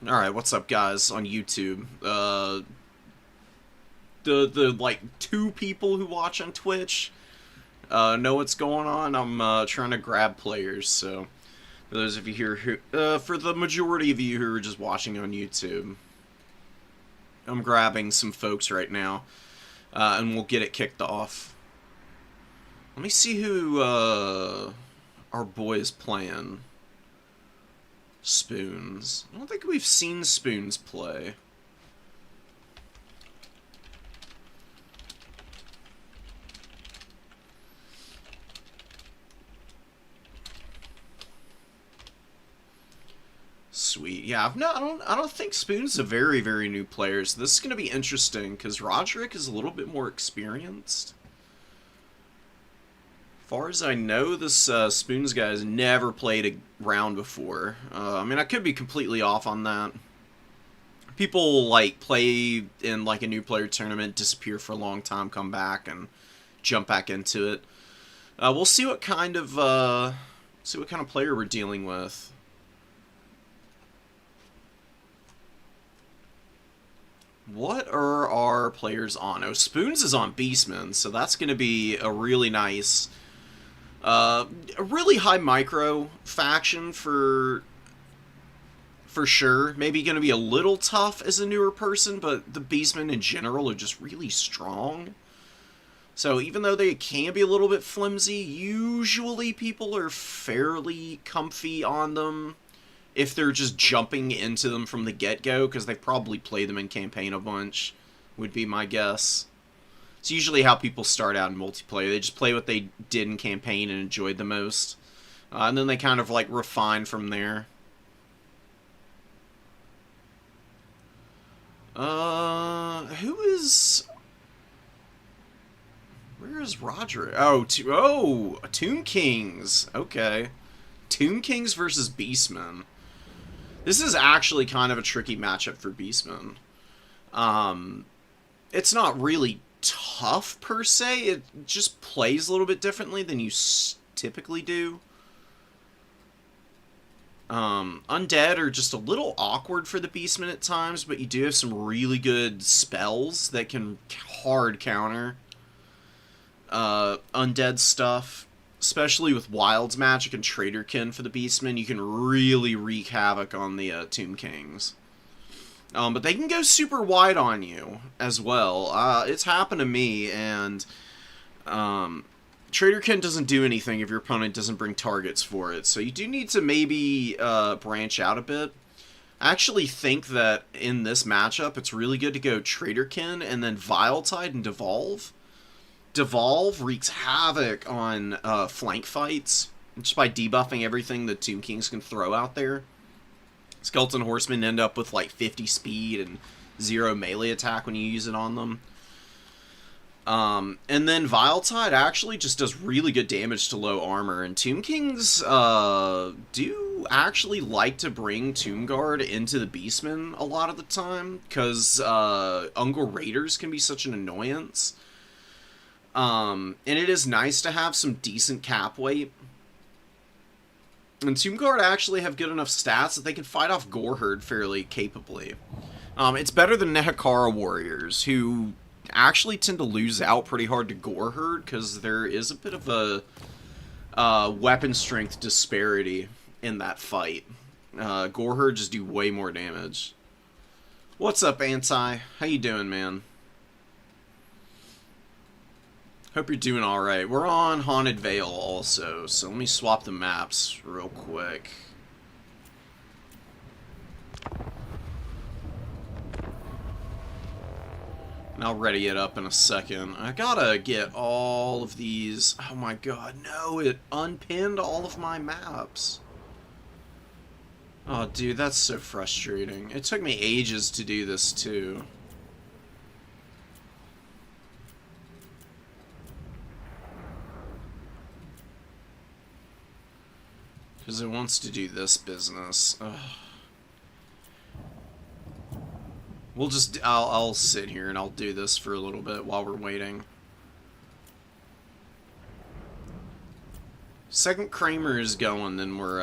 Alright, what's up guys on YouTube? The like two people who watch on Twitch know what's going on. I'm trying to grab players, so for those of you here who for the majority of you who are just watching on YouTube, I'm grabbing some folks right now, and we'll get it kicked off. Let me see who our boy is playing. Spoons. I don't think we've seen Spoons play. Sweet. Yeah, I don't think Spoon's a very, very new player, so this is going to be interesting, because Roderick is a little bit more experienced. As far as I know, this Spoons guy has never played a round before. I mean, I could be completely off on that. People, like, play in, like, a new player tournament, disappear for a long time, come back, and jump back into it. We'll see what kind of player we're dealing with. What are our players on? Oh, Spoons is on Beastmen, so that's going to be a really nice, a really high micro faction for sure. Maybe going to be a little tough as a newer person, but the Beastmen in general are just really strong. So even though they can be a little bit flimsy, usually people are fairly comfy on them if they're just jumping into them from the get-go, because they probably play them in campaign a bunch, would be my guess. It's usually how people start out in multiplayer. They just play what they did in campaign and enjoyed the most. And then they kind of, like, refine from there. Who is... Where is Roger? Oh, Tomb Kings. Okay. Tomb Kings versus Beastmen. This is actually kind of a tricky matchup for Beastmen. It's not really tough, per se. It just plays a little bit differently than you typically do. Undead are just a little awkward for the Beastmen at times, but you do have some really good spells that can hard counter Undead stuff. Especially with Wild's Magic and Traderkin for the Beastmen, you can really wreak havoc on the Tomb Kings. But they can go super wide on you as well. It's happened to me, and Traderkin doesn't do anything if your opponent doesn't bring targets for it. So you do need to maybe branch out a bit. I actually think that in this matchup, it's really good to go Traderkin and then Viletide and Devolve. Devolve wreaks havoc on flank fights, just by debuffing everything the Tomb Kings can throw out there. Skeleton Horsemen end up with like 50 speed and 0 melee attack when you use it on them. And then Viletide actually just does really good damage to low armor, and Tomb Kings do actually like to bring Tomb Guard into the Beastmen a lot of the time, because Ungor Raiders can be such an annoyance. And it is nice to have some decent cap weight. And Tomb Guard actually have good enough stats that they can fight off Goreherd fairly capably. It's better than Nehekara Warriors, who actually tend to lose out pretty hard to Goreherd, because there is a bit of a weapon strength disparity in that fight. Goreherd just do way more damage. What's up, Anti? How you doing, man? Hope you're doing alright. We're on Haunted Vale also, so let me swap the maps real quick. And I'll ready it up in a second. I gotta get all of these... Oh my god, no, it unpinned all of my maps. Oh, dude, that's so frustrating. It took me ages to do this, too. Because it wants to do this business. Ugh. We'll just... I'll sit here and I'll do this for a little bit while we're waiting. Second Kramer is going, then we're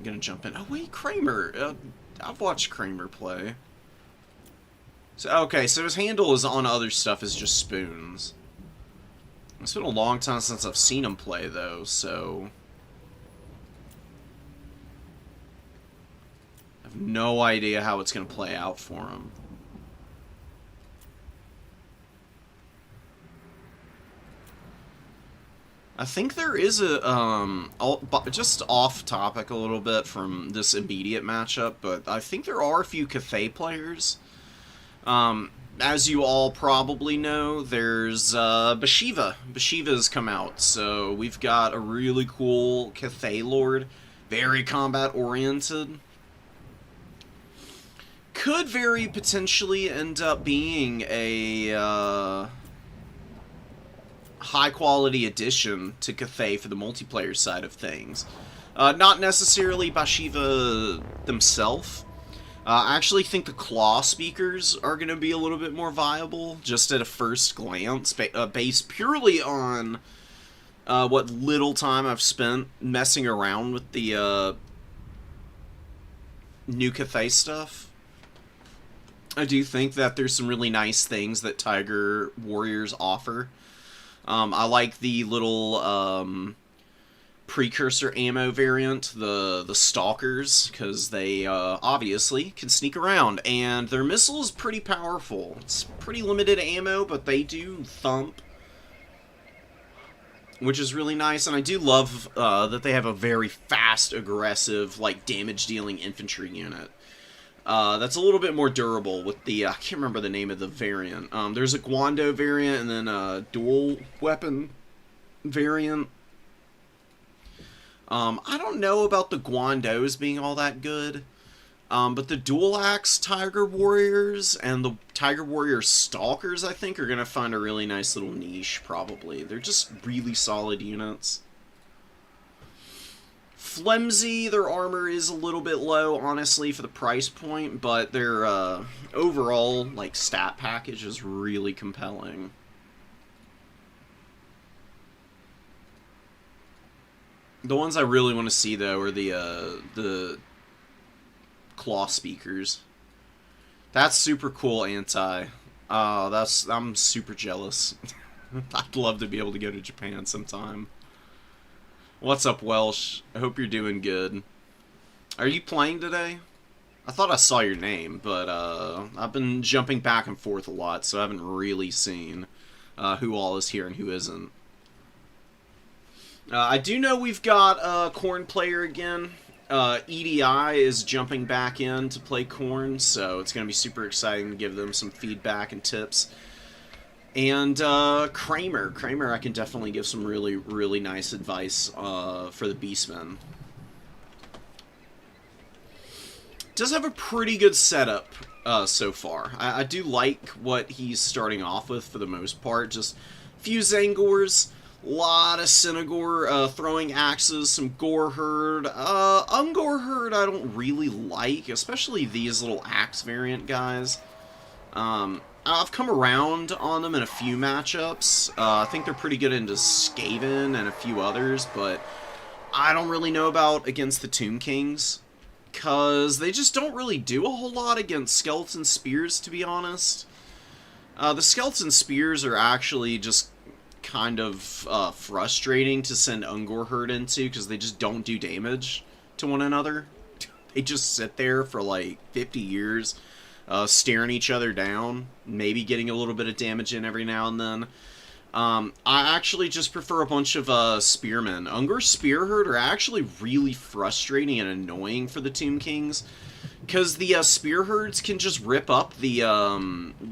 gonna jump in. Oh wait, Kramer! I've watched Kramer play. So, okay, so his handle is on other stuff is just spoons. It's been a long time since I've seen him play, though, so... I have no idea how it's going to play out for him. I think there is a, just off topic a little bit from this immediate matchup, but I think there are a few Cathay players. As you all probably know, there's, Bashiva. Bashiva's come out, so we've got a really cool Cathay Lord, very combat-oriented. Could very potentially end up being a, high-quality addition to Cathay for the multiplayer side of things. Not necessarily Bashiva themselves. I actually think the Claw Speakers are going to be a little bit more viable, just at a first glance, based purely on what little time I've spent messing around with the new Cathay stuff. I do think that there's some really nice things that Tiger Warriors offer. I like the little precursor ammo variant, the Stalkers, because they obviously can sneak around, and their missile is pretty powerful. It's pretty limited ammo, but they do thump, which is really nice, and I do love that they have a very fast, aggressive, like, damage-dealing infantry unit. That's a little bit more durable with the, I can't remember the name of the variant. There's a Guando variant and then a dual weapon variant. I don't know about the Guandos being all that good, but the dual axe Tiger Warriors and the Tiger Warrior Stalkers, I think, are going to find a really nice little niche, probably. They're just really solid units. Flimsy, their armor is a little bit low, honestly, for the price point, but their overall, like, stat package is really compelling. The ones I really want to see, though, are the Claw Speakers. That's super cool anti. I'm super jealous. I'd love to be able to go to Japan sometime. What's up, Welsh? I hope you're doing good. Are you playing today? I thought I saw your name, but I've been jumping back and forth a lot, so I haven't really seen who all is here and who isn't. I do know we've got a Khorne player again. EDI is jumping back in to play Khorne, so it's going to be super exciting to give them some feedback and tips. And Kramer I can definitely give some really, really nice advice for the Beastmen. Does have a pretty good setup so far. I do like what he's starting off with for the most part. Just a few Zangors, a lot of Synagor throwing axes, some Gore Herd. Ungore Herd I don't really like, especially these little axe variant guys. I've come around on them in a few matchups. I think they're pretty good into Skaven and a few others, but I don't really know about against the Tomb Kings, because they just don't really do a whole lot against Skeleton Spears, to be honest. The Skeleton Spears are actually just kind of frustrating to send Ungore Herd into, because they just don't do damage to one another. They just sit there for like 50 years. Staring each other down, maybe getting a little bit of damage in every now and then. I actually just prefer a bunch of spearmen. Ungor Spear Herd are actually really frustrating and annoying for the Tomb Kings, because the Spear Herds can just rip up the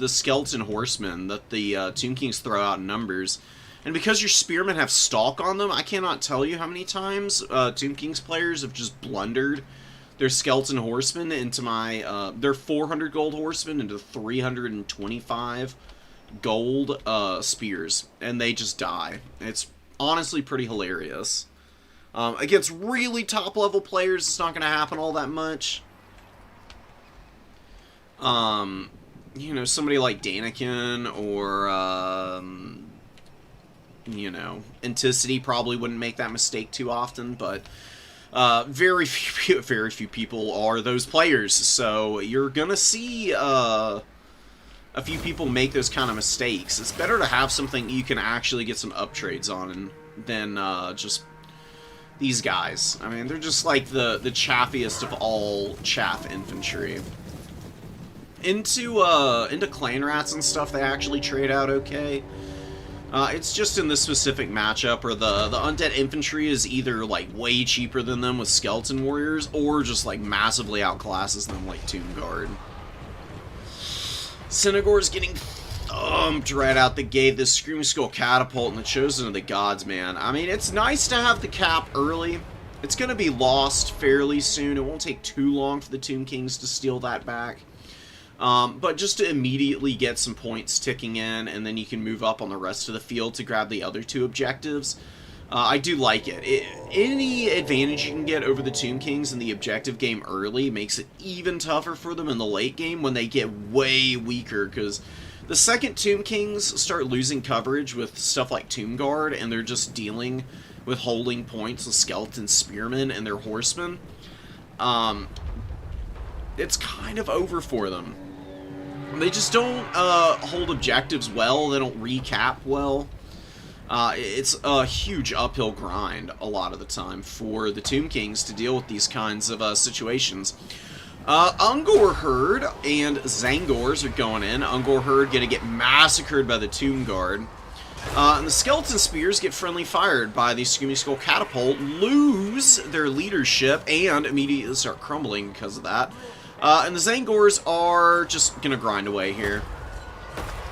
Skeleton Horsemen that the Tomb Kings throw out in numbers. And because your Spearmen have stalk on them, I cannot tell you how many times Tomb Kings players have just blundered their Skeleton Horsemen into my, their 400 gold Horsemen into 325 gold spears, and they just die. It's honestly pretty hilarious. Against really top-level players, it's not going to happen all that much. You know, somebody like Daniken or, you know, Anticity probably wouldn't make that mistake too often, but Very few people are those players, so you're gonna see a few people make those kind of mistakes. It's better to have something you can actually get some uptrades on than just these guys. I mean, they're just like the chaffiest of all chaff infantry. Into clan rats and stuff, they actually trade out okay. It's just in this specific matchup where the undead infantry is either like way cheaper than them with skeleton warriors, or just like massively outclasses them like Tomb Guard. Synagor's getting thumped right out the gate. This Screaming Skull Catapult and the Chosen of the Gods, man. I mean, it's nice to have the cap early. It's going to be lost fairly soon. It won't take too long for the Tomb Kings to steal that back. But just to immediately get some points ticking in, and then you can move up on the rest of the field to grab the other two objectives. I do like it. Any advantage you can get over the Tomb Kings in the objective game early makes it even tougher for them in the late game when they get way weaker, because the second Tomb Kings start losing coverage with stuff like Tomb Guard, and they're just dealing with holding points with Skeleton Spearmen and their Horsemen, it's kind of over for them. They just don't hold objectives well, they don't recap well. It's a huge uphill grind a lot of the time for the Tomb Kings to deal with these kinds of situations. Ungor Herd and Zangors are going in. Ungor Herd gonna get massacred by the Tomb Guard. And the Skeleton Spears get friendly fired by the Screaming Skull Catapult, lose their leadership, and immediately start crumbling because of that. And the Zangors are just gonna grind away here.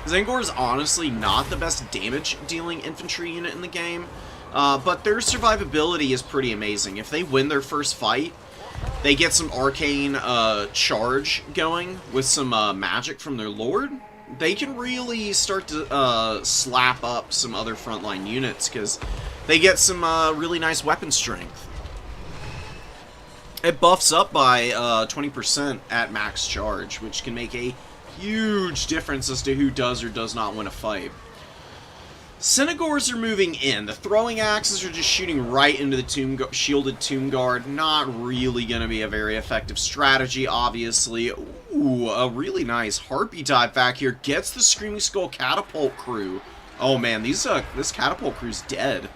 Zangor is honestly not the best damage-dealing infantry unit in the game, but their survivability is pretty amazing. If they win their first fight, they get some arcane charge going with some magic from their lord. They can really start to slap up some other frontline units because they get some really nice weapon strength. It buffs up by 20% at max charge, which can make a huge difference as to who does or does not win a fight. Synagors are moving in. The throwing axes are just shooting right into the shielded Tomb Guard. Not really going to be a very effective strategy, obviously. Ooh, a really nice Harpy dive back here. Gets the Screaming Skull Catapult crew. Oh man, this Catapult crew's dead.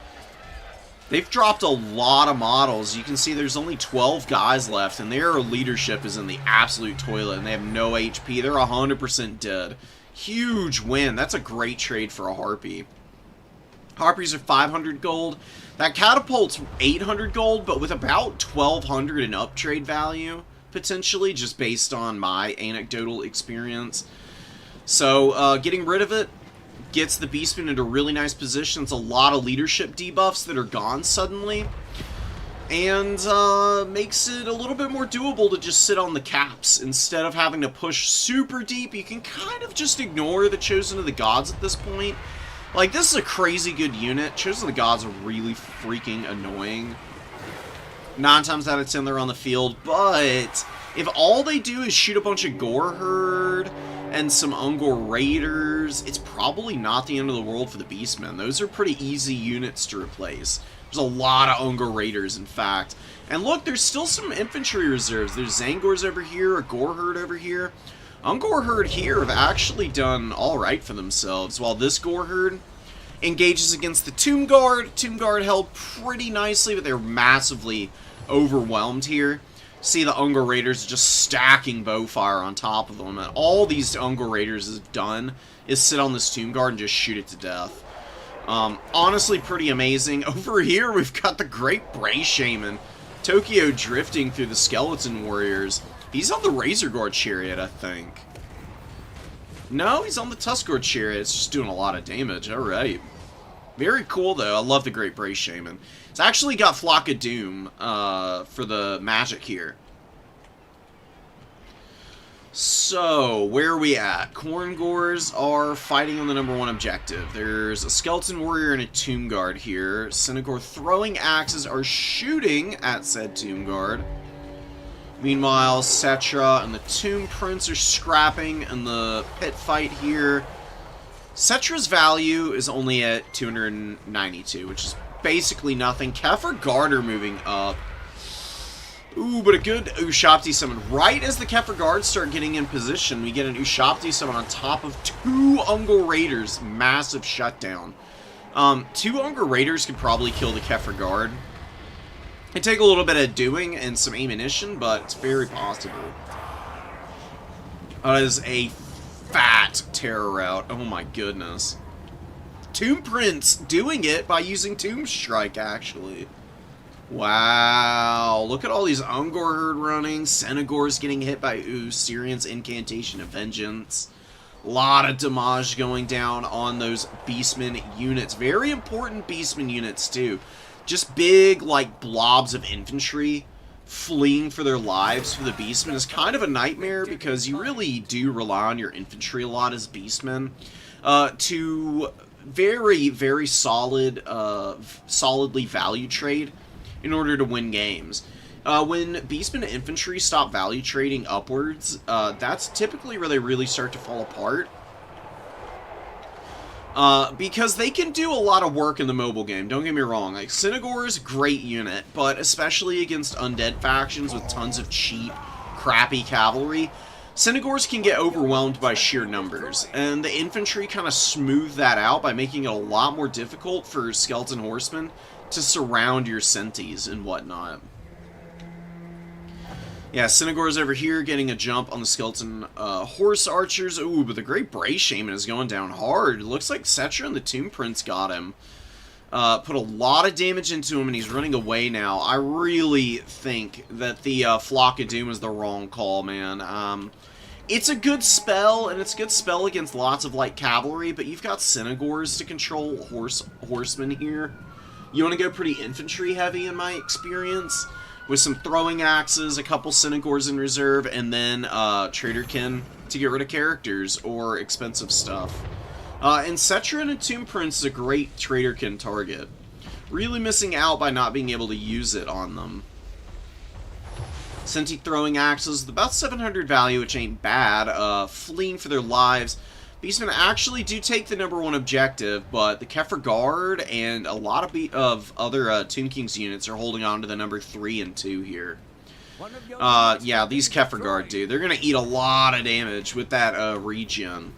They've dropped a lot of models. You can see there's only 12 guys left, and their leadership is in the absolute toilet, and they have no HP. They're 100% dead. Huge win. That's a great trade for a Harpy. Harpies are 500 gold. That Catapult's 800 gold, but with about 1,200 in uptrade value, potentially, just based on my anecdotal experience. So, getting rid of it gets the Beastmen into really nice positions. A lot of leadership debuffs that are gone suddenly. And makes it a little bit more doable to just sit on the caps. Instead of having to push super deep, you can kind of just ignore the Chosen of the Gods at this point. Like, this is a crazy good unit. Chosen of the Gods are really freaking annoying. 9 times out of 10 they're on the field, but if all they do is shoot a bunch of Gore Herd and some Ungor Raiders, it's probably not the end of the world for the Beastmen. Those are pretty easy units to replace. There's a lot of Ungor Raiders, in fact. And look, there's still some infantry reserves. There's Zangors over here, a Gore Herd over here. Ungor Herd here have actually done alright for themselves, while this Gore Herd engages against the Tomb Guard. Tomb Guard held pretty nicely, but they're massively overwhelmed here. See the Ungor Raiders just stacking bowfire on top of them, and all these Ungor Raiders have done is sit on this Tomb Guard and just shoot it to death. Honestly, pretty amazing. Over here, we've got the Great Bray Shaman, Tokyo drifting through the Skeleton Warriors. He's on the Razor Guard Chariot, I think. No, he's on the Tuskguard Chariot. It's just doing a lot of damage. Alright. Very cool, though. I love the Great Bray Shaman. It's actually got Flock of Doom for the magic here. So, where are we at? Khorne Gors are fighting on the #1 objective. There's a Skeleton Warrior and a Tomb Guard here. Synagor throwing axes are shooting at said Tomb Guard. Meanwhile, Cetra and the Tomb Prince are scrapping in the pit fight here. Cetra's value is only at 292, which is basically nothing. Kefir Guard are moving up. Ooh, but a good Ushabti summon. Right as the Kefir Guards start getting in position, we get an Ushabti summon on top of 2 Ungol Raiders. Massive shutdown. 2 Ungol Raiders could probably kill the Kefir Guard. It'd take a little bit of doing and some ammunition, but it's very possible. That is a fat terror route. Oh my goodness. Tomb Prince doing it by using Tomb Strike, actually. Wow, look at all these Ungor Herd running, Senegors getting hit by Syrian's Incantation of Vengeance. A lot of damage going down on those Beastmen units. Very important Beastmen units, too. Just big, like, blobs of infantry fleeing for their lives for the Beastmen is kind of a nightmare because you really do rely on your infantry a lot as Beastmen to very, very solidly value trade in order to win games. When Beastmen infantry stop value trading upwards, that's typically where they really start to fall apart. Because they can do a lot of work in the mobile game, don't get me wrong. Like, Senegor's great unit, but especially against undead factions with tons of cheap, crappy cavalry, Senegors can get overwhelmed by sheer numbers, and the infantry kind of smooth that out by making it a lot more difficult for skeleton horsemen to surround your senties and whatnot. Yeah, Senegor's over here getting a jump on the skeleton horse archers. Ooh, but the Great Bray Shaman is going down hard. It looks like Cetra and the Tomb Prince got him. Put a lot of damage into him, and he's running away now. I really think that the Flock of Doom is the wrong call, man. It's a good spell, and it's a good spell against lots of light cavalry, but you've got Senegors to control horsemen here. You want to go pretty infantry heavy, in my experience, with some throwing axes, a couple Senegors in reserve, and then Traderkin to get rid of characters or expensive stuff. And Cetra and Tomb Prince is a great Traderkin target. Really missing out by not being able to use it on them. Senti throwing axes with about 700 value, which ain't bad. Fleeing for their lives. Beastmen actually do take the #1 objective, but the Kefir Guard and a lot of other Tomb King's units are holding on to the #3 and 2 here. Yeah, these Kefir Guard, dude, they're going to eat a lot of damage with that regen.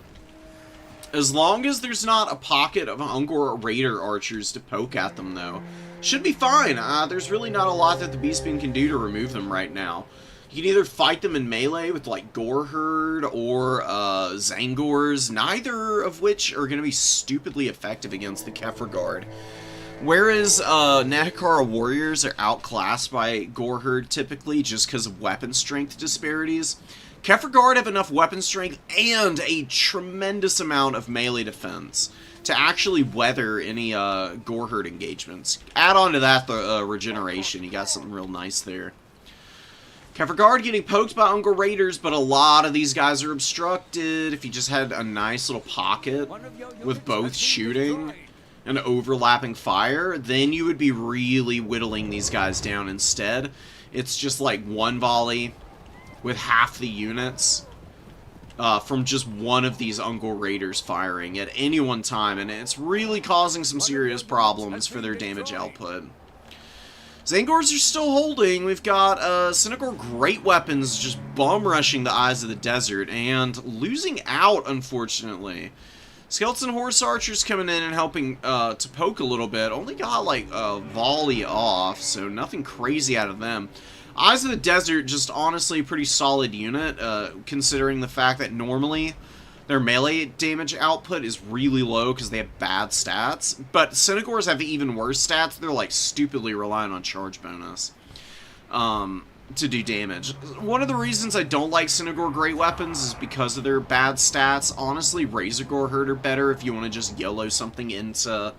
As long as there's not a pocket of Ungor Raider archers to poke at them, though, should be fine. There's really not a lot that the Beastmen can do to remove them right now. You can either fight them in melee with, like, Goreherd or Zangors, neither of which are going to be stupidly effective against the Kefir Guard. Whereas Nahakara warriors are outclassed by Goreherd typically just because of weapon strength disparities, Kefir Guard have enough weapon strength and a tremendous amount of melee defense to actually weather any Goreherd engagements. Add on to that the regeneration, you got something real nice there. Kefir Guard getting poked by Ungor Raiders, but a lot of these guys are obstructed. If you just had a nice little pocket with both shooting and overlapping fire, then you would be really whittling these guys down instead. It's just like one volley with half the units from just one of these Ungor Raiders firing at any one time, and it's really causing some serious problems for their damage output. Zangors are still holding. We've got Senegor Great Weapons just bum-rushing the Eyes of the Desert and losing out, unfortunately. Skeleton Horse Archers coming in and helping to poke a little bit. Only got, like, a volley off, so nothing crazy out of them. Eyes of the Desert, just honestly a pretty solid unit, considering the fact that normally their melee damage output is really low because they have bad stats. But Senegors have even worse stats. They're, like, stupidly reliant on charge bonus to do damage. One of the reasons I don't like Senegor Great Weapons is because of their bad stats. Honestly, Razor Goreherd are better if you want to just YOLO something into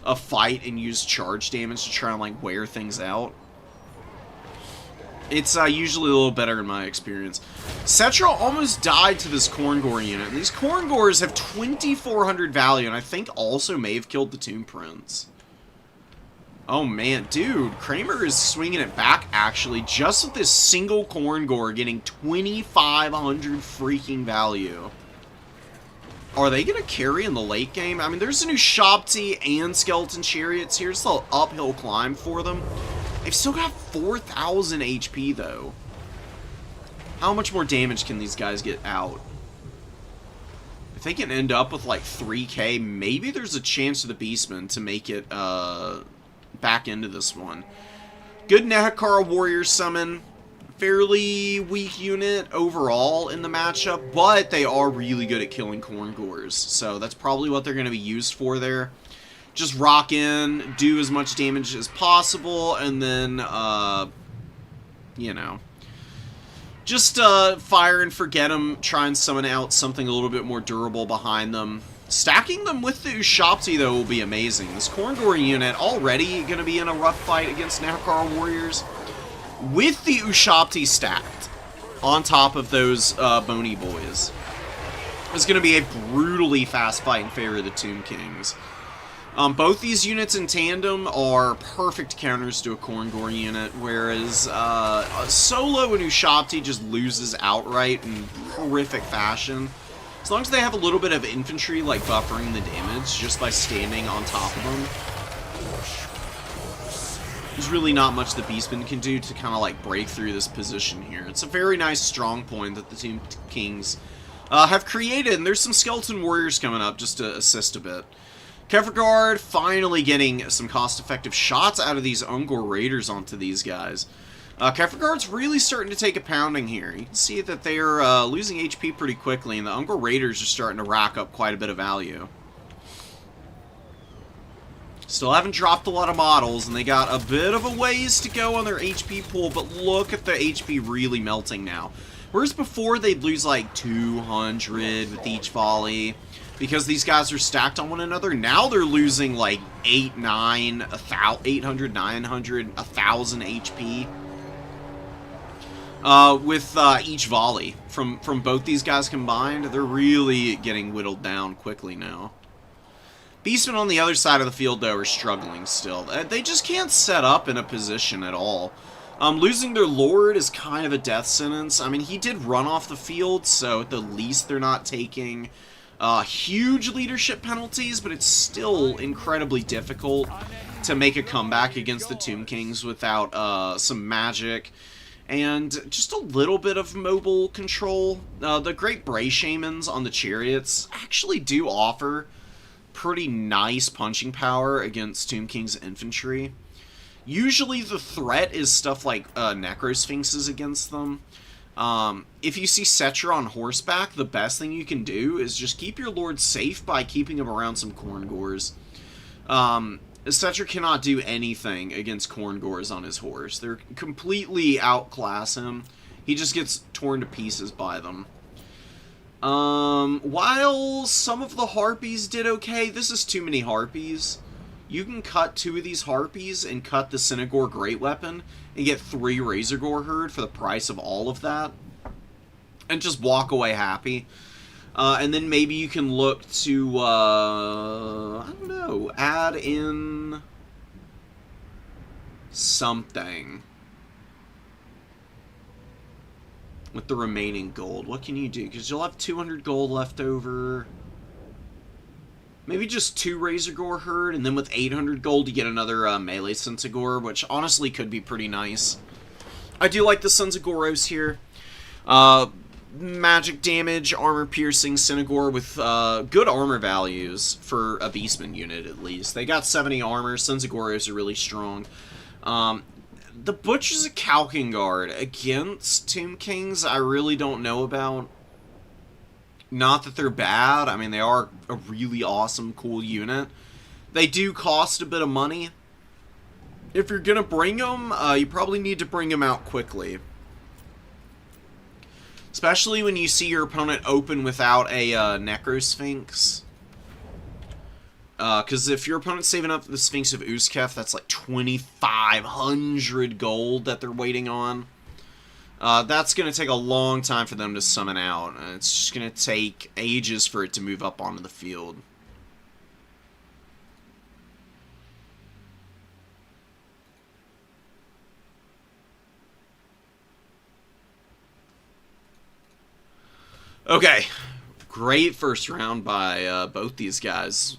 a fight and use charge damage to try and, like, wear things out. It's usually a little better in my experience. Cetra almost died to this Khorne unit. And these Khorne have 2,400 value, and I think also may have killed the Tomb Prince. Oh man, dude, Kramer is swinging it back, actually, just with this single Khorne getting 2,500 freaking value. Are they going to carry in the late game? I mean, there's a new Ushabti and Skeleton Chariots here. It's a little uphill climb for them. They've still got 4,000 HP, though. How much more damage can these guys get out? If they can end up with, like, 3k, maybe there's a chance for the Beastmen to make it, back into this one. Good Nehekara Warrior summon. Fairly weak unit overall in the matchup, but they are really good at killing Khorne Gores, so that's probably what they're going to be used for there. Just rock in, do as much damage as possible, and then, you know, just fire and forget them, try and summon out something a little bit more durable behind them. Stacking them with the Ushapti, though, will be amazing. This Khorne Gore unit already going to be in a rough fight against Nehekara Warriors. With the Ushapti stacked on top of those bony boys, it's going to be a brutally fast fight in favor of the Tomb Kings. Both these units in tandem are perfect counters to a Khorne Gore unit, whereas Solo and Ushapti just loses outright in horrific fashion. As long as they have a little bit of infantry, like buffering the damage just by standing on top of them, there's really not much the Beastmen can do to kind of like break through this position here. It's a very nice strong point that the Tomb Kings have created, and there's some Skeleton Warriors coming up just to assist a bit. Kefirgard finally getting some cost-effective shots out of these Ungor Raiders onto these guys. Kefirgard's really starting to take a pounding here. You can see that they're losing HP pretty quickly, and the Ungor Raiders are starting to rack up quite a bit of value. Still haven't dropped a lot of models, and they got a bit of a ways to go on their HP pool, but look at the HP really melting now. Whereas before, they'd lose like 200 with each volley, because these guys are stacked on one another. Now they're losing like 800, 900, 1,000 HP with each volley. From both these guys combined, they're really getting whittled down quickly now. Beastmen on the other side of the field, though, are struggling still. They just can't set up in a position at all. Losing their Lord is kind of a death sentence. I mean, he did run off the field, so at the least they're not taking huge leadership penalties, but it's still incredibly difficult to make a comeback against the Tomb Kings without some magic and just a little bit of mobile control. The Great Bray Shamans on the chariots actually do offer pretty nice punching power against Tomb King's infantry. Usually the threat is stuff like Necrosphinxes against them. If you see Setcher on horseback, the best thing you can do is just keep your lord safe by keeping him around some Khorne Gores. Setcher cannot do anything against Khorne Gores on his horse. They're completely outclass him. He just gets torn to pieces by them. While some of the Harpies did okay, this is too many Harpies. You can cut 2 of these Harpies and cut the Synagore Great Weapon and get 3 Razorgore Herd for the price of all of that. And just walk away happy. And then maybe you can look to, I don't know, add in something with the remaining gold. What can you do? Because you'll have 200 gold left over. Maybe just 2 Razorgore Herd, and then with 800 gold you get another melee Sensagore, which honestly could be pretty nice. I do like the Sons of Goros here. Magic damage, armor piercing, Synagore with good armor values for a Beastman unit at least. They got 70 armor. Sons of Goros are really strong. The Butchers of Kalkengard against Tomb Kings, I really don't know about. Not that they're bad. I mean, they are a really awesome, cool unit. They do cost a bit of money. If you're going to bring them, you probably need to bring them out quickly. Especially when you see your opponent open without a Necrosphinx. Because if your opponent's saving up the Sphinx of Uskef, that's like 2,500 gold that they're waiting on. That's going to take a long time for them to summon out. It's just going to take ages for it to move up onto the field. Okay, great first round by both these guys.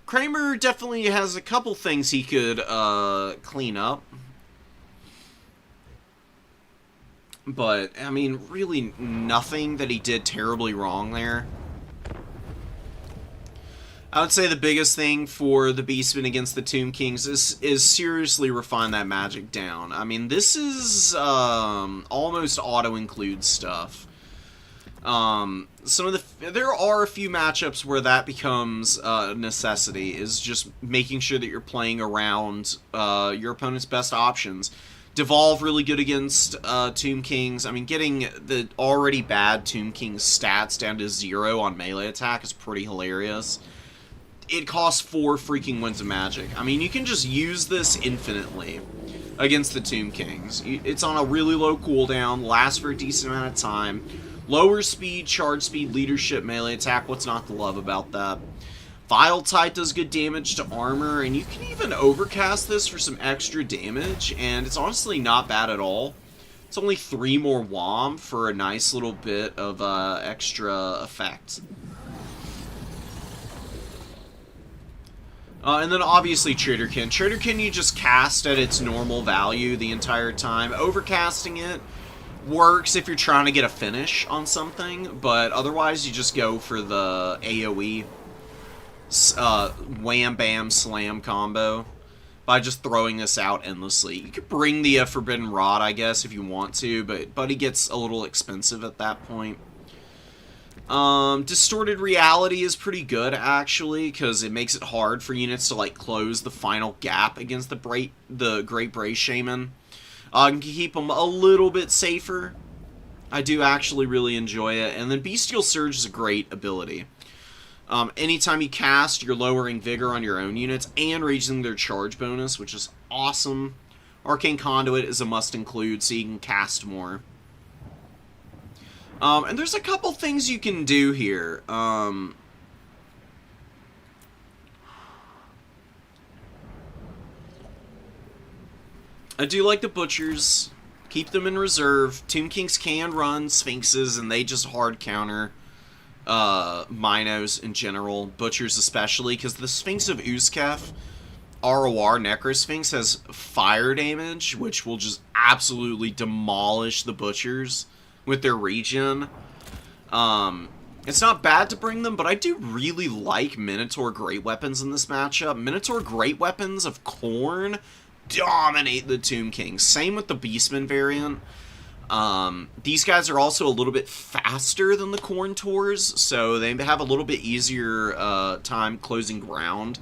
Kramer definitely has a couple things he could clean up. But, I mean, really nothing that he did terribly wrong there. I would say the biggest thing for the Beastmen against the Tomb Kings is seriously refine that magic down. I mean, this is almost auto-include stuff. There are a few matchups where that becomes a necessity, is just making sure that you're playing around your opponent's best options. Devolve really good against Tomb Kings. I mean, getting the already bad Tomb Kings stats down to 0 on melee attack is pretty hilarious. It costs 4 freaking winds of magic. I mean, you can just use this infinitely against the Tomb Kings. It's on a really low cooldown, lasts for a decent amount of time. Lower speed, charge speed, leadership, melee attack. What's not to love about that? Vile Tide does good damage to armor, and you can even overcast this for some extra damage, and it's honestly not bad at all. It's only 3 more WOM for a nice little bit of extra effect. And then obviously Traderkin. Traderkin you just cast at its normal value the entire time. Overcasting it works if you're trying to get a finish on something, but otherwise you just go for the AoE wham bam slam combo by just throwing this out endlessly. You could bring the Forbidden Rod, I guess, if you want to, but it gets a little expensive at that point. Distorted Reality is pretty good, actually, because it makes it hard for units to, like, close the final gap against the Great Bray Shaman. Can keep them a little bit safer. I do actually really enjoy it. And then Bestial Surge is a great ability. Anytime you cast, you're lowering Vigor on your own units and raising their charge bonus, which is awesome. Arcane Conduit is a must-include, so you can cast more. And there's a couple things you can do here. I do like the Butchers. Keep them in reserve. Tomb Kings can run Sphinxes, and they just hard counter Minos in general. Butchers especially, because the Sphinx of Uzkef, ROR Necrosphinx, has fire damage, which will just absolutely demolish the Butchers with their regen. It's not bad to bring them, but I do really like Minotaur Great Weapons in this matchup. Minotaur Great Weapons of Khorne dominate the Tomb Kings. Same with the Beastmen variant. These guys are also a little bit faster than the Khorne Tours, so they have a little bit easier time closing ground.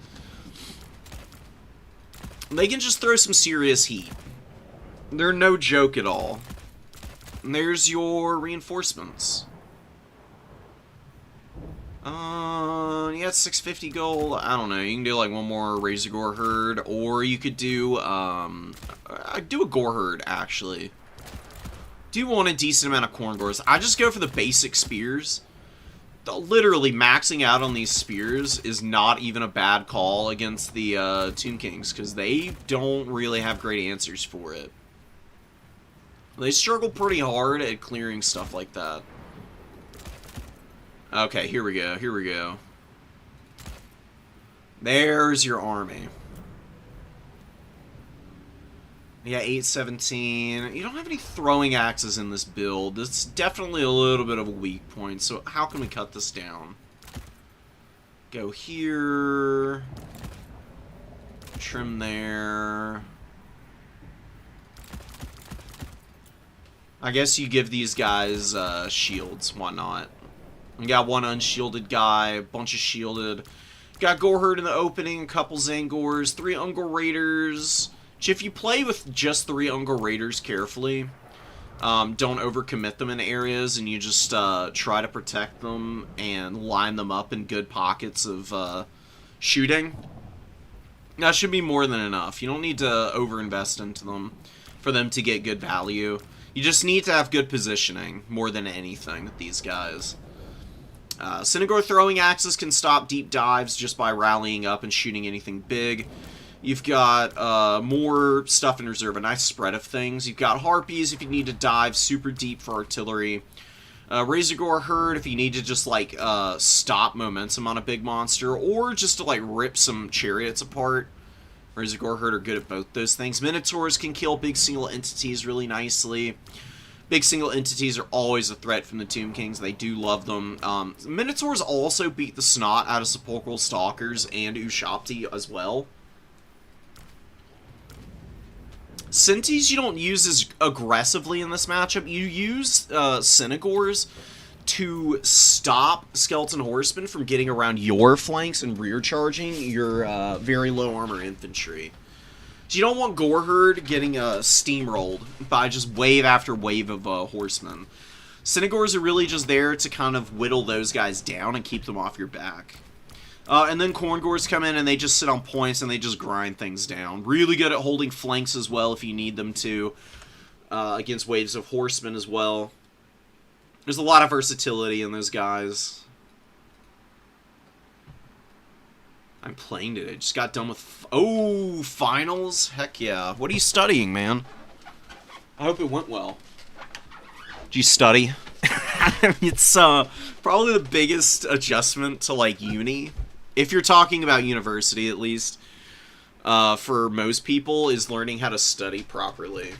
They can just throw some serious heat. They're no joke at all. And there's your reinforcements. Yeah, it's 650 gold. I don't know. You can do like one more Razor Gore Herd, or you could do I'd do a Gore Herd actually. Do want a decent amount of Khorne Gores. I just go for the basic spears. Literally maxing out on these spears is not even a bad call against the Tomb Kings, because they don't really have great answers for it. They struggle pretty hard at clearing stuff like that. Okay, here we go, here we go. There's your army. Yeah, 817. You don't have any throwing axes in this build. It's definitely a little bit of a weak point, so how can we cut this down? Go here. Trim there. I guess you give these guys shields. Why not? We got one unshielded guy, a bunch of shielded. Got Goreherd in the opening, a couple Zangors, 3 Ungor Raiders. If you play with just 3 Ungor Raiders carefully, don't overcommit them in areas, and you just try to protect them and line them up in good pockets of shooting, that should be more than enough. You don't need to overinvest into them for them to get good value. You just need to have good positioning more than anything with these guys. Synagore throwing axes can stop deep dives just by rallying up and shooting anything big. You've got more stuff in reserve, a nice spread of things. You've got Harpies if you need to dive super deep for artillery. Razor Gore Herd if you need to just, like, stop momentum on a big monster, or just to, like, rip some chariots apart. Razor Gore Herd are good at both those things. Minotaurs can kill big single entities really nicely. Big single entities are always a threat from the Tomb Kings. They do love them. Minotaurs also beat the snot out of Sepulchral Stalkers and Ushabti as well. Synergies you don't use as aggressively in this matchup. You use Synergies to stop Skeleton Horsemen from getting around your flanks and rear charging your very low armor infantry. So you don't want Goreherd getting steamrolled by just wave after wave of horsemen. Synergies are really just there to kind of whittle those guys down and keep them off your back. And then Khorne come in and they just sit on points and they just grind things down. Really good at holding flanks as well if you need them to, against waves of horsemen as well. There's a lot of versatility in those guys. I'm playing today. Just got done with... finals? Heck yeah. What are you studying, man? I hope it went well. Did you study? It's probably the biggest adjustment to, like, uni. If you're talking about university, at least, for most people, is learning how to study properly.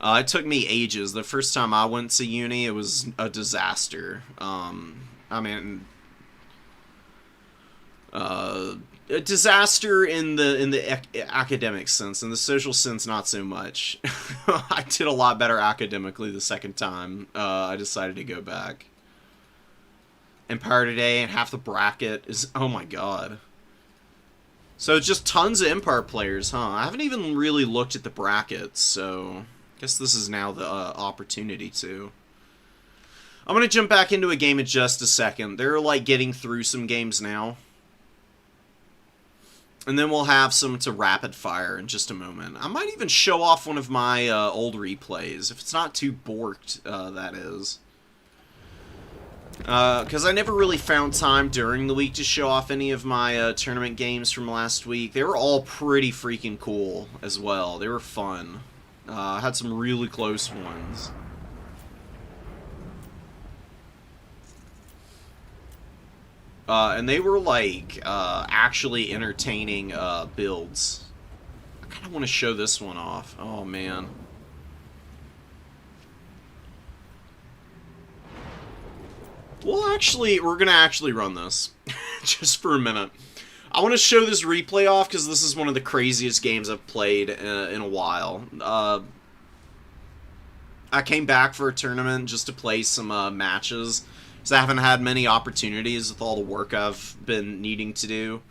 It took me ages. The first time I went to uni, it was a disaster. I mean... a disaster in the academic sense. In the social sense, not so much. I did a lot better academically the second time I decided to go back. Empire today, and half the bracket is... oh my god. So just tons of Empire players, huh? I haven't even really looked at the brackets, so... I guess this is now the opportunity to. I'm going to jump back into a game in just a second. They're, like, getting through some games now. And then we'll have some to rapid fire in just a moment. I might even show off one of my old replays, if it's not too borked, that is. Because I never really found time during the week to show off any of my tournament games from last week. They were all pretty freaking cool as well. They were fun. I had some really close ones. And they were, like, actually entertaining builds. I kind of want to show this one off. Oh, man. Well, actually, we're going to actually run this. Just for a minute. I want to show this replay off because this is one of the craziest games I've played in a while. I came back for a tournament just to play some matches. Because I haven't had many opportunities with all the work I've been needing to do.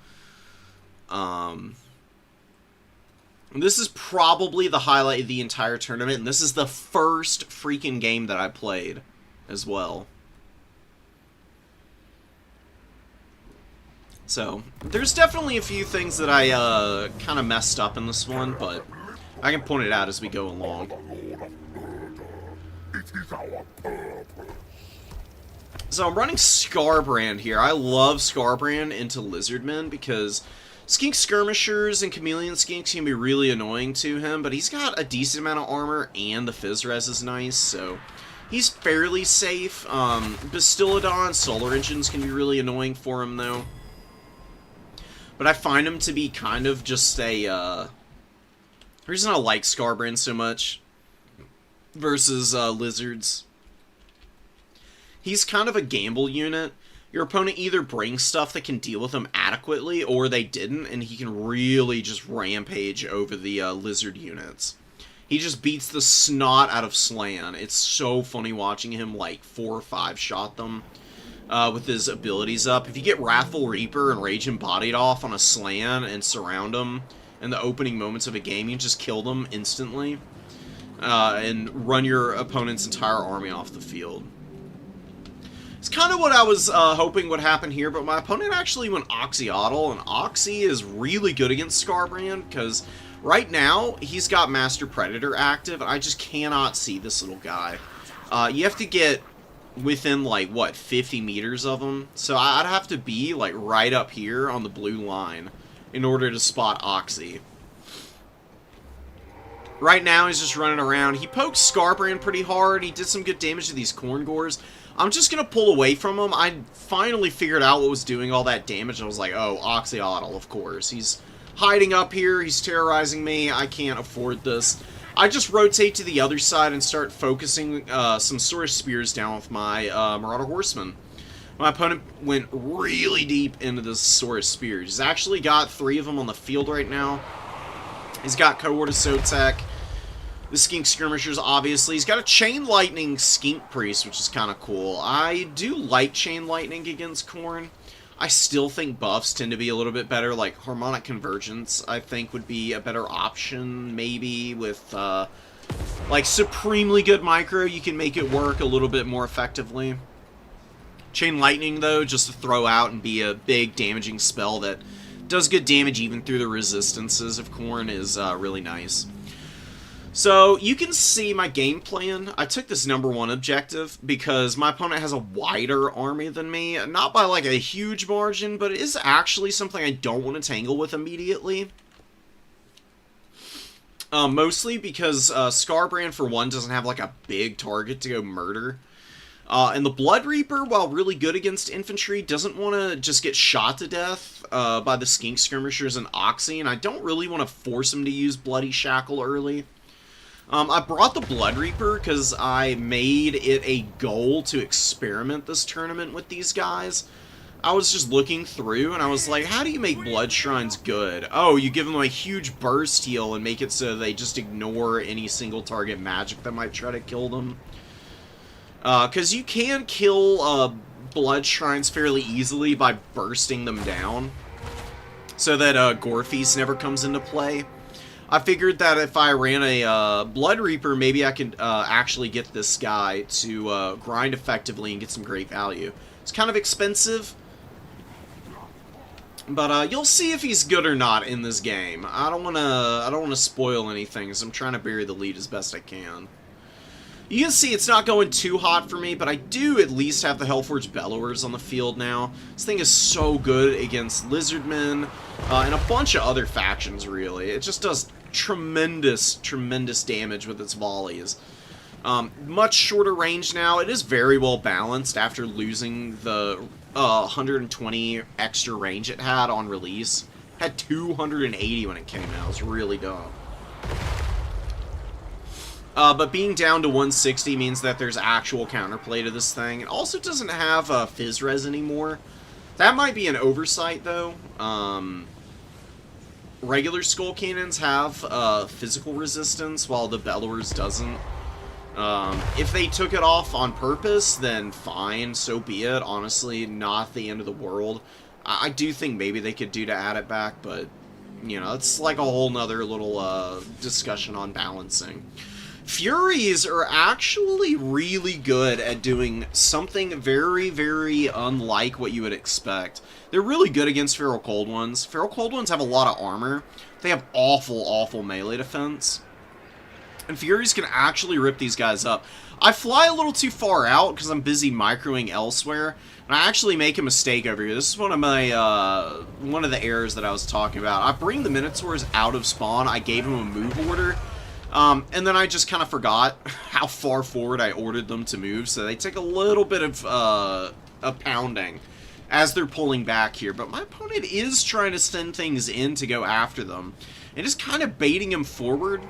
This is probably the highlight of the entire tournament. And this is the first freaking game that I played as well. So, there's definitely a few things that I kind of messed up in this one, but I can point it out as we go along. So I'm running Skarbrand here. I love Skarbrand into Lizardmen because Skink Skirmishers and Chameleon Skinks can be really annoying to him, but he's got a decent amount of armor and the Fizz Res is nice, so he's fairly safe. Bastillodon, Solar Engines can be really annoying for him, though. But I find him to be kind of just a, the reason I like Skarbrand so much versus Lizards. He's kind of a gamble unit. Your opponent either brings stuff that can deal with him adequately, or they didn't, and he can really just rampage over the Lizard units. He just beats the snot out of Slan. It's so funny watching him, like, 4 or 5 shot them. With his abilities up. If you get Wrathful Reaper and Rage Embodied off on a Slan and surround him in the opening moments of a game, you just kill them instantly. And run your opponent's entire army off the field. It's kind of what I was hoping would happen here, but my opponent actually went Oxyotl, and Oxy is really good against Skarbrand, because right now, he's got Master Predator active, and I just cannot see this little guy. You have to get within, like, what, 50 meters of him? So I'd have to be, like, right up here on the blue line in order to spot Oxy. Right now, he's just running around. He poked Skarbrand pretty hard. He did some good damage to these Khorne. I'm just going to pull away from him. I finally figured out what was doing all that damage. I was like, oh, Oxyotl, of course. He's hiding up here. He's terrorizing me. I can't afford this. I just rotate to the other side and start focusing some Sword of Spears down with my Marauder Horsemen. My opponent went really deep into the Sword of Spears. He's actually got 3 of them on the field right now. He's got Cohort of Sotek, the Skink Skirmishers, obviously. He's got a Chain Lightning Skink Priest, which is kind of cool. I do like Chain Lightning against Khorne. I still think buffs tend to be a little bit better, like Harmonic Convergence, I think, would be a better option, maybe, with, like, supremely good micro. You can make it work a little bit more effectively. Chain Lightning, though, just to throw out and be a big damaging spell that does good damage even through the resistances of Khorne is really nice. So, you can see my game plan. I took this #1 objective because my opponent has a wider army than me. Not by, like, a huge margin, but it is actually something I don't want to tangle with immediately. Mostly because Skarbrand, for one, doesn't have, like, a big target to go murder. And the Blood Reaper, while really good against infantry, doesn't want to just get shot to death by the Skink Skirmishers and Oxy, and I don't really want to force him to use Bloody Shackle early. I brought the Blood Reaper because I made it a goal to experiment this tournament with these guys. I was just looking through, and I was like, how do you make Blood Shrines good? Oh, you give them a huge burst heal and make it so they just ignore any single target magic that might try to kill them. Because you can kill Blood Shrines fairly easily by bursting them down, so that Gore Feast never comes into play. I figured that if I ran a Blood Reaper, maybe I could actually get this guy to grind effectively and get some great value. It's kind of expensive, but you'll see if he's good or not in this game. I don't wanna spoil anything, so I'm trying to bury the lead as best I can. You can see it's not going too hot for me, but I do at least have the Hellforged Bellowers on the field now. This thing is so good against Lizardmen and a bunch of other factions, really. It just does tremendous, tremendous damage with its volleys. Much shorter range now. It is very well balanced after losing the 120 extra range it had on release. It had 280 when it came out. It was really dumb. But being down to 160 means that there's actual counterplay to this thing. It also doesn't have Fizz Res anymore. That might be an oversight, though. Regular Skull Cannons have physical resistance, while the Bellowers doesn't. If they took it off on purpose, then fine, so be it. Honestly, not the end of the world. I do think maybe they could do to add it back, but, you know, it's like a whole nother little discussion on balancing. Furies are actually really good at doing something very, very unlike what you would expect. They're really good against Feral Cold Ones. Feral Cold Ones have a lot of armor. They have awful, awful melee defense. And Furies can actually rip these guys up. I fly a little too far out because I'm busy microing elsewhere. And I actually make a mistake over here. This is one of my, one of the errors that I was talking about. I bring the Minotaurs out of spawn. I gave them a move order. And then I just kind of forgot how far forward I ordered them to move, so they take a little bit of a pounding as they're pulling back here. But my opponent is trying to send things in to go after them, and just kind of baiting him forward.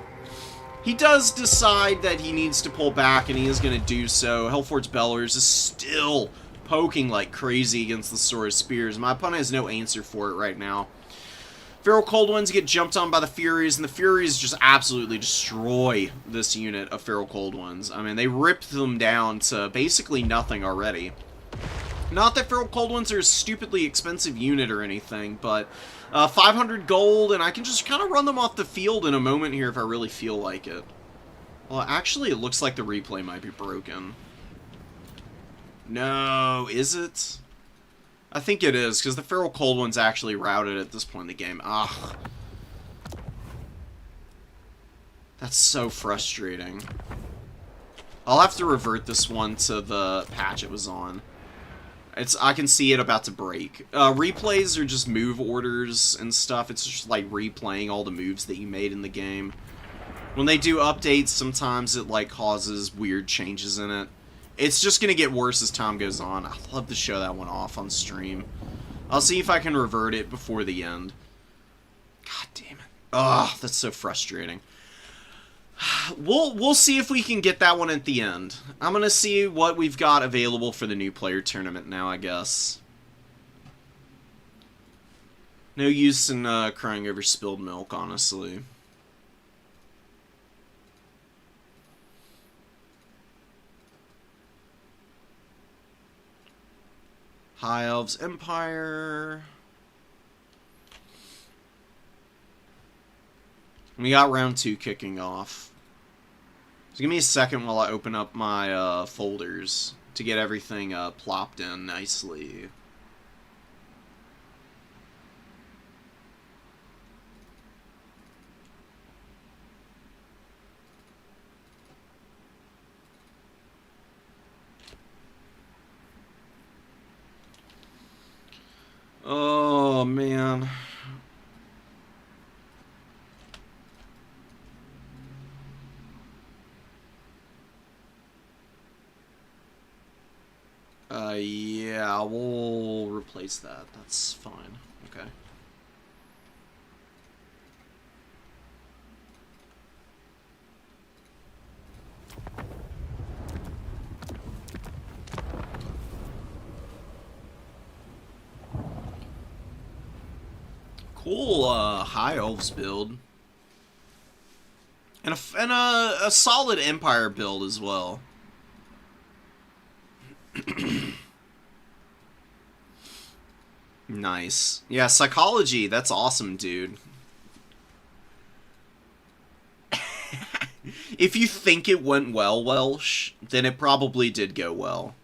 He does decide that he needs to pull back, and he is going to do so. Hellforged Bellowers is still poking like crazy against the Sword of Spears. My opponent has no answer for it right now. Feral Cold Ones get jumped on by the Furies, and the Furies just absolutely destroy this unit of Feral Cold Ones. I mean, they ripped them down to basically nothing already. Not that Feral Cold Ones are a stupidly expensive unit or anything, but 500 gold, and I can just kind of run them off the field in a moment here if I really feel like it. Well, actually, it looks like the replay might be broken. No, is it? I think it is, because the Feral Cold One's actually routed at this point in the game. Ugh. That's so frustrating. I'll have to revert this one to the patch it was on. I can see it about to break. Replays are just move orders and stuff. It's just like replaying all the moves that you made in the game. When they do updates, sometimes it like causes weird changes in it. It's just going to get worse as time goes on. I'd love to show that one off on stream. I'll see if I can revert it before the end. God damn it. Ugh, that's so frustrating. We'll see if we can get that one at the end. I'm gonna see what we've got available for the new player tournament now, I guess. No use in crying over spilled milk, honestly. High Elves Empire. We got round 2 kicking off. So give me a second while I open up my folders to get everything plopped in nicely. Oh, man. Yeah, we'll replace that. That's fine. Okay. Cool, High Elves build. And a solid Empire build as well. Nice. Yeah, psychology, that's awesome, dude. If you think it went well, Welsh, then it probably did go well.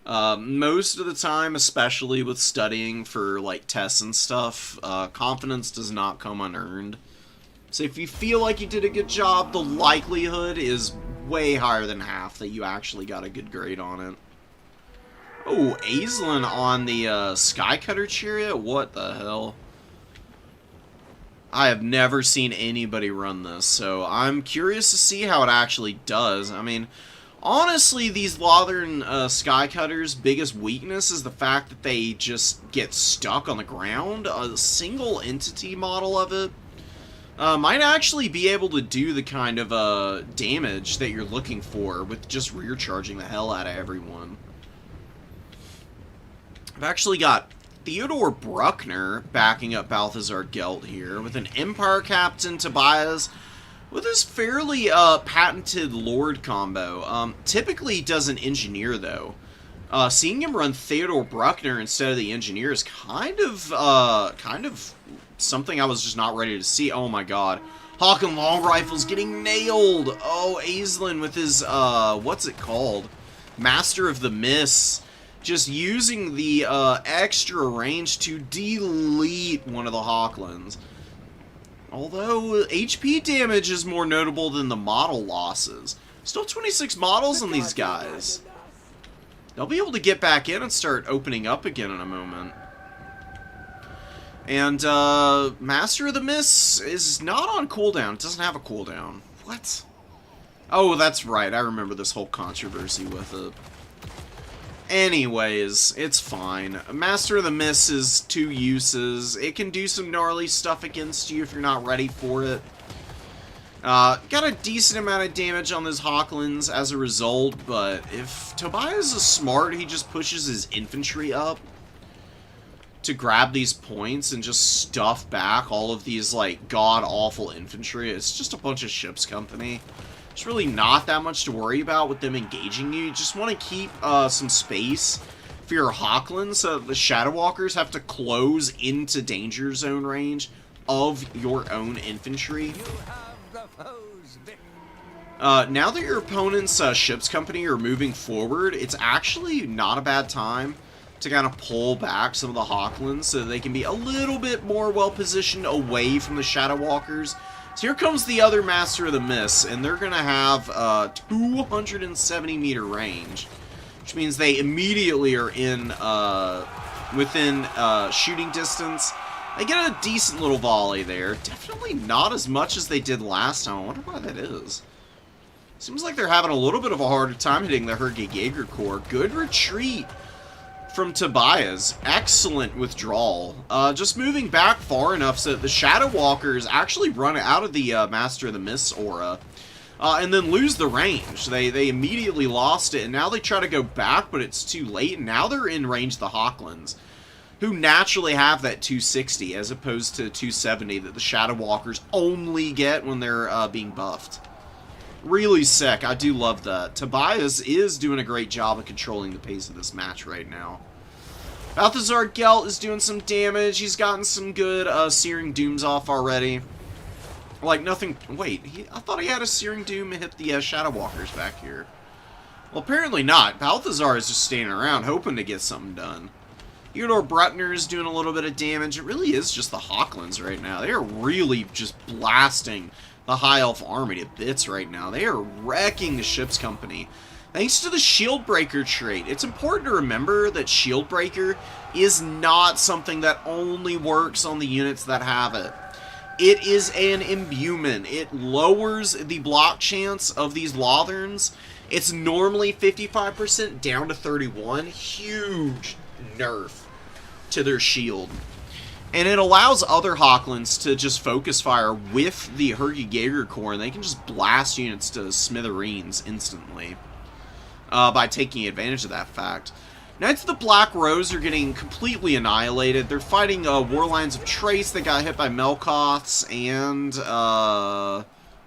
Most of the time, especially with studying for, like, tests and stuff, confidence does not come unearned. So if you feel like you did a good job, the likelihood is way higher than half that you actually got a good grade on it. Oh, Aislinn on the Skycutter chariot? What the hell? I have never seen anybody run this, so I'm curious to see how it actually does. I mean, honestly, these modern Skycutters' biggest weakness is the fact that they just get stuck on the ground. A single entity model of it might actually be able to do the kind of damage that you're looking for with just rear charging the hell out of everyone. I've actually got Theodore Bruckner backing up Balthazar Gelt here, with an Empire Captain Tobias with his fairly patented Lord combo. Typically he does an Engineer, though. Seeing him run Theodore Bruckner instead of the Engineer is kind of something I was just not ready to see. Oh my god. Hawk and Long Rifle's getting nailed! Oh, Aislinn with his, what's it called? Master of the Mists. Just using the extra range to delete one of the Hawklands. Although, HP damage is more notable than the model losses. Still 26 models on these guys. They'll be able to get back in and start opening up again in a moment. And, Master of the Mists is not on cooldown. It doesn't have a cooldown. What? Oh, that's right. I remember this whole controversy with it. Anyways, it's fine. Master of the Mists is 2 uses. It can do some gnarly stuff against you if you're not ready for it. Got a decent amount of damage on those Hawklands as a result, but if Tobias is smart, he just pushes his infantry up to grab these points and just stuff back all of these, like, god-awful infantry. It's just a bunch of ships company. There's really not that much to worry about with them engaging you. You just want to keep some space for your Hawklands so the Shadow Walkers have to close into danger zone range of your own infantry. Now that your opponent's ship's company are moving forward, it's actually not a bad time to kind of pull back some of the Hawklands so they can be a little bit more well-positioned away from the Shadow Walkers. So here comes the other Master of the Mists, and they're going to have 270 meter range, which means they immediately are in within shooting distance. They get a decent little volley there. Definitely not as much as they did last time. I wonder why that is. Seems like they're having a little bit of a harder time hitting the Herge Jaeger Corps. Good retreat from Tobias. Excellent withdrawal. Just moving back far enough so that the Shadow Walkers actually run out of the Master of the Mists aura. and then lose the range. They immediately lost it, and now they try to go back, but it's too late, and now they're in range of the Hawklands, who naturally have that 260 as opposed to 270 that the Shadow Walkers only get when they're being buffed. Really sick. I do love that. Tobias is doing a great job of controlling the pace of this match right now. Balthazar Gelt is doing some damage. He's gotten some good Searing Dooms off already. Like, nothing... Wait, I thought he had a Searing Doom hit the Shadow Walkers back here. Well, apparently not. Balthazar is just standing around hoping to get something done. Theodore Brutner is doing a little bit of damage. It really is just the Hawklands right now. They are really just blasting the High Elf army to bits right now. They are wrecking the ship's company. Thanks to the Shieldbreaker trait. It's important to remember that Shieldbreaker is not something that only works on the units that have it. It is an imbuement. It lowers the block chance of these Lotherns. It's normally 55% down to 31. Huge nerf to their shield. And it allows other Hawklands to just focus fire with the Hergy Jaeger Corps, and they can just blast units to smithereens instantly by taking advantage of that fact. Knights of the Black Rose are getting completely annihilated. They're fighting Warlines of Trace that got hit by Melkoths, and yeah,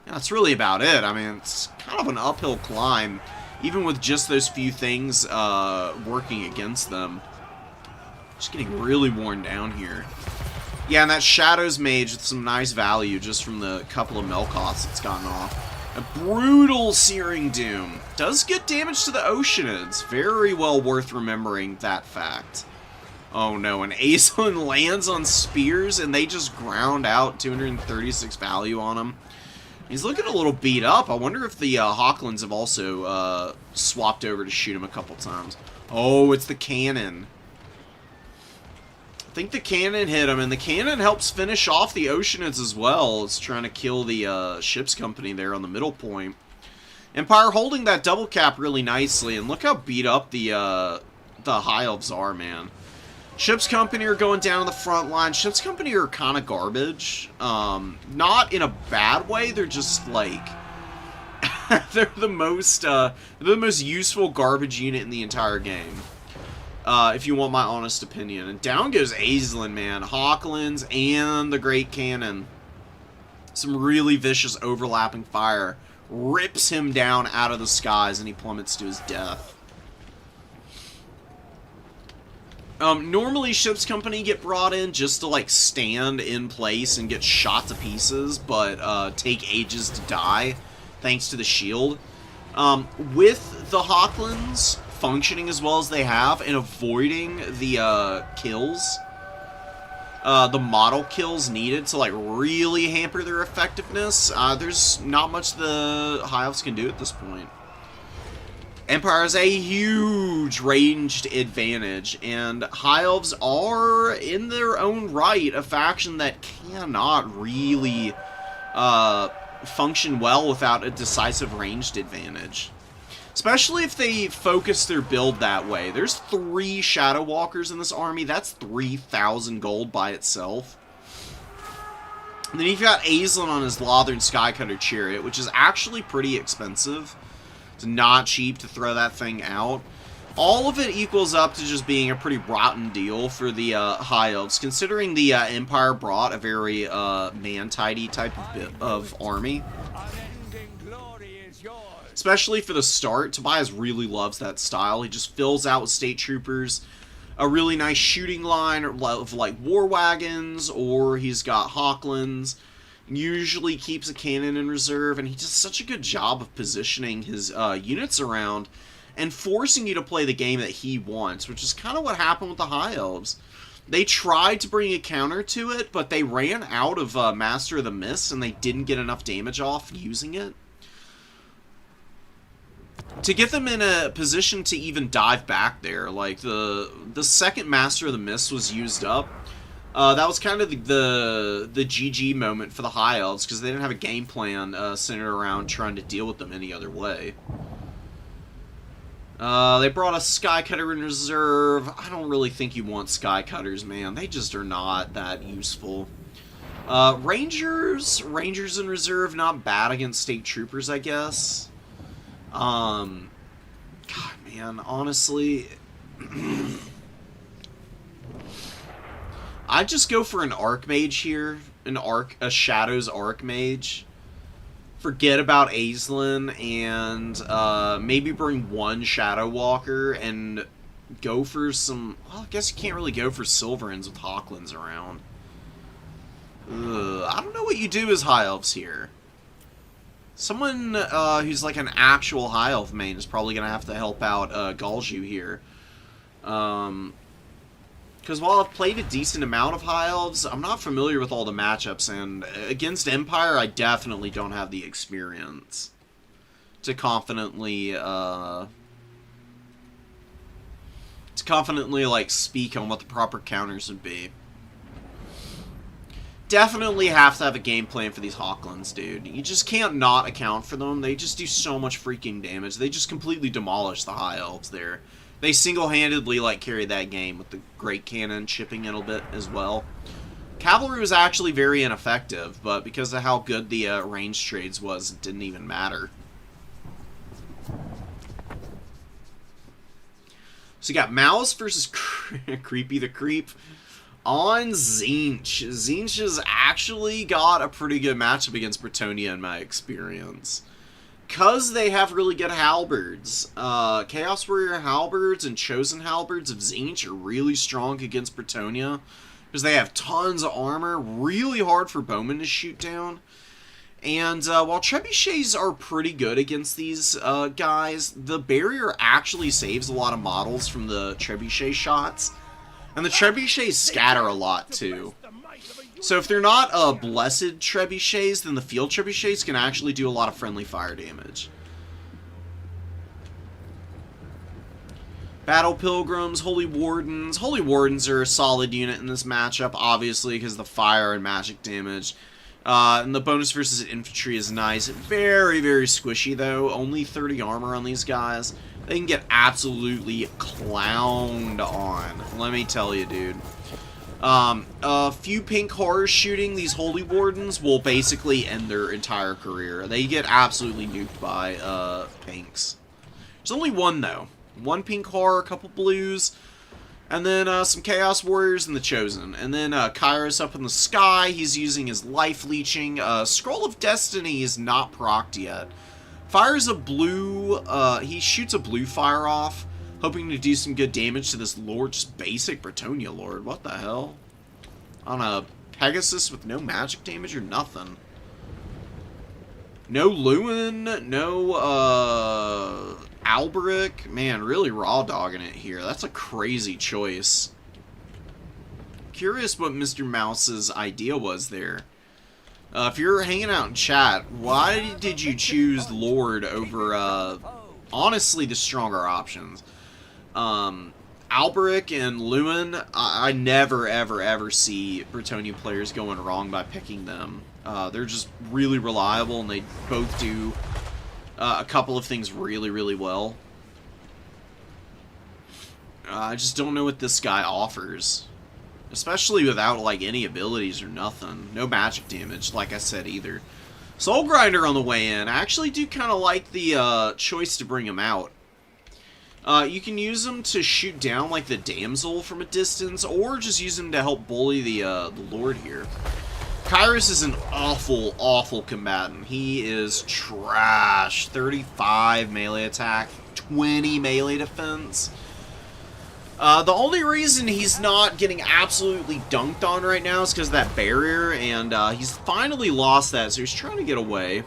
that's really about it. I mean, it's kind of an uphill climb, even with just those few things working against them. Just getting really worn down here. Yeah, and that Shadows Mage with some nice value just from the couple of Melkoths it's gotten off. A brutal Searing Doom. Does good damage to the Oceanids. Very well worth remembering that fact. Oh no, and Aislinn lands on Spears and they just ground out 236 value on him. He's looking a little beat up. I wonder if the Hawklands have also swapped over to shoot him a couple times. Oh, it's the cannon. I think the cannon hit him, and the cannon helps finish off the Oceanids as well. It's trying to kill the ship's company there on the middle point. Empire holding that double cap really nicely, and look how beat up the High Elves are, man. Ship's company are going down the front line. Ship's company are kind of garbage. Not in a bad way, they're just like... they're the most useful garbage unit in the entire game. If you want my honest opinion. And down goes Aislinn, man. Hawklands and the Great Cannon. Some really vicious overlapping fire. Rips him down out of the skies and he plummets to his death. Normally ship's company get brought in just to like stand in place and get shot to pieces, but take ages to die thanks to the shield. With the Hawklands functioning as well as they have and avoiding the kills, the model kills needed to like really hamper their effectiveness, there's not much the High Elves can do at this point. Empire has a huge ranged advantage, and High Elves are, in their own right, a faction that cannot really function well without a decisive ranged advantage. Especially if they focus their build that way. There's 3 Shadow Walkers in this army. That's 3,000 gold by itself. And then you've got Aislinn on his Lothern Skycutter Chariot, which is actually pretty expensive. It's not cheap to throw that thing out. All of it equals up to just being a pretty rotten deal for the High Elves, considering the Empire brought a very man-tidy type of army. Especially for the start, Tobias really loves that style. He just fills out with State Troopers, a really nice shooting line of like war wagons, or he's got Hawklands. Usually keeps a cannon in reserve, and he does such a good job of positioning his units around and forcing you to play the game that he wants, which is kind of what happened with the High Elves. They tried to bring a counter to it, but they ran out of Master of the Mist, and they didn't get enough damage off using it to get them in a position to even dive back there. Like, the second Master of the Mist was used up, that was kind of the GG moment for the High Elves, because they didn't have a game plan centered around trying to deal with them any other way. They brought a Skycutter in reserve. I don't really think you want Skycutters, man. They just are not that useful. Rangers in reserve, not bad against state troopers, I guess. God, man, honestly, I'd just go for an Archmage here, a Shadows Archmage. Forget about Aisling and maybe bring one Shadow Walker and go for some. Well, I guess you can't really go for Silverins with Hawklands around. I don't know what you do as High Elves here. Someone who's like an actual High Elf main is probably going to have to help out Galju here. Because while I've played a decent amount of High Elves, I'm not familiar with all the matchups, and against Empire, I definitely don't have the experience to confidently like speak on what the proper counters would be. Definitely have to have a game plan for these Hawklands, dude. You just can't not account for them. They just do so much freaking damage. They just completely demolish the High Elves there. They single-handedly, like, carry that game with the Great Cannon chipping in a bit as well. Cavalry was actually very ineffective, but because of how good the range trades was, it didn't even matter. So you got Mouse versus Creepy the Creep on Tzeentch. Tzeentch has actually got a pretty good matchup against Bretonnia in my experience. Because they have really good halberds. Chaos Warrior halberds and Chosen halberds of Tzeentch are really strong against Bretonnia. Because they have tons of armor, really hard for bowmen to shoot down. And while trebuchets are pretty good against these guys, the barrier actually saves a lot of models from the trebuchet shots. And the trebuchets scatter a lot too. So if they're not blessed trebuchets, then the field trebuchets can actually do a lot of friendly fire damage. Battle Pilgrims, Holy Wardens. Holy Wardens are a solid unit in this matchup, obviously, because of the fire and magic damage. And the bonus versus infantry is nice. Very, very squishy, though. Only 30 armor on these guys. They can get absolutely clowned on. Let me tell you, dude. A few pink horrors shooting these Holy Wardens will basically end their entire career. They get absolutely nuked by pinks. There's only one, though. One pink horror, a couple blues, and then some Chaos Warriors and the Chosen. And then Kairos up in the sky. He's using his life leeching. Scroll of Destiny is not procced yet. Fires a blue, he shoots a blue fire off, hoping to do some good damage to this Lord, just basic Bretonnia Lord. What the hell? On a Pegasus with no magic damage or nothing. No Lewin, no, Alberic. Man, really raw dogging it here. That's a crazy choice. Curious what Mr. Mouse's idea was there. If you're hanging out in chat, why did you choose Lord over, honestly, the stronger options? Alberic and Lewin, I never, ever, ever see Bretonnia players going wrong by picking them. They're just really reliable, and they both do a couple of things really, really well. I just don't know what this guy offers. Especially without, like, any abilities or nothing. No magic damage, like I said, either. Soul Grinder on the way in. I actually do kind of like the choice to bring him out. You can use him to shoot down, like, the Damsel from a distance, or just use him to help bully the Lord here. Kairos is an awful, awful combatant. He is trash. 35 melee attack, 20 melee defense. The only reason he's not getting absolutely dunked on right now is because of that barrier, and he's finally lost that, so he's trying to get away.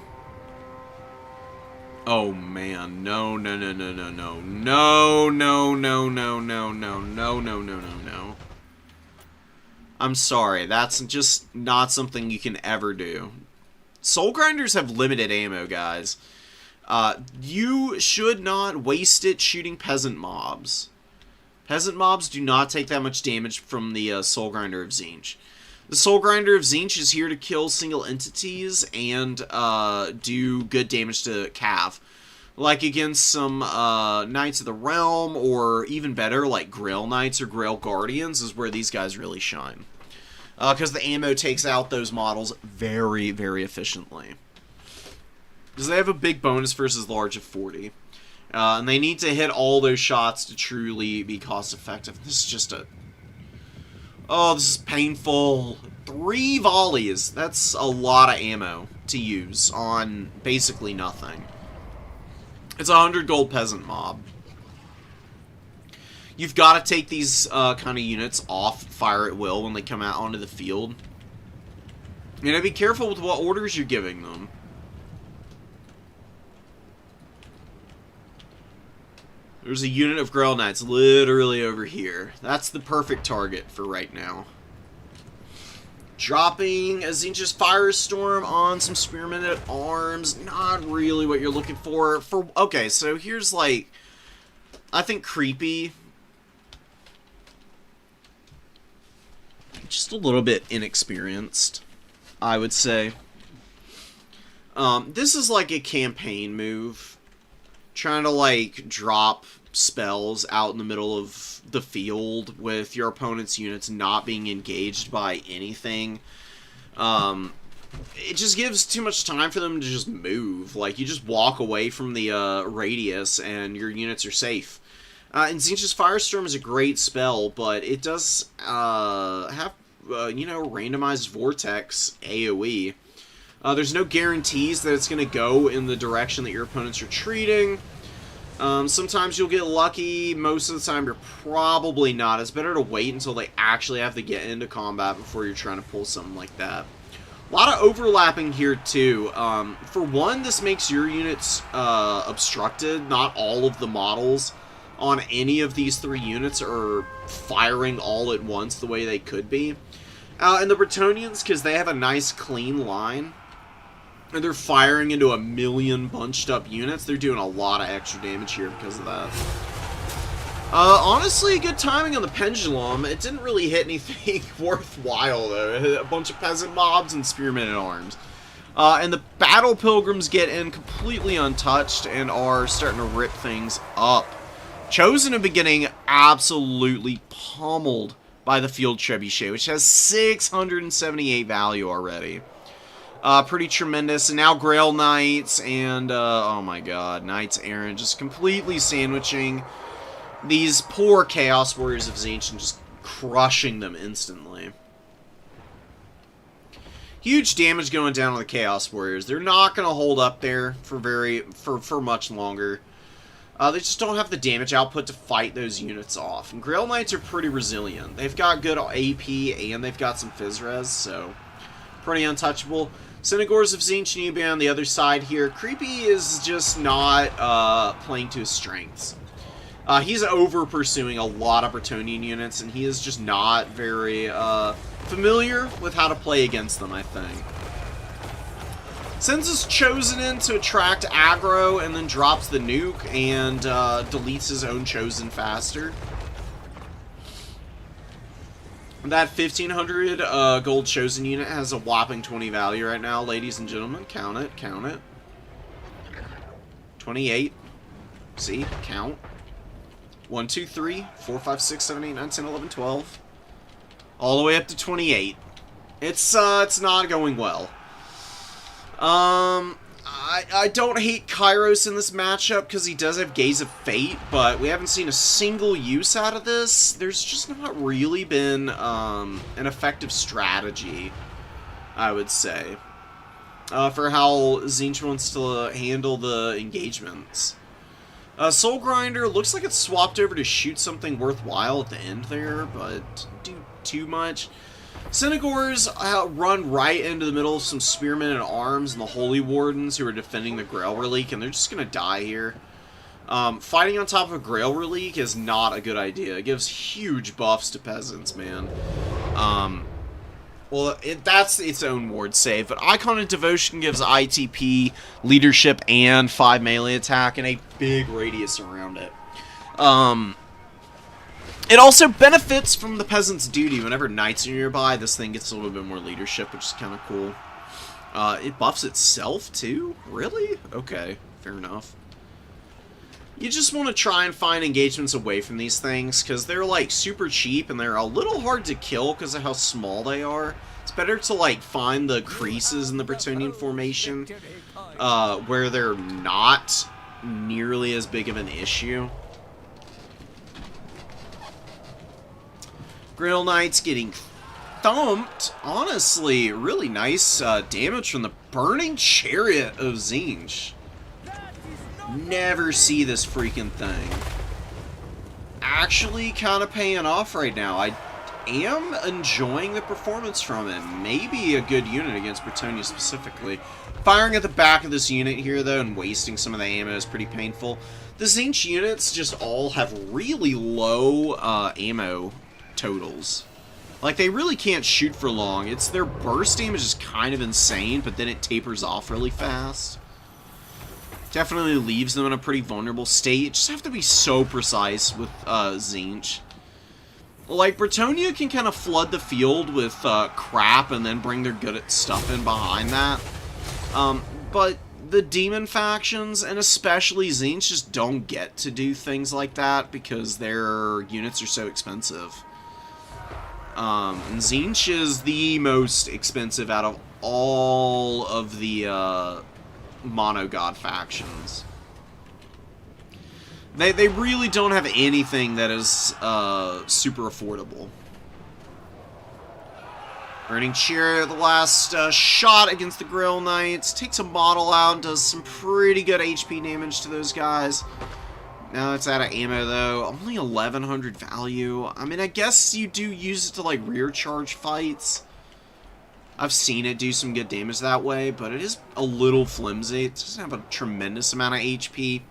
Oh man, no, no, no, no, no, no, no, no, no, no, no, no, no, no, no, no, no. I'm sorry, that's just not something you can ever do. Soul Grinders have limited ammo, guys. You should not waste it shooting peasant mobs. Peasant mobs do not take that much damage from the Soul Grinder of Tzeentch. The Soul Grinder of Tzeentch is here to kill single entities and do good damage to Cav. Like against some Knights of the Realm, or even better, like Grail Knights or Grail Guardians, is where these guys really shine. because the ammo takes out those models very, very efficiently. Because they have a big bonus versus large of 40. And they need to hit all those shots to truly be cost effective. This is just a... Oh, this is painful. 3 volleys. That's a lot of ammo to use on basically nothing. It's a 100 gold peasant mob. You've got to take these kind of units off fire at will when they come out onto the field. And be careful with what orders you're giving them. There's a unit of Grail Knights literally over here. That's the perfect target for right now. Dropping a Tzeentch's Firestorm on some Spearmen at Arms. Not really what you're looking for. Okay, so here's like... I think creepy. Just a little bit inexperienced, I would say. This is like a campaign move. Trying to, like, drop spells out in the middle of the field with your opponent's units not being engaged by anything. It just gives too much time for them to just move. Like, you just walk away from the radius and your units are safe. And Tzeentch's Firestorm is a great spell, but it does have, randomized Vortex AoE. There's no guarantees that it's going to go in the direction that your opponent's retreating. Sometimes you'll get lucky. Most of the time, you're probably not. It's better to wait until they actually have to get into combat before you're trying to pull something like that. A lot of overlapping here, too. For one, this makes your units obstructed. Not all of the models on any of these 3 units are firing all at once the way they could be. And the Bretonnians, because they have a nice clean line, and they're firing into a million bunched up units, they're doing a lot of extra damage here because of that. Honestly, good timing on the Pendulum. It didn't really hit anything worthwhile, though. It hit a bunch of peasant mobs and spearmen at arms. And the Battle Pilgrims get in completely untouched and are starting to rip things up. Chosen have been getting absolutely pummeled by the Field Trebuchet, which has 678 value already. Pretty tremendous. And now Grail Knights and, oh my god, Knights Errant just completely sandwiching these poor Chaos Warriors of Tzeentch and just crushing them instantly. Huge damage going down on the Chaos Warriors. They're not going to hold up there for much longer. They just don't have the damage output to fight those units off. And Grail Knights are pretty resilient. They've got good AP and they've got some Phys Res, so pretty untouchable. Synergies of Tzeentch need to be on the other side here. Creepy is just not playing to his strengths. He's over-pursuing a lot of Bretonnian units, and he is just not very familiar with how to play against them, I think. Sends his Chosen in to attract aggro, and then drops the nuke, and deletes his own Chosen faster. That 1,500 gold Chosen unit has a whopping 20 value right now, ladies and gentlemen. Count it, count it. 28. See? Count. 1, 2, 3, 4, 5, 6, 7, 8, 9, 10, 11, 12. All the way up to 28. It's not going well. I don't hate Kairos in this matchup because he does have Gaze of Fate, but we haven't seen a single use out of this. There's just not really been an effective strategy, I would say, for how Tzeentch wants to handle the engagements. Soul Grinder looks like it's swapped over to shoot something worthwhile at the end there, but didn't do too much. Synergies run right into the middle of some Spearmen and Arms and the Holy Wardens who are defending the Grail Relic, and they're just going to die here. Fighting on top of a Grail Relic is not a good idea. It gives huge buffs to peasants, man. Well, that's its own ward save, but Icon of Devotion gives ITP, leadership, and 5 melee attack, and a big radius around it. It also benefits from the Peasant's Duty. Whenever Knights are nearby, this thing gets a little bit more leadership, which is kind of cool. It buffs itself, too? Really? Okay, fair enough. You just want to try and find engagements away from these things, because they're, like, super cheap, and they're a little hard to kill because of how small they are. It's better to, like, find the creases in the Bretonnian formation, where they're not nearly as big of an issue. Grail Knights getting thumped. Honestly, really nice damage from the Burning Chariot of Tzeentch. Never see this freaking thing. Actually kind of paying off right now. I am enjoying the performance from it. Maybe a good unit against Bretonnia specifically. Firing at the back of this unit here, though, and wasting some of the ammo is pretty painful. The Tzeentch units just all have really low ammo totals. Like, they really can't shoot for long. It's their burst damage is kind of insane, but then it tapers off really fast. Definitely leaves them in a pretty vulnerable state. You just have to be so precise with Tzeentch. Like, Bretonnia can kind of flood the field with crap and then bring their good stuff in behind that. But the demon factions, and especially Tzeentch, just don't get to do things like that because their units are so expensive. And Tzeentch is the most expensive out of all of the mono-god factions. They really don't have anything that is super affordable. Burning Chariot, the last shot against the Grail Knights. Takes a model out and does some pretty good HP damage to those guys. Now it's out of ammo, though. Only 1100 value. I mean, I guess you do use it to, like, rear charge fights. I've seen it do some good damage that way, but it is a little flimsy. It doesn't have a tremendous amount of HP.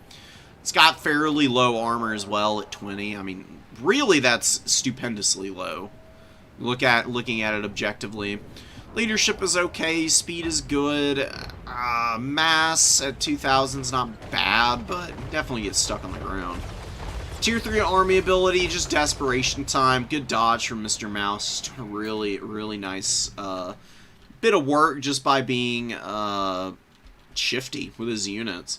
It's got fairly low armor as well at 20. I mean, really, that's stupendously low. Looking at it objectively. Leadership is okay. Speed is good. Mass at 2000 is not bad, but definitely gets stuck on the ground. Tier 3 army ability, just desperation time. Good dodge from Mr. Mouse. Just a really, really nice bit of work just by being shifty with his units.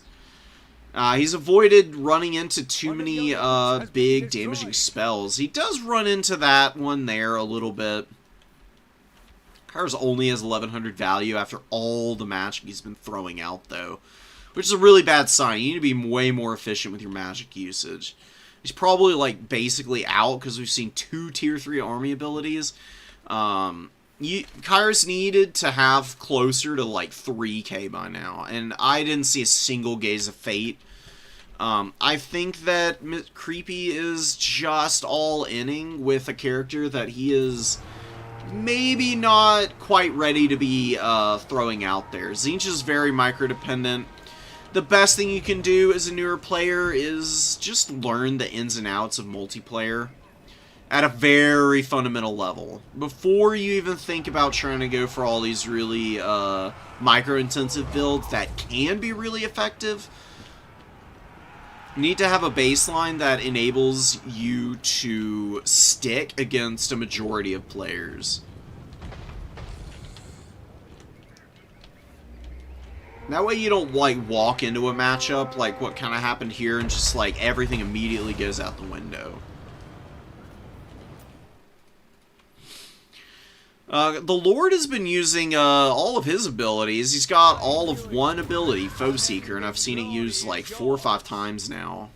He's avoided running into too many big damaging spells. He does run into that one there a little bit. Kairos only has 1100 value after all the magic he's been throwing out, though. Which is a really bad sign. You need to be way more efficient with your magic usage. He's probably, like, basically out because we've seen 2 Tier 3 army abilities. Kairos needed to have closer to, like, 3k by now. And I didn't see a single Gaze of Fate. I think that Creepy is just all-inning with a character that he is maybe not quite ready to be throwing out there. Tzeentch is very micro-dependent. The best thing you can do as a newer player is just learn the ins and outs of multiplayer at a very fundamental level. Before you even think about trying to go for all these really micro-intensive builds that can be really effective, you need to have a baseline that enables you to stick against a majority of players. That way you don't, like, walk into a matchup like what kind of happened here and just, like, everything immediately goes out the window. The Lord has been using all of his abilities. He's got all of one ability, Foe Seeker, and I've seen it used like 4 or 5 times now.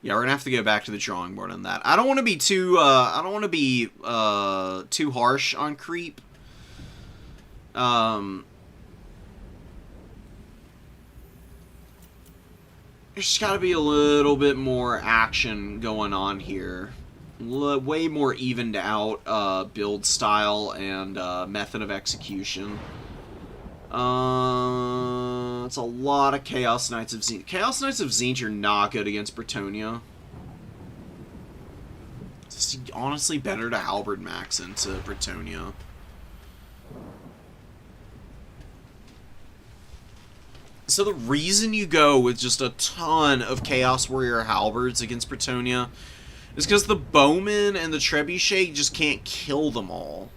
Yeah, we're gonna have to go back to the drawing board on that. I don't want to be too too harsh on Creep. There's got to be a little bit more action going on here. Way more evened out build style and method of execution. It's a lot of Chaos Knights of Tzeentch. Chaos Knights of Tzeentch are not good against Bretonnia. It's honestly better to Halberd Max into Bretonnia. So the reason you go with just a ton of Chaos Warrior Halberds against Bretonnia is because the Bowmen and the Trebuchet just can't kill them all.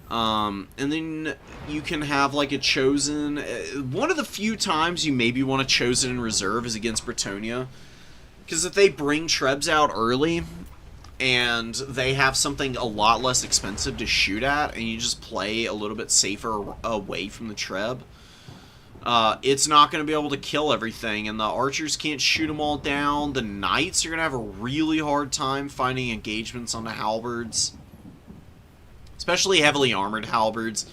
And then you can have like a chosen. One of the few times you maybe want a chosen in reserve is against Bretonnia, because if they bring Trebs out early and they have something a lot less expensive to shoot at, and you just play a little bit safer away from the Treb, it's not going to be able to kill everything, and the archers can't shoot them all down. The knights are going to have a really hard time finding engagements on the halberds, especially heavily armored halberds.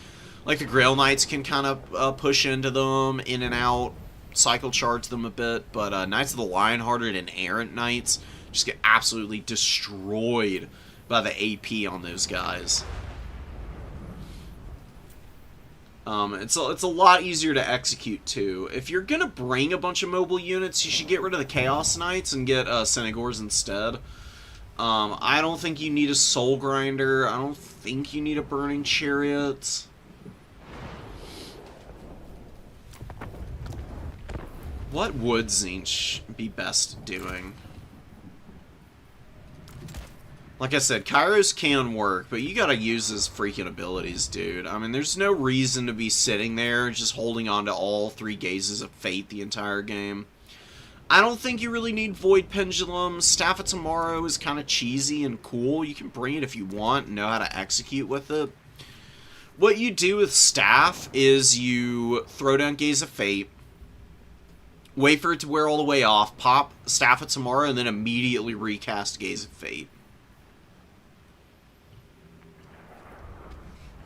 Like the Grail Knights can kind of push into them, in and out, cycle charge them a bit, but Knights of the Lionhearted and Errant Knights just get absolutely destroyed by the AP on those guys. It's a lot easier to execute, too. If you're going to bring a bunch of mobile units, you should get rid of the Chaos Knights and get Senegors instead. I don't think you need a Soul Grinder. I don't think you need a Burning Chariot. What would Tzeentch be best doing? Like I said, Kairos can work, but you gotta use his freaking abilities, dude. I mean, there's no reason to be sitting there just holding on to all 3 Gazes of Fate the entire game. I don't think you really need Void Pendulum. Staff of Tomorrow is kind of cheesy and cool. You can bring it if you want and know how to execute with it. What you do with Staff is you throw down Gaze of Fate, wait for it to wear all the way off, pop Staff of Tomorrow, and then immediately recast Gaze of Fate.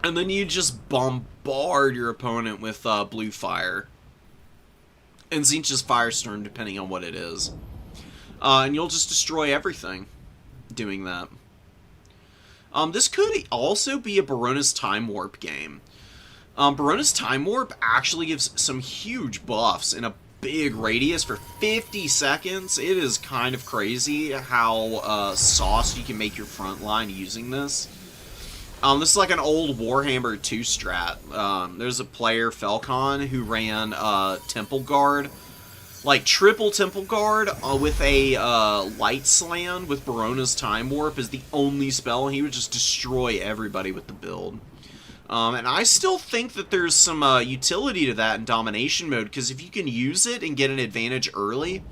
And then you just bombard your opponent with Blue Fire. And Tzeentch's Firestorm, depending on what it is. And you'll just destroy everything doing that. This could also be a Barona's Time Warp game. Barona's Time Warp actually gives some huge buffs in a big radius for 50 seconds. It is kind of crazy how sauced you can make your front line using this. This is like an old Warhammer 2 strat. There's a player, Falcon, who ran Temple Guard. Like, triple Temple Guard with a Light Slam with Barona's Time Warp is the only spell, and he would just destroy everybody with the build. And I still think that there's some utility to that in Domination mode, because if you can use it and get an advantage early,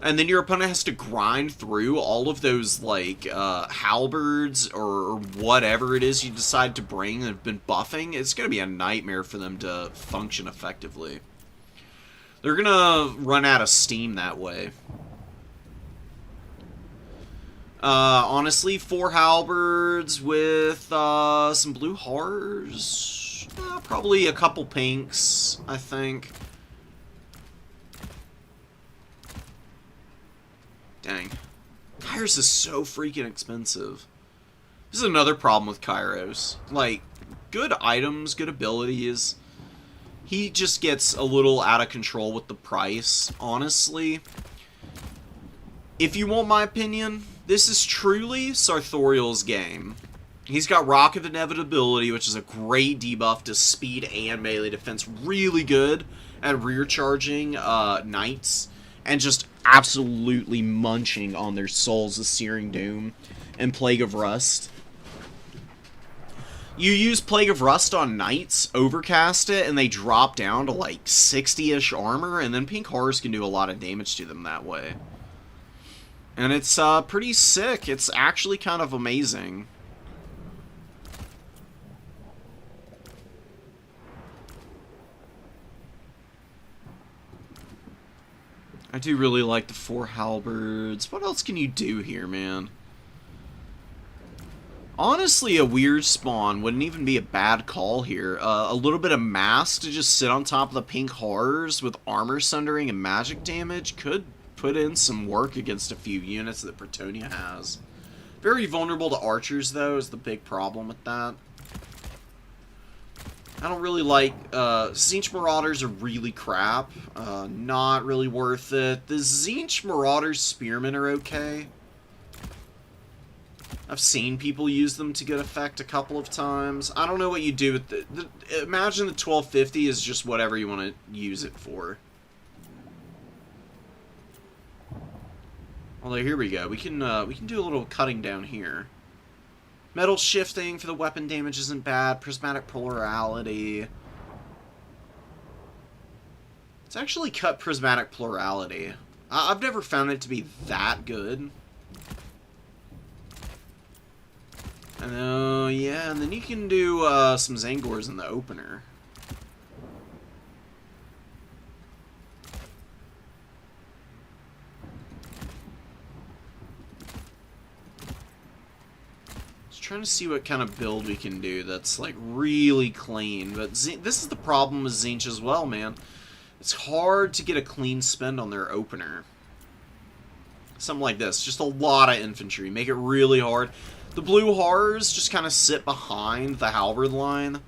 and then your opponent has to grind through all of those, like, halberds or whatever it is you decide to bring that have been buffing, it's going to be a nightmare for them to function effectively. They're going to run out of steam that way. Honestly, 4 halberds with some blue horrors. Probably a couple pinks, I think. Dang. Kairos is so freaking expensive. This is another problem with Kairos. Like, good items, good abilities. He just gets a little out of control with the price, honestly. If you want my opinion, this is truly Sartorial's game. He's got Rock of Inevitability, which is a great debuff to speed and melee defense. Really good at rear charging knights. And just absolutely munching on their souls of Searing Doom and Plague of Rust. You use Plague of Rust on knights, overcast it, and they drop down to like 60-ish armor, and then Pink Horrors can do a lot of damage to them that way. And it's pretty sick. It's actually kind of amazing. I do really like the 4 halberds. What else can you do here, man? Honestly, a weird spawn wouldn't even be a bad call here. A little bit of mass to just sit on top of the Pink Horrors with armor sundering and magic damage could put in some work against a few units that Bretonnia has. Very vulnerable to archers, though, is the big problem with that. I don't really like... Tzeentch Marauders are really crap. Not really worth it. The Tzeentch Marauders Spearmen are okay. I've seen people use them to good effect a couple of times. I don't know what you do with imagine the 1250 is just whatever you want to use it for. Although, here we go. We can do a little cutting down here. Metal shifting for the weapon damage isn't bad. Prismatic plurality. Let's actually cut prismatic plurality. I've never found it to be that good. Yeah, and then you can do some Zangors in the opener. Just trying to see what kind of build we can do that's like really clean. But this is the problem with Tzeentch as well, man. It's hard to get a clean spend on their opener. Something like this. Just a lot of infantry. Make it really hard. The blue horrors just kind of sit behind the halberd line.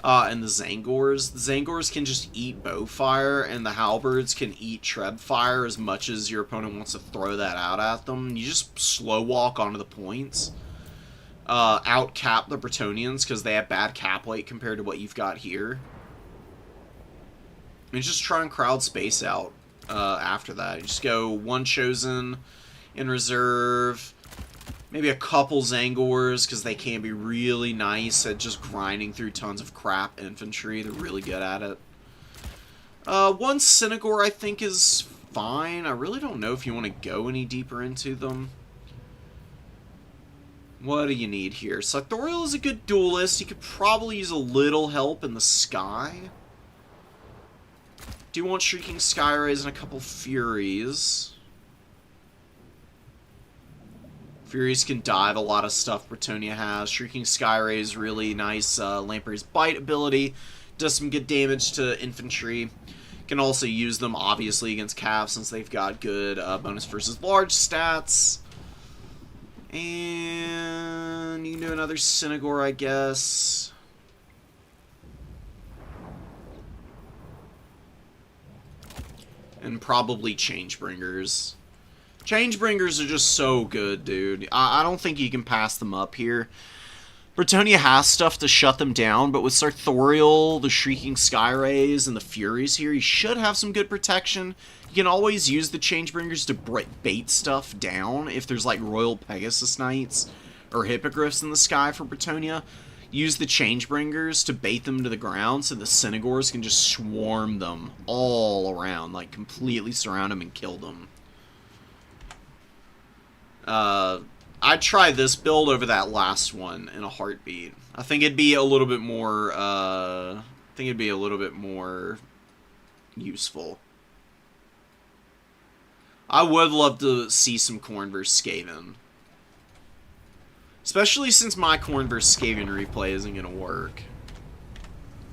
And the Zangors. The Zangors can just eat bow fire, and the halberds can eat treb fire as much as your opponent wants to throw that out at them. You just slow walk onto the points. Out-cap the Bretonnians because they have bad cap weight compared to what you've got here. And just try and crowd space out after that. You just go one chosen in reserve, maybe a couple Zangors, because they can be really nice at just grinding through tons of crap infantry. They're really good at it. One Synagor I think is fine. I really don't know if you want to go any deeper into them. What do you need here? Sartorial is a good duelist. You could probably use a little help in the sky. Do you want Shrieking Skyrays and a couple Furies? Furies can dive a lot of stuff Bretonnia has. Shrieking Skyrays, really nice Lamprey's Bite ability. Does some good damage to infantry. Can also use them, obviously, against Cav since they've got good bonus versus large stats. And you can do another Synagor, I guess. And probably Changebringers. Changebringers are just so good, dude. I don't think you can pass them up here. Bretonnia has stuff to shut them down, but with Sartorial, the Shrieking Skyrays, and the Furies here, you should have some good protection. You can always use the Changebringers to bait stuff down if there's like Royal Pegasus Knights or Hippogriffs in the sky for Bretonnia. Use the Changebringers to bait them to the ground so the Synagors can just swarm them all around, like completely surround them and kill them. I'd try this build over that last one in a heartbeat. I think it'd be a little bit more, useful. I would love to see some Khorne vs. Skaven. Especially since my Khorne vs. Skaven replay isn't going to work.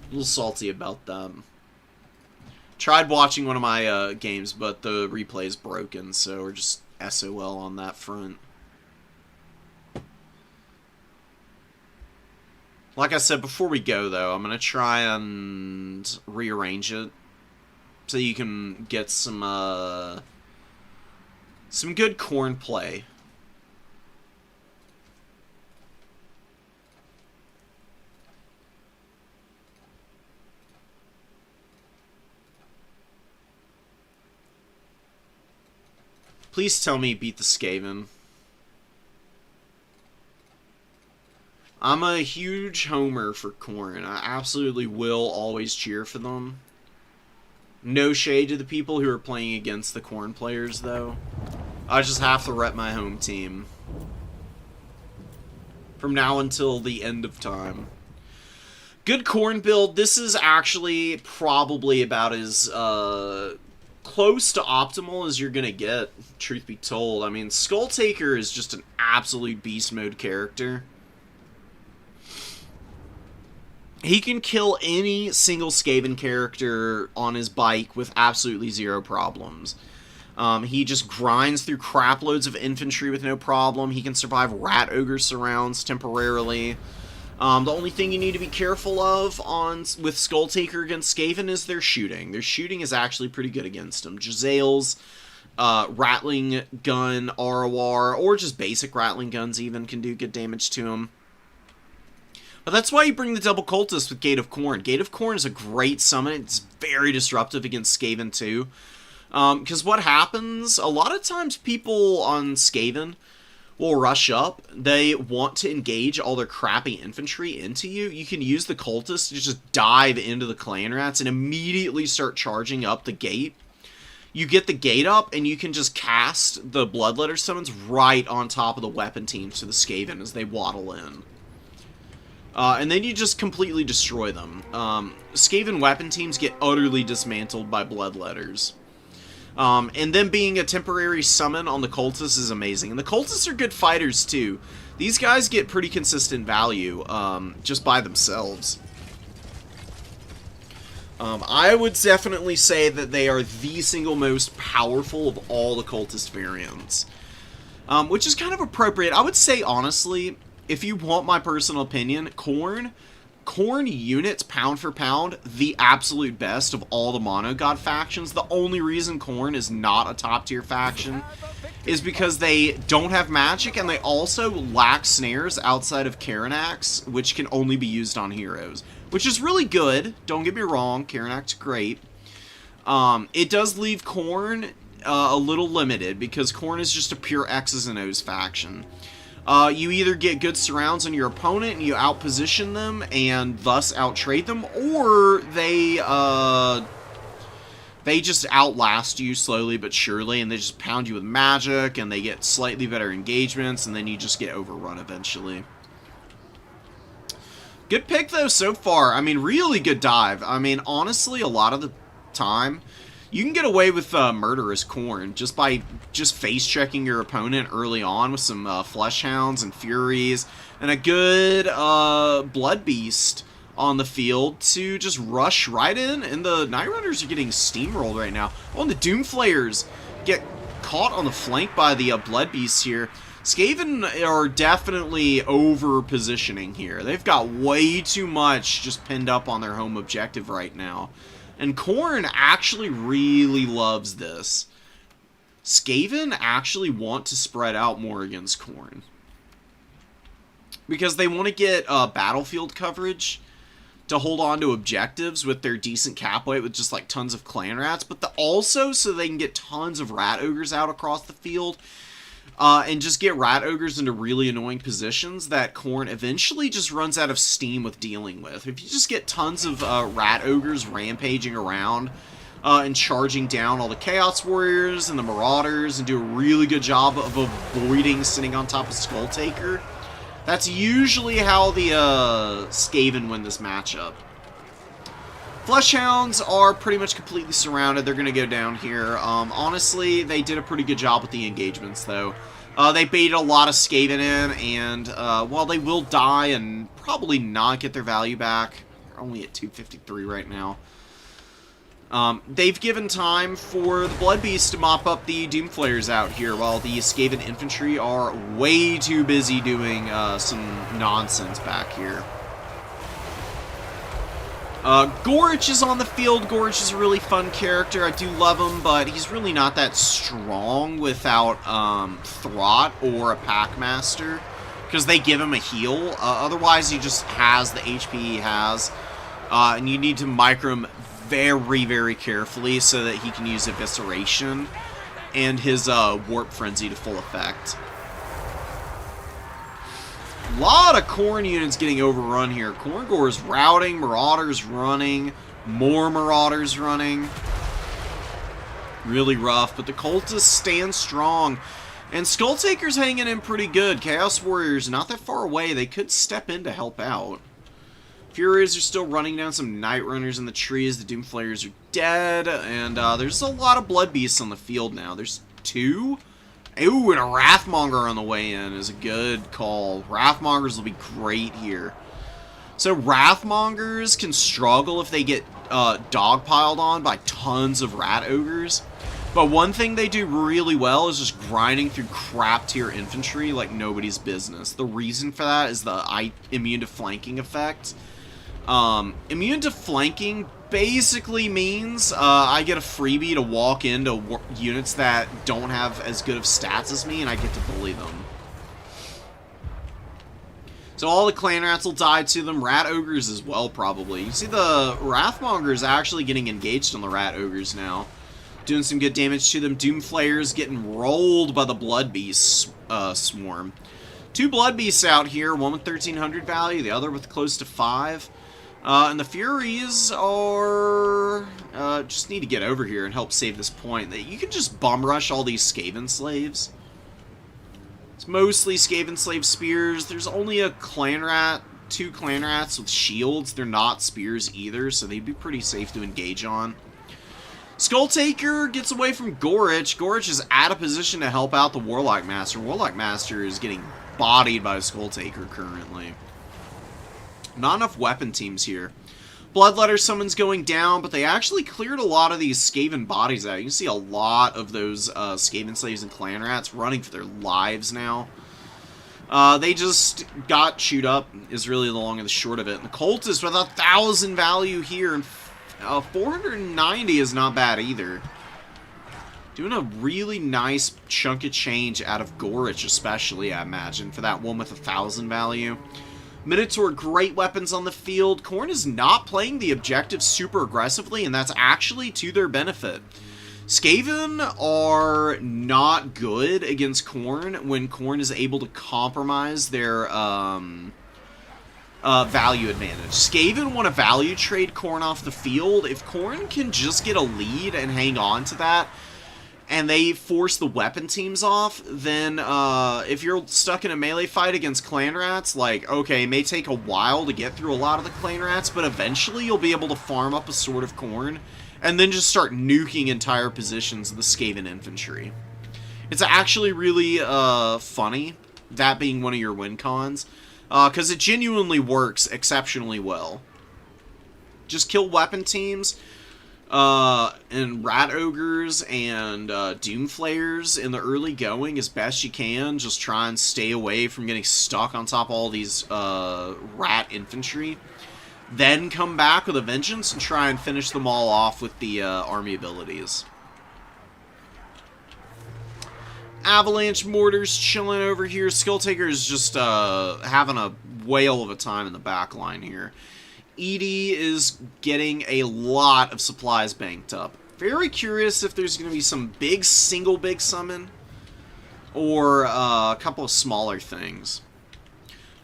A little salty about them. Tried watching one of my games, but the replay is broken, so we're just SOL on that front. Like I said, before we go, though, I'm going to try and rearrange it so you can get some good Khorne play. Please tell me you beat the Skaven. I'm a huge homer for Khorne. I absolutely will always cheer for them. No shade to the people who are playing against the Khorne players, though. I just have to rep my home team. From now until the end of time. Good Khorne build. This is actually probably about as close to optimal as you're gonna get, truth be told. I mean, Skulltaker is just an absolute beast mode character. He can kill any single Skaven character on his bike with absolutely zero problems. He just grinds through crap loads of infantry with no problem. He can survive Rat Ogre surrounds temporarily. The only thing you need to be careful of with Skulltaker against Skaven is their shooting. Their shooting is actually pretty good against him. Jezzail's Rattling Gun, ROR, or just basic Rattling Guns even can do good damage to him. But that's why you bring the Double Cultist with Gate of Khorne. Gate of Khorne is a great summon. It's very disruptive against Skaven too. Because what happens, a lot of times people on Skaven will rush up. They want to engage all their crappy infantry into you. You can use the cultists to just dive into the clan rats and immediately start charging up the gate. You get the gate up, and you can just cast the Bloodletter summons right on top of the weapon teams to the Skaven as they waddle in. And then you just completely destroy them. Skaven weapon teams get utterly dismantled by Bloodletters. And then being a temporary summon on the cultists is amazing. And the cultists are good fighters, too. These guys get pretty consistent value just by themselves. I would definitely say that they are the single most powerful of all the cultist variants. Which is kind of appropriate. I would say, honestly, if you want my personal opinion, Khorne units, pound for pound, the absolute best of all the Monogod factions. The only reason Khorne is not a top-tier faction is because they don't have magic, and they also lack snares outside of Karanax, which can only be used on heroes. Which is really good, don't get me wrong, Karanak's great. It does leave Khorne a little limited, because Khorne is just a pure X's and O's faction. You either get good surrounds on your opponent and you outposition them and thus outtrade them, or they just outlast you slowly but surely, and they just pound you with magic, and they get slightly better engagements, and then you just get overrun eventually. Good pick, though, so far. I mean, really good dive. I mean, honestly, a lot of the time, you can get away with murderous Khorne just by face-checking your opponent early on with some Fleshhounds and Furies and a good Bloodbeast on the field to just rush right in. And the Night Runners are getting steamrolled right now. Oh, and the Doomflayers get caught on the flank by the Bloodbeasts here. Skaven are definitely over-positioning here. They've got way too much just pinned up on their home objective right now. And Khorne actually really loves this. Skaven actually want to spread out more against Khorne, because they want to get battlefield coverage to hold on to objectives with their decent cap weight with just like tons of clan rats, but also so they can get tons of rat ogres out across the field. And just get rat ogres into really annoying positions that Khorne eventually just runs out of steam with dealing with. If you just get tons of rat ogres rampaging around and charging down all the Chaos Warriors and the Marauders and do a really good job of avoiding sitting on top of Skulltaker, that's usually how the Skaven win this matchup. Fleshhounds are pretty much completely surrounded. They're going to go down here. Honestly, they did a pretty good job with the engagements, though. They baited a lot of Skaven in, and while they will die and probably not get their value back, they're only at 253 right now. They've given time for the Bloodbeasts to mop up the Doomflayers out here, while the Skaven infantry are way too busy doing some nonsense back here. Gorge is on the field. Gorge is a really fun character. I do love him, but he's really not that strong without Throt or a Packmaster, because they give him a heal. Otherwise, he just has the HP he has, and you need to micro him very, very carefully so that he can use Evisceration and his Warp Frenzy to full effect. A lot of Khorne units getting overrun here. Khorngor's routing, Marauders running, more Marauders running. Really rough, but the Cultists stand strong. And Skulltaker's hanging in pretty good. Chaos Warriors not that far away. They could step in to help out. Furies are still running down some Night Runners in the trees. The Doomflayers are dead. And there's a lot of Bloodbeasts on the field now. There's 2. Ooh, and a Wrathmonger on the way in is a good call. Wrathmongers will be great here. So Wrathmongers can struggle if they get dogpiled on by tons of Rat Ogres. But one thing they do really well is just grinding through crap tier infantry like nobody's business. The reason for that is the immune to flanking effect. Immune to flanking basically means I get a freebie to walk into units that don't have as good of stats as me, and I get to bully them. So all the clan rats will die to them, rat ogres as well, probably. You see the Wrathmonger is actually getting engaged on the rat ogres now. doing some good damage to them. Doomflayers getting rolled by the Bloodbeast swarm. 2 Bloodbeasts out here, one with 1,300 value, the other with close to 5. And the Furies are... just need to get over here and help save this point. You can just bum rush all these Skaven slaves. It's mostly Skaven slave spears. There's only a clan rat, 2 clan rats with shields. They're not spears either, so they'd be pretty safe to engage on. Skulltaker gets away from Gorich. Gorich is out of position to help out the Warlock Master. Warlock Master is getting bodied by Skulltaker currently. Not enough weapon teams here. Bloodletter summons going down, but they actually cleared a lot of these Skaven bodies out. You can see a lot of those Skaven slaves and clan rats running for their lives now. They just got chewed up, is really the long and the short of it. And the Cultist with 1,000 value here, and 490 is not bad either. Doing a really nice chunk of change out of Gorich especially, I imagine, for that one with 1,000 value. Minotaur, great weapons on the field. Khorne is not playing the objective super aggressively, and that's actually to their benefit. Skaven are not good against Khorne when Khorne is able to compromise their value advantage. Skaven want to value trade Khorne off the field. If Khorne can just get a lead and hang on to that, and they force the weapon teams off, then if you're stuck in a melee fight against clan rats, like, okay, it may take a while to get through a lot of the clan rats, but eventually you'll be able to farm up a Sword of Khorne, and then just start nuking entire positions of the Skaven infantry. It's actually really funny, that being one of your win cons, because it genuinely works exceptionally well. Just kill weapon teams, and rat ogres and doomflayers in the early going as best you can. Just try and stay away from getting stuck on top of all these rat infantry. Then come back with a vengeance and try and finish them all off with the army abilities. Avalanche mortars chilling over here. Skulltaker is just having a whale of a time in the back line here. Edie is getting a lot of supplies banked up. Very curious if there's going to be some big single big summon or a couple of smaller things.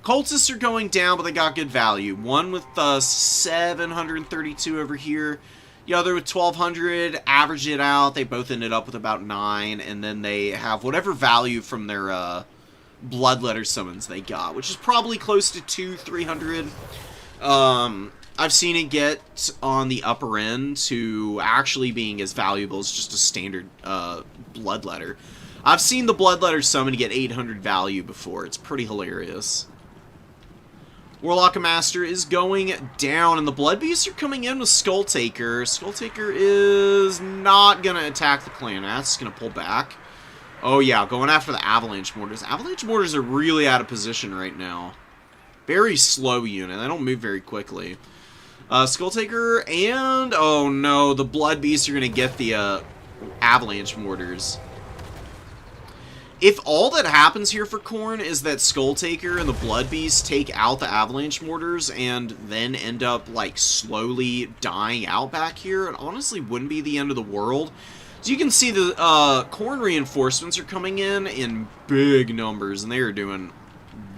Cultists are going down, but they got good value. One with 732 over here. The other with 1,200. Average it out. They both ended up with about 9. And then they have whatever value from their bloodletter summons they got, which is probably close to 200-300. I've seen it get on the upper end to actually being as valuable as just a standard bloodletter. I've seen the bloodletter summon get 800 value before. It's pretty hilarious. Warlock Master is going down, and the Bloodbeasts are coming in with Skulltaker. Skulltaker is not going to attack the clan. That's going to pull back. Oh yeah, going after the Avalanche Mortars. Avalanche Mortars are really out of position right now. Very slow unit. They don't move very quickly. Skulltaker and... oh no, the Bloodbeasts are going to get the Avalanche Mortars. If all that happens here for Khorne is that Skulltaker and the Bloodbeasts take out the Avalanche Mortars and then end up, like, slowly dying out back here, it honestly wouldn't be the end of the world. As you can see, the Khorne reinforcements are coming in big numbers, and they are doing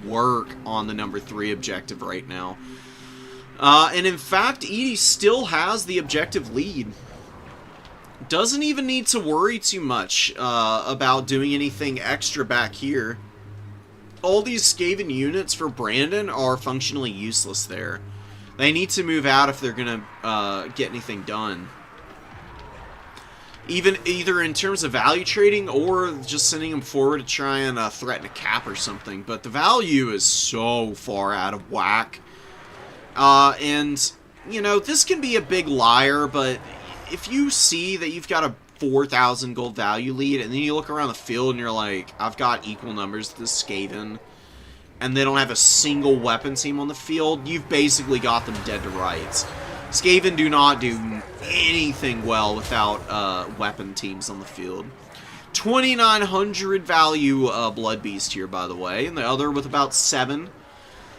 work on the number 3 objective right now. And in fact, Edie still has the objective lead. Doesn't even need to worry too much about doing anything extra back here. All these Skaven units for Brandon are functionally useless there. They need to move out if they're going to get anything done. Either in terms of value trading or just sending them forward to try and threaten a cap or something. But the value is so far out of whack. And, you know, this can be a big liar, but if you see that you've got a 4,000 gold value lead, and then you look around the field and you're like, I've got equal numbers to this Skaven, and they don't have a single weapon team on the field, you've basically got them dead to rights. Skaven do not do anything well without weapon teams on the field. 2,900 value Bloodbeast here, by the way, and the other with about 7.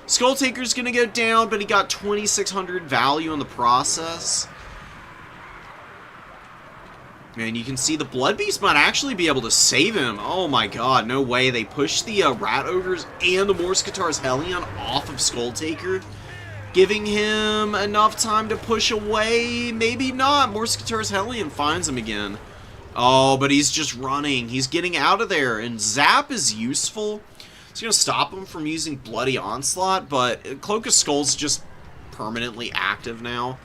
Skulltaker's gonna go down, but he got 2,600 value in the process. And you can see the Bloodbeast might actually be able to save him. Oh my god, no way. They push the Rat Ogres and the Morskatar's Hellion off of Skulltaker, giving him enough time to push away. Maybe not. Morskatar's Hellion finds him again. Oh, but he's just running. He's getting out of there. And Zap is useful. It's going to stop him from using Bloody Onslaught, but Cloak of Skulls just permanently active now.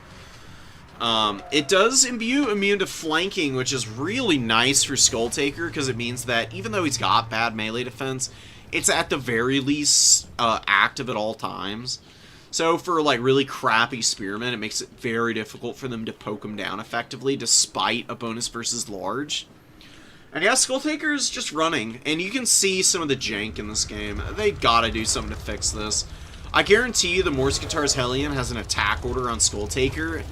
It does immune to flanking, which is really nice for Skulltaker, because it means that even though he's got bad melee defense, it's at the very least active at all times. So for like really crappy spearmen, it makes it very difficult for them to poke him down effectively, despite a bonus versus large. And yeah, Skulltaker's just running, and you can see some of the jank in this game. They gotta do something to fix this. I guarantee you the Morskatar's Hellion has an attack order on Skulltaker,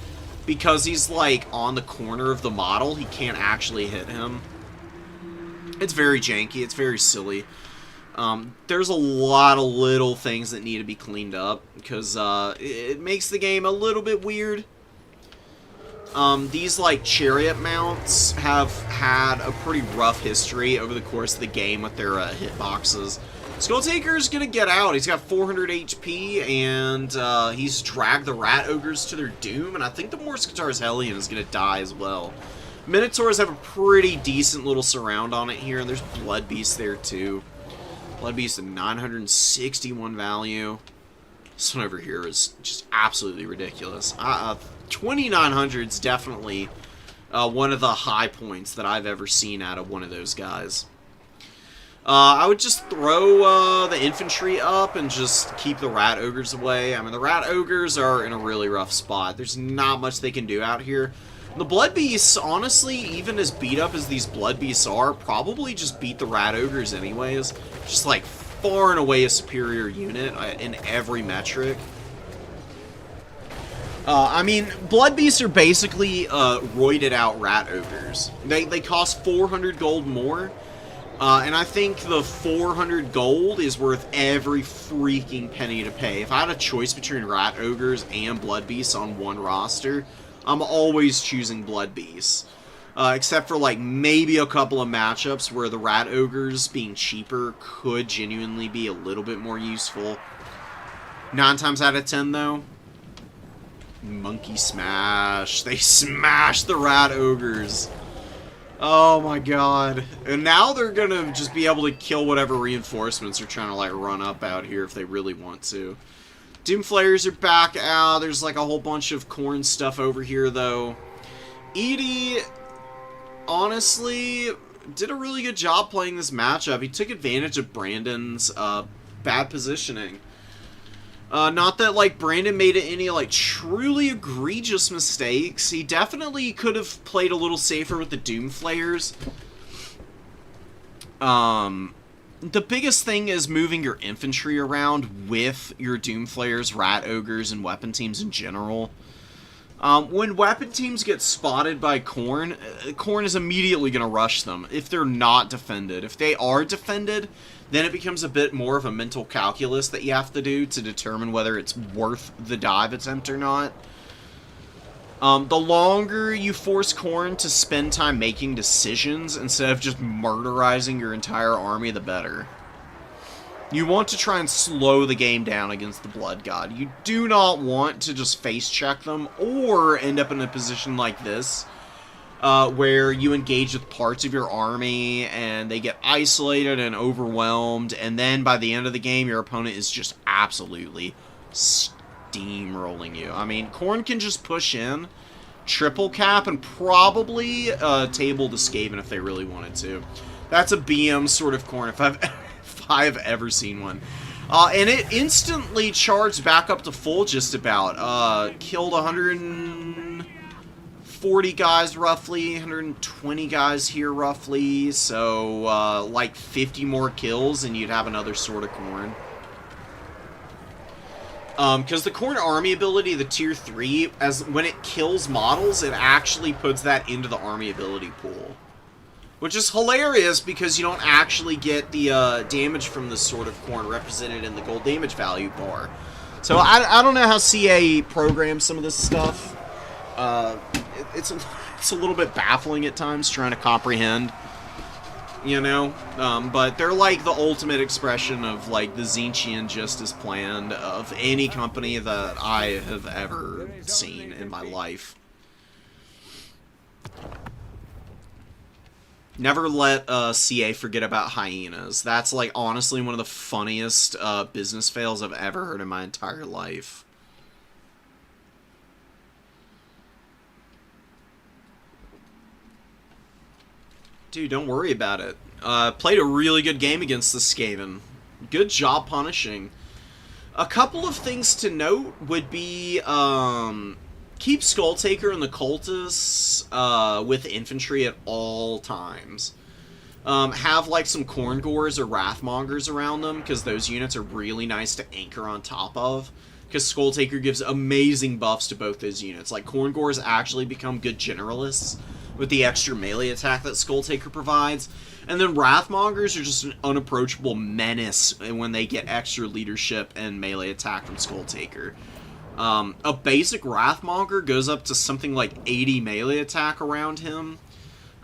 because he's like on the corner of the model, he can't actually hit him. It's very janky, it's very silly. There's a lot of little things that need to be cleaned up, because it makes the game a little bit weird. These like chariot mounts have had a pretty rough history over the course of the game with their hitboxes. Skulltaker's gonna get out. He's got 400 HP, and he's dragged the Rat Ogres to their doom, and I think the Morskatar's Hellion is gonna die as well. Minotaurs have a pretty decent little surround on it here, and there's Bloodbeasts there too. Bloodbeast at 961 value. This one over here is just absolutely ridiculous. 2900 is definitely one of the high points that I've ever seen out of one of those guys. I would just throw the infantry up and just keep the Rat Ogres away. I mean, the Rat Ogres are in a really rough spot. There's not much they can do out here. The Bloodbeasts, honestly, even as beat up as these Bloodbeasts are, probably just beat the Rat Ogres anyways. Just like far and away a superior unit in every metric. I mean, Bloodbeasts are basically roided out Rat Ogres. They cost 400 gold more. And I think the 400 gold is worth every freaking penny to pay. If I had a choice between Rat Ogres and Bloodbeasts on one roster, I'm always choosing Bloodbeasts. Except for, like, maybe a couple of matchups where the Rat Ogres being cheaper could genuinely be a little bit more useful. 9 times out of 10, though, Monkey Smash. They smash the Rat Ogres. Oh my god. And now they're gonna just be able to kill whatever reinforcements are trying to, like, run up out here if they really want to. Doomflayers are back out. There's, like, a whole bunch of Khorne stuff over here, though. Edie, honestly, did a really good job playing this matchup. He took advantage of Brandon's bad positioning. Not that, like, Brandon made any, like, truly egregious mistakes. He definitely could have played a little safer with the Doomflayers. The biggest thing is moving your infantry around with your Doomflayers, Rat Ogres, and weapon teams in general. When weapon teams get spotted by Khorne, Khorne is immediately going to rush them if they're not defended. If they are defended, then it becomes a bit more of a mental calculus that you have to do to determine whether it's worth the dive attempt or not. The longer you force Khorne to spend time making decisions instead of just murderizing your entire army, the better. You want to try and slow the game down against the Blood God. You do not want to just face check them or end up in a position like this where you engage with parts of your army and they get isolated and overwhelmed, and then by the end of the game your opponent is just absolutely steamrolling you. I mean, Khorne can just push in, triple cap, and probably table the Skaven if they really wanted to. That's a BM sort of Khorne if I've ever seen one. And it instantly charged back up to full just about. Killed 140 guys roughly, 120 guys here roughly, so like 50 more kills and you'd have another Sword of Khorne. Because the Khorne army ability, the tier 3, when it kills models, it actually puts that into the army ability pool. Which is hilarious because you don't actually get the damage from this Sword of Khorne represented in the gold damage value bar. So I don't know how CA programs some of this stuff. It's it's a little bit baffling at times trying to comprehend, you know? But they're like the ultimate expression of like the Tzeentchian justice plan of any company that I have ever seen in my life. Never let CA forget about hyenas. That's like honestly one of the funniest business fails I've ever heard in my entire life. Dude, don't worry about it. Played a really good game against the Skaven. Good job punishing. A couple of things to note would be, keep Skulltaker and the Cultists with infantry at all times. Have like some Khorne or Wrathmongers around them, because those units are really nice to anchor on top of. Because Skulltaker gives amazing buffs to both those units. Like, Khorne actually become good generalists with the extra melee attack that Skulltaker provides. And then Wrathmongers are just an unapproachable menace when they get extra leadership and melee attack from Skulltaker. A basic Wrathmonger goes up to something like 80 melee attack around him.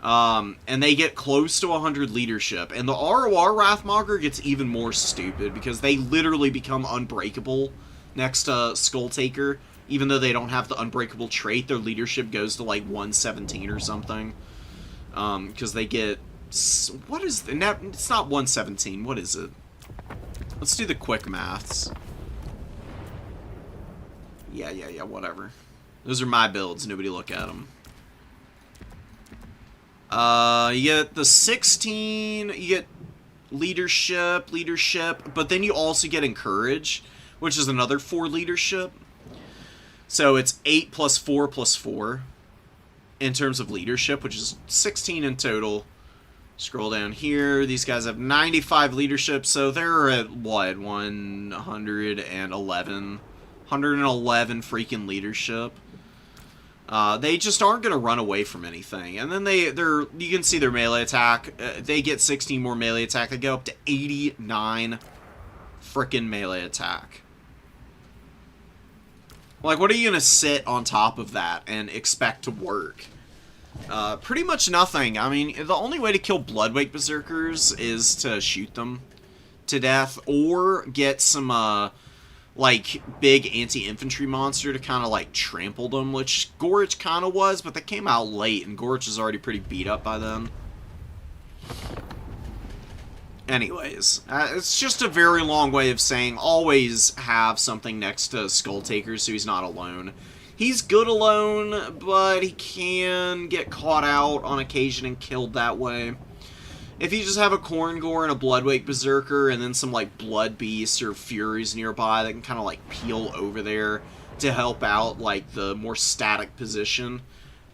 And they get close to 100 leadership. And the ROR Wrathmonger gets even more stupid because they literally become unbreakable next to Skulltaker. Even though they don't have the unbreakable trait, their leadership goes to like 117 or something. Because they get... What is... It's not 117. What is it? Let's do the quick maths. Yeah, whatever. Those are my builds. Nobody look at them. You get the 16, you get leadership, but then you also get encourage, which is another 4 leadership. So it's 8 plus 4 plus 4 in terms of leadership, which is 16 in total. Scroll down here. These guys have 95 leadership, so they're at, what, 111 freaking leadership. They just aren't going to run away from anything. And then you can see their melee attack. They get 16 more melee attack. They go up to 89 frickin' melee attack. Like, what are you going to sit on top of that and expect to work? Pretty much nothing. I mean, the only way to kill Bloodwake Berserkers is to shoot them to death or get some, like, big anti-infantry monster to kind of, like, trample them, which Gorge kind of was, but they came out late, and Gorge is already pretty beat up by then. Anyways, it's just a very long way of saying always have something next to Skulltaker so he's not alone. He's good alone, but he can get caught out on occasion and killed that way. If you just have a Khorne and a Bloodwake Berserker and then some, like, Bloodbeasts or Furies nearby that can kind of, like, peel over there to help out, like, the more static position,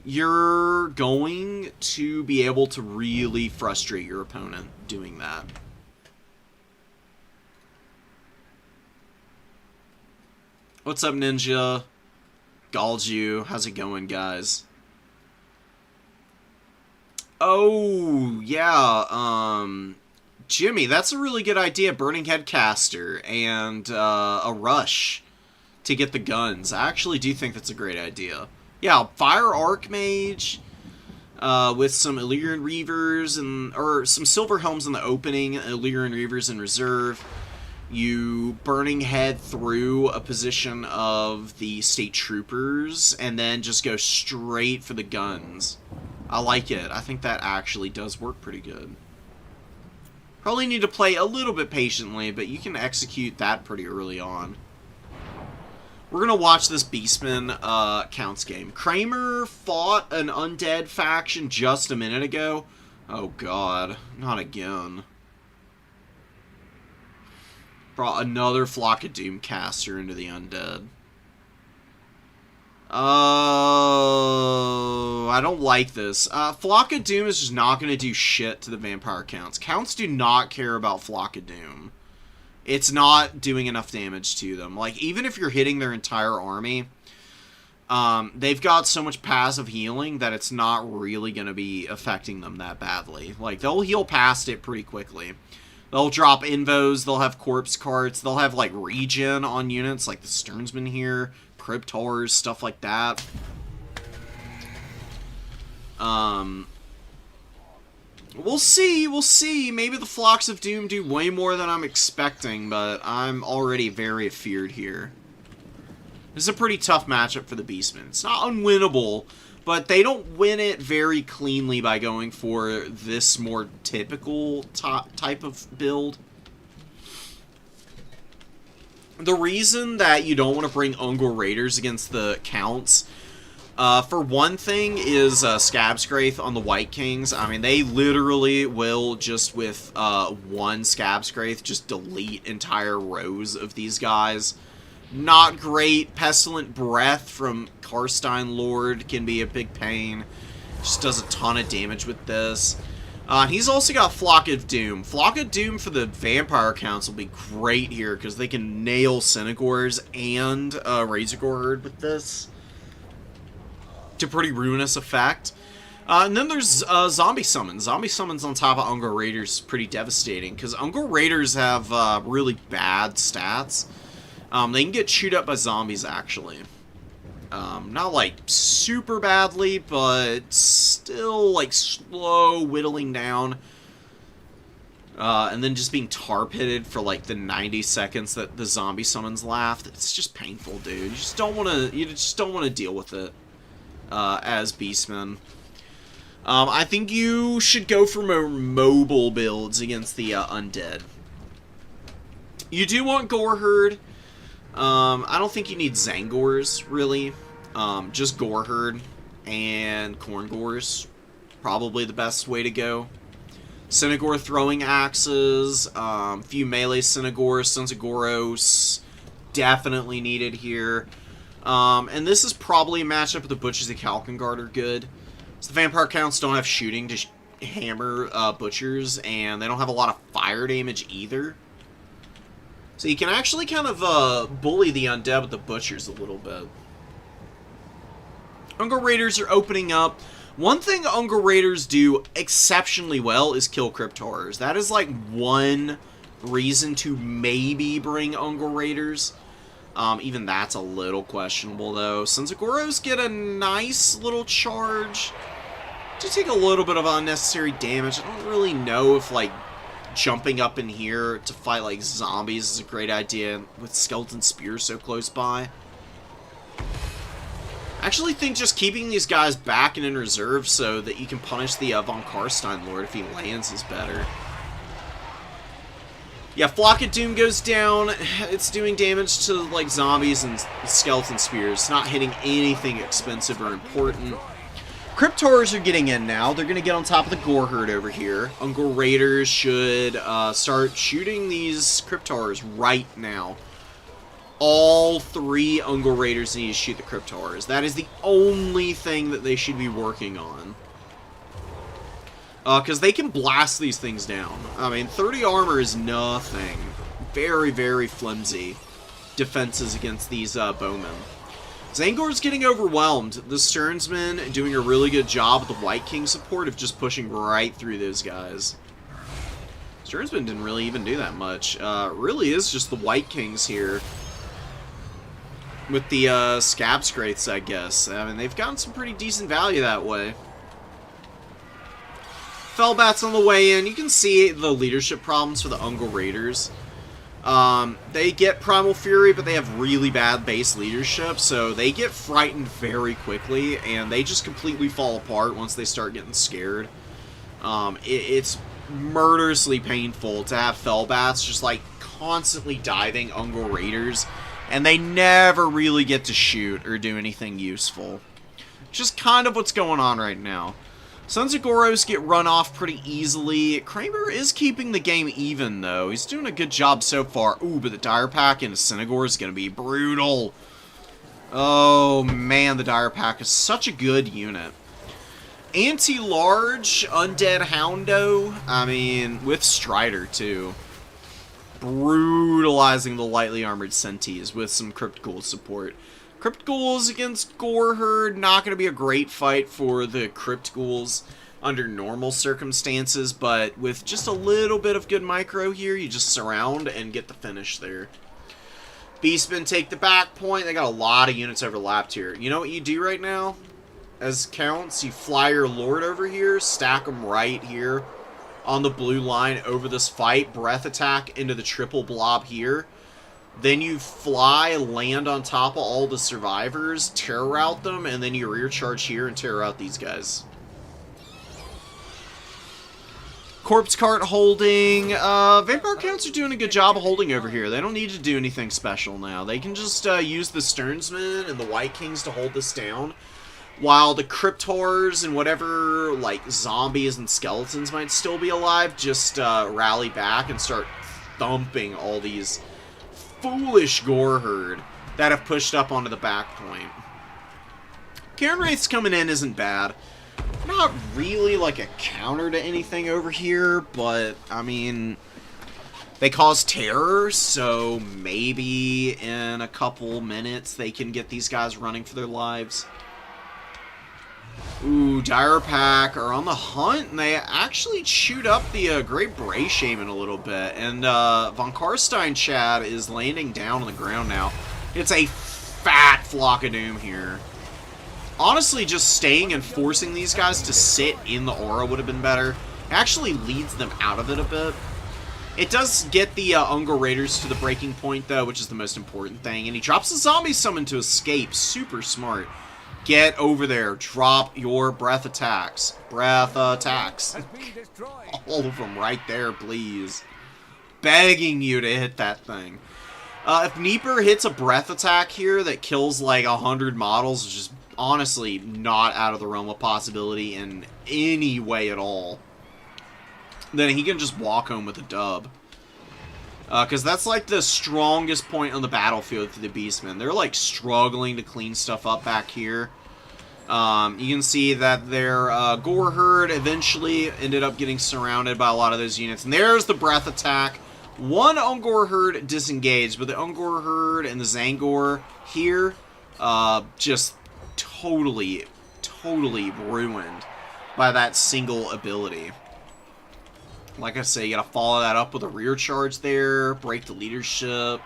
you're going to be able to really frustrate your opponent doing that. What's up, Ninja? Galju, how's it going, guys? Oh, yeah, Jimmy, that's a really good idea. Burning Headcaster and, a Rush to get the guns. I actually do think that's a great idea. Yeah, Fire Archmage, with some Illyrian Reavers, or some Silver Helms in the opening, Illyrian Reavers in reserve. You Burning Head through a position of the State Troopers, and then just go straight for the guns. I like it. I think that actually does work pretty good. Probably need to play a little bit patiently, but you can execute that pretty early on. We're going to watch this Beastmen counts game. Kramer fought an Undead faction just a minute ago. Oh god, not again. Brought another Flock of Doom caster into the Undead. Oh, I don't like this. Flock of Doom is just not going to do shit to the vampire counts. Counts do not care about Flock of Doom. It's not doing enough damage to them. Like, even if you're hitting their entire army, they've got so much passive healing that it's not really going to be affecting them that badly. Like, they'll heal past it pretty quickly. They'll drop invos, they'll have corpse carts, they'll have, like, regen on units, like the Sternsmen here, Cryptors, stuff like that. We'll see, we'll see. Maybe the Flocks of Doom do way more than I'm expecting, but I'm already very feared here. This is a pretty tough matchup for the Beastmen. It's not unwinnable, but they don't win it very cleanly by going for this more typical type of build. The reason that you don't want to bring Ungor Raiders against the Counts, for one thing, is Scabscraith on the White Kings. I mean, they literally will, just with one Scabscraith, just delete entire rows of these guys. Not great. Pestilent Breath from Karstein Lord can be a big pain. Just does a ton of damage with this. He's also got Flock of Doom. Flock of Doom for the Vampire Counts will be great here, because they can nail Synagors and Razorgore Herd with this. To pretty ruinous effect. And then there's Zombie Summons. Zombie Summons on top of Ungor Raiders is pretty devastating, because Ungor Raiders have really bad stats. They can get chewed up by zombies, actually. Not, like, super badly, but still, like, slow whittling down. And then just being tar-pitted for, like, the 90 seconds that the zombie summons last. It's just painful, dude. You just don't want to deal with it as Beastmen. I think you should go for more mobile builds against the Undead. You do want Gore Herd. I don't think you need Zangors, really. Just Gore Herd and Khorne Gores. Probably the best way to go. Synagor throwing axes, few melee Synagors, Sons of Goros, definitely needed here. And this is probably a matchup with the Butchers of Kalkengard are good. So the Vampire Counts don't have shooting to hammer Butchers, and they don't have a lot of fire damage either. So you can actually kind of bully the Undead with the Butchers a little bit. Ungor Raiders are opening up. One thing Ungor Raiders do exceptionally well is kill Crypt Horrors. That is like one reason to maybe bring Ungor Raiders. Even that's a little questionable, though. Sons of Goros get a nice little charge. Do take a little bit of unnecessary damage. I don't really know if, like, jumping up in here to fight, like, zombies is a great idea with Skeleton Spear so close by. I actually think just keeping these guys back and in reserve so that you can punish the Von Karstein Lord if he lands is better. Yeah, Flock of Doom goes down. It's doing damage to, like, zombies and Skeleton Spears. It's not hitting anything expensive or important. Crypt Horrors are getting in now. They're going to get on top of the Gore Herd over here. Ungor Raiders should start shooting these Crypt Horrors right now. All three Ungor Raiders need to shoot the Crypt Horrors. That is the only thing that they should be working on. Because they can blast these things down. I mean, 30 armor is nothing. Very, very flimsy defenses against these bowmen. Zangor's getting overwhelmed. The Sternsmen doing a really good job with the White King support of just pushing right through those guys. Sternsmen didn't really even do that much. Really is just the White Kings here. With the Scabscraiths, I guess. I mean, they've gotten some pretty decent value that way. Fellbats on the way in. You can see the leadership problems for the Ungor Raiders. They get Primal Fury, but they have really bad base leadership, so they get frightened very quickly, and they just completely fall apart once they start getting scared. It's murderously painful to have Fellbats just, like, constantly diving Ungor Raiders, and they never really get to shoot or do anything useful. Just kind of what's going on right now. Sons of Goros get run off pretty easily. Kramer is keeping the game even, though. He's doing a good job so far. Ooh, but the Dire Pack into Synagor is going to be brutal. Oh, man, the Dire Pack is such a good unit. Anti-large Undead Houndo. I mean, with Strider, too. Brutalizing the lightly armored Senties with some Crypt Ghoul support. Crypt Ghouls against Gore Herd, not going to be a great fight for the Crypt Ghouls under normal circumstances, but with just a little bit of good micro here, you just surround and get the finish there. Beastmen take the back point. They got a lot of units overlapped here. You know what you do right now? as counts. You fly your lord over here, stack them right here on the blue line over this fight, breath attack into the triple blob here. Then you fly, land on top of all the survivors, terror out them, and then you rear charge here and terror out these guys. Corpse cart holding. Vampire counts are doing a good job of holding over here. They don't need to do anything special now. They can just use the Sternsmen and the White Kings to hold this down, while the Cryptors and whatever, like, zombies and skeletons might still be alive, just rally back and start thumping all these foolish gore herd that have pushed up onto the back point. Khorne Wraiths coming in isn't bad. Not really like a counter to anything over here, but, I mean, they cause terror, so maybe in a couple minutes they can get these guys running for their lives. Ooh, Dire Pack are on the hunt, and they actually chewed up the Great Bray Shaman a little bit, and Von Karstein Chad is landing down on the ground now. It's a fat flock of doom here. Honestly, just staying and forcing these guys to sit in the aura would have been better. It actually leads them out of it a bit. It does get the Ungar Raiders to the breaking point, though, which is the most important thing. And he drops a zombie summon to escape. Super smart. Get over there. Drop your breath attacks. Breath attacks. All of them right there, please. Begging you to hit that thing. If Neeper hits a breath attack here that kills like 100 models, it's just honestly not out of the realm of possibility in any way at all, then he can just walk home with a dub. Because that's like the strongest point on the battlefield for the Beastmen. They're like struggling to clean stuff up back here. You can see that their Gore Herd eventually ended up getting surrounded by a lot of those units. And there's the breath attack. One Ungor Herd disengaged, but the Ungor Herd and the Zangor here just totally ruined by that single ability. Like I say, you gotta follow that up with a rear charge there, break the leadership,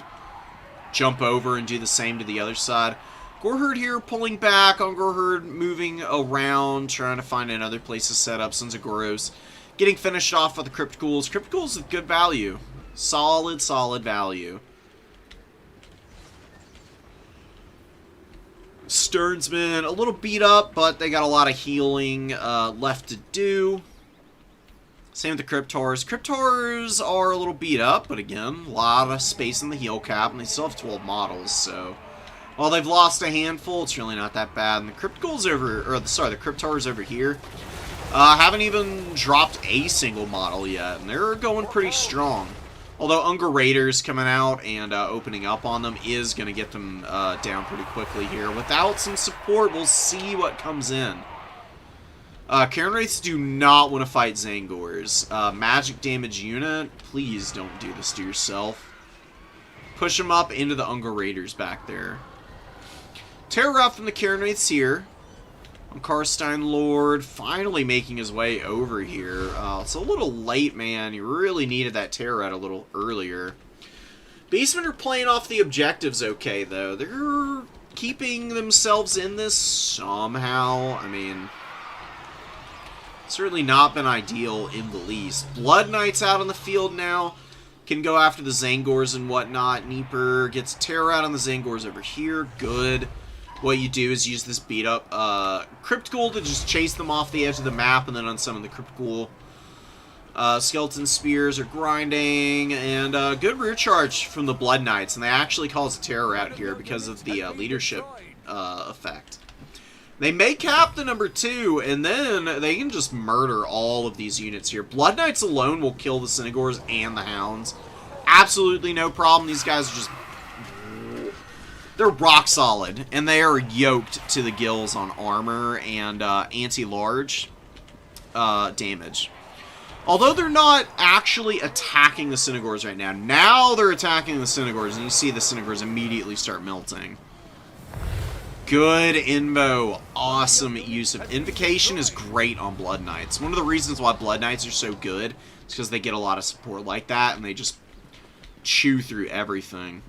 jump over and do the same to the other side. Goreherd here pulling back on Goreherd, moving around, trying to find another place to set up. Sons of Goros getting finished off with the Cryptghouls. Cryptghouls with good value. Solid value. Sternsmen, a little beat up, but they got a lot of healing left to do. Same with the Cryptors. Cryptors are a little beat up, but again, a lot of space in the heal cap, and they still have 12 models, so while they've lost a handful, it's really not that bad. And the Cryptghouls the Cryptors over here haven't even dropped a single model yet, and they're going pretty strong. Although Ungar Raiders coming out and opening up on them is going to get them down pretty quickly here. Without some support, we'll see what comes in. Khorne Wraiths do not want to fight Zangors. Magic damage unit, please don't do this to yourself. Push them up into the Ungar Raiders back there. Terror out from the Khorne Wraiths here. Karstein Lord finally making his way over here. It's a little late, man. You really needed that terror out a little earlier. Beastmen are playing off the objectives okay, though. They're keeping themselves in this somehow. I mean, certainly not been ideal in the least. Blood Knights out on the field now. Can go after the Zangors and whatnot. Neeper gets terror out on the Zangors over here. Good. What you do is use this beat up Cryptghoul to just chase them off the edge of the map and then unsummon the Cryptghoul. Skeleton Spears are grinding, and good rear charge from the Blood Knights, and they actually cause a terror out here because of the leadership effect. They may cap the number 2, and then they can just murder all of these units here. Blood Knights alone will kill the Synagors and the Hounds. Absolutely no problem. These guys are just... they're rock solid, and they are yoked to the gills on armor and anti-large damage. Although they're not actually attacking the Synagors right now. Now they're attacking the Synagors, and you see the Synagors immediately start melting. Good invo. Awesome use of Invocation is great on Blood Knights. One of the reasons why Blood Knights are so good is because they get a lot of support like that, and they just chew through everything.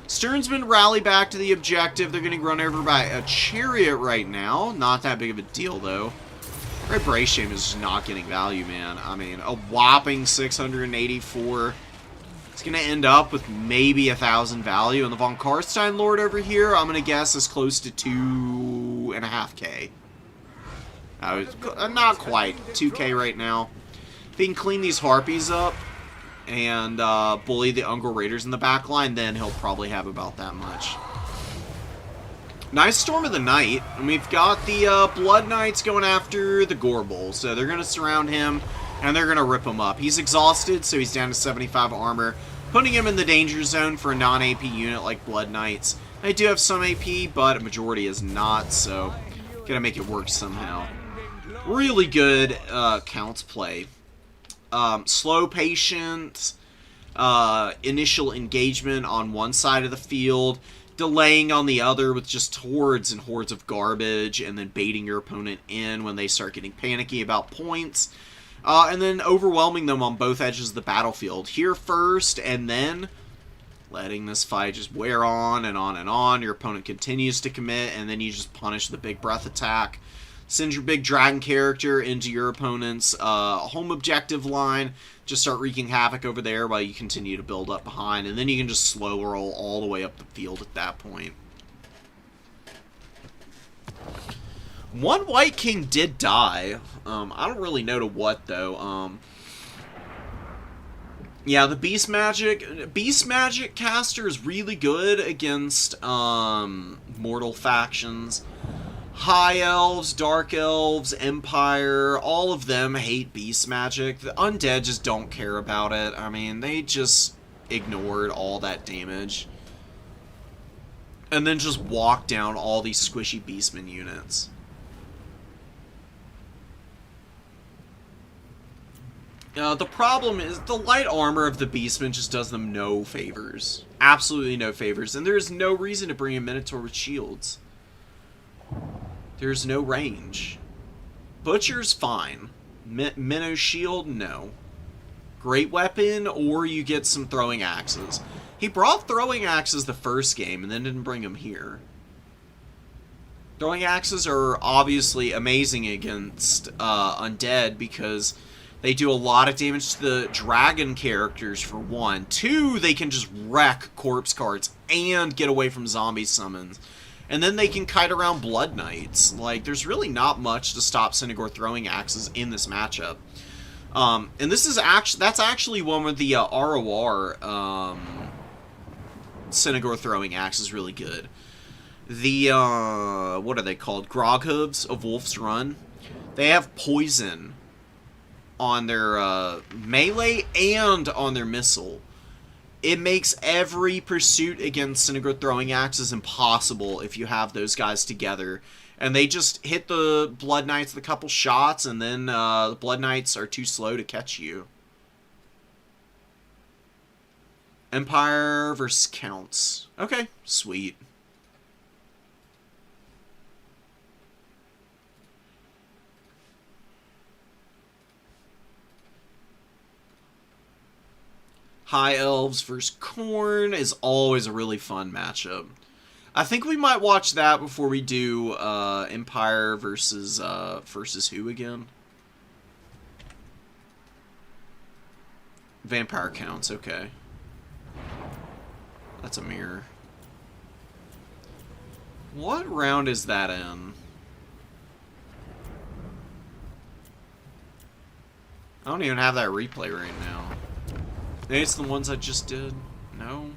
Sternsmen rally back to the objective. They're getting run over by a chariot right now. Not that big of a deal, though. Red Braceshame is just not getting value, man. I mean, a whopping 684. It's going to end up with maybe 1,000 value. And the Von Karstein Lord over here, I'm going to guess, is close to 2.5k. Not quite. 2k right now. If he can clean these Harpies up and bully the Ungol Raiders in the back line, then he'll probably have about that much. Nice Storm of the Night. And we've got the Blood Knights going after the Gorbel. So they're going to surround him, and they're going to rip him up. He's exhausted, so he's down to 75 armor, putting him in the danger zone for a non-AP unit like Blood Knights. They do have some AP, but a majority is not, so gotta make it work somehow. Really good counts play. Slow, patient, initial engagement on one side of the field, delaying on the other with just hordes and hordes of garbage, and then baiting your opponent in when they start getting panicky about points, and then overwhelming them on both edges of the battlefield. Here first, and then letting this fight just wear on and on and on. Your opponent continues to commit, and then you just punish the big breath attack. Send your big dragon character into your opponent's home objective line. Just start wreaking havoc over there while you continue to build up behind. And then you can just slow roll all the way up the field at that point. One White King did die. I don't really know to what, though. Yeah, the Beast Magic caster is really good against mortal factions. High Elves, Dark Elves, Empire, all of them hate Beast Magic. The Undead just don't care about it. I mean, they just ignored all that damage. And then just walked down all these squishy Beastmen units. The problem is the light armor of the Beastmen just does them no favors. Absolutely no favors. And there's no reason to bring a Minotaur with shields. There's no range. Butcher's fine. Minnow shield, no. Great weapon, or you get some throwing axes. He brought throwing axes the first game and then didn't bring them here. Throwing axes are obviously amazing against Undead because they do a lot of damage to the dragon characters, for one. Two, they can just wreck corpse carts and get away from zombie summons. And then they can kite around Blood Knights. Like, there's really not much to stop Synagor throwing axes in this matchup. And this is that's actually one with the ROR Synagor throwing axe is really good. The, what are they called? Grog Hooves of Wolf's Run. They have poison on their melee and on their missile. It makes every pursuit against Synagor throwing axes impossible if you have those guys together. And they just hit the Blood Knights with a couple shots, and then the Blood Knights are too slow to catch you. Empire versus Counts. Okay, sweet. High Elves versus Khorne is always a really fun matchup. I think we might watch that before we do Empire versus who again? Vampire Counts, okay. That's a mirror. What round is that in? I don't even have that replay right now. Maybe it's the ones I just did. No.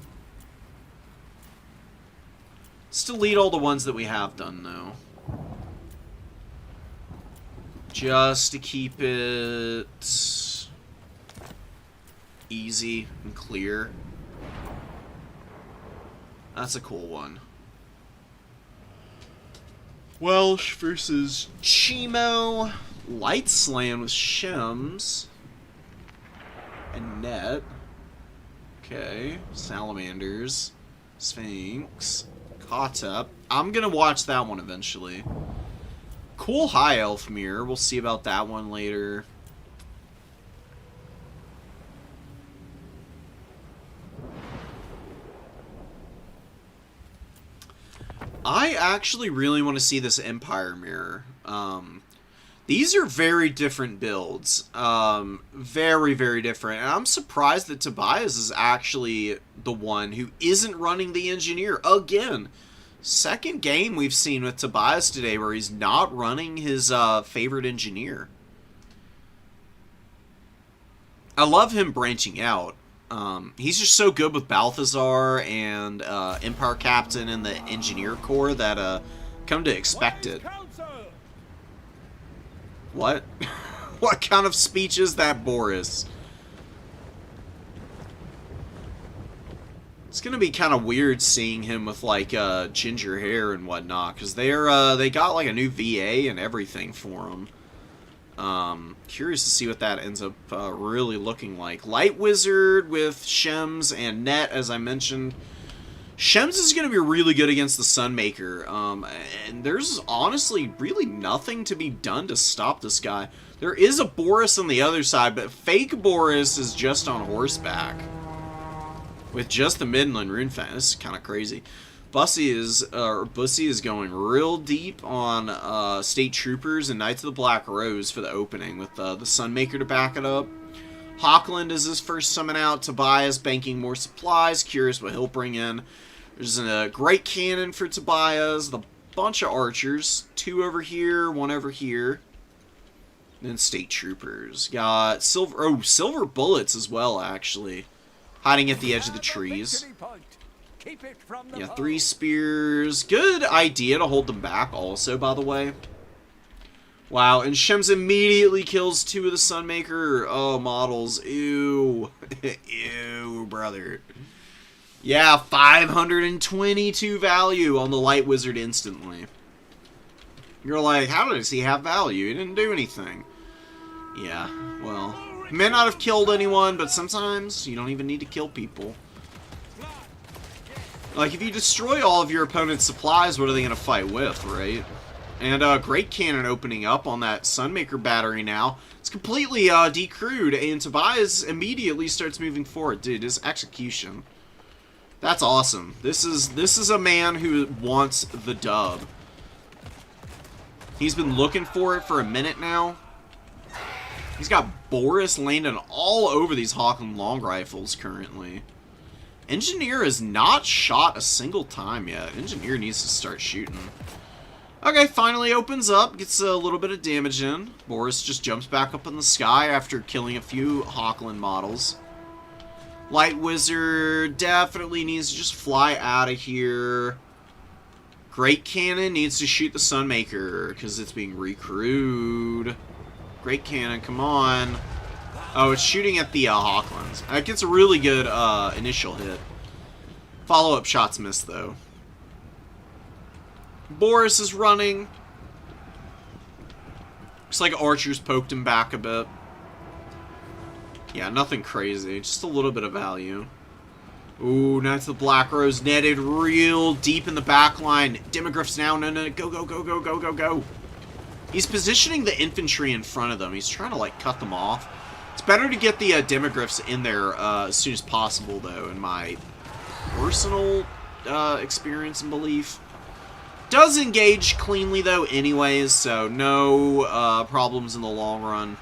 Let's delete all the ones that we have done, though. Just to keep it easy and clear. That's a cool one. Welsh versus Chimo. Light Slam with Shems. And Net. Okay. Salamanders. Sphinx. Caught up. I'm gonna watch that one eventually. Cool High Elf mirror. We'll see about that one later. I actually really want to see this Empire Mirror. These are very different builds. Very, very different. And I'm surprised that Tobias is actually the one who isn't running the Engineer. Again, second game we've seen with Tobias today where he's not running his favorite Engineer. I love him branching out. He's just so good with Balthazar and Empire Captain and the Engineer Corps that come to expect it. What? What kind of speech is that, Boris? It's gonna be kind of weird seeing him with like ginger hair and whatnot, because they got like a new VA and everything for him. Curious to see what that ends up really looking like. Light Wizard with Shems and Net, as I mentioned. Shems is going to be really good against the Sunmaker, and there's honestly really nothing to be done to stop this guy. There is a Boris on the other side, but fake Boris is just on horseback. With just the Midland Runefang. This is kind of crazy. Bussy is going real deep on State Troopers and Knights of the Black Rose for the opening, with the Sunmaker to back it up. Hochland is his first summon out. Tobias banking more supplies. Curious what he'll bring in. There's a great cannon for Tobias. A bunch of archers. 2 over here, 1 over here. Then State Troopers. Got silver bullets as well, actually. Hiding at the edge of the trees. Yeah, 3 spears. Good idea to hold them back also, by the way. Wow, and Shems immediately kills 2 of the Sunmaker models. Ew. Ew, brother. Yeah, 522 value on the Light Wizard instantly. You're like, how does he have value? He didn't do anything. Yeah, well, he may not have killed anyone, but sometimes you don't even need to kill people. Like, if you destroy all of your opponent's supplies, what are they going to fight with, right? And great cannon opening up on that Sunmaker battery now. It's completely decrewed, and Tobias immediately starts moving forward. Dude, his execution. That's awesome. This is a man who wants the dub. He's been looking for it for a minute now. He's got Boris landing all over these Hawken long rifles currently. Engineer has not shot a single time yet. Engineer needs to start shooting. Okay, finally opens up, gets a little bit of damage in. Boris just jumps back up in the sky after killing a few Hawkland models. Light Wizard definitely needs to just fly out of here. Great Cannon needs to shoot the Sunmaker because it's being recrewed. Great Cannon, come on. Oh, it's shooting at the Hawklands. It gets a really good initial hit. Follow-up shots missed, though. Boris is running. Looks like archers poked him back a bit. Yeah, nothing crazy. Just a little bit of value. Ooh, Knights of the Black Rose netted real deep in the back line. Demogryphs now. No, no, go, go, go, go, go, go, go. He's positioning the infantry in front of them. He's trying to, like, cut them off. It's better to get the Demogryphs in there as soon as possible, though, in my personal experience and belief. Does engage cleanly, though, anyways, so no problems in the long run.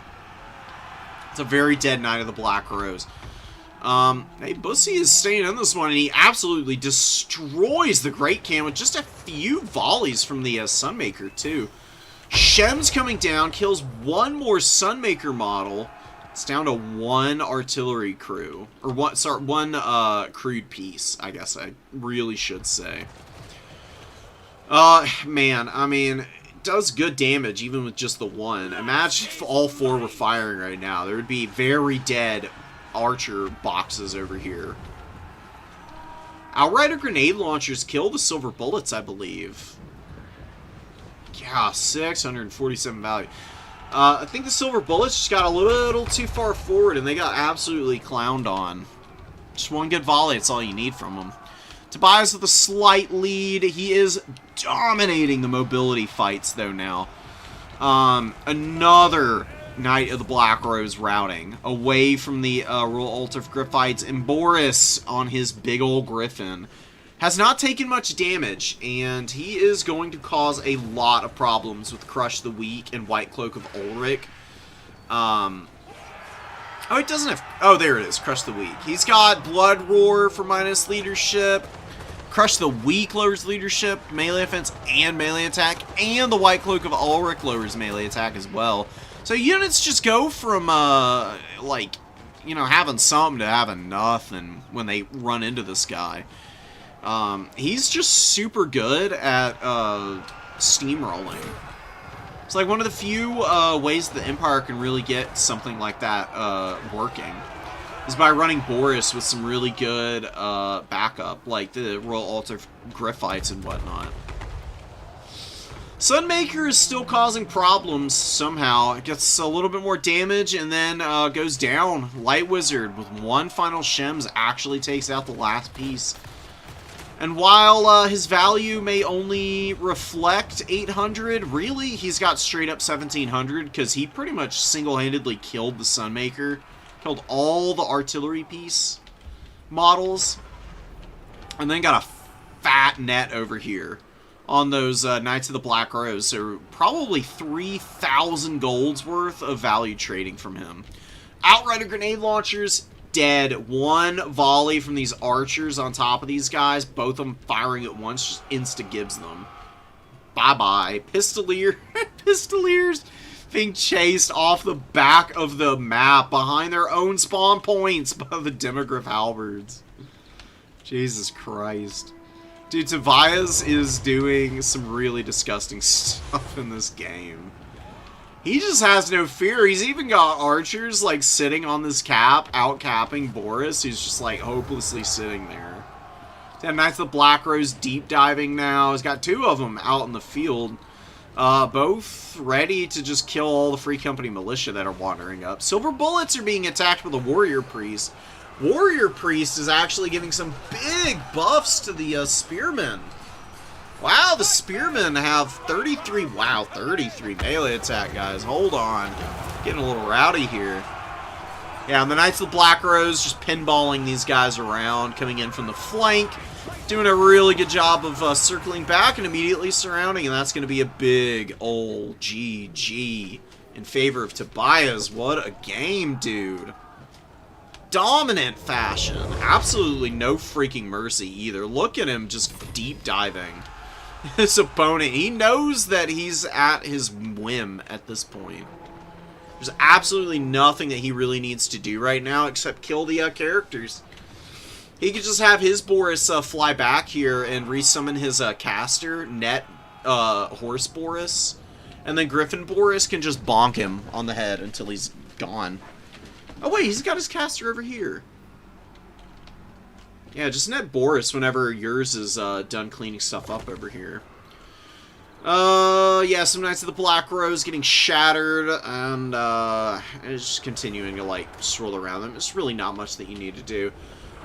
It's a very dead Knight of the Black Rose. Hey, Bussy is staying in this one, and he absolutely destroys the Great Can with just a few volleys from the Sunmaker, too. Shems coming down, kills one more Sunmaker model. It's down to 1 artillery crew. Or one crewed piece, I guess I really should say. Man, I mean, it does good damage even with just the 1. Imagine if all 4 were firing right now. There would be very dead archer boxes over here. Outrider grenade launchers kill the silver bullets, I believe. Yeah, 647 value. I think the silver bullets just got a little too far forward and they got absolutely clowned on. Just one good volley, that's all you need from them. Tobias with a slight lead. He is dominating the mobility fights, though, now. Another Knight of the Black Rose routing away from the Royal Altar of Griffites, and Boris on his big old Griffin has not taken much damage, and he is going to cause a lot of problems with Crush the Weak and White Cloak of Ulrich. Oh, it doesn't have... Oh, there it is. Crush the Weak. He's got Blood Roar for minus leadership. Crush the Weak lowers leadership, melee offense, and melee attack. And the White Cloak of Ulrich lowers melee attack as well. So units just go from, like, you know, having something to having nothing when they run into this guy. He's just super good at steamrolling. It's like one of the few ways the Empire can really get something like that working is by running Boris with some really good backup, like the Royal Altar Griffites and whatnot. Sunmaker is still causing problems somehow. It gets a little bit more damage and then goes down. Light Wizard with one final Shems actually takes out the last piece. And while his value may only reflect 800, really, he's got straight up 1700 because he pretty much single-handedly killed the Sunmaker. Killed all the artillery piece models. And then got a fat net over here on those Knights of the Black Rose. So probably 3,000 gold's worth of value trading from him. Outrider grenade launchers, dead. One volley from these archers on top of these guys, both of them firing at once, just insta-gives them. Bye-bye. Pistoliers being chased off the back of the map behind their own spawn points by the Demogryph halberds. Jesus Christ. Dude, Tobias is doing some really disgusting stuff in this game. He just has no fear. He's even got archers, like, sitting on this cap, out-capping Boris, who's just, like, hopelessly sitting there. Knights of the Black Rose deep diving now. He's got two of them out in the field. Both ready to just kill all the Free Company militia that are wandering up. Silver Bullets are being attacked with a Warrior Priest. Warrior Priest is actually giving some big buffs to the Spearmen. Wow, the Spearmen have 33, wow, 33 melee attack, guys. Hold on. Getting a little rowdy here. Yeah, and the Knights of the Black Rose just pinballing these guys around, coming in from the flank. Doing a really good job of circling back and immediately surrounding, and that's going to be a big old GG in favor of Tobias. What a game, dude. Dominant fashion. Absolutely no freaking mercy either. Look at him just deep diving his opponent. He knows that he's at his whim at this point. There's absolutely nothing that he really needs to do right now except kill the characters. He could just have his Boris fly back here and resummon his caster, net Horse Boris, and then Griffin Boris can just bonk him on the head until he's gone. Oh wait, he's got his caster over here. Yeah, just net Boris whenever yours is done cleaning stuff up over here. Yeah, some Knights of the Black Rose getting shattered, and it's just continuing to, like, swirl around them. It's really not much that you need to do.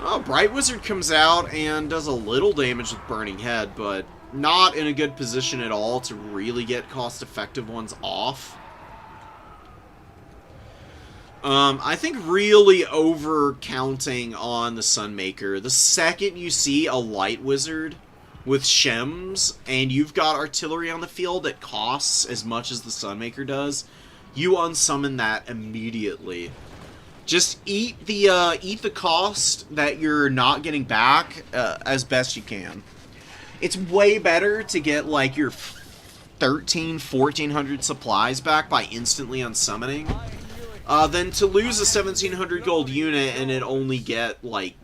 Oh, Bright Wizard comes out and does a little damage with Burning Head, but not in a good position at all to really get cost-effective ones off. I think really over-counting on the Sunmaker. The second you see a Light Wizard with Shems, and you've got artillery on the field that costs as much as the Sunmaker does, you unsummon that immediately. Just eat the cost that you're not getting back as best you can. It's way better to get, like, your 1,400 supplies back by instantly unsummoning than to lose a 1,700 gold unit and it only get, like,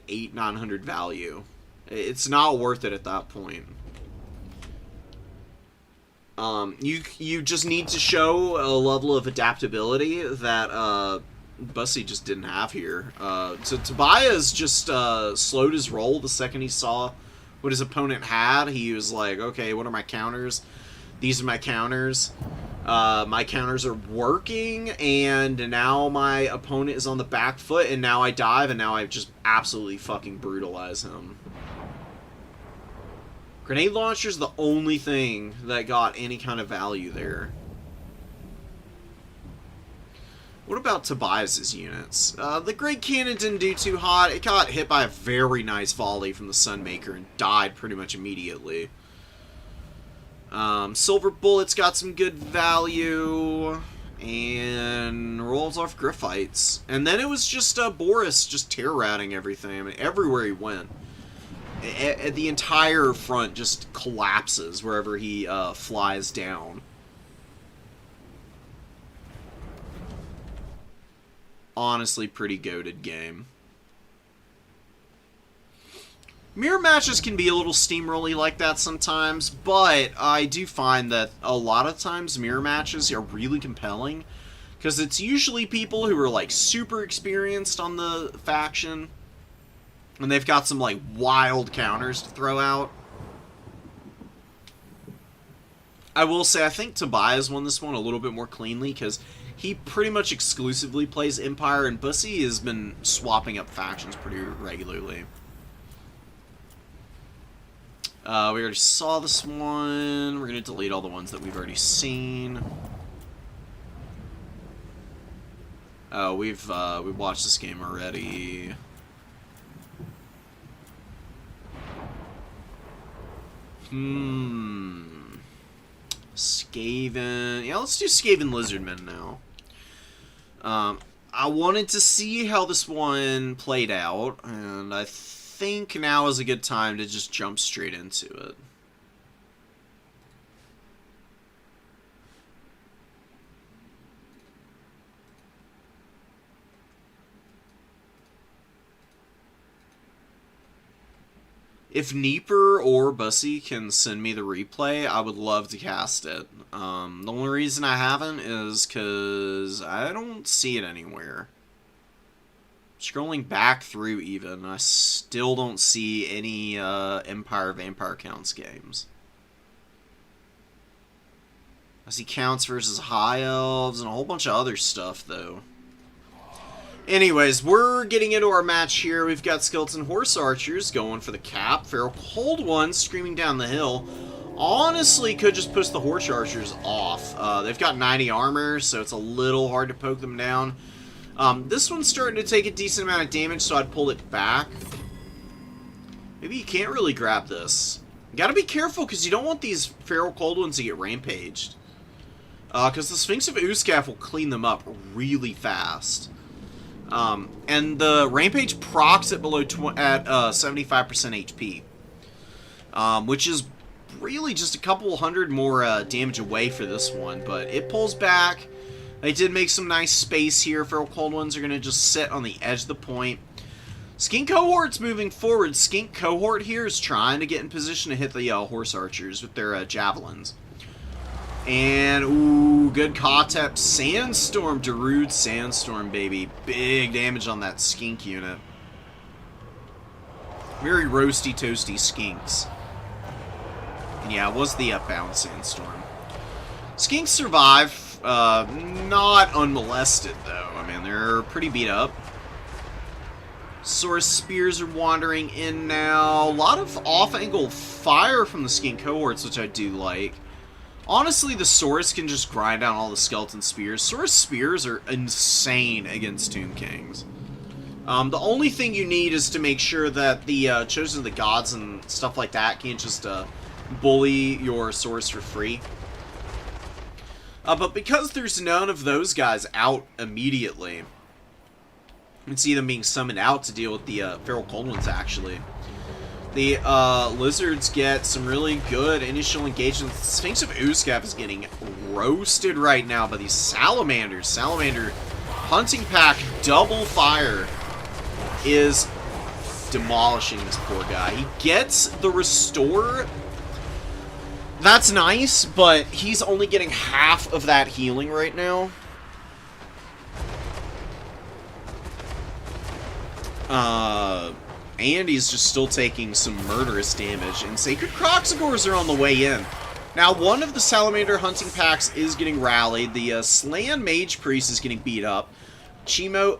800-900 value. It's not worth it at that point. You just need to show a level of adaptability that Bussy just didn't have here. So Tobias just slowed his roll the second he saw what his opponent had. He was like, okay, what are my counters? These are my counters. My counters are working, and now my opponent is on the back foot, and now I dive, and now I just absolutely fucking brutalize him. Grenade launcher's the only thing that got any kind of value there. What about Tobias's units? The Great Cannon didn't do too hot. It got hit by a very nice volley from the Sunmaker and died pretty much immediately. Silver Bullet's got some good value. And rolls off Griffites. And then it was just Boris just terror-ratting everything. I mean, everywhere he went. The entire front just collapses wherever he flies down. Honestly, pretty goated game. Mirror matches can be a little steamrolly like that sometimes, but I do find that a lot of times mirror matches are really compelling, because it's usually people who are like super experienced on the faction, and they've got some like wild counters to throw out. I will say, I think Tobias won this one a little bit more cleanly, because he pretty much exclusively plays Empire, and Bussy has been swapping up factions pretty regularly. We already saw this one. We're going to delete all the ones that we've already seen. Oh, we've watched this game already. Skaven. Yeah, let's do Skaven Lizardmen now. I wanted to see how this one played out, and I think now is a good time to just jump straight into it. If Neeper or Bussy can send me the replay, I would love to cast it. The only reason I haven't is because I don't see it anywhere. Scrolling back through even, I still don't see any Empire Vampire Counts games. I see Counts versus High Elves and a whole bunch of other stuff, though. Anyways, we're getting into our match here. We've got Skeleton Horse Archers going for the cap. Feral Cold Ones screaming down the hill. Honestly, could just push the Horse Archers off. They've got 90 armor, so it's a little hard to poke them down. This one's starting to take a decent amount of damage, so I'd pull it back. Maybe you can't really grab this. You gotta be careful, because you don't want these Feral Cold Ones to get rampaged. Because the Sphinx of Uzcath will clean them up really fast. And the Rampage procs at below 75% HP. Which is really just a couple hundred more damage away for this one, but it pulls back. They did make some nice space here. Feral Cold Ones are going to just sit on the edge of the point. Skink Cohort's moving forward. Skink Cohort here is trying to get in position to hit the Horse Archers with their Javelins. And, ooh, good Kotep. Sandstorm, Darude Sandstorm, baby. Big damage on that Skink unit. Very roasty, toasty Skinks. And yeah, it was the upbound Sandstorm. Skinks survive, not unmolested, though. I mean, they're pretty beat up. Saurus Spears are wandering in now. A lot of off-angle fire from the Skink Cohorts, which I do like. Honestly, the Saurus can just grind down all the Skeleton Spears. Saurus Spears are insane against Tomb Kings. The only thing you need is to make sure that the Chosen of the Gods and stuff like that can't just bully your Saurus for free. But because there's none of those guys out immediately, you can see them being summoned out to deal with the Feral Cold Ones, actually. The Lizards get some really good initial engagement. The Sphinx of Uzcath is getting roasted right now by these Salamanders. Salamander Hunting Pack double fire is demolishing this poor guy. He gets the restore. That's nice, but he's only getting half of that healing right now. And he's just still taking some murderous damage. And Sacred Croxagores are on the way in. Now, one of the Salamander hunting packs is getting rallied. The Slan Mage Priest is getting beat up. Chimo,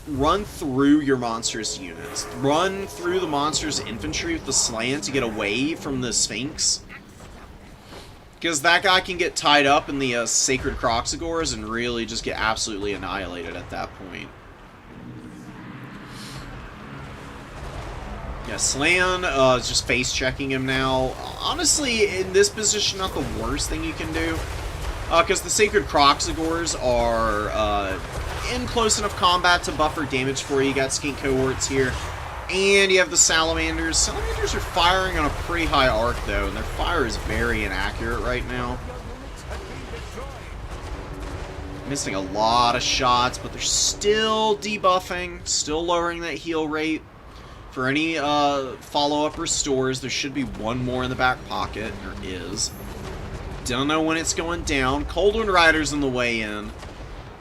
run through your monstrous units. Run through the monstrous infantry with the Slan to get away from the Sphinx. Because that guy can get tied up in the Sacred Croxagores and really just get absolutely annihilated at that point. Yeah, Slan is just face-checking him now. Honestly, in this position, not the worst thing you can do. Because the Sacred Croxagores are in close enough combat to buffer damage for you. You got Skink Cohorts here. And you have the Salamanders. Salamanders are firing on a pretty high arc, though, and their fire is very inaccurate right now. Missing a lot of shots, but they're still debuffing, still lowering that heal rate. For any follow-up restores, there should be one more in the back pocket. There is. Don't know when it's going down. Coldwind Rider's in the way in.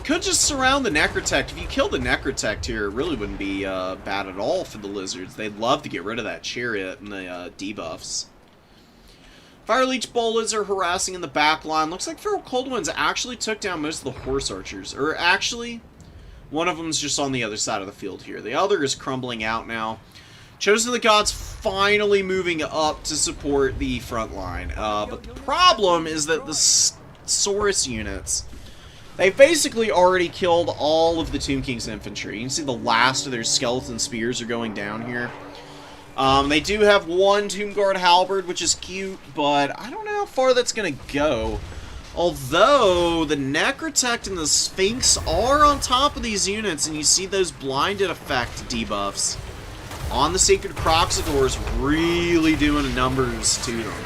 Could just surround the Necrotect. If you kill the Necrotect here, it really wouldn't be bad at all for the Lizards. They'd love to get rid of that Chariot and the debuffs. Fireleech Bolas are harassing in the back line. Looks like Feral Coldwinds actually took down most of the Horse Archers. Or actually, one of them's just on the other side of the field here. The other is crumbling out now. Chosen of the Gods finally moving up to support the front line. But the problem is that the Saurus units... They've basically already killed all of the Tomb King's infantry. You can see the last of their skeleton spears are going down here. They do have one Tomb Guard halberd, which is cute, but I don't know how far that's going to go. Although, the Necrotect and the Sphinx are on top of these units, and you see those blinded effect debuffs on the Sacred Croxagores really doing numbers to them.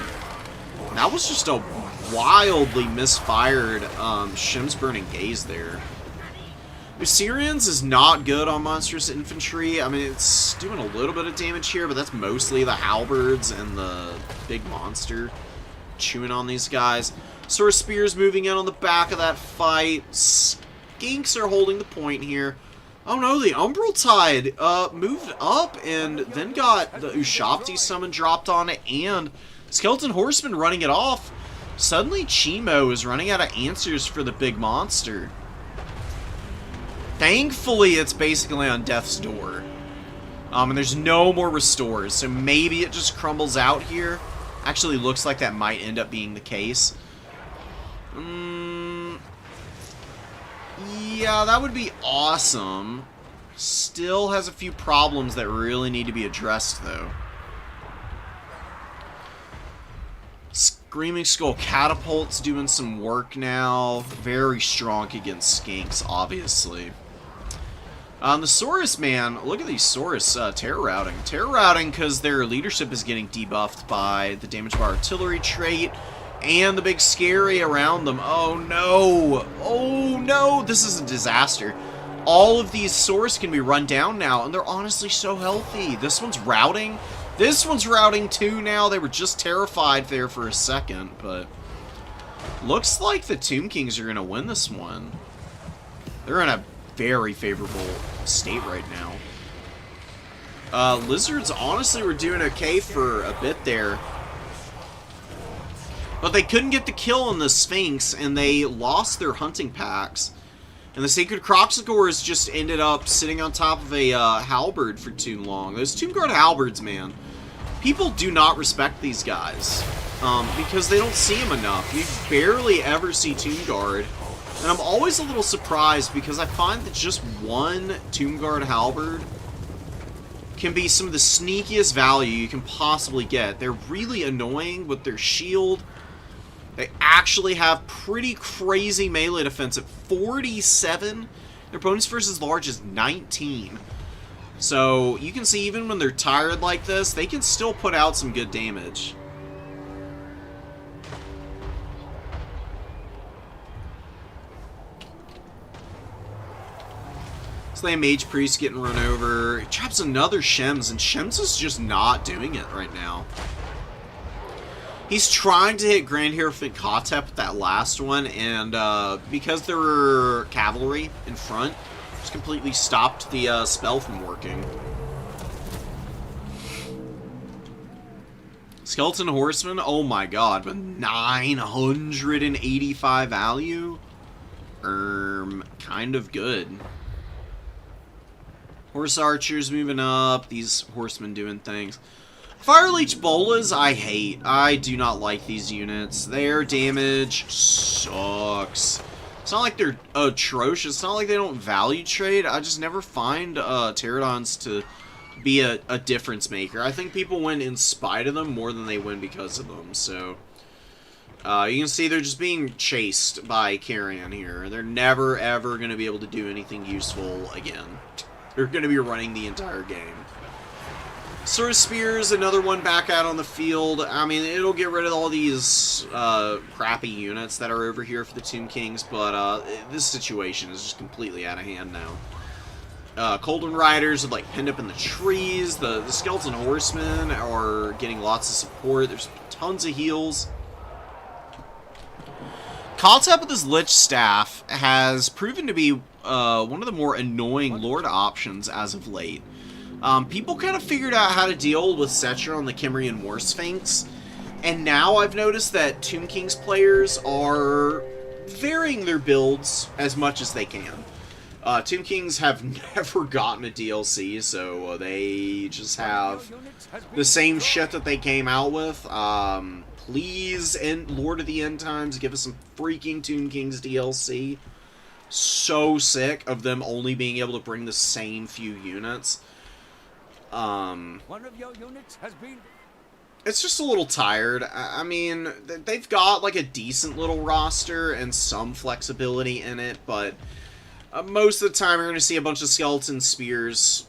That was just a wildly misfired Shim's Burning Gaze there. Syrians is not good on monstrous infantry. I mean, it's doing a little bit of damage here, but that's mostly the halberds and the big monster chewing on these guys. Saurus Spears moving in on the back of that fight. Skinks are holding the point here. Oh no, the Umbral Tide moved up and then got the Ushabti summon dropped on it and Skeleton Horseman running it off. Suddenly, Chimo is running out of answers for the big monster. Thankfully, it's basically on death's door. And there's no more restores, so maybe it just crumbles out here. Actually, looks like that might end up being the case. Yeah, that would be awesome. Still has a few problems that really need to be addressed, though. Screaming Skull Catapult's doing some work now. Very strong against Skinks, obviously. The Saurus, man, look at these Saurus terror routing. Terror routing because their leadership is getting debuffed by the damage by artillery trait and the big scary around them. Oh no! Oh no! This is a disaster. All of these Saurus can be run down now, and they're honestly so healthy. This one's routing. This one's routing too now. They were just terrified there for a second, but looks like the Tomb Kings are going to win this one. They're in a very favorable state right now. Lizards honestly were doing okay for a bit there, but they couldn't get the kill on the Sphinx, and they lost their hunting packs. And the Sacred Croxagores just ended up sitting on top of a halberd for too long. Those Tomb Guard halberds, man. People do not respect these guys because they don't see them enough. You barely ever see Tomb Guard. And I'm always a little surprised because I find that just one Tomb Guard halberd can be some of the sneakiest value you can possibly get. They're really annoying with their shield. They actually have pretty crazy melee defense at 47. Their opponent's first as large as 19. So you can see even when they're tired like this, they can still put out some good damage. Slam Mage Priest getting run over. He traps another Shems, and Shems is just not doing it right now. He's trying to hit Grand Hierophant Kotep with that last one, and because there were cavalry in front, just completely stopped the spell from working. Skeleton Horseman, oh my god, but 985 value? Kind of good. Horse Archers moving up, these horsemen doing things. Fire Leech Bolas, I hate. I do not like these units. Their damage sucks. It's not like they're atrocious. It's not like they don't value trade. I just never find Pterodons to be a difference maker. I think people win in spite of them more than they win because of them. So you can see they're just being chased by Carrion here. They're never ever going to be able to do anything useful again. They're going to be running the entire game. Sword Spears, another one back out on the field. I mean, it'll get rid of all these crappy units that are over here for the Tomb Kings, but this situation is just completely out of hand now. Colden Riders are like pinned up in the trees. The Skeleton Horsemen are getting lots of support. There's tons of heals. Cathay with his Lich Staff has proven to be one of the more annoying Lord options as of late. People kind of figured out how to deal with Setcher on the Cimmerian War Sphinx, and now I've noticed that Tomb Kings players are varying their builds as much as they can. Tomb Kings have never gotten a DLC, so they just have the same shit that they came out with. Please, Lord of the End Times, give us some freaking Tomb Kings DLC. So sick of them only being able to bring the same few units. One of your units has been... It's just a little tired. I mean, they've got like a decent little roster and some flexibility in it, but most of the time you're going to see a bunch of Skeleton Spears,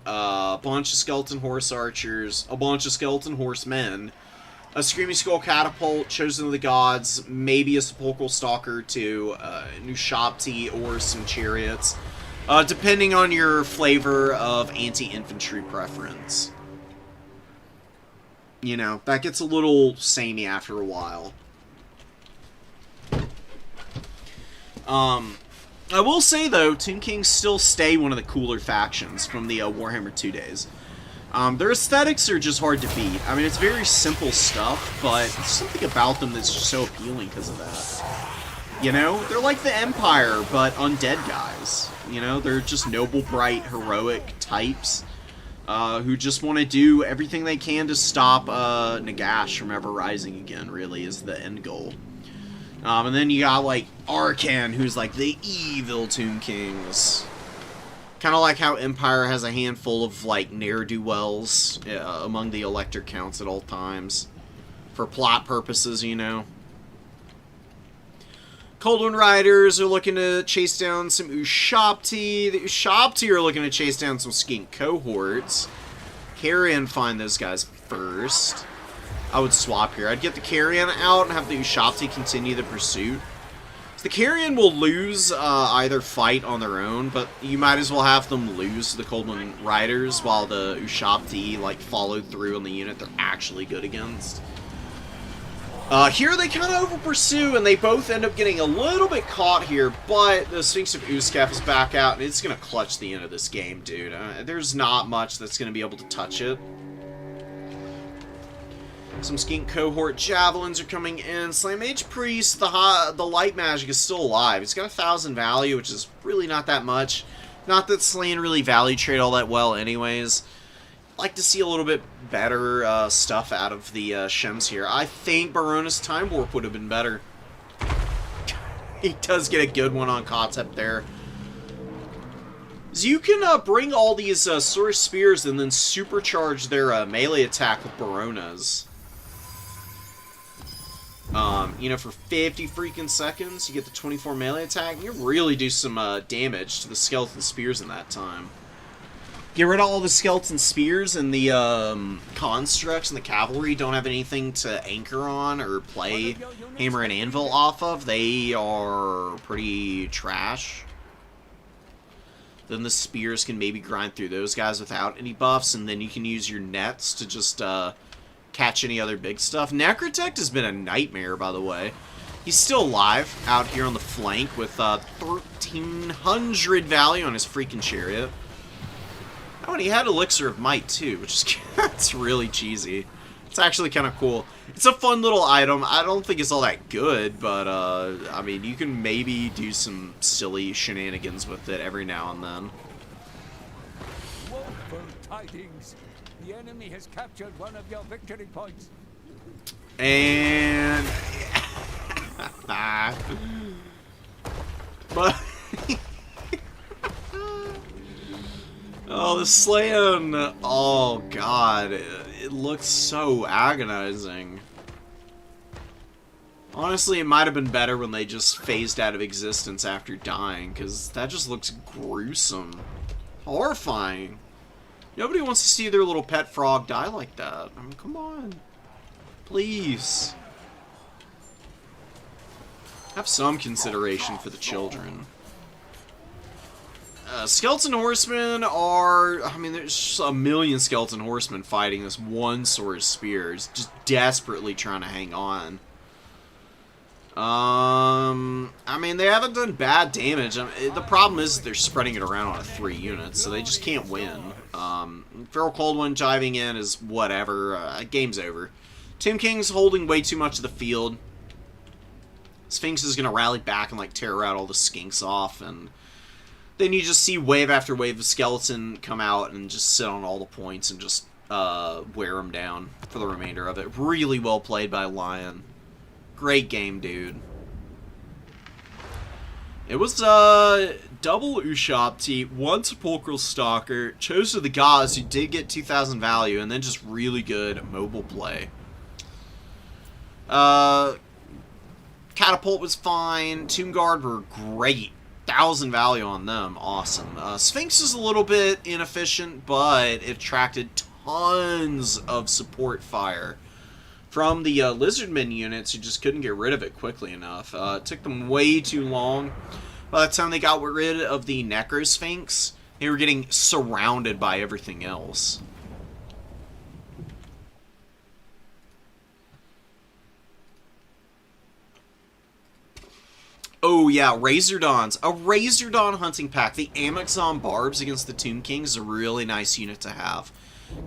a bunch of Skeleton Horse Archers, a bunch of Skeleton Horsemen, a Screaming Skull Catapult, Chosen of the Gods, maybe a Sepulchral Stalker to Nushapti or some Chariots. Depending on your flavor of anti-infantry preference. You know, that gets a little samey after a while. I will say, though, Tomb Kings still stay one of the cooler factions from the Warhammer 2 days. Their aesthetics are just hard to beat. I mean, it's very simple stuff, but there's something about them that's just so appealing because of that. You know, they're like the Empire, but undead guys. You know, they're just noble, bright, heroic types who just want to do everything they can to stop Nagash from ever rising again, really, is the end goal. And then you got, like, Arkan, who's, like, the evil Tomb Kings. Kind of like how Empire has a handful of, like, ne'er-do-wells among the Elector counts at all times. For plot purposes, you know. Coldwind Riders are looking to chase down some Ushapti. The Ushapti are looking to chase down some Skink cohorts. Carrion find those guys first. I would swap here. I'd get the Carrion out and have the Ushapti continue the pursuit. So the Carrion will lose either fight on their own, but you might as well have them lose to the Coldwind Riders while the Ushapti like followed through on the unit they're actually good against. Here they kind of over-pursue, and they both end up getting a little bit caught here, but the Sphinx of Uskaf is back out, and it's going to clutch the end of this game, dude. There's not much that's going to be able to touch it. Some Skink Cohort Javelins are coming in. Slam Mage Priest, the Light Magic, is still alive. He's got 1,000 value, which is really not that much. Not that Slain really value trade all that well anyways. Like to see a little bit better stuff out of the Shems here. I think Barona's Time Warp would have been better. He does get a good one on Kotep there. So you can bring all these Sword Spears and then supercharge their melee attack with Baronas. You know, for 50 freaking seconds, you get the 24 melee attack, and you really do some damage to the Skeleton Spears in that time. Get rid of all the Skeleton Spears, and the Constructs and the Cavalry don't have anything to anchor on or play Hammer and Anvil off of. They are pretty trash. Then the Spears can maybe grind through those guys without any buffs, and then you can use your nets to just catch any other big stuff. Necrotect has been a nightmare, by the way. He's still alive out here on the flank with 1,300 value on his freaking chariot. Oh, and he had Elixir of Might, too, which is that's really cheesy. It's actually kind of cool. It's a fun little item. I don't think it's all that good, but, I mean, you can maybe do some silly shenanigans with it every now and then. tidings. The enemy has captured one of your victory points. And... but... oh, the slaying... oh, God. It looks so agonizing. Honestly, it might have been better when they just phased out of existence after dying, because that just looks gruesome. Horrifying. Nobody wants to see their little pet frog die like that. I mean, come on. Please. Have some consideration for the children. Skeleton Horsemen are... I mean, there's just a million Skeleton Horsemen fighting this one Sword Spear. It's just desperately trying to hang on. I mean, they haven't done bad damage. I mean, the problem is they're spreading it around on 3 units, so they just can't win. Feral Cold One jiving in is whatever. Game's over. Tomb King's holding way too much of the field. Sphinx is going to rally back and, like, tear out all the skinks off, and then you just see wave after wave of skeleton come out and just sit on all the points and just wear them down for the remainder of it. Really well played by Lion. Great game, dude. It was double Ushopti, 1 Sepulchral Stalker, Chose of the Gods, who did get 2,000 value, and then just really good mobile play. Catapult was fine. Tomb Guard were great. 1,000 value on them. Awesome. Sphinx is a little bit inefficient, but it attracted tons of support fire from the Lizardmen units, who just couldn't get rid of it quickly enough. It took them way too long. By the time they got rid of the Necrosphinx, they were getting surrounded by everything else. Oh yeah, Razordons. A Razordon hunting pack. The Amazon Barbs against the Tomb Kings is a really nice unit to have.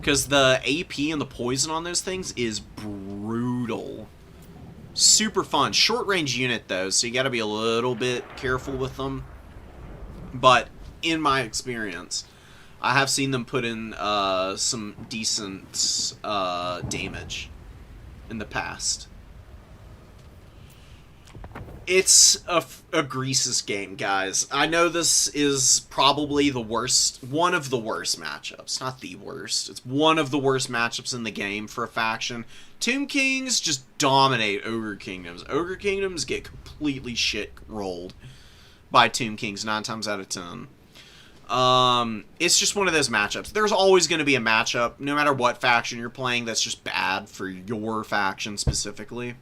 Because the AP and the poison on those things is brutal. Super fun. Short range unit though, so you gotta be a little bit careful with them. But, in my experience, I have seen them put in some decent damage in the past. It's a Greases game, guys. I know this is probably the worst, one of the worst matchups. Not the worst. It's one of the worst matchups in the game for a faction. Tomb Kings just dominate Ogre Kingdoms. Ogre Kingdoms get completely shit rolled by Tomb Kings 9 times out of 10. It's just one of those matchups. There's always going to be a matchup, no matter what faction you're playing, that's just bad for your faction specifically.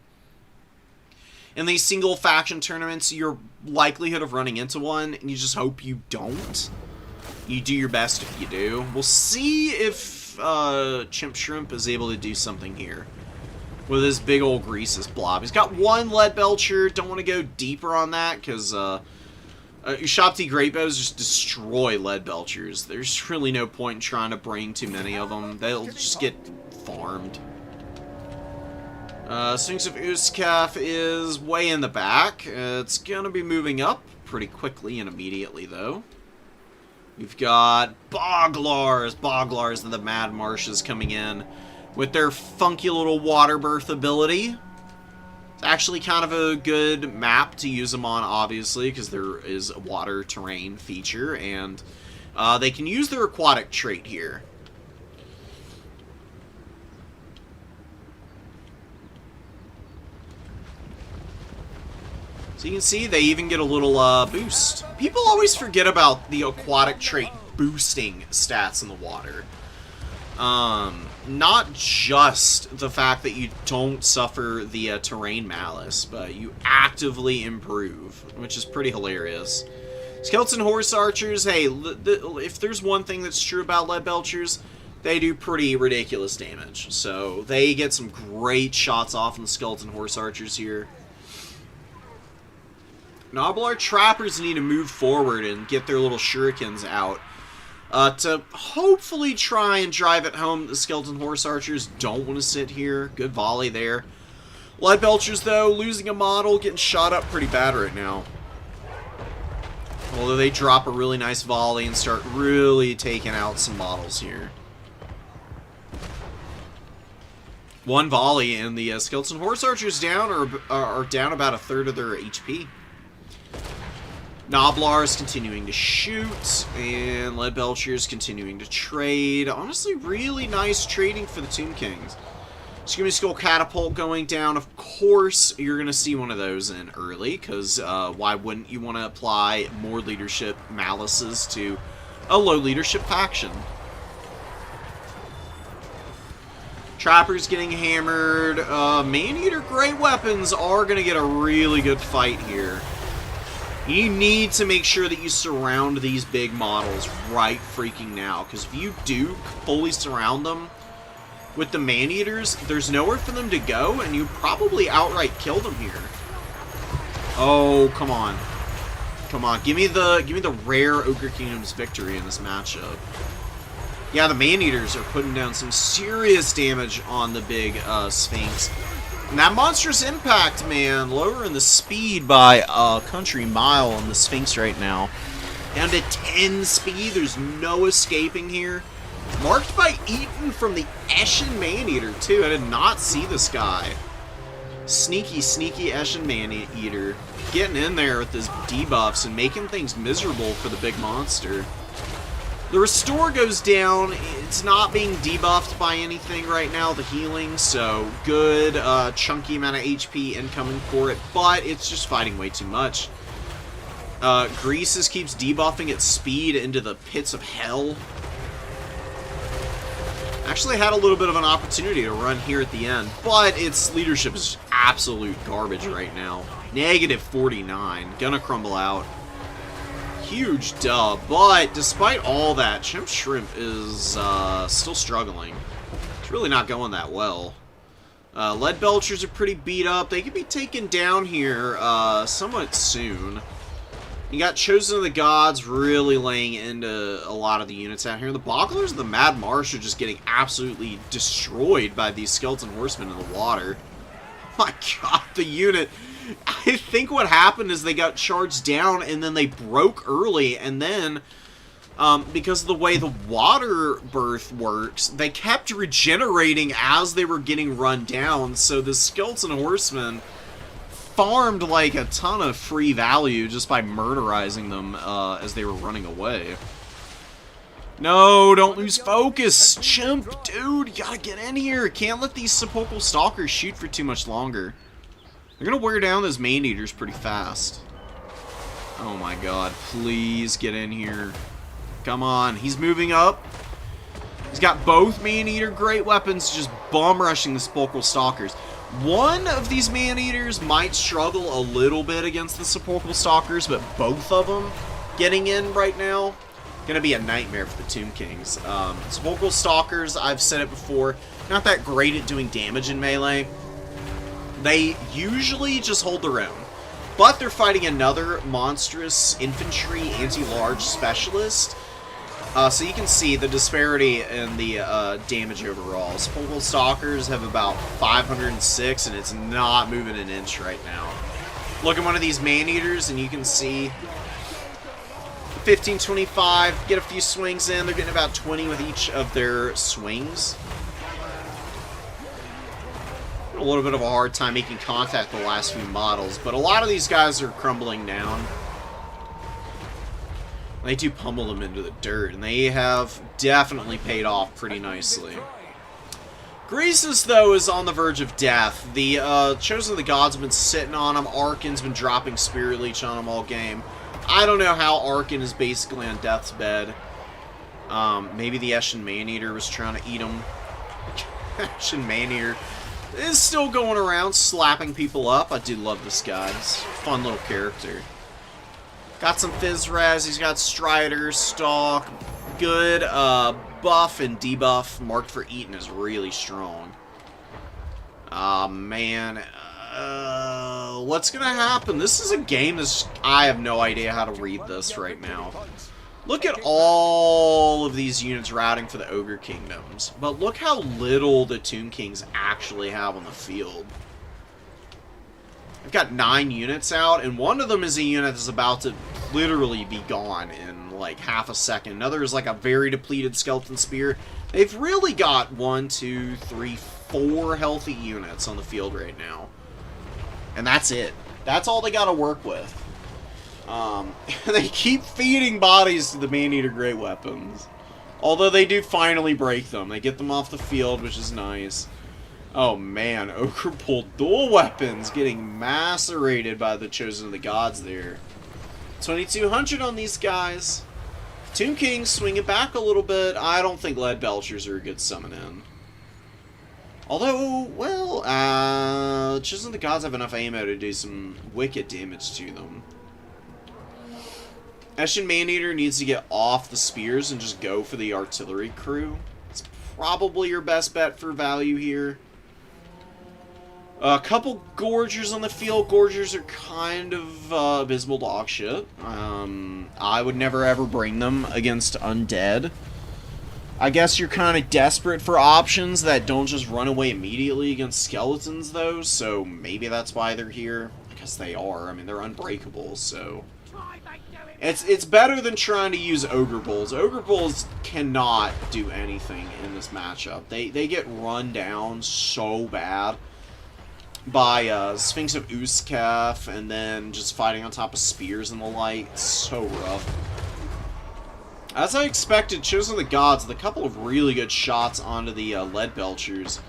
In these single faction tournaments, your likelihood of running into one, and you just hope you don't. You do your best if you do. We'll see if Chimp Shrimp is able to do something here with his big old Greases blob. He's got 1 Lead Belcher. Don't want to go deeper on that, because Ushopti Great Bows just destroy Lead Belchers. There's really no point in trying to bring too many of them. They'll just get farmed. Sphinx of Uskaf is way in the back. It's going to be moving up pretty quickly and immediately, though. We've got Boglars. Boglars and the Mad Marshes coming in with their funky little water birth ability. It's actually kind of a good map to use them on, obviously, because there is a water terrain feature, and they can use their aquatic trait here. So you can see they even get a little boost. People always forget about the aquatic trait boosting stats in the water. Not just the fact that you don't suffer the terrain malice, but you actively improve, which is pretty hilarious. Skeleton Horse Archers, hey, if there's one thing that's true about Lead Belchers, they do pretty ridiculous damage. So they get some great shots off on the Skeleton Horse Archers here. Nobblar Trappers need to move forward and get their little shurikens out to hopefully try and drive it home. The Skeleton Horse Archers don't want to sit here. Good volley there. Lead Belchers, though, losing a model, getting shot up pretty bad right now. Although they drop a really nice volley and start really taking out some models here. One volley, and the Skeleton Horse Archers down are down about a third of their HP. Noblars continuing to shoot, and Lead Belchers continuing to trade. Honestly, really nice trading for the Tomb Kings. Screaming Skull Catapult going down. Of course, you're going to see one of those in early, because why wouldn't you want to apply more leadership malices to a low leadership faction? Trappers getting hammered. Maneater Great Weapons are going to get a really good fight here. You need to make sure that you surround these big models right freaking now, because if you do fully surround them with the Maneaters, there's nowhere for them to go, and you probably outright kill them here. Oh, come on. Come on, give me the rare Ogre Kingdoms victory in this matchup. Yeah, the Maneaters are putting down some serious damage on the big Sphinx. And that monstrous impact, man, lowering the speed by a country mile on the Sphinx right now. Down to 10 speed, there's no escaping here. Marked by Eaton from the Eshin Maneater, too. I did not see this guy. Sneaky, sneaky Eshin Maneater. Getting in there with his debuffs and making things miserable for the big monster. The Restore goes down. It's not being debuffed by anything right now, the healing, so good chunky amount of HP incoming for it, but it's just fighting way too much. Greases keeps debuffing its speed into the pits of hell. Actually had a little bit of an opportunity to run here at the end, but its leadership is absolute garbage right now. Negative 49. Gonna crumble out. Huge dub, but despite all that, Chimp Shrimp is still struggling. It's really not going that well. Lead Belchers are pretty beat up. They could be taken down here somewhat soon. You got Chosen of the Gods really laying into a lot of the units out here. The Bogglers of the Mad Marsh are just getting absolutely destroyed by these Skeleton Horsemen in the water. My god, the unit... I think what happened is they got charged down and then they broke early, and then because of the way the water birth works, they kept regenerating as they were getting run down, so the Skeleton Horsemen farmed like a ton of free value just by murderizing them as they were running away. No, don't lose focus! Chimp, dude, you gotta get in here! Can't let these sepulchral stalkers shoot for too much longer. They're gonna wear down those Maneaters pretty fast. Oh my god, please get in here. Come on, he's moving up. He's got both Maneater Great Weapons just bomb rushing the sepulchral stalkers. One of these Maneaters might struggle a little bit against the sepulchral stalkers, but both of them getting in right now, gonna be a nightmare for the Tomb Kings. Sepulchral stalkers, I've said it before, not that great at doing damage in melee. They usually just hold their own, but they're fighting another monstrous infantry anti-large specialist, so you can see the disparity in the damage overall. Sepulchral Stalkers have about 506, and it's not moving an inch right now. Look at one of these Maneaters, and you can see 1525, get a few swings in. They're getting about 20 with each of their swings. A little bit of a hard time making contact with the last few models, but a lot of these guys are crumbling down. They do pummel them into the dirt, and they have definitely paid off pretty nicely. Greasus, though, is on the verge of death. The Chosen of the Gods have been sitting on him. Arkin's been dropping Spirit Leech on him all game. I don't know how Arkin is basically on death's bed. Maybe the Eshin Maneater was trying to eat him. Eshin Maneater is still going around slapping people up. I do love this guy. He's a fun little character. Got some Fizz Res. He's got Strider, Stalk. Good buff and debuff. Marked for Eaton is really strong. Man. What's going to happen? This is a game that's... I have no idea how to read this right now. Look at all of these units routing for the Ogre Kingdoms. But look how little the Tomb Kings actually have on the field. I've got 9 units out, and one of them is a unit that's about to literally be gone in like half a second. Another is like a very depleted Skeleton Spear. They've really got 1, 2, 3, 4 healthy units on the field right now. And that's it. That's all they got to work with. They keep feeding bodies to the Maneater Great Weapons. Although they do finally break them. They get them off the field, which is nice. Oh man, Ogre pulled dual weapons, getting macerated by the Chosen of the Gods there. 2200 on these guys. Tomb Kings swing it back a little bit. I don't think Lead Belchers are a good summon in. Although, well, Chosen of the Gods have enough ammo to do some wicked damage to them. Eshin Maneater needs to get off the spears and just go for the artillery crew. It's probably your best bet for value here. A couple Gorgers on the field. Gorgers are kind of abysmal dog shit. I would never ever bring them against Undead. I guess you're kind of desperate for options that don't just run away immediately against skeletons, though, so maybe that's why they're here. Because they are. I mean, they're unbreakable, so... It's better than trying to use Ogre Bulls. Ogre Bulls cannot do anything in this matchup. They get run down so bad by Sphinx of Uskef, and then just fighting on top of spears and the like. It's so rough. As I expected, Chosen of the Gods, with a couple of really good shots onto the Lead Belchers,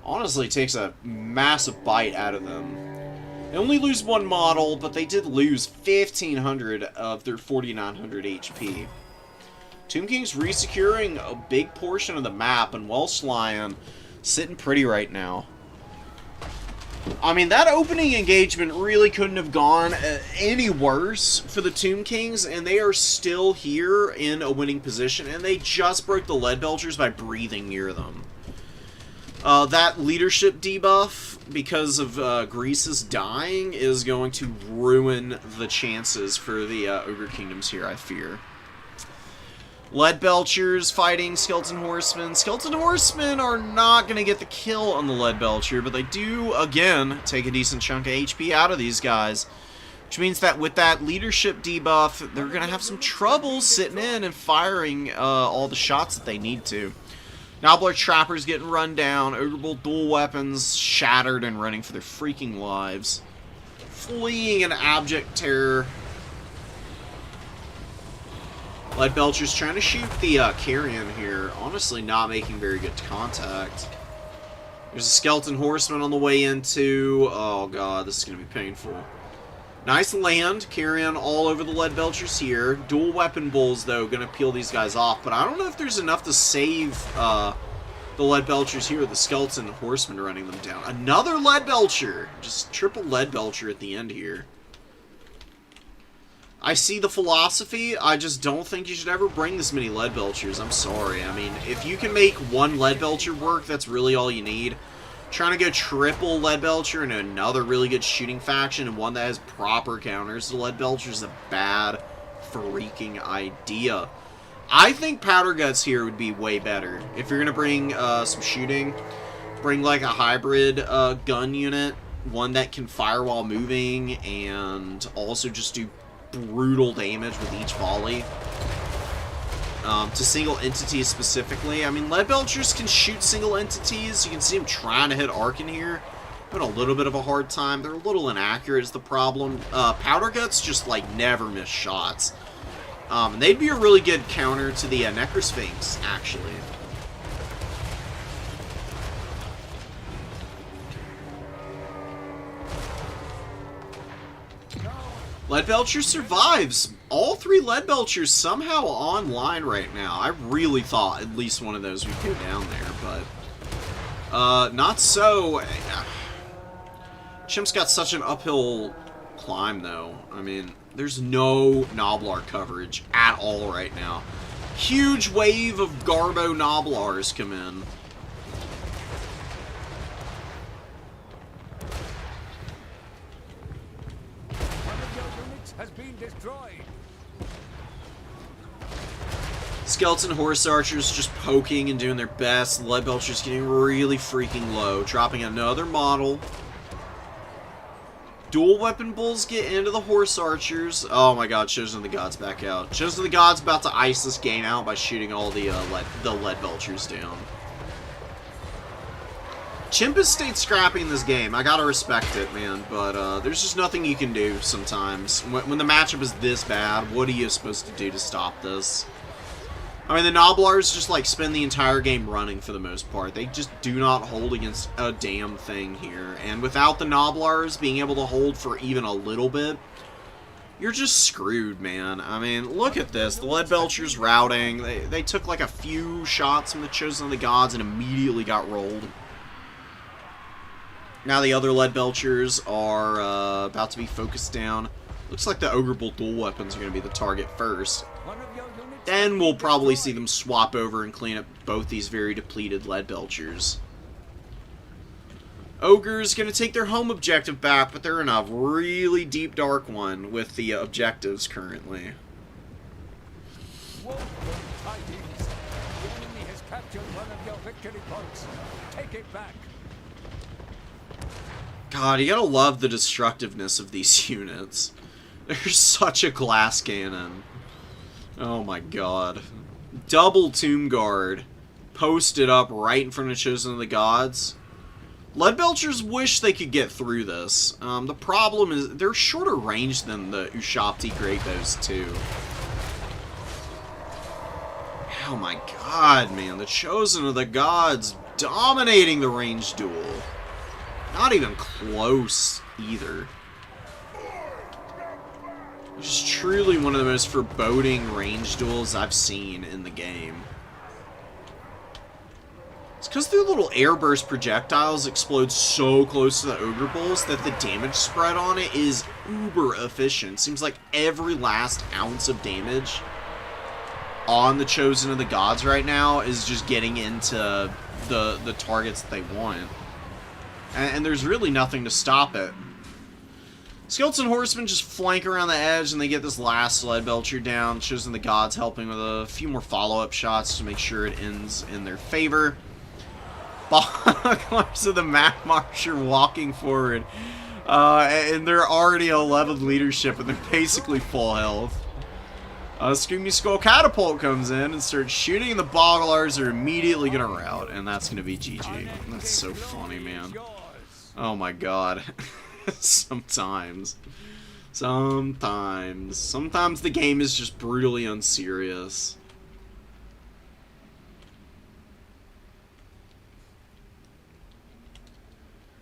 honestly takes a massive bite out of them. They only lose 1 model, but they did lose 1,500 of their 4,900 HP. Tomb King's resecuring a big portion of the map, and Welsh Lion sitting pretty right now. I mean, that opening engagement really couldn't have gone any worse for the Tomb Kings, and they are still here in a winning position, and they just broke the Lead Belchers by breathing near them. That leadership debuff, because of Grease's dying, is going to ruin the chances for the Ogre Kingdoms here, I fear. Lead Belchers fighting Skeleton Horsemen. Skeleton Horsemen are not going to get the kill on the Lead Belcher, but they do, again, take a decent chunk of HP out of these guys. Which means that with that leadership debuff, they're going to have some trouble sitting in and firing all the shots that they need to. Nobbler Trappers getting run down, Ogre Bull dual weapons shattered and running for their freaking lives. Fleeing in abject terror. Lead Belcher's trying to shoot the Carrion here, honestly not making very good contact. There's a Skeleton Horseman on the way into... Oh god, this is going to be painful. Nice land, Carrion all over the Lead Belchers here. Dual Weapon Bulls, though, going to peel these guys off, but I don't know if there's enough to save the Lead Belchers here with the Skeleton Horseman running them down. Another Lead Belcher! Just triple Lead Belcher at the end here. I see the philosophy, I just don't think you should ever bring this many Lead Belchers. I'm sorry. I mean, if you can make 1 Lead Belcher work, that's really all you need. Trying to go triple Lead Belcher and another really good shooting faction and one that has proper counters to Lead Belcher is a bad freaking idea. I think Powder Guts here would be way better. If you're going to bring some shooting, bring like a hybrid gun unit, one that can fire while moving and also just do brutal damage with each volley. To single entities specifically. I mean, Lead Belchers can shoot single entities. You can see them trying to hit Arkin here. Having a little bit of a hard time. They're a little inaccurate is the problem. Powder Guts just, like, never miss shots. And they'd be a really good counter to the Necrosphinx, actually. Lead Belcher survives. All 3 Lead Belchers somehow online right now. I really thought at least one of those would go down there, but not so. Chimp's got such an uphill climb, though. I mean, there's no Nobblar coverage at all right now. Huge wave of Garbo Nobblars come in. Has been destroyed. Skeleton Horse Archers just poking and doing their best. Lead Belcher's getting really freaking low. Dropping another model. Dual Weapon Bulls get into the Horse Archers. Oh my god, Chosen of the Gods back out. Chosen of the Gods about to ice this game out by shooting all the Lead Belchers down. Chimp has stayed scrappy in this game. I gotta respect it, man. But there's just nothing you can do sometimes. When the matchup is this bad, what are you supposed to do to stop this? I mean, the Noblars just, like, spend the entire game running for the most part. They just do not hold against a damn thing here. And without the Noblars being able to hold for even a little bit, you're just screwed, man. I mean, look at this. The Leadbelchers routing. They took, like, a few shots from the Chosen of the Gods and immediately got rolled. Now the other Leadbelchers are about to be focused down. Looks like the Ogre Bolt dual weapons are going to be the target first. Then we'll probably see them swap over and clean up both these very depleted Leadbelchers. Ogre's going to take their home objective back, but they're in a really deep dark one with the objectives currently. Woeful tidings. The enemy has captured one of your victory points. Take it back. God, you gotta love the destructiveness of these units. They're such a glass cannon. Oh my god. Double Tomb Guard posted up right in front of Chosen of the Gods. Leadbelchers wish they could get through this. The problem is they're shorter range than the Ushabti Great Bows too. Oh my god, man. The Chosen of the Gods dominating the ranged duel. Not even close either. It's truly one of the most foreboding range duels I've seen in the game. It's because their little airburst projectiles explode so close to the Ogre Bulls that the damage spread on it is uber efficient. Seems like every last ounce of damage on the Chosen of the Gods right now is just getting into the targets that they want. And there's really nothing to stop it. Skeleton Horsemen just flank around the edge, and they get this last Leadbelcher down. Chosen the Gods helping with a few more follow-up shots to make sure it ends in their favor. Bucklers of the Map Marcher walking forward. And they're already 11th leadership, and they're basically full health. Screamy Skull Catapult comes in and starts shooting, and the Bogglars are immediately going to rout, and that's going to be GG. That's so funny, man. Oh my god. Sometimes the game is just brutally unserious.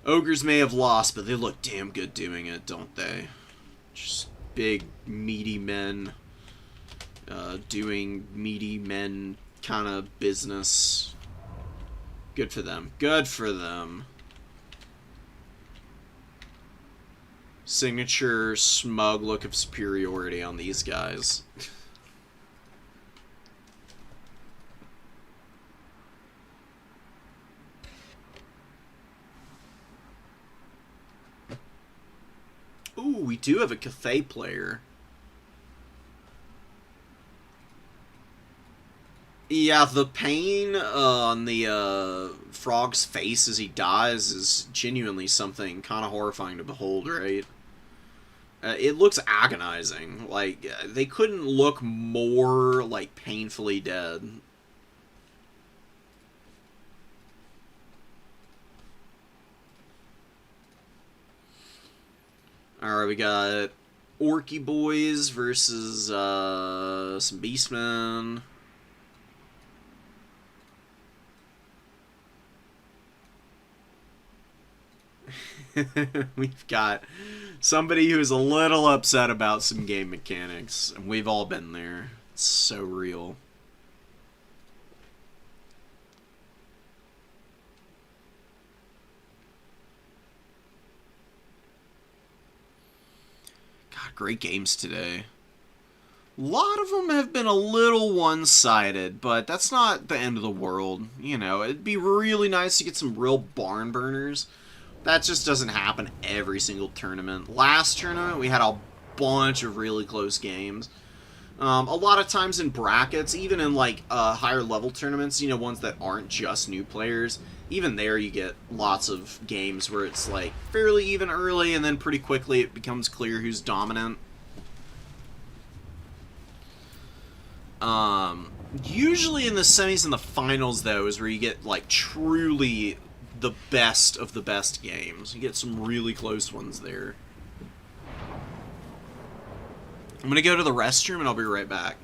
Ogres may have lost, but they look damn good doing it, don't they? Just big, meaty men doing meaty men kind of business. Good for them. Good for them. Signature smug look of superiority on these guys. Ooh, we do have a Cathay player. Yeah, the pain on the frog's face as he dies is genuinely something kind of horrifying to behold, right? It looks agonizing. Like, they couldn't look more, like, painfully dead. Alright, we got Orky Boys versus some Beastmen. We've got somebody who's a little upset about some game mechanics, and we've all been there. It's so real. God, great games today. A lot of them have been a little one-sided, but that's not the end of the world. You know, it'd be really nice to get some real barn burners. That just doesn't happen every single tournament. Last tournament, we had a bunch of really close games. A lot of times in brackets, even in like higher level tournaments, you know, ones that aren't just new players, even there you get lots of games where it's like fairly even early, and then pretty quickly it becomes clear who's dominant. Usually in the semis and the finals, though, is where you get like truly the best of the best games. You get some really close ones there. I'm gonna go to the restroom and I'll be right back.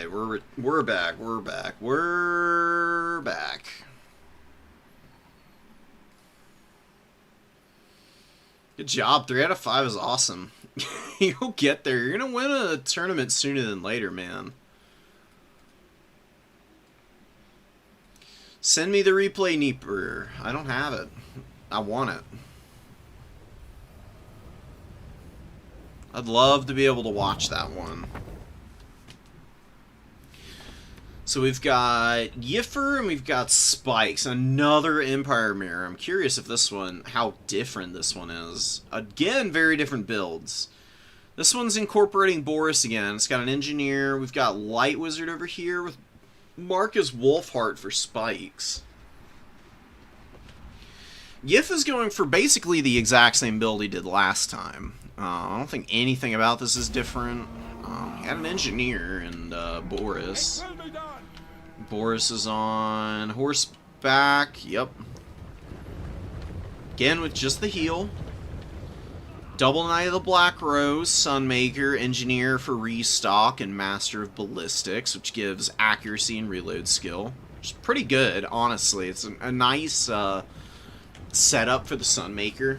Alright, we're back. We're back. Good job. 3 out of 5 is awesome. You'll get there. You're gonna win a tournament sooner than later, man. Send me the replay, Neeper. I don't have it. I want it. I'd love to be able to watch that one. So we've got Yifer and we've got Spikes, another Empire Mirror. I'm curious if this one, how different this one is. Again, very different builds. This one's incorporating Boris again. It's got an Engineer. We've got Light Wizard over here with Marcus Wolfheart for Spikes. Yif is going for basically the exact same build he did last time. I don't think anything about this is different. He had an Engineer and Boris. Boris is on horseback. Yep. Again with just the heal. Double Knight of the Black Rose, Sunmaker, Engineer for restock, and Master of Ballistics, which gives accuracy and reload skill. Which is pretty good, honestly. It's a nice setup for the Sunmaker.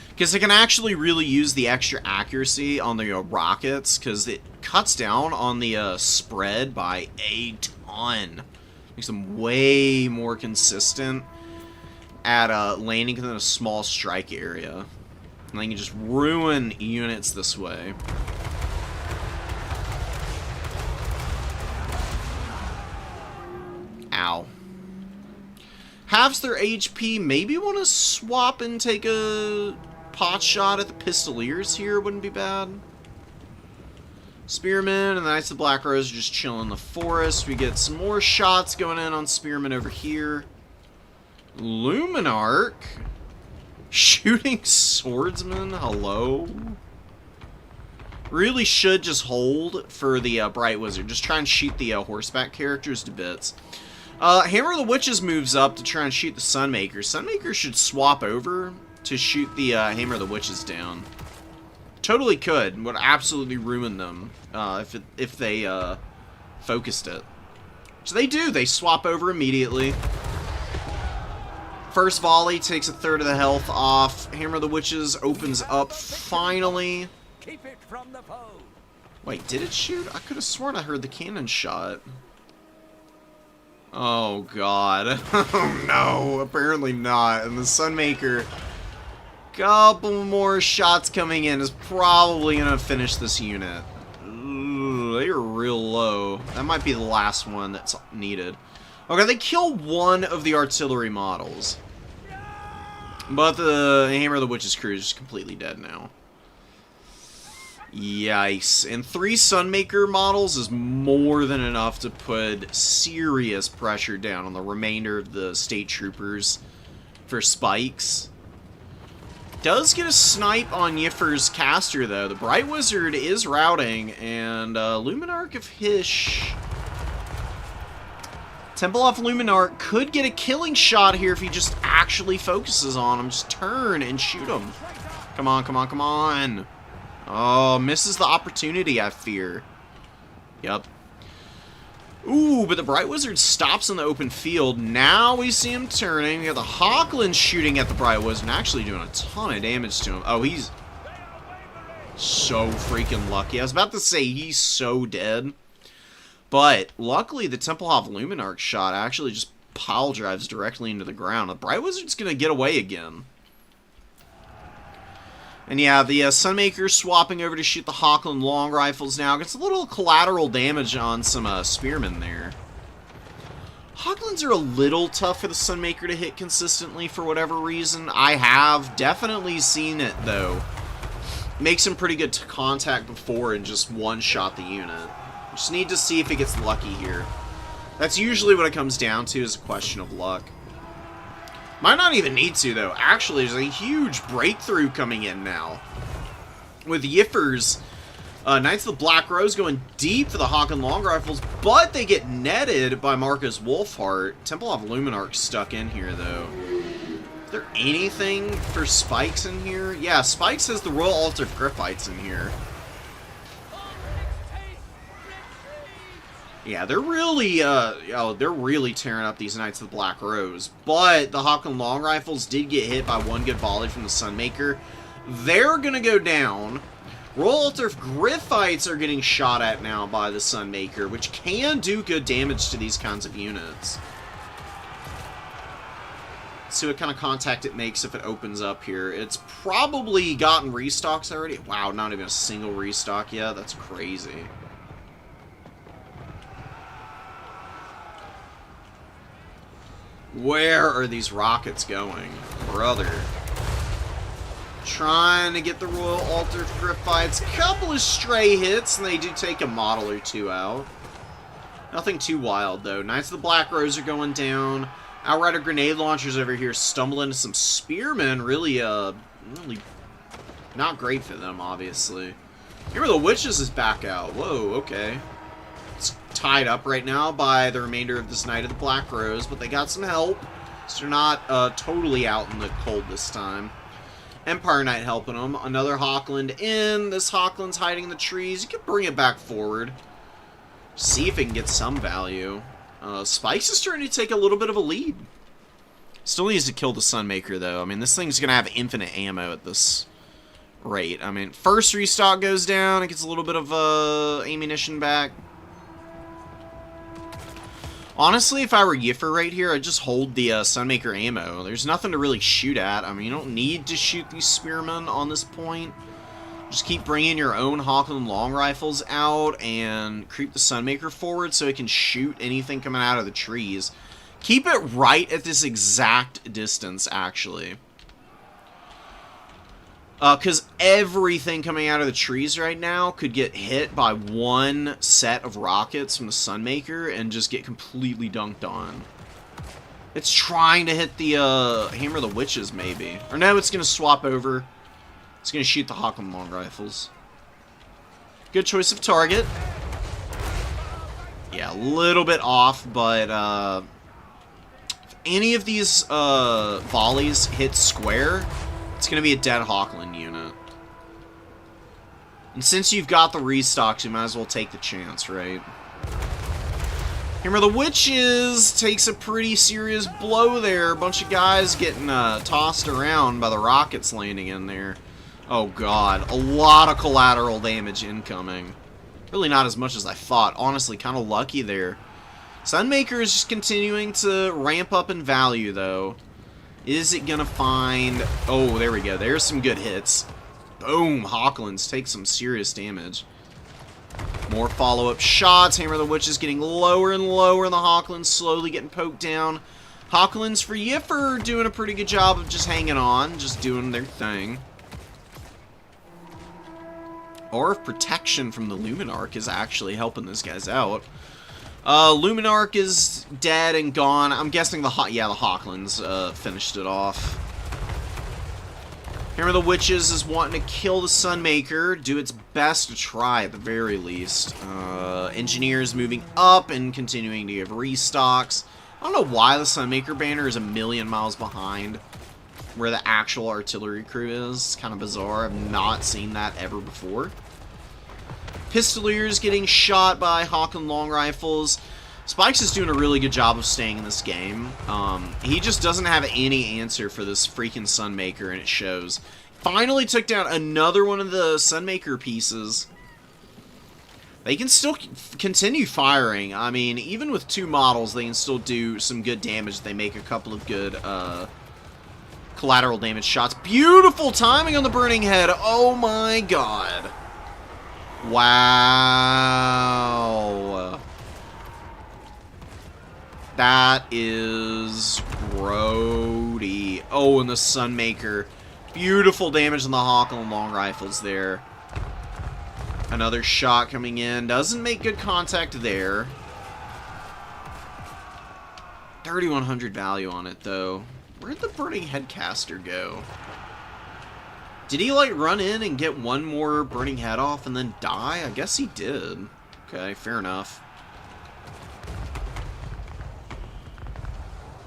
Because it can actually really use the extra accuracy on the rockets, because it cuts down on the spread by a ton. Makes them way more consistent at landing in a small strike area. And they can just ruin units this way. Ow. Halves their HP. Maybe want to swap and take a pot shot at the Pistoliers here. Wouldn't be bad. Spearmen and the Knights of Black Rose are just chilling in the forest. We get some more shots going in on Spearmen over here. Luminarch shooting swordsman. Hello. Really should just hold for the Bright Wizard. Just try and shoot the horseback characters to bits. Hammer of the Witches moves up to try and shoot the Sunmaker. Sunmaker should swap over to shoot the Hammer of the Witches down. Totally could. Would absolutely ruin them if they focused it. So they do. They swap over immediately. First volley takes a third of the health off. Hammer of the Witches opens up finally. Keep it from the foe. Wait, did it shoot? I could have sworn I heard the cannon shot. Oh, God. Oh, no. Apparently not. And the Sunmaker, couple more shots coming in, is probably going to finish this unit. Ooh, they are real low. That might be the last one that's needed. Okay, they kill one of the artillery models. But the Hammer of the Witch's crew is just completely dead now. Yikes. And 3 Sunmaker models is more than enough to put serious pressure down on the remainder of the state troopers for Spikes. Does get a snipe on Yifer's caster, though. The Bright Wizard is routing, and Luminarch of Hysh. Temple of Luminarch could get a killing shot here if he just actually focuses on him. Just turn and shoot him. Come on, come on, come on. Oh, misses the opportunity, I fear. Yep. Ooh, but the Bright Wizard stops in the open field. Now we see him turning. We got the Hawkland shooting at the Bright Wizard and actually doing a ton of damage to him. Oh, he's so freaking lucky. I was about to say he's so dead. But luckily, the Templehof Luminarch shot actually just pile drives directly into the ground. The Bright Wizard's going to get away again. And yeah, the Sunmaker swapping over to shoot the Hawkland long rifles now. Gets a little collateral damage on some spearmen there. Hawklands are a little tough for the Sunmaker to hit consistently for whatever reason. I have definitely seen it, though. Make some pretty good contact before and just one-shot the unit. Just need to see if it gets lucky here. That's usually what it comes down to, is a question of luck. Might not even need to, though. Actually, there's a huge breakthrough coming in now. With Yifer's Knights of the Black Rose going deep for the Hawken long rifles, but they get netted by Marcus Wolfheart. Temple of Luminarch stuck in here, though. Is there anything for Spikes in here? Yeah, Spikes has the Royal Altar of Griphites in here. Yeah, they're really, they're really tearing up these Knights of the Black Rose. But the Hawkland Long Rifles did get hit by one good volley from the Sunmaker. They're gonna go down. Royal Altar Gryphites are getting shot at now by the Sunmaker, which can do good damage to these kinds of units. Let's see what kind of contact it makes if it opens up here. It's probably gotten restocks already. Wow, not even a single restock yet. That's crazy. Where are these rockets going, brother? Trying to get the Royal Altar Gryphites. Couple of stray hits, and they do take a model or two out. Nothing too wild, though. Knights of the Black Rose are going down. Outrider grenade launchers over here stumble into some spearmen. Really not great for them, obviously. Here the Witches is back out. Whoa, okay. It's tied up right now by the remainder of this Knight of the Black Rose, but they got some help, so they're not totally out in the cold this time. Empire Knight helping them. Another Hawkland in. This Hawkland's hiding in the trees. You can bring it back forward. See if it can get some value. Spikes is starting to take a little bit of a lead. Still needs to kill the Sunmaker, though. I mean, this thing's going to have infinite ammo at this rate. I mean, first restock goes down. It gets a little bit of ammunition back. Honestly, if I were Yiffer right here, I'd just hold the Sunmaker ammo. There's nothing to really shoot at. I mean, you don't need to shoot these spearmen on this point. Just keep bringing your own Hawkland long rifles out and creep the Sunmaker forward so it can shoot anything coming out of the trees. Keep it right at this exact distance, actually. Because everything coming out of the trees right now could get hit by one set of rockets from the Sunmaker and just get completely dunked on. It's trying to hit the Hammer of the Witches, maybe. Or no, it's going to swap over. It's going to shoot the Hawkland long rifles. Good choice of target. Yeah, a little bit off, but if any of these volleys hit square, it's going to be a dead Hawkland unit. And since you've got the restocks, you might as well take the chance, right? Hammer of the Witches takes a pretty serious blow there. A bunch of guys getting tossed around by the rockets landing in there. Oh god, a lot of collateral damage incoming. Really not as much as I thought. Honestly, kind of lucky there. Sunmaker is just continuing to ramp up in value, though. Is it gonna find... Oh, there we go. There's some good hits. Boom! Hawklands take some serious damage. More follow-up shots. Hammer of the Witch is getting lower and lower, and the Hawklands slowly getting poked down. Hawklands for Yiffer doing a pretty good job of just hanging on, just doing their thing. Or if protection from the Luminarch is actually helping those guys out. Luminarch is dead and gone. I'm guessing the Hawklands finished it off. Hammer of the Witches is wanting to kill the Sunmaker. Do its best to try, at the very least. Engineers moving up and continuing to give restocks. I don't know why the Sunmaker banner is a million miles behind where the actual artillery crew is. It's kind of bizarre. I've not seen that ever before. Pistoliers getting shot by Hawkland long rifles. Spikes is doing a really good job of staying in this game. He just doesn't have any answer for this freaking Sunmaker, and it shows. Finally took down another one of the Sunmaker pieces. They can still continue firing. I mean, even with two models, they can still do some good damage. They make a couple of good collateral damage shots. Beautiful timing on the Burning Head. Oh my god. Wow. That is grody. Oh, and the Sunmaker. Beautiful damage on the Hawkland long rifles there. Another shot coming in. Doesn't make good contact there. 3,100 value on it, though. Where'd the Burning Headcaster go? Did he, like, run in and get one more Burning Head off and then die? I guess he did. Okay, fair enough.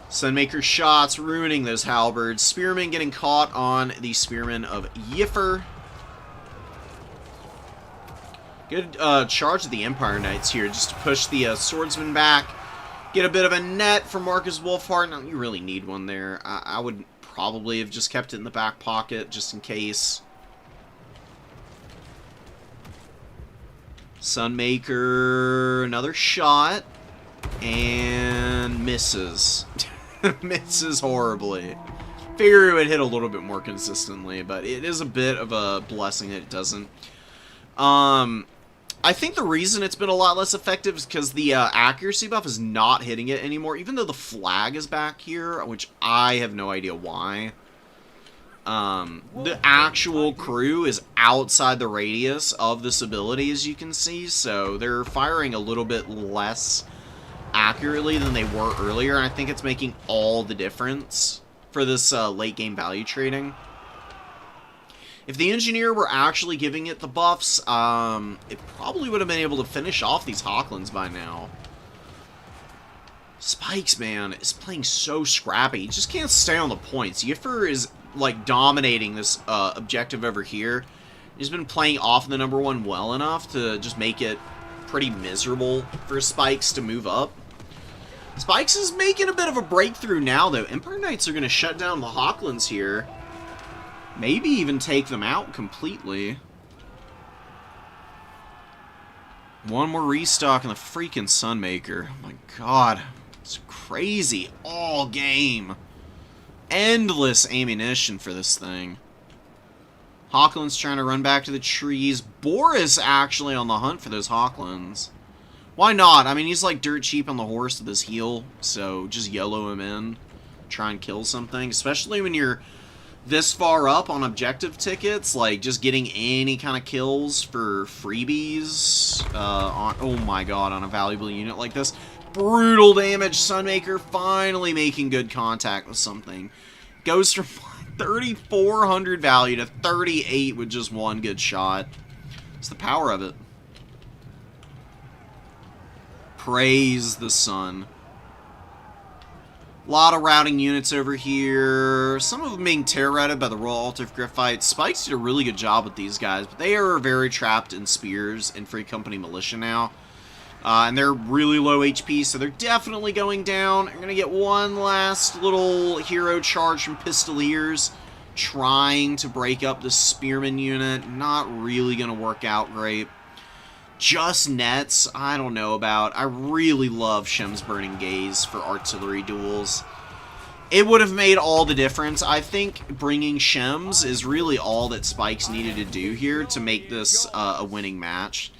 Sunmaker shots ruining those halberds. Spearmen getting caught on the Spearmen of Yiffer. Good charge of the Empire Knights here, just to push the swordsman back. Get a bit of a net for Marcus Wolfhard. Now, you really need one there. I would probably have just kept it in the back pocket, just in case. Sunmaker, another shot. And misses. Misses horribly. Figure it would hit a little bit more consistently, but it is a bit of a blessing that it doesn't. I think the reason it's been a lot less effective is because the accuracy buff is not hitting it anymore, even though the flag is back here, which I have no idea why. The actual crew is outside the radius of this ability, as you can see, so they're firing a little bit less accurately than they were earlier, and I think it's making all the difference for this late game value trading. If the engineer were actually giving it the buffs, it probably would have been able to finish off these Hawklands by now. Spikes, man, is playing so scrappy. He just can't stay on the points. Yiffer is, like, dominating this objective over here. He's been playing off the #1 well enough to just make it pretty miserable for Spikes to move up. Spikes is making a bit of a breakthrough now, though. Empire Knights are going to shut down the Hawklands here. Maybe even take them out completely. One more restock in the freaking Sunmaker. Oh my god. It's crazy. All game. Endless ammunition for this thing. Hawklands trying to run back to the trees. Boris actually on the hunt for those Hawklands. Why not? I mean, he's like dirt cheap on the horse with his heel, so just yellow him in. Try and kill something, especially when you're this far up on objective tickets, like just getting any kind of kills for freebies oh my god, on a valuable unit like this. Brutal damage. Sunmaker finally making good contact with something. Goes from 3,400 value to 38 with just one good shot. It's the power of it. Praise the sun. A lot of routing units over here. Some of them being terror-routed by the Royal Altar of Gryphite. Spikes did a really good job with these guys, but they are very trapped in spears and Free Company Militia now. And they're really low HP, so they're definitely going down. I'm going to get one last little hero charge from Pistoliers, trying to break up the Spearman unit. Not really going to work out great. Just nets, I don't know about. I really love Shem's Burning Gaze for artillery duels. It would have made all the difference. I think bringing Shems is really all that Spikes needed to do here to make this a winning match.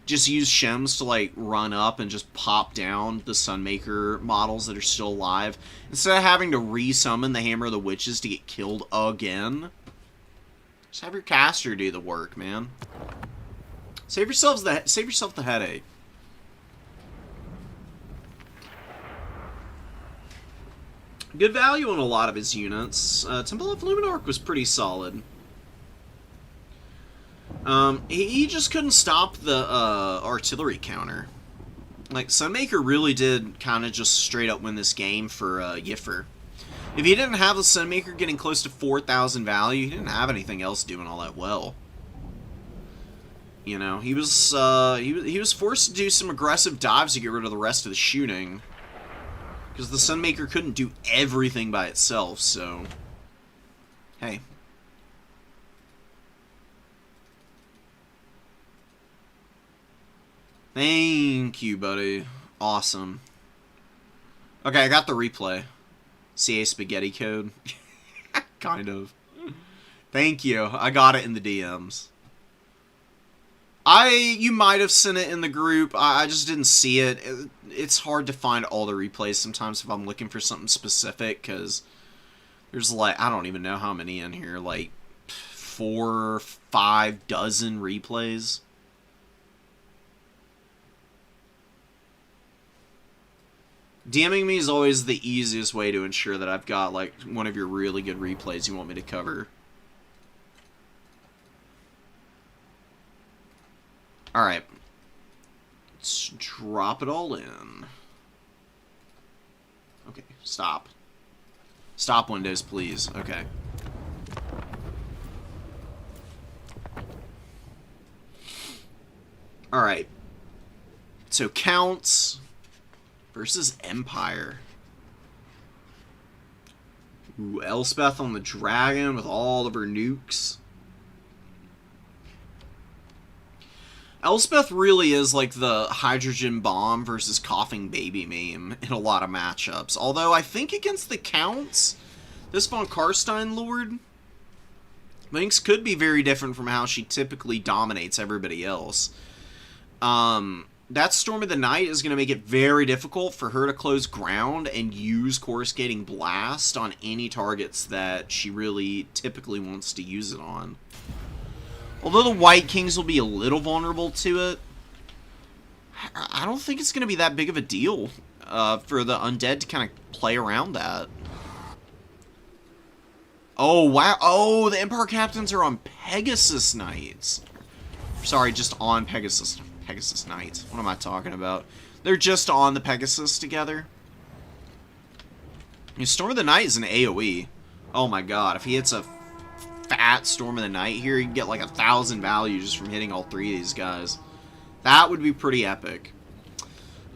Just use Shems to, like, run up and just pop down the Sunmaker models that are still alive. Instead of having to re-summon the Hammer of the Witches to get killed again. Just have your caster do the work, man. Save yourself the headache. Good value on a lot of his units. Temple of Luminarch was pretty solid. He just couldn't stop the artillery counter. Like, Sunmaker really did kind of just straight up win this game for Yiffer. If he didn't have the Sunmaker getting close to 4,000 value, he didn't have anything else doing all that well. You know, he was forced to do some aggressive dives to get rid of the rest of the shooting. Because the Sunmaker couldn't do everything by itself, so... Hey. Thank you, buddy. Awesome. Okay, I got the replay. CA Spaghetti code. Kind of. Thank you. I got it in the DMs. You might have sent it in the group. I just didn't see it. It's hard to find all the replays sometimes if I'm looking for something specific, because there's, like, I don't even know how many in here, like 4 or 5 dozen replays. DMing me is always the easiest way to ensure that I've got, like, one of your really good replays you want me to cover. Alright. Let's drop it all in. Okay, stop. Stop, Windows, please. Okay. Alright. So, Counts versus Empire. Ooh, Elspeth on the dragon with all of her nukes. Elspeth really is like the hydrogen bomb versus coughing baby meme in a lot of matchups. Although I think against the Counts, this Von Karstein Lord, things could be very different from how she typically dominates everybody else. That Storm of the Night is going to make it very difficult for her to close ground and use Coruscating Blast on any targets that she really typically wants to use it on. Although the White Kings will be a little vulnerable to it, I don't think it's going to be that big of a deal for the Undead to kind of play around that. Oh, wow. Oh, the Empire Captains are on Pegasus Knights. Sorry, just on Pegasus Knights. What am I talking about? They're just on the Pegasus together. Storm of the Night is an AoE. Oh my god, if he hits a fat Storm of the Night here, he can get like 1,000 value just from hitting all three of these guys. That would be pretty epic.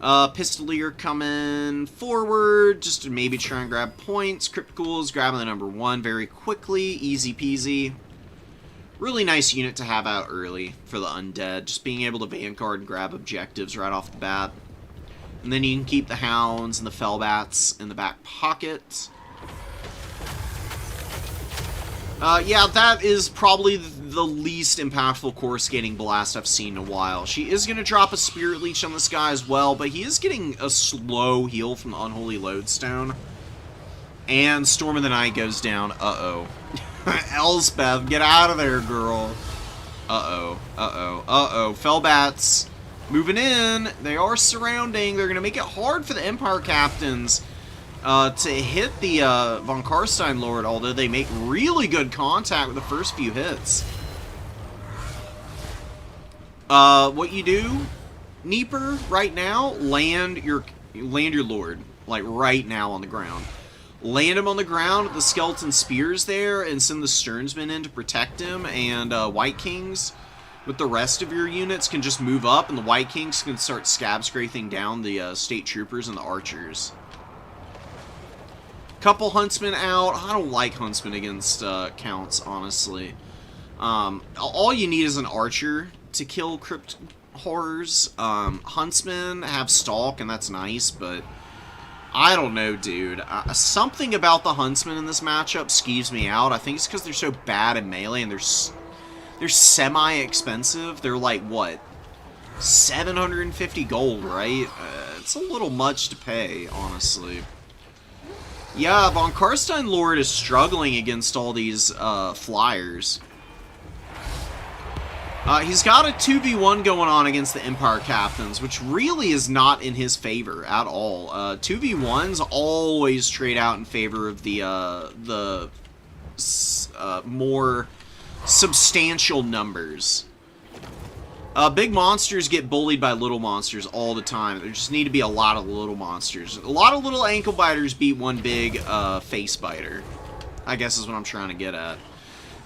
Pistolier coming forward, just to maybe try and grab points. Crypticals grabbing the number 1 very quickly. Easy peasy. Really nice unit to have out early for the Undead. Just being able to Vanguard and grab objectives right off the bat. And then you can keep the Hounds and the Fellbats in the back pocket. Yeah, that is probably the least impactful Coruscating Blast I've seen in a while. She is going to drop a Spirit Leech on this guy as well, but he is getting a slow heal from the Unholy Lodestone. And Storm of the Night goes down. Uh-oh. Elspeth, get out of there, girl. Uh-oh. Uh-oh. Uh-oh. Fellbats moving in. They are surrounding. They're going to make it hard for the Empire Captains to hit the Von Karstein Lord, although they make really good contact with the first few hits. What you do, Neeper, right now, land your Lord, like right now on the ground. Land him on the ground with the Skeleton Spears there, and send the Sternsmen in to protect him, and White Kings, with the rest of your units, can just move up, and the White Kings can start scab-scraping down the State Troopers and the Archers. Couple Huntsmen out. I don't like Huntsmen against Counts, honestly. All you need is an Archer to kill Crypt Horrors. Huntsmen have Stalk, and that's nice, but I don't know, dude. Something about the Huntsmen in this matchup skeeves me out. I think it's because they're so bad in melee, and they're semi-expensive. They're like, what, 750 gold, right? It's a little much to pay, honestly. Yeah, Von Karstein Lord is struggling against all these flyers. He's got a 2v1 going on against the Empire Captains, which really is not in his favor at all. 2v1s always trade out in favor of the more substantial numbers. Big monsters get bullied by little monsters all the time. There just need to be a lot of little monsters. A lot of little ankle biters beat one big face biter, I guess is what I'm trying to get at.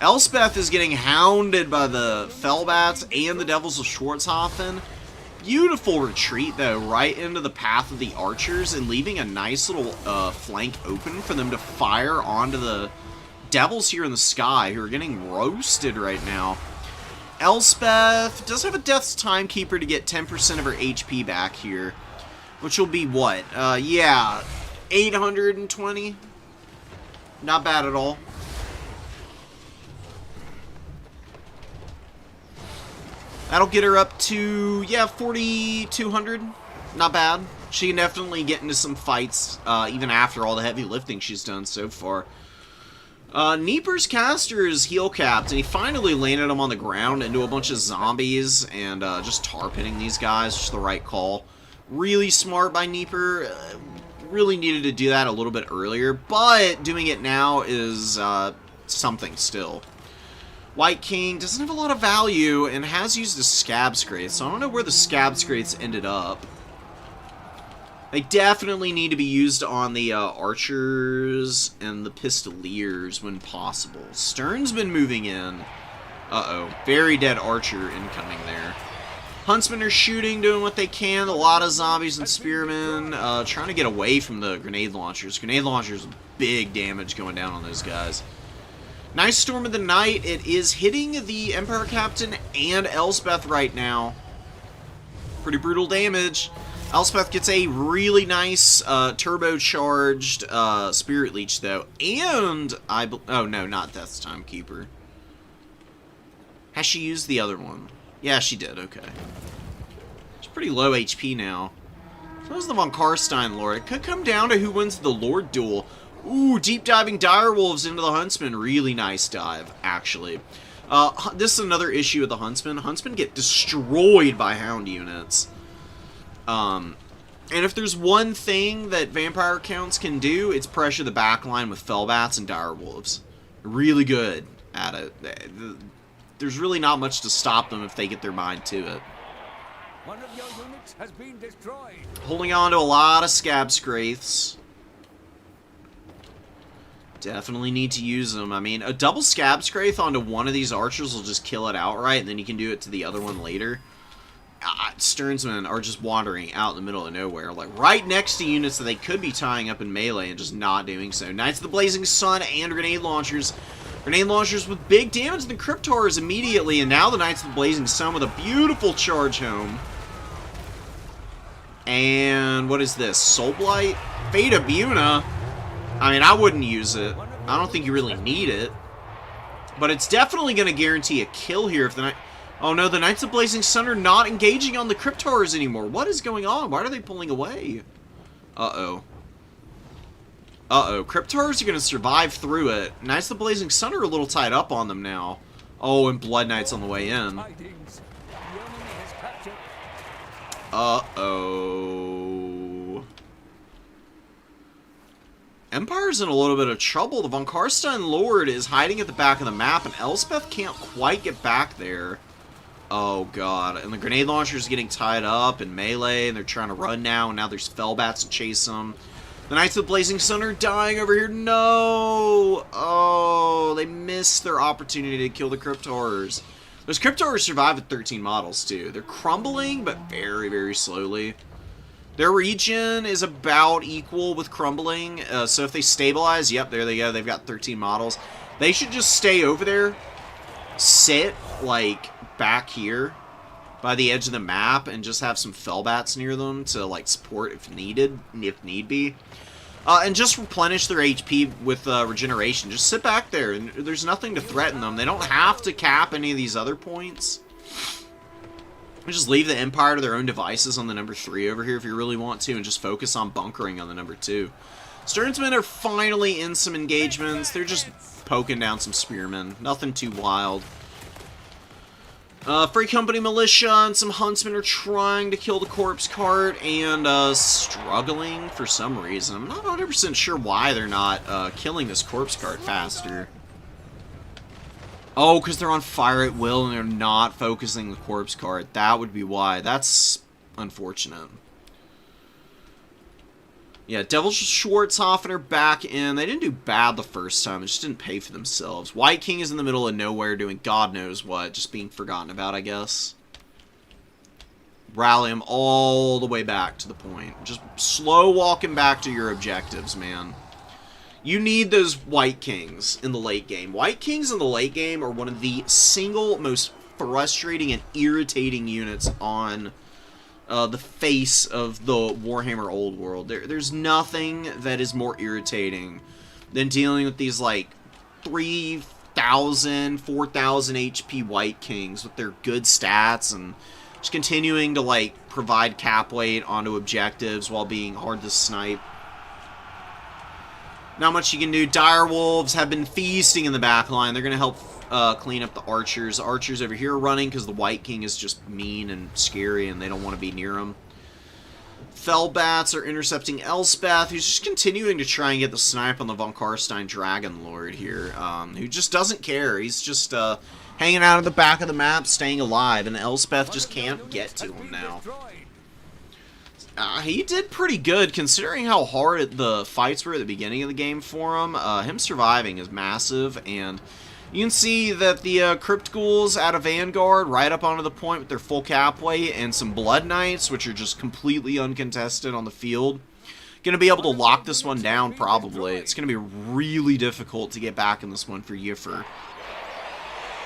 Elspeth is getting hounded by the Fellbats and the Devils of Schwarzhofen. Beautiful retreat, though, right into the path of the Archers, and leaving a nice little flank open for them to fire onto the Devils here in the sky, who are getting roasted right now. Elspeth does have a Death's Timekeeper to get 10% of her HP back here, which will be what? Yeah, 820? Not bad at all. That'll get her up to, yeah, 4,200. Not bad. She can definitely get into some fights, even after all the heavy lifting she's done so far. Neeper's caster is heel capped, and he finally landed him on the ground into a bunch of zombies, and just tar pitting these guys, just the right call. Really smart by Neeper. Really needed to do that a little bit earlier, but doing it now is something still. White King doesn't have a lot of value and has used a Scab Scrape, so I don't know where the Scab Scrapes ended up. They definitely need to be used on the Archers and the Pistoliers when possible. Stern's been moving in. Uh-oh. Very dead Archer incoming there. Huntsmen are shooting, doing what they can. A lot of zombies and spearmen trying to get away from the grenade launchers. Grenade launchers, big damage going down on those guys. Nice Storm of the Night. It is hitting the Empire Captain and Elspeth right now. Pretty brutal damage. Elspeth gets a really nice turbocharged Spirit Leech, though. And, oh no, not Death's Timekeeper. Has she used the other one? Yeah, she did, okay. She's pretty low HP now. So is the Von Karstein Lord. It could come down to who wins the Lord duel. Ooh, deep diving Direwolves into the Huntsman. Really nice dive, actually. This is another issue with the Huntsman. Huntsmen get destroyed by Hound units. And if there's one thing that Vampire Counts can do, it's pressure the backline with Fellbats and Direwolves. Really good at it. There's really not much to stop them if they get their mind to it. One of your units has been destroyed. Holding on to a lot of Scab Scraiths. Definitely need to use them. I mean, a double Scab Scraith onto one of these archers will just kill it outright, and then you can do it to the other one later. Sternsmen are just wandering out in the middle of nowhere, like right next to units that they could be tying up in melee and just not doing so. Knights of the Blazing Sun and grenade launchers. Grenade launchers with big damage to the Cryptors immediately, and now the Knights of the Blazing Sun with a beautiful charge home. And what is this? Soul Blight? Fate of Buna? I mean, I wouldn't use it. I don't think you really need it. But it's definitely going to guarantee a kill here if the Knight... Oh no, the Knights of Blazing Sun are not engaging on the Cryptors anymore. What is going on? Why are they pulling away? Uh-oh. Uh-oh. Cryptors are going to survive through it. Knights of the Blazing Sun are a little tied up on them now. Oh, and Blood Knights on the way in. Uh-oh. Empire's in a little bit of trouble. The Von Karstein Lord is hiding at the back of the map, and Elspeth can't quite get back there. Oh, God. And the grenade launcher is getting tied up in melee, and they're trying to run now, and now there's Fellbats to chase them. The Knights of the Blazing Sun are dying over here. No! Oh, they missed their opportunity to kill the Cryptors. Those Cryptors survive with 13 models, too. They're crumbling, but very, very slowly. Their regen is about equal with crumbling, so if they stabilize, yep, there they go. They've got 13 models. They should just stay over there, sit, like, back here by the edge of the map, and just have some Fellbats near them to, like, support if needed, if need be. And just replenish their HP with regeneration. Just sit back there, and there's nothing to threaten them. They don't have to cap any of these other points. Just leave the Empire to their own devices on the number 3 over here if you really want to, and just focus on bunkering on the number 2. Sternsmen are finally in some engagements. They're just poking down some spearmen. Nothing too wild. Free Company Militia and some Huntsmen are trying to kill the Corpse Cart and struggling for some reason. I'm not 100% sure why they're not killing this Corpse Cart faster. Oh, because they're on fire at will and they're not focusing the Corpse Cart. That would be why. That's unfortunate. Yeah, Devil Schwarzhofen are back in. They didn't do bad the first time. They just didn't pay for themselves. White King is in the middle of nowhere doing God knows what. Just being forgotten about, I guess. Rally them all the way back to the point. Just slow walking back to your objectives, man. You need those White Kings in the late game. White Kings in the late game are one of the single most frustrating and irritating units on the face of the Warhammer Old World. There's nothing that is more irritating than dealing with these, like, 3,000, 4,000 HP White Kings with their good stats and just continuing to, like, provide cap weight onto objectives while being hard to snipe. Not much you can do. Direwolves have been feasting in the back line. They're going to help clean up the archers. Archers over here running because the White King is just mean and scary and they don't want to be near him. Fellbats are intercepting Elspeth, who's just continuing to try and get the snipe on the Von Karstein Dragon Lord here, who just doesn't care. He's just hanging out at the back of the map, staying alive, and Elspeth just can't get to him now. He did pretty good, considering how hard the fights were at the beginning of the game for him. Him surviving is massive, and You can see that the Crypt Ghouls out of Vanguard right up onto the point with their full cap weight, and some Blood Knights, which are just completely uncontested on the field. Going to be able to lock this one down, probably. It's going to be really difficult to get back in this one for Yifer.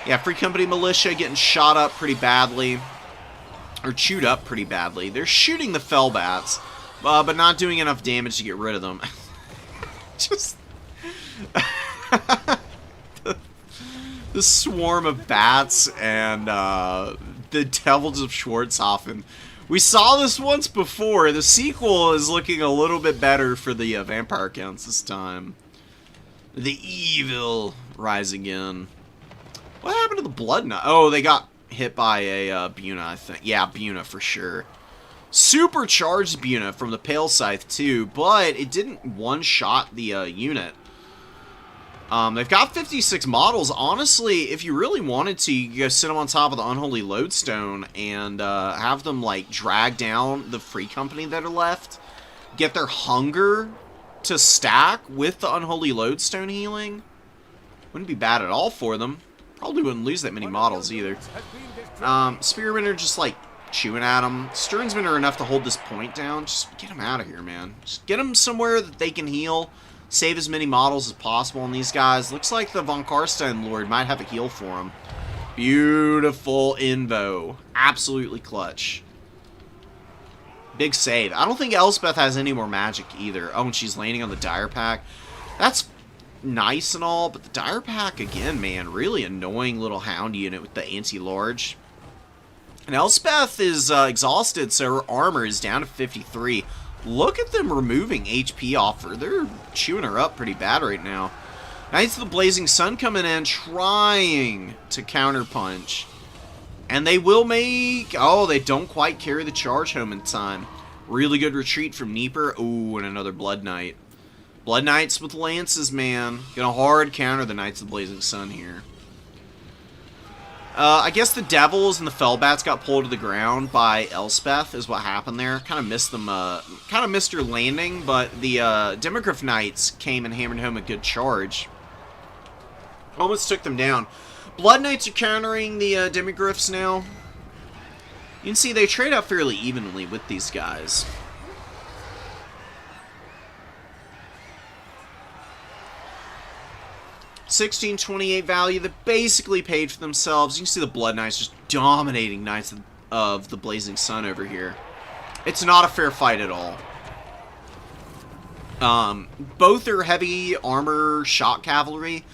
Yeah, Free Company Militia getting shot up pretty badly. Or chewed up pretty badly. They're shooting the Fellbats, but not doing enough damage to get rid of them. Just... the swarm of bats and the Devils of Schwarzhofen. We saw this once before. The sequel is looking a little bit better for the vampire counts this time. The evil rise again. What happened to the Blood Knight? Oh, they got hit by a Buna, I think. Yeah, Buna for sure. Supercharged Buna from the Pale Scythe too, but it didn't one-shot the unit. They've got 56 models. Honestly, if you really wanted to, you could go sit them on top of the Unholy Lodestone and have them, like, drag down the Free Company that are left. Get their hunger to stack with the Unholy Lodestone healing. Wouldn't be bad at all for them. Probably wouldn't lose that many models either. Spearmen are just, like, chewing at them. Sternsmen are enough to hold this point down. Just get them out of here, man. Just get them somewhere that they can heal. Save as many models as possible on these guys. Looks like the Von Karstein Lord might have a heal for him. Beautiful invo. Absolutely clutch. Big save. I don't think Elspeth has any more magic either. Oh, and she's landing on the Dire Pack. That's nice and all, but the Dire Pack, again, man, really annoying little hound unit with the anti-large. And Elspeth is exhausted, so her armor is down to 53. Look at them removing HP off her. They're chewing her up pretty bad right now. Knights of the Blazing Sun coming in, trying to counterpunch. And they will make... Oh, they don't quite carry the charge home in time. Really good retreat from Nieper. Ooh, and another Blood Knight. Blood Knights with lances, man. Gonna hard counter the Knights of the Blazing Sun here. I guess the Devils and the Fellbats got pulled to the ground by Elspeth is what happened there. Kind of missed them, kind of missed her landing, but the Demogryph Knights came and hammered home a good charge. Almost took them down. Blood Knights are countering the Demogryphs now. You can see they trade out fairly evenly with these guys. 1628 value that basically paid for themselves. You can see the Blood Knights just dominating Knights of the Blazing Sun over here. It's not a fair fight at all. Both are heavy armor shot cavalry.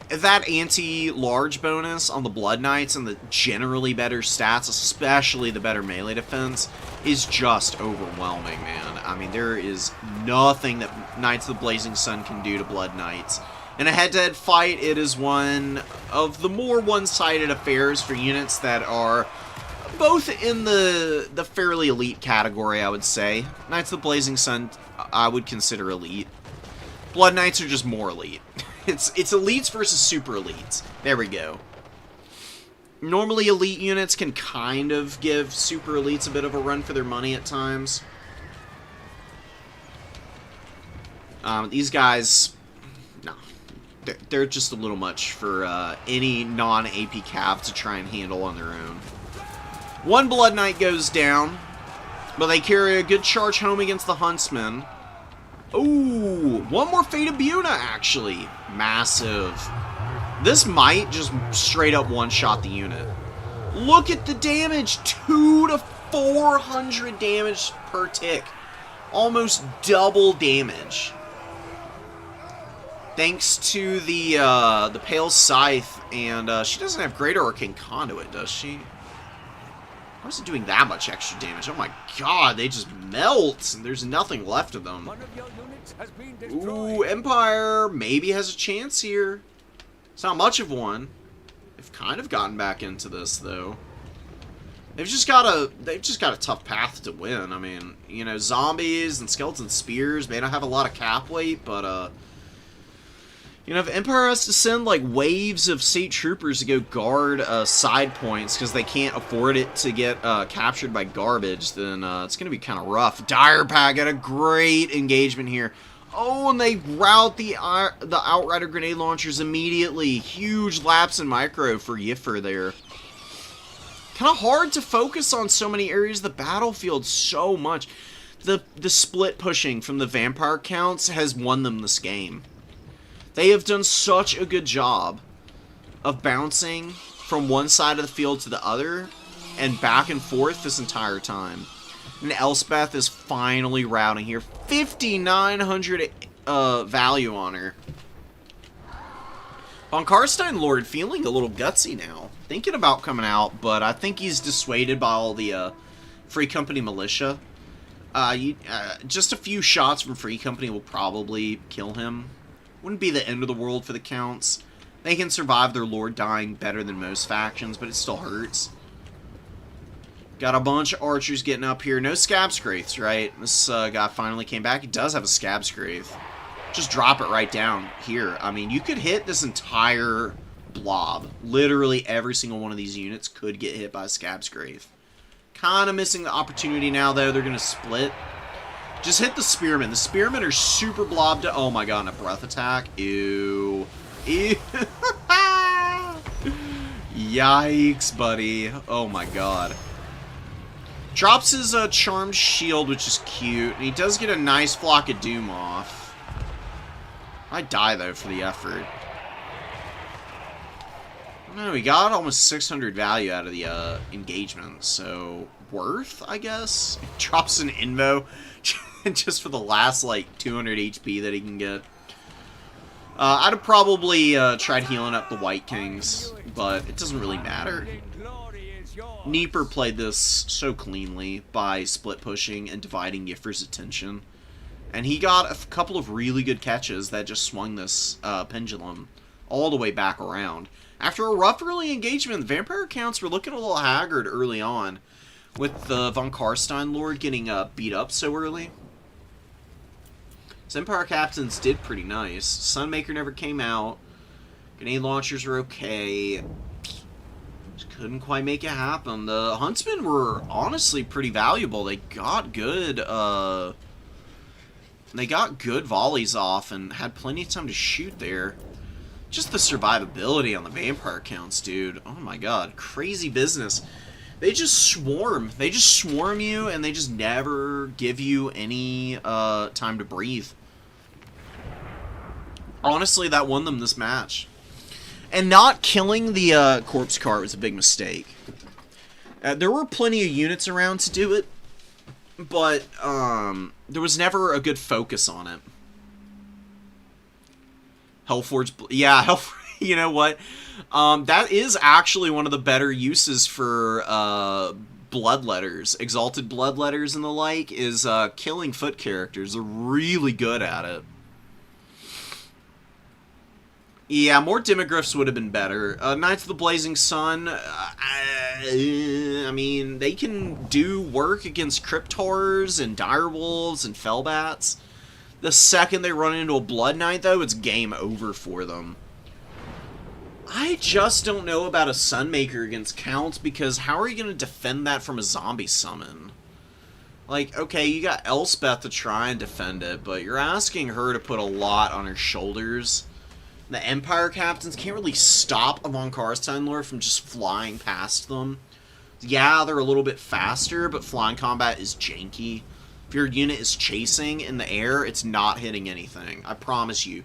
That anti-large bonus on the Blood Knights and the generally better stats, especially the better melee defense, is just overwhelming, man. I mean, there is nothing that Knights of the Blazing Sun can do to Blood Knights. In a head-to-head fight, it is one of the more one-sided affairs for units that are both in the fairly elite category, I would say. Knights of the Blazing Sun, I would consider elite. Blood Knights are just more elite. It's elites versus super elites. There we go. Normally, elite units can kind of give super elites a bit of a run for their money at times. These guys... No. They're just a little much for any non-AP cav to try and handle on their own. One Blood Knight goes down, but they carry a good charge home against the Huntsmen. Ooh, one more Fate of Buna, actually. Massive. This might just straight up one-shot the unit. Look at the damage. 200 to 400 damage per tick. Almost double damage. Thanks to the Pale Scythe, and she doesn't have Great Arcane Conduit, does she? How is it doing that much extra damage? Oh my god, they just melt, and there's nothing left of them. One of your units has been destroyed. Ooh, Empire maybe has a chance here. It's not much of one. They've kind of gotten back into this, though. They've just got a tough path to win. I mean, you know, zombies and skeleton spears may not have a lot of cap weight, but you know, if Empire has to send, like, waves of state troopers to go guard side points because they can't afford it to get captured by garbage, then it's going to be kind of rough. Dire Pack got a great engagement here. Oh, and they route the Outrider grenade launchers immediately. Huge lapse in micro for Yiffer there. Kind of hard to focus on so many areas of the battlefield so much. The split pushing from the vampire counts has won them this game. They have done such a good job of bouncing from one side of the field to the other and back and forth this entire time. And Elspeth is finally routing here. 5,900 value on her. Von Karstein Lord feeling a little gutsy now. Thinking about coming out, but I think he's dissuaded by all the Free Company militia. Just a few shots from Free Company will probably kill him. Wouldn't be the end of the world for the Counts. They can survive their Lord dying better than most factions, but it still hurts. Got a bunch of archers getting up here. No Scabscraiths, right? This guy finally came back. He does have a Scabscraith. Just drop it right down here. I mean, you could hit this entire blob. Literally every single one of these units could get hit by a Scabscraith. Kind of missing the opportunity now, though. They're going to split. Just hit the Spearmen. The Spearmen are super blobbed. Oh my god, and a breath attack. Ew. Ew. Yikes, buddy. Oh my god. Drops his Charmed Shield, which is cute. And he does get a nice Flock of Doom off. I'd die, though, for the effort. No, we got almost 600 value out of the engagement, so worth, I guess. Drops an Invo just for the last, like, 200 HP that he can get. I'd have probably tried healing up the White Kings, but it doesn't really matter. Nieper played this so cleanly by split pushing and dividing Yiffer's attention. And he got a couple of really good catches that just swung this pendulum all the way back around. After a rough early engagement, the Vampire Counts were looking a little haggard early on, with the Von Karstein Lord getting beat up so early. His Empire Captains did pretty nice. Sunmaker never came out. Grenade launchers were okay. Just couldn't quite make it happen. The Huntsmen were honestly pretty valuable. They got good volleys off and had plenty of time to shoot there. Just the survivability on the Vampire Counts, dude. Oh my god. Crazy business. They just swarm. They just swarm you, and they just never give you any time to breathe. Honestly, that won them this match. And not killing the corpse cart was a big mistake. There were plenty of units around to do it, but there was never a good focus on it. Hellforge, yeah, you know what? That is actually one of the better uses for bloodletters, exalted bloodletters and the like, is killing foot characters. They're really good at it. Yeah, more Demogryphs would have been better. Knights of the Blazing Sun, I mean, they can do work against Crypt Horrors and Direwolves and Fellbats. The second they run into a Blood Knight, though, it's game over for them. I just don't know about a Sunmaker against Counts, because how are you going to defend that from a zombie summon? Like, okay, you got Elspeth to try and defend it, but you're asking her to put a lot on her shoulders. The Empire Captains can't really stop a Von Karstein Lord from just flying past them. Yeah, they're a little bit faster, but flying combat is janky. If your unit is chasing in the air, it's not hitting anything. I promise you.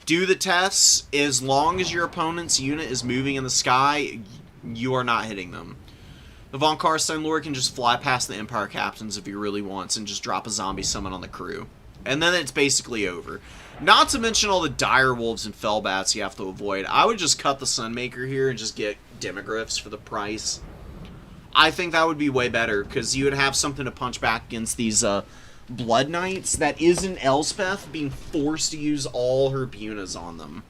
Do the tests. As long as your opponent's unit is moving in the sky, you are not hitting them. The Von Karstein Lord can just fly past the Empire Captains if he really wants and just drop a zombie summon on the crew. And then it's basically over. Not to mention all the Direwolves and Fellbats you have to avoid. I would just cut the Sunmaker here and just get Demogryphs for the price. I think that would be way better, because you would have something to punch back against these Blood Knights that isn't Elspeth being forced to use all her Bunas on them.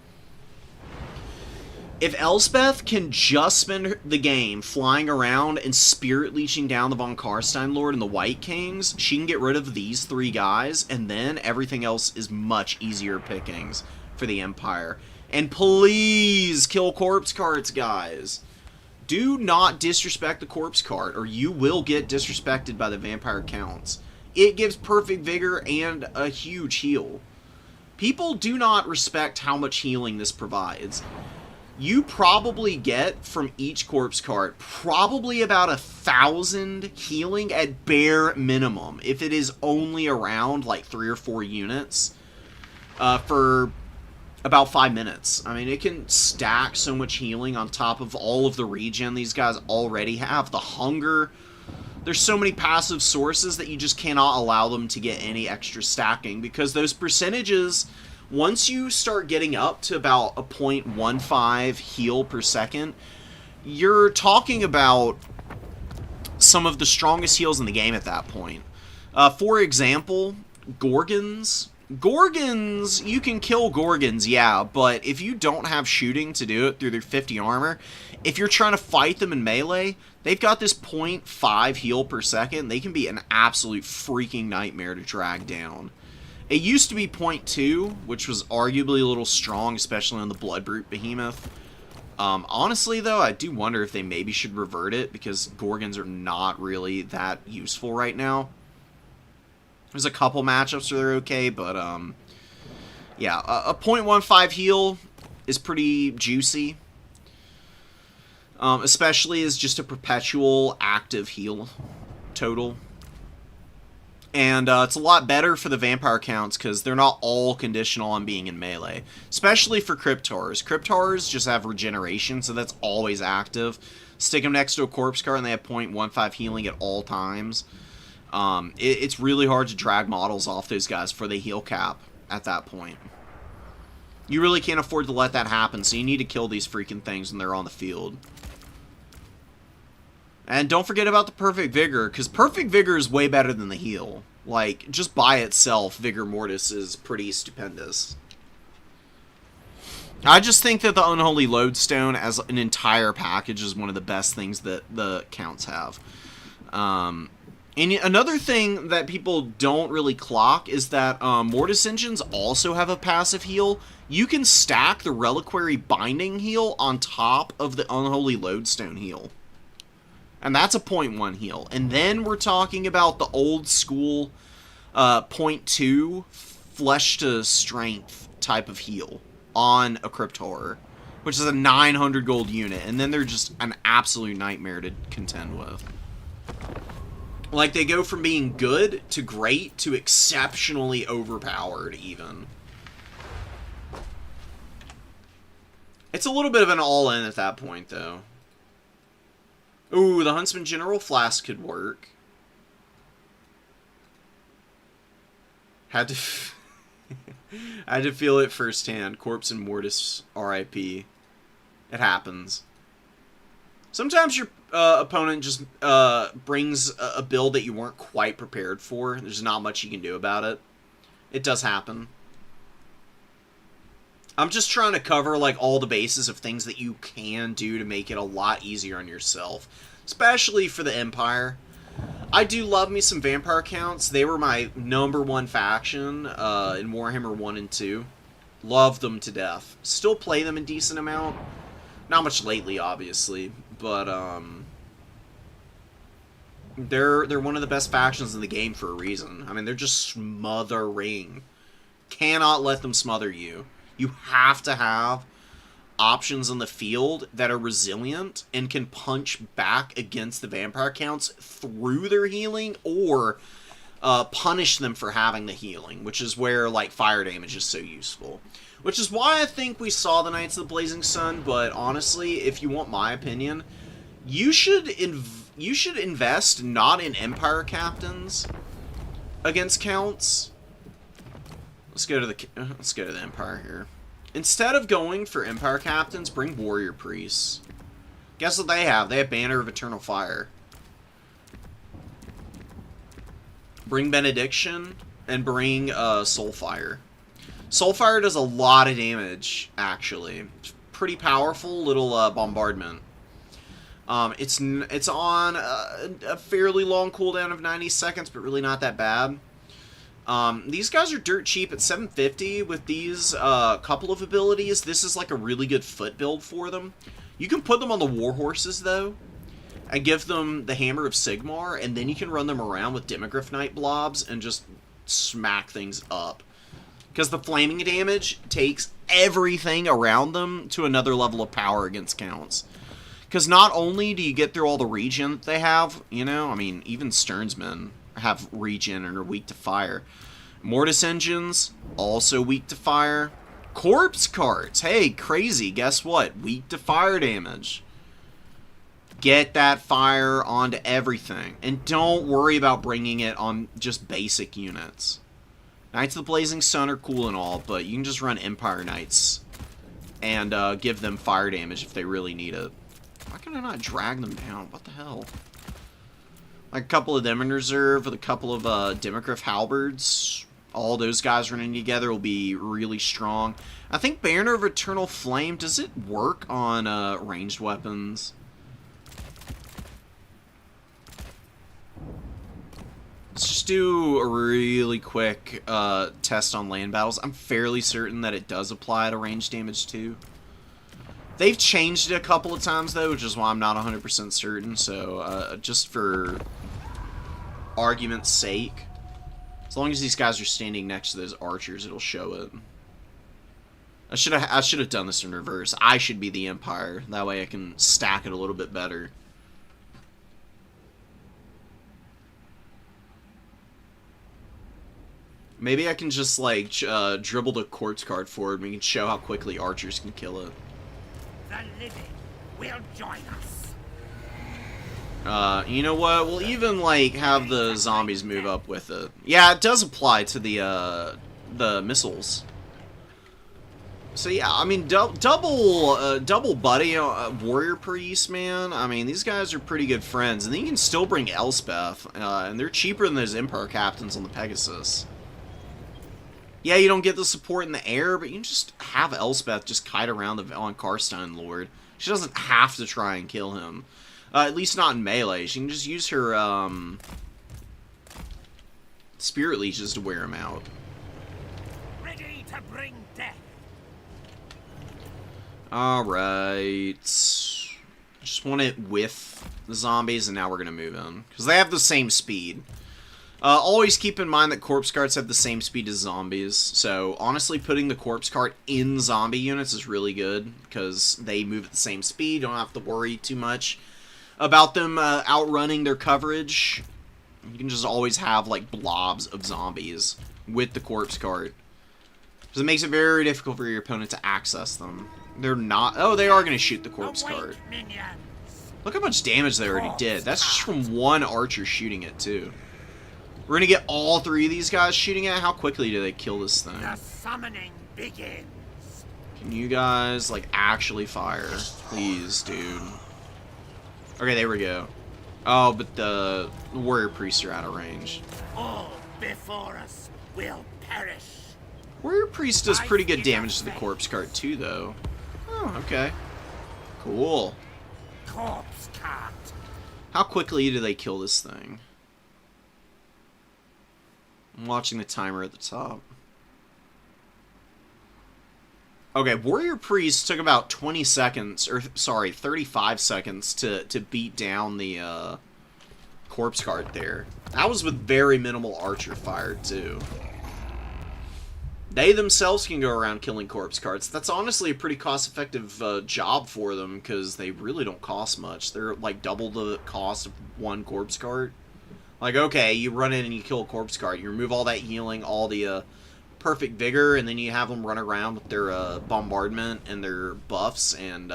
If Elspeth can just spend the game flying around and spirit leeching down the Von Karstein Lord and the White Kings, she can get rid of these three guys, and then everything else is much easier pickings for the Empire. And please kill corpse carts, guys. Do not disrespect the corpse cart, or you will get disrespected by the Vampire Counts. It gives perfect vigor and a huge heal. People do not respect how much healing this provides. You probably get from each corpse cart probably about 1,000 healing at bare minimum, if it is only around like 3 or 4 units for about 5 minutes. I mean, it can stack so much healing on top of all of the regen these guys already have. The hunger. There's so many passive sources that you just cannot allow them to get any extra stacking, because those percentages, once you start getting up to about a 0.15 heal per second, you're talking about some of the strongest heals in the game at that point. For example, Gorgons. Gorgons, you can kill Gorgons, yeah, but if you don't have shooting to do it through their 50 armor, if you're trying to fight them in melee, they've got this 0.5 heal per second. They can be an absolute freaking nightmare to drag down. It used to be 0.2, which was arguably a little strong, especially on the Bloodbrute Behemoth. Honestly, though, I do wonder if they maybe should revert it, because Gorgons are not really that useful right now. There's a couple matchups where they're okay, but, yeah, a 0.15 heal is pretty juicy. Especially as just a perpetual active heal total. And it's a lot better for the vampire counts, because they're not all conditional on being in melee. Especially for Cryptors. Cryptors just have regeneration, so that's always active. Stick them next to a corpse card and they have 0.15 healing at all times. It's really hard to drag models off those guys for the heal cap at that point. You really can't afford to let that happen, so you need to kill these freaking things when they're on the field. And don't forget about the Perfect Vigor, because Perfect Vigor is way better than the heal. Like, just by itself, Vigor Mortis is pretty stupendous. I just think that the Unholy Lodestone as an entire package is one of the best things that the counts have. And another thing that people don't really clock is that Mortis engines also have a passive heal. You can stack the Reliquary Binding heal on top of the Unholy Lodestone heal. And that's a 0.1 heal. And then we're talking about the old school 0.2 flesh to strength type of heal on a Cryptor, which is a 900 gold unit. And then they're just an absolute nightmare to contend with. Like, they go from being good to great to exceptionally overpowered, even. It's a little bit of an all-in at that point, though. Ooh, the Huntsman General Flask could work. Had to... I had to feel it firsthand. Corpse and Mortis, RIP. It happens. Sometimes your opponent just brings a build that you weren't quite prepared for. There's not much you can do about it. It does happen. I'm just trying to cover like all the bases of things that you can do to make it a lot easier on yourself. Especially for the Empire. I do love me some vampire counts. They were my #1 faction in Warhammer 1 and 2. Love them to death. Still play them a decent amount. Not much lately, obviously, but they're one of the best factions in the game for a reason. I mean, they're just smothering. Cannot let them smother you. You have to have options on the field that are resilient and can punch back against the vampire counts through their healing, or punish them for having the healing, which is where like fire damage is so useful. Which is why I think we saw the Knights of the Blazing Sun, but honestly, if you want my opinion, you should invest not in Empire captains against counts. Let's go to the Empire here. Instead of going for Empire captains, bring Warrior Priests. Guess what they have? They have Banner of Eternal Fire. Bring Benediction, and bring Soulfire. Soulfire does a lot of damage, actually. It's pretty powerful little bombardment. It's on a fairly long cooldown of 90 seconds, but really not that bad. These guys are dirt cheap at 750 with these couple of abilities. This is like a really good foot build for them. You can put them on the Warhorses, though, and give them the Hammer of Sigmar, and then you can run them around with Demogryph Knight blobs and just smack things up. Because the flaming damage takes everything around them to another level of power against counts. Because not only do you get through all the regen that they have, you know, I mean, even Stearnsmen have regen and are weak to fire. Mortis engines, also weak to fire. Corpse carts, hey, crazy, guess what? Weak to fire damage. Get that fire onto everything. And don't worry about bringing it on just basic units. Knights of the Blazing Sun are cool and all, but you can just run Empire Knights and give them fire damage if they really need it. Why can I not drag them down? What the hell? Like a couple of them in reserve with a couple of Demogryph Halberds. All those guys running together will be really strong. I think Banner of Eternal Flame, does it work on ranged weapons? Let's just do a really quick test on land battles. I'm fairly certain that it does apply to range damage too. They've changed it a couple of times though, which is why I'm not 100% certain. So just for argument's sake, as long as these guys are standing next to those archers, it'll show it. I should have done this in reverse. I should be the Empire. That way I can stack it a little bit better. Maybe I can just, like, dribble the corpse card forward and we can show how quickly archers can kill it. The living will join us. You know what? We'll even, like, have the zombies move up with it. Yeah, it does apply to the missiles. So, yeah, I mean, double buddy warrior priest, man. I mean, these guys are pretty good friends. And then you can still bring Elspeth, and they're cheaper than those Empire captains on the Pegasus. Yeah, you don't get the support in the air, but you can just have Elspeth just kite around the on Karstein Lord. She doesn't have to try and kill him. At least not in melee. She can just use her spirit leeches to wear him out. Ready to bring death. Alright. Just want it with the zombies, and now we're going to move in. Because they have the same speed. Always keep in mind that corpse carts have the same speed as zombies, so honestly putting the corpse cart in zombie units is really good, because they move at the same speed, don't have to worry too much about them outrunning their coverage. You can just always have, like, blobs of zombies with the corpse cart. Because it makes it very difficult for your opponent to access them. They're not... Oh, they are going to shoot the corpse cart. Look how much damage they already did. That's just from one archer shooting it, too. We're gonna get all three of these guys shooting at. How quickly do they kill this thing? The summoning begins. Can you guys, like, actually fire? Please, dude. Okay, there we go. Oh, but the warrior priests are out of range. All before us will perish. Warrior priest does pretty good damage to the corpse cart, too, though. Oh, okay. Cool. Corpse cart. How quickly do they kill this thing? I'm watching the timer at the top. Okay, Warrior Priest took about 20 seconds, or sorry, 35 seconds to beat down the corpse cart there. That was with very minimal archer fire, too. They themselves can go around killing corpse carts. That's honestly a pretty cost-effective job for them, because they really don't cost much. They're like double the cost of one corpse cart. Like, okay, you run in and you kill a corpse cart. You remove all that healing, all the perfect vigor, and then you have them run around with their bombardment and their buffs and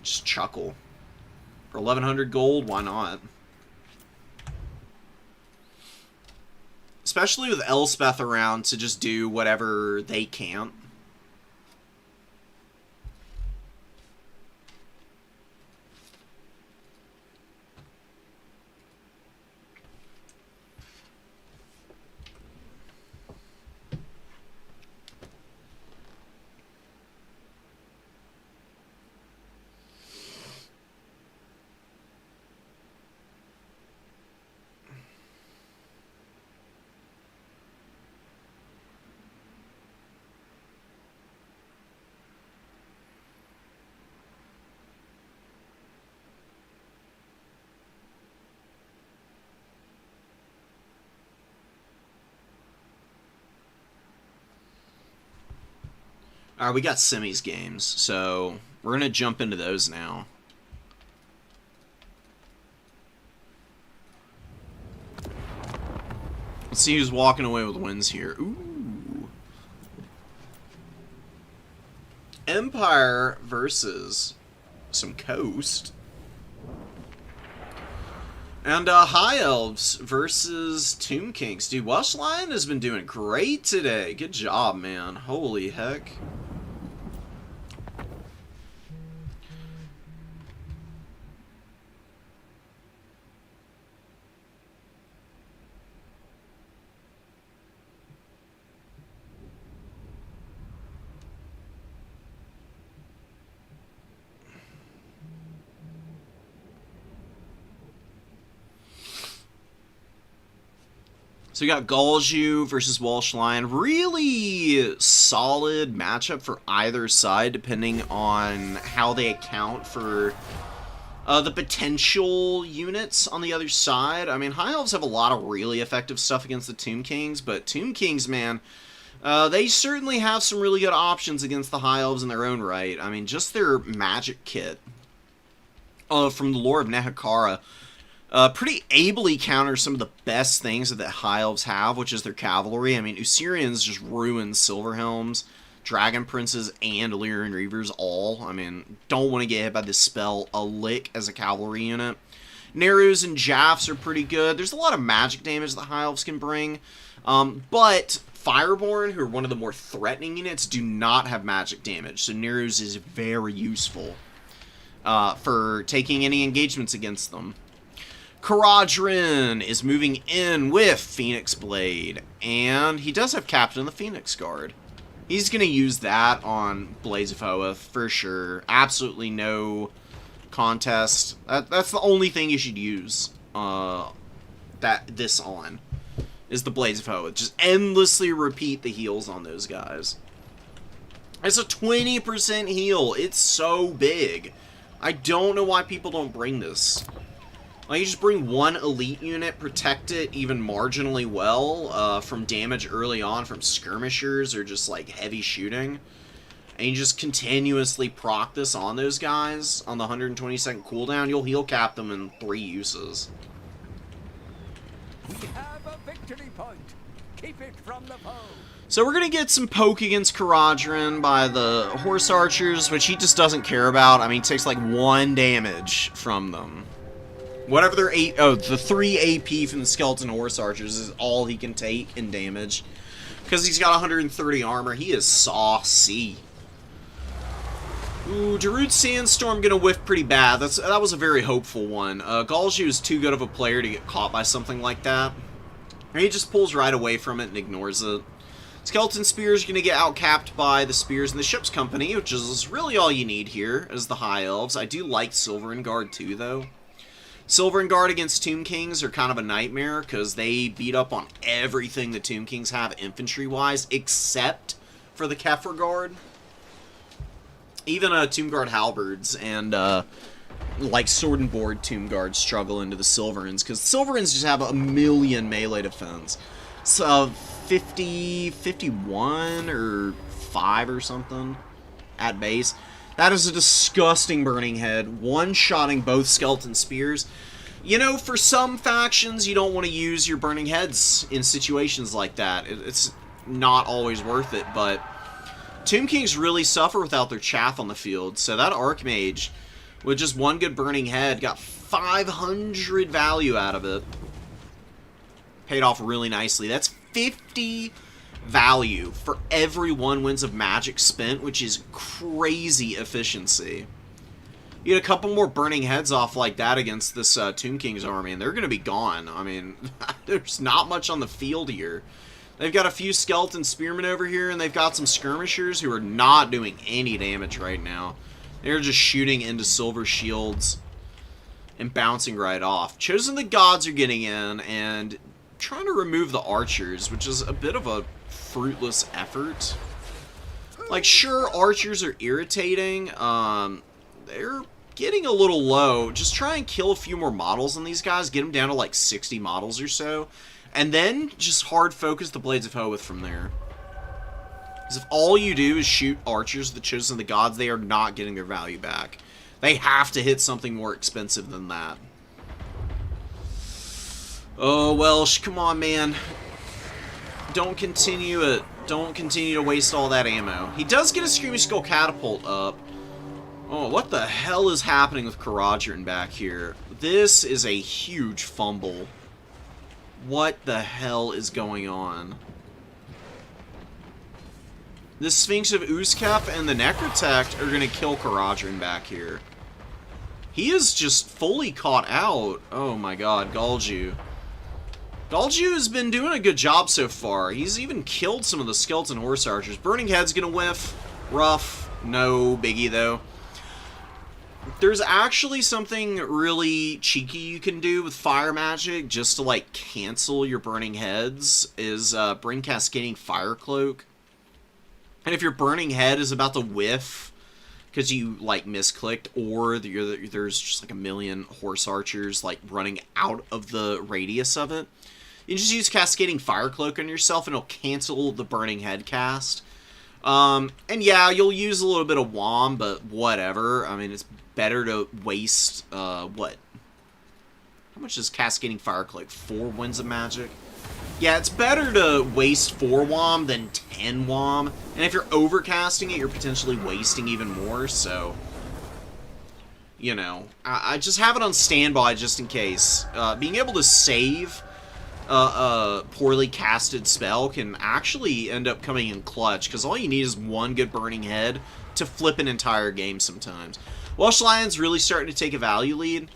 just chuckle. For 1,100 gold, why not? Especially with Elspeth around to just do whatever they can't. Alright, we got semis games, so we're going to jump into those now. Let's see who's walking away with wins here. Ooh. Empire versus some Coast. And High Elves versus Tomb Kings. Dude, Welsh Lion has been doing great today. Good job, man. Holy heck. So we got Galju versus Welsh Lion. Really solid matchup for either side, depending on how they account for the potential units on the other side. I mean, High Elves have a lot of really effective stuff against the Tomb Kings, but Tomb Kings, man, they certainly have some really good options against the High Elves in their own right. I mean, just their magic kit from the lore of Nehekara pretty ably counters some of the best things that the High Elves have, which is their cavalry. I mean, Usirians just ruin Silverhelms, Dragon Princes, and Illyrian Reavers all. I mean, don't want to get hit by this spell a lick as a cavalry unit. Nerus and Jaffs are pretty good. There's a lot of magic damage that High Elves can bring, but Fireborn, who are one of the more threatening units, do not have magic damage, so Nerus is very useful for taking any engagements against them. Kharadron is moving in with Phoenix Blade, and he does have Captain of the Phoenix Guard. He's going to use that on Blades of Hoeth for sure. Absolutely no contest. That's the only thing you should use this on, is the Blades of Hoeth. Just endlessly repeat the heals on those guys. It's a 20% heal. It's so big. I don't know why people don't bring this. Like, you just bring one elite unit, protect it even marginally well from damage early on from skirmishers or just, like, heavy shooting. And you just continuously proc this on those guys on the 120-second cooldown. You'll heal cap them in 3 uses. We have a victory point. Keep it from the foe. So we're going to get some poke against Kharadron by the Horse Archers, which he just doesn't care about. I mean, he takes, like, 1 damage from them. Whatever their the 3 AP from the Skeleton Horse Archers is all he can take in damage. Because he's got 130 armor. He is saucy. Ooh, Darude Sandstorm gonna whiff pretty bad. That was a very hopeful one. Galju is too good of a player to get caught by something like that. He just pulls right away from it and ignores it. Skeleton Spears gonna get outcapped by the Spears in the Ship's Company, which is really all you need here as the High Elves. I do like Silver Guard too, though. Silver Guard against Tomb Kings are kind of a nightmare because they beat up on everything the Tomb Kings have infantry-wise, except for the Kefir Guard. Even Tomb Guard Halberds and like Sword and Board Tomb Guards struggle into the Silverins because Silverins just have a million melee defense. So 50, 51, or 5 or something at base. That is a disgusting Burning Head, one-shotting both Skeleton Spears. You know, for some factions, you don't want to use your Burning Heads in situations like that. It's not always worth it, but Tomb Kings really suffer without their chaff on the field, so that Archmage, with just one good Burning Head, got 500 value out of it. Paid off really nicely. That's 50 value for every 1 wins of magic spent, which is crazy efficiency. You get a couple more Burning Heads off like that against this Tomb King's army, and they're going to be gone. I mean, there's not much on the field here. They've got a few Skeleton Spearmen over here, and they've got some Skirmishers who are not doing any damage right now. They're just shooting into Silver Shields and bouncing right off. Chosen the Gods are getting in and trying to remove the Archers, which is a bit of a fruitless effort. Like, sure, Archers are irritating. They're getting a little low. Just try and kill a few more models on these guys. Get them down to like 60 models or so. And then just hard focus the Blades of Hoeth from there. Because if all you do is shoot archers of the Chosen of the Gods, they are not getting their value back. They have to hit something more expensive than that. Oh, Welsh, come on, man. Don't continue it. Don't continue to waste all that ammo. He does get a Screaming Skull Catapult up. Oh, what the hell is happening with Kharadron back here? This is a huge fumble. What the hell is going on? The Sphinx of Uzkep and the Necrotect are going to kill Kharadron back here. He is just fully caught out. Oh my god, Galju. Galju has been doing a good job so far. He's even killed some of the Skeleton Horse Archers. Burning Head's going to whiff. Rough. No biggie, though. There's actually something really cheeky you can do with fire magic just to, like, cancel your Burning Heads, is bring Cascading Fire Cloak. And if your Burning Head is about to whiff because you, like, misclicked, or there's just, like, a million Horse Archers, like, running out of the radius of it, you just use Cascading Fire Cloak on yourself and it'll cancel the Burning Head cast. And yeah, you'll use a little bit of WOM, but whatever. I mean, it's better to waste, what? How much is Cascading Fire Cloak? 4 Winds of Magic? Yeah, it's better to waste 4 WOM than 10 WOM. And if you're overcasting it, you're potentially wasting even more, so... You know, I just have it on standby just in case. Being able to save a poorly casted spell can actually end up coming in clutch, because all you need is one good Burning Head to flip an entire game sometimes. Welsh Lion's really starting to take a value lead.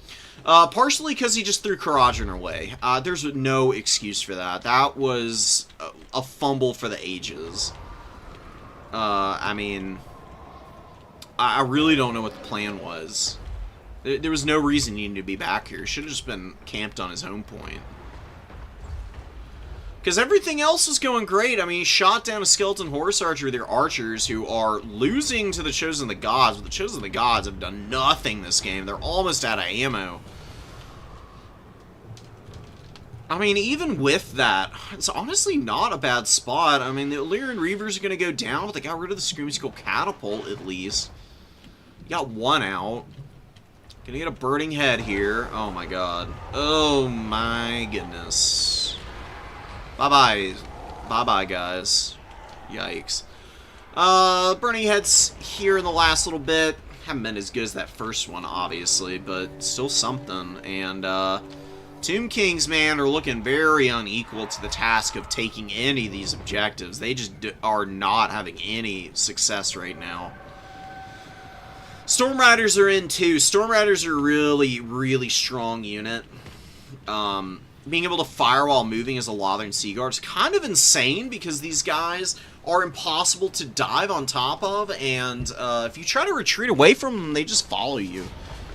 Partially because he just threw Kharadron away. There's no excuse for that. That was a fumble for the ages. I mean, I really don't know what the plan was. There was no reason he needed to be back here. Should have just been camped on his home point. Because everything else was going great. I mean, he shot down a Skeleton Horse Archer with their archers who are losing to the Chosen of the Gods. But the Chosen of the Gods have done nothing this game. They're almost out of ammo. I mean, even with that, it's honestly not a bad spot. I mean, the Illyrian Reavers are going to go down, but they got rid of the Screaming Skull Catapult, at least. You got one out. Gonna get a Burning Head here. Oh my god. Oh my goodness. Bye-bye. Bye-bye, guys. Yikes. Burning Head's here in the last little bit. Haven't been as good as that first one, obviously, but still something. And, Tomb Kings, man, are looking very unequal to the task of taking any of these objectives. They just are not having any success right now. Storm Riders are in, too. Storm Riders are a really, really strong unit. Being able to fire while moving as a Lothern Seaguard is kind of insane because these guys are impossible to dive on top of, and if you try to retreat away from them, they just follow you.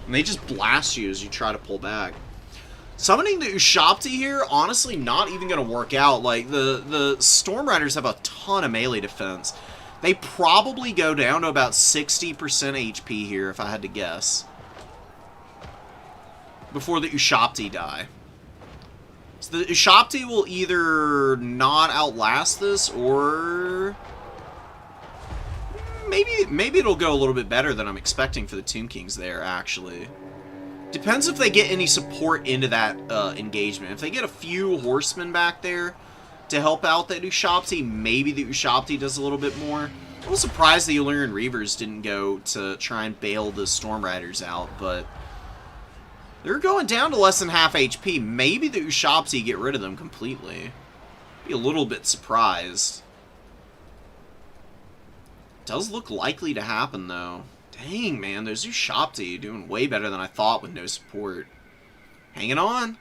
And they just blast you as you try to pull back. Summoning the Ushabti here, honestly, not even going to work out. Like, the Storm Riders have a ton of melee defense. They probably go down to about 60% HP here, if I had to guess. Before the Ushabti die. So the Ushabti will either not outlast this, or... Maybe it'll go a little bit better than I'm expecting for the Tomb Kings there, actually. Depends if they get any support into that engagement. If they get a few horsemen back there to help out that Ushabti, maybe the Ushabti does a little bit more. I was surprised the Illyrian Reavers didn't go to try and bail the Storm Riders out, but they're going down to less than half HP. Maybe the Ushabti get rid of them completely. Be a little bit surprised. Does look likely to happen, though. Dang, man, those Ushabti doing way better than I thought with no support. Hanging on.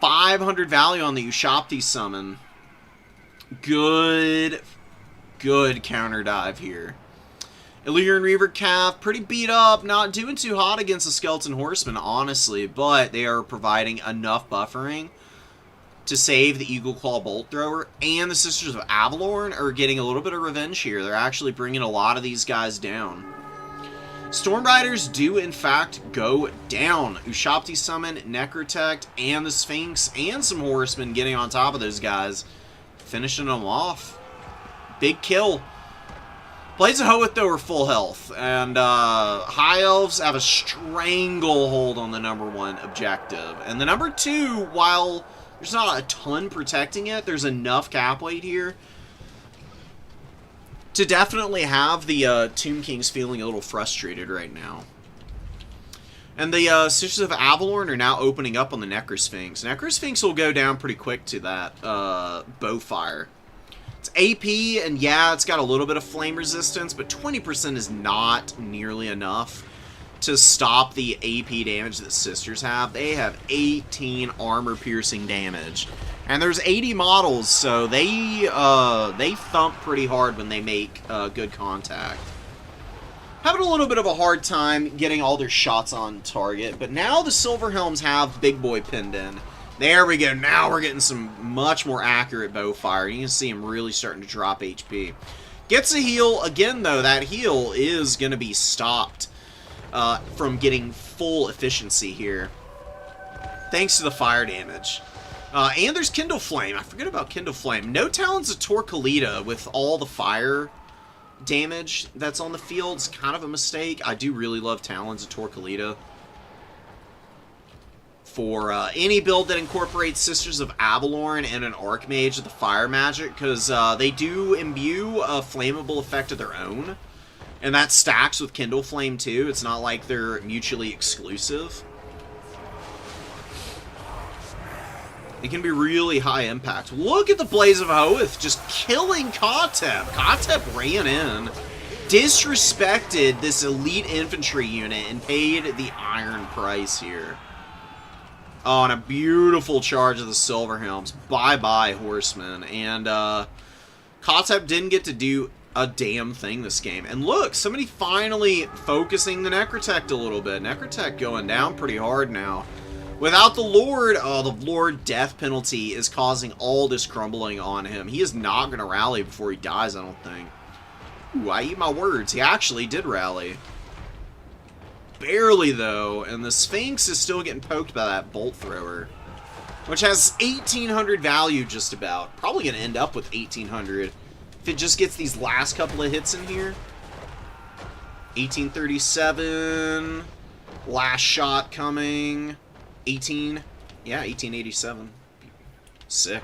500 value on the Ushabti summon. Good counter dive here. Illyrian Reaver Cav, pretty beat up, not doing too hot against the Skeleton Horsemen, honestly, but they are providing enough buffering to save the Eagle Claw Bolt Thrower, and the Sisters of Avalorn are getting a little bit of revenge here. They're actually bringing a lot of these guys down. Storm Riders do, in fact, go down. Ushabti summon, Necrotect, and the Sphinx, and some Horsemen getting on top of those guys, finishing them off. Big kill. Blades of Hoeth, though, are full health. And High Elves have a stranglehold on the #1 objective. And the #2, while there's not a ton protecting it, there's enough cap weight here to definitely have the Tomb Kings feeling a little frustrated right now. And the Sisters of Avalorn are now opening up on the Necrosphinx. Necrosphinx will go down pretty quick to that bowfire. It's AP, and yeah, it's got a little bit of flame resistance, but 20% is not nearly enough to stop the AP damage that Sisters have. They have 18 armor-piercing damage. And there's 80 models, so they thump pretty hard when they make good contact. Having a little bit of a hard time getting all their shots on target, but now the Silverhelms have Big Boy pinned in. There we go. Now we're getting some much more accurate bow fire. You can see him really starting to drop HP. Gets a heal. Again, though, that heal is going to be stopped from getting full efficiency here, thanks to the fire damage. And there's Kindle Flame. I forget about Kindle Flame. No Talons of Torquilita with all the fire damage that's on the field is kind of a mistake. I do really love Talons of Torquilita for any build that incorporates Sisters of Avalorn and an Archmage of the fire magic, because they do imbue a flammable effect of their own, and that stacks with Kindle Flame too. It's not like they're mutually exclusive. It can be really high impact. Look at the Blaze of Hoeth just killing Cathay. Cathay ran in, disrespected this elite infantry unit, and paid the iron price here. Oh, and a beautiful charge of the Silverhelms. Bye-bye, Horsemen. And Cathay didn't get to do a damn thing this game. And look, somebody finally focusing the Necrotect a little bit. Necrotect going down pretty hard now. Without the Lord, oh, the Lord death penalty is causing all this crumbling on him. He is not going to rally before he dies, I don't think. Ooh, I eat my words. He actually did rally. Barely, though, and the Sphinx is still getting poked by that Bolt Thrower, which has 1,800 value just about. Probably going to end up with 1,800 if it just gets these last couple of hits in here. 1837. Last shot coming. 1887. Sick.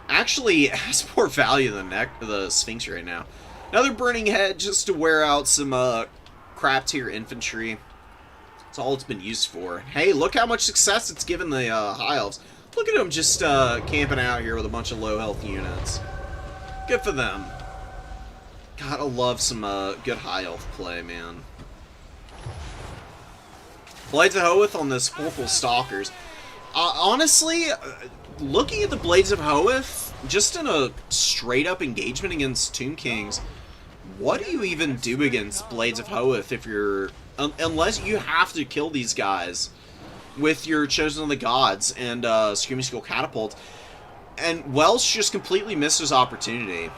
Actually, it has more value than the Sphinx right now. Another Burning Head just to wear out some crap tier infantry. That's all it's been used for. Hey, look how much success it's given the High Elves. Look at them just camping out here with a bunch of low health units. Good for them. Gotta love some good High Elf play, man. Blades of Hoeth on this Purple Stalkers. Honestly, looking at the Blades of Hoeth, just in a straight-up engagement against Tomb Kings, what do you even do against Blades of Hoeth if you're... unless you have to kill these guys with your Chosen of the Gods and Screaming Skull Catapult. And Welsh just completely missed his opportunity.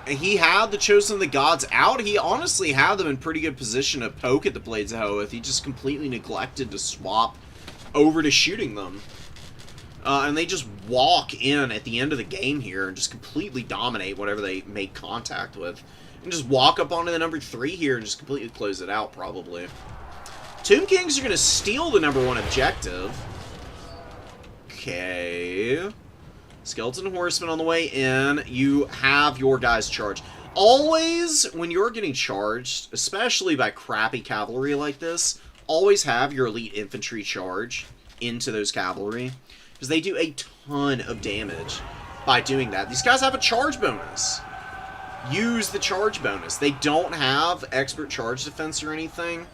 He had the Chosen of the Gods out. He honestly had them in pretty good position to poke at the Blades of Hoeth. He just completely neglected to swap over to shooting them. And they just walk in at the end of the game here and just completely dominate whatever they make contact with. And just walk up onto the #3 here and just completely close it out, probably. Tomb Kings are going to steal the #1 objective. Okay. Skeleton Horsemen on the way in. You have your guys charge. Always, when you're getting charged, especially by crappy cavalry like this, always have your elite infantry charge into those cavalry, because they do a ton of damage by doing that. These guys have a charge bonus. Use the charge bonus. They don't have expert charge defense or anything.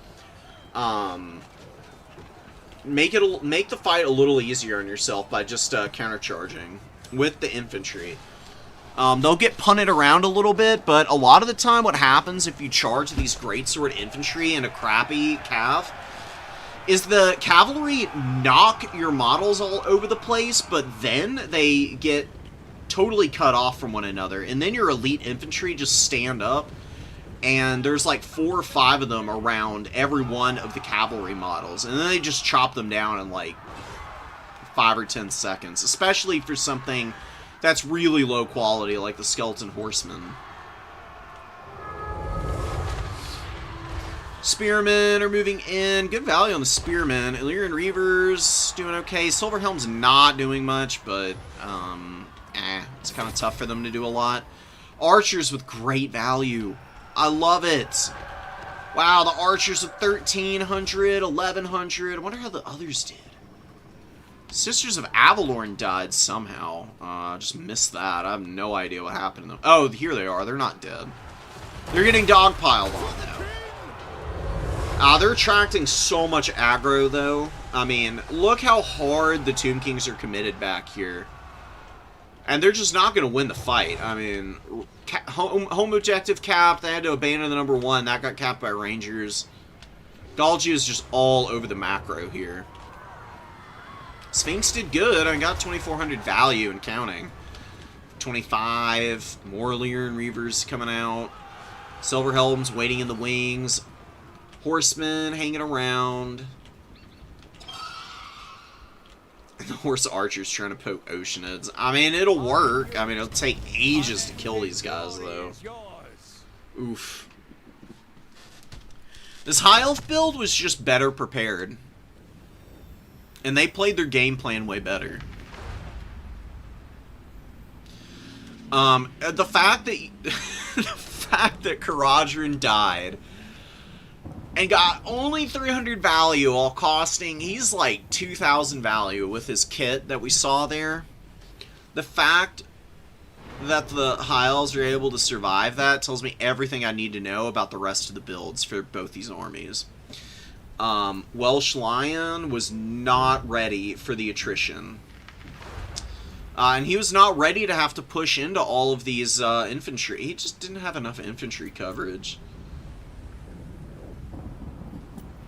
Make the fight a little easier on yourself by just countercharging with the infantry. They'll get punted around a little bit, but a lot of the time what happens if you charge these greatsword infantry and a crappy cav is the cavalry knock your models all over the place, but then they get totally cut off from one another, and then your elite infantry just stand up, and there's like 4 or 5 of them around every one of the cavalry models, and then they just chop them down in like 5 or 10 seconds, especially for something that's really low quality, like the Skeleton Horsemen. Spearmen are moving in. Good value on the Spearmen. Illyrian Reavers doing okay. Silverhelm's not doing much, but it's kind of tough for them to do a lot. Archers with great value. I love it. Wow, the Archers with 1,300, 1,100. I wonder how the others did. Sisters of Avalorn died somehow. Just missed that. I have no idea what happened to them. Oh, here they are. They're not dead. They're getting dogpiled on, though. They're attracting so much aggro, though. I mean, look how hard the Tomb Kings are committed back here. And they're just not going to win the fight. I mean, home objective capped. They had to abandon the number 1. That got capped by Rangers. Galgi is just all over the macro here. Sphinx did good. I got 2,400 value and counting. 25. More Illyrian Reavers coming out. Silverhelms waiting in the wings. Horsemen hanging around. And the Horse Archers trying to poke Oceanids. I mean, it'll work. I mean, it'll take ages to kill these guys, though. Oof. This High Elf build was just better prepared. And they played their game plan way better. The fact that Kharadron died and got only 300 value while costing, he's like 2,000 value with his kit that we saw there. The fact that the High Elves are able to survive that tells me everything I need to know about the rest of the builds for both these armies. Welsh Lion was not ready for the attrition. And he was not ready to have to push into all of these infantry. He just didn't have enough infantry coverage.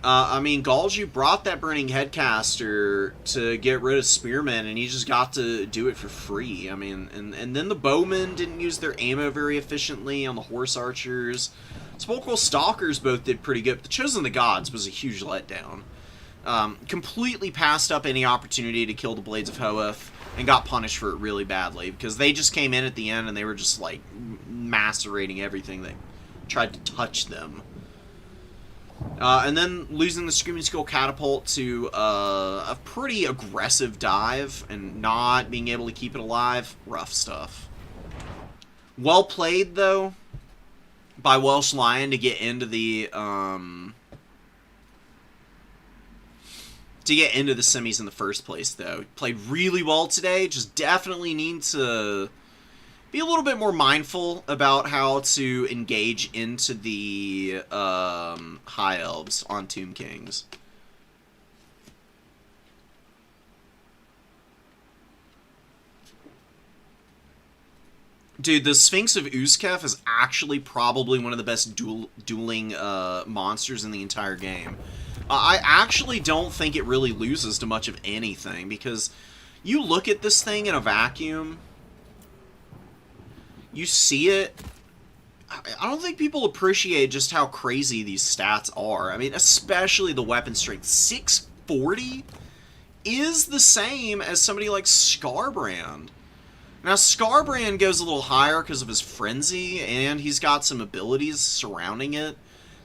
I mean, Galju brought that Burning Headcaster to get rid of Spearmen, and he just got to do it for free. I mean, and then the Bowmen didn't use their ammo very efficiently on the Horse Archers. Spokal Stalkers both did pretty good, but the Chosen of the Gods was a huge letdown. Completely passed up any opportunity to kill the Blades of Hoeth, and got punished for it really badly, because they just came in at the end and they were just, like, macerating everything that tried to touch them. And then losing the Screaming Skull Catapult to a pretty aggressive dive and not being able to keep it alive. Rough stuff. Well played, though, by Welsh Lion to get into the semis in the first place, though. Played really well today. Just definitely need to be a little bit more mindful about how to engage into the High Elves on Tomb Kings. Dude, the Sphinx of Uzkef is actually probably one of the best dueling monsters in the entire game. I actually don't think it really loses to much of anything, because you look at this thing in a vacuum, you see it. I don't think people appreciate just how crazy these stats are. I mean, especially the weapon strength. 640 is the same as somebody like Skarbrand. Now, Skarbrand goes a little higher because of his Frenzy, and he's got some abilities surrounding it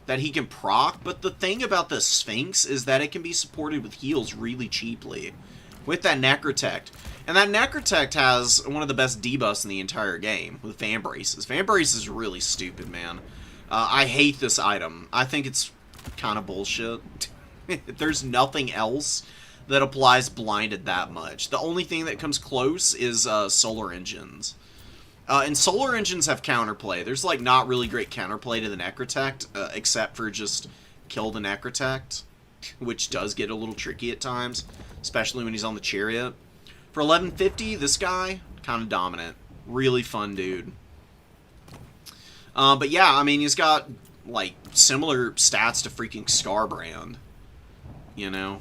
that he can proc, but the thing about the Sphinx is that it can be supported with heals really cheaply with that Necrotect. And that Necrotect has one of the best debuffs in the entire game with Van Braces. Van Braces is really stupid, man. I hate this item. I think it's kind of bullshit. There's nothing else that applies blinded that much. The only thing that comes close is Solar Engines. And Solar Engines have counterplay. There's, like, not really great counterplay to the Necrotect, except for just kill the Necrotect, which does get a little tricky at times, especially when he's on the Chariot. For 1150, this guy, kind of dominant. Really fun dude. But yeah, I mean, he's got, like, similar stats to freaking Skarbrand. You know?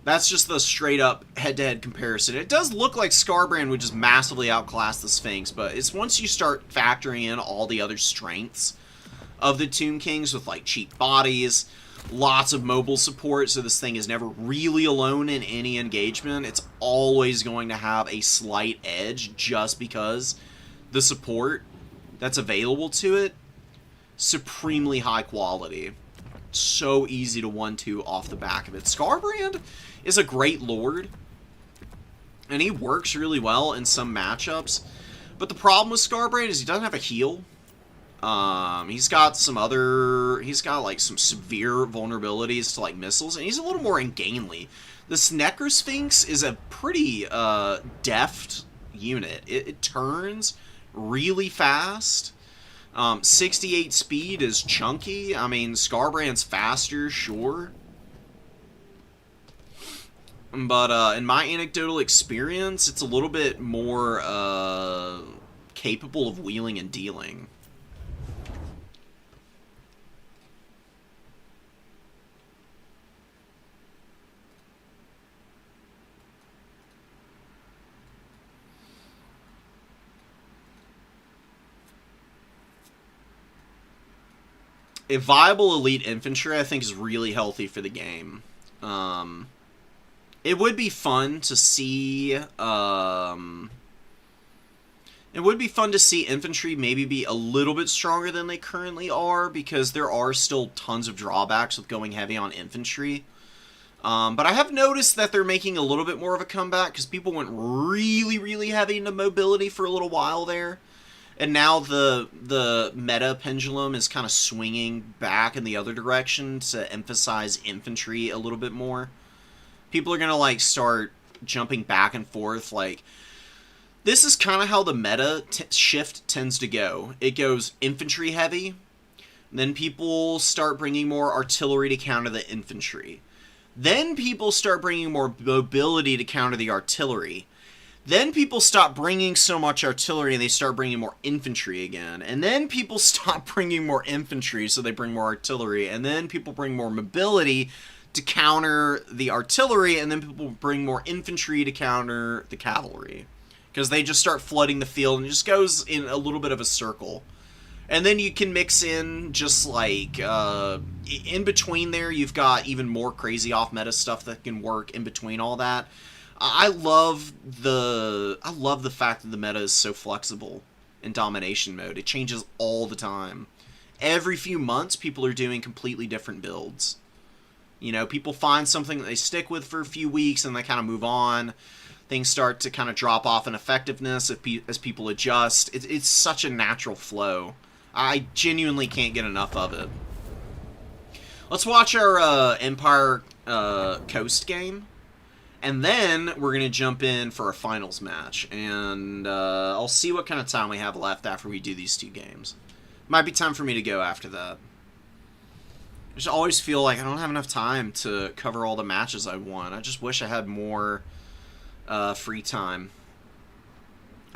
That's just the straight-up head-to-head comparison. It does look like Skarbrand would just massively outclass the Sphinx, but it's once you start factoring in all the other strengths of the Tomb Kings with, like, cheap bodies, lots of mobile support, so this thing is never really alone in any engagement. It's always going to have a slight edge just because the support that's available to it, supremely high quality. So easy to 1-2 off the back of it. Skarbrand is a great lord, and he works really well in some matchups. But the problem with Skarbrand is he doesn't have a heal. He's got like some severe vulnerabilities to like missiles, and he's a little more ungainly. This Necrosphinx is a pretty deft unit. It turns really fast. 68 speed is chunky. I mean, Skarbrand's faster, sure. But in my anecdotal experience, it's a little bit more capable of wheeling and dealing. A viable elite infantry, I think, is really healthy for the game. It would be fun to see. It would be fun to see infantry maybe be a little bit stronger than they currently are, because there are still tons of drawbacks with going heavy on infantry. But I have noticed that they're making a little bit more of a comeback, because people went really, really heavy into mobility for a little while there. And now the meta pendulum is kind of swinging back in the other direction to emphasize infantry a little bit more. People are going to, like, start jumping back and forth. Like, this is kind of how the meta shift tends to go. It goes infantry heavy. Then people start bringing more artillery to counter the infantry. Then people start bringing more mobility to counter the artillery. Then people stop bringing so much artillery and they start bringing more infantry again. And then people stop bringing more infantry, so they bring more artillery. And then people bring more mobility to counter the artillery. And then people bring more infantry to counter the cavalry. Because they just start flooding the field, and it just goes in a little bit of a circle. And then you can mix in just like, in between there, you've got even more crazy off-meta stuff that can work in between all that. I love the fact that the meta is so flexible in domination mode. It changes all the time. Every few months, people are doing completely different builds. You know, people find something that they stick with for a few weeks and they kind of move on. Things start to kind of drop off in effectiveness as people adjust. It's such a natural flow. I genuinely can't get enough of it. Let's watch our Empire Coast game. And then we're going to jump in for a finals match. And I'll see what kind of time we have left after we do these two games. Might be time for me to go after that. I just always feel like I don't have enough time to cover all the matches I want. I just wish I had more free time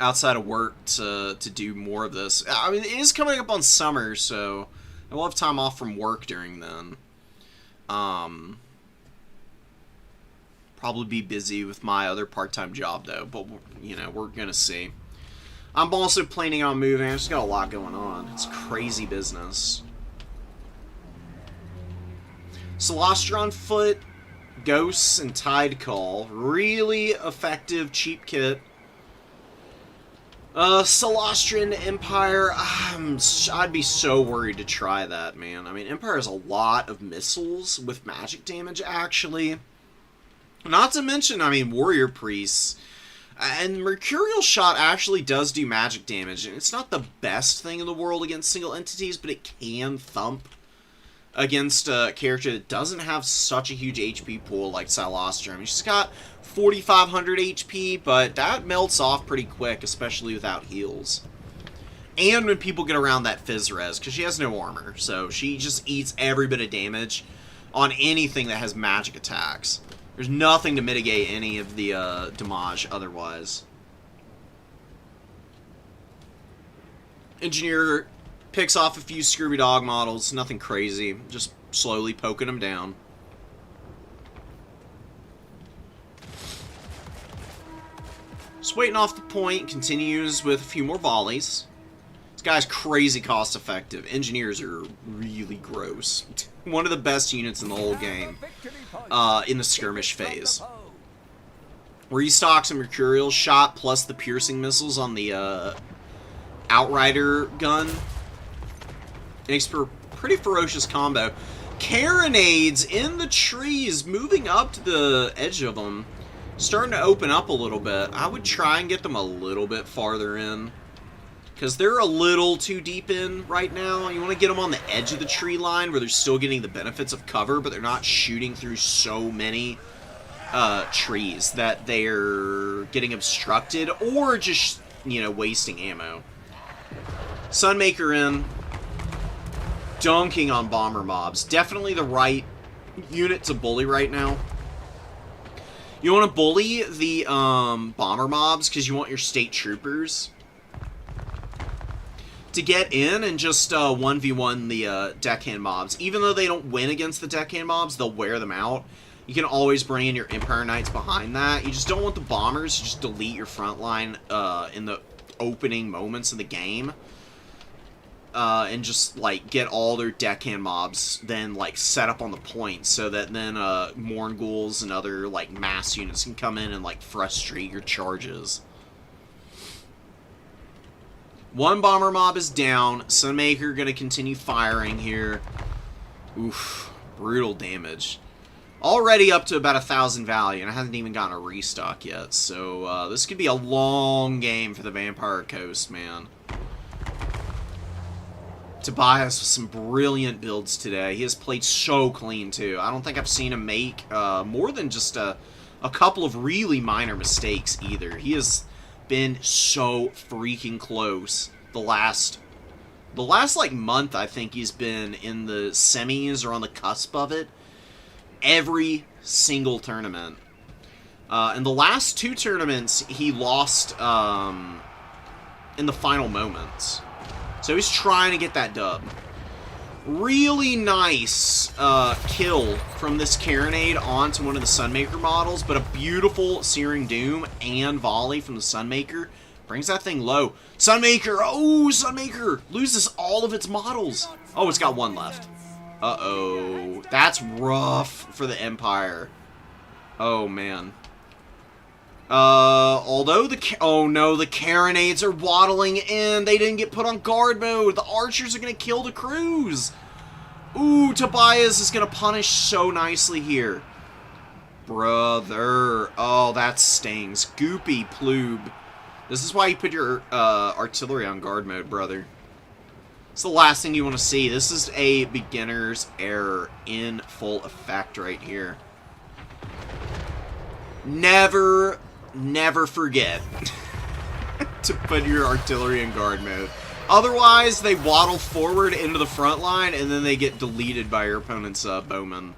outside of work to do more of this. I mean, it is coming up on summer, so I will have time off from work during then. Probably be busy with my other part-time job, though, but, you know, we're gonna see. I'm also planning on moving. I just got a lot going on. It's crazy business. Celestron Foot, Ghosts, and Tide Call. Really effective, cheap kit. Celestron Empire, I'd be so worried to try that, man. I mean, Empire has a lot of missiles with magic damage, actually. Not to mention, I mean, Warrior Priests. And Mercurial Shot actually does do magic damage, and it's not the best thing in the world against single entities, but it can thump against a character that doesn't have such a huge HP pool like Celestron. I mean, she's got 4,500 HP, but that melts off pretty quick, especially without heals. And when people get around that Fizz Res, because she has no armor, so she just eats every bit of damage on anything that has magic attacks. There's nothing to mitigate any of the damage otherwise. Engineer picks off a few Scooby Dog models, nothing crazy, just slowly poking them down. Just waiting off the point, continues with a few more volleys. This guy's crazy cost effective. Engineers are really gross. One of the best units in the whole game in the skirmish phase. Restock some Mercurial shot plus the piercing missiles on the Outrider gun. It makes for a pretty ferocious combo. Carronades in the trees, moving up to the edge of them. Starting to open up a little bit. I would try and get them a little bit farther in, because they're a little too deep in right now. You want to get them on the edge of the tree line where they're still getting the benefits of cover, but they're not shooting through so many trees that they're getting obstructed or just, you know, wasting ammo. Sunmaker in. Dunking on bomber mobs. Definitely the right unit to bully right now. You want to bully the bomber mobs because you want your state troopers to get in and just 1v1 the deckhand mobs. Even though they don't win against the deckhand mobs, they'll wear them out. You can always bring in your Empire Knights behind that. You just don't want the bombers to just delete your front line in the opening moments of the game. And just, like, get all their deckhand mobs then, like, set up on the point so that then Mornghuls and other, like, mass units can come in and, like, frustrate your charges. One bomber mob is down. Sunmaker gonna continue firing here. Oof. Brutal damage. Already up to about 1,000 value, and I haven't even gotten a restock yet. So, this could be a long game for the Vampire Coast, man. Tobias with some brilliant builds today. He has played so clean, too. I don't think I've seen him make more than just a couple of really minor mistakes, either. He has been so freaking close the last like, month. I think he's been in the semis or on the cusp of it every single tournament. In the last 2 tournaments, he lost in the final moments. So he's trying to get that dub. Really nice kill from this Carronade onto one of the Sunmaker models, but a beautiful Searing Doom and volley from the Sunmaker brings that thing low. Sunmaker! Oh, Sunmaker loses all of its models. Oh, it's got one left. Uh-oh. That's rough for the Empire. Oh, man. Although oh no, the Carronades are waddling in. They didn't get put on guard mode. The archers are gonna kill the crews. Ooh, Tobias is gonna punish so nicely here. Brother. Oh, that stings. Goopy ploob. This is why you put your artillery on guard mode, brother. It's the last thing you want to see. This is a beginner's error in full effect right here. Never forget to put your artillery in guard mode. Otherwise, they waddle forward into the front line, and then they get deleted by your opponent's bowmen.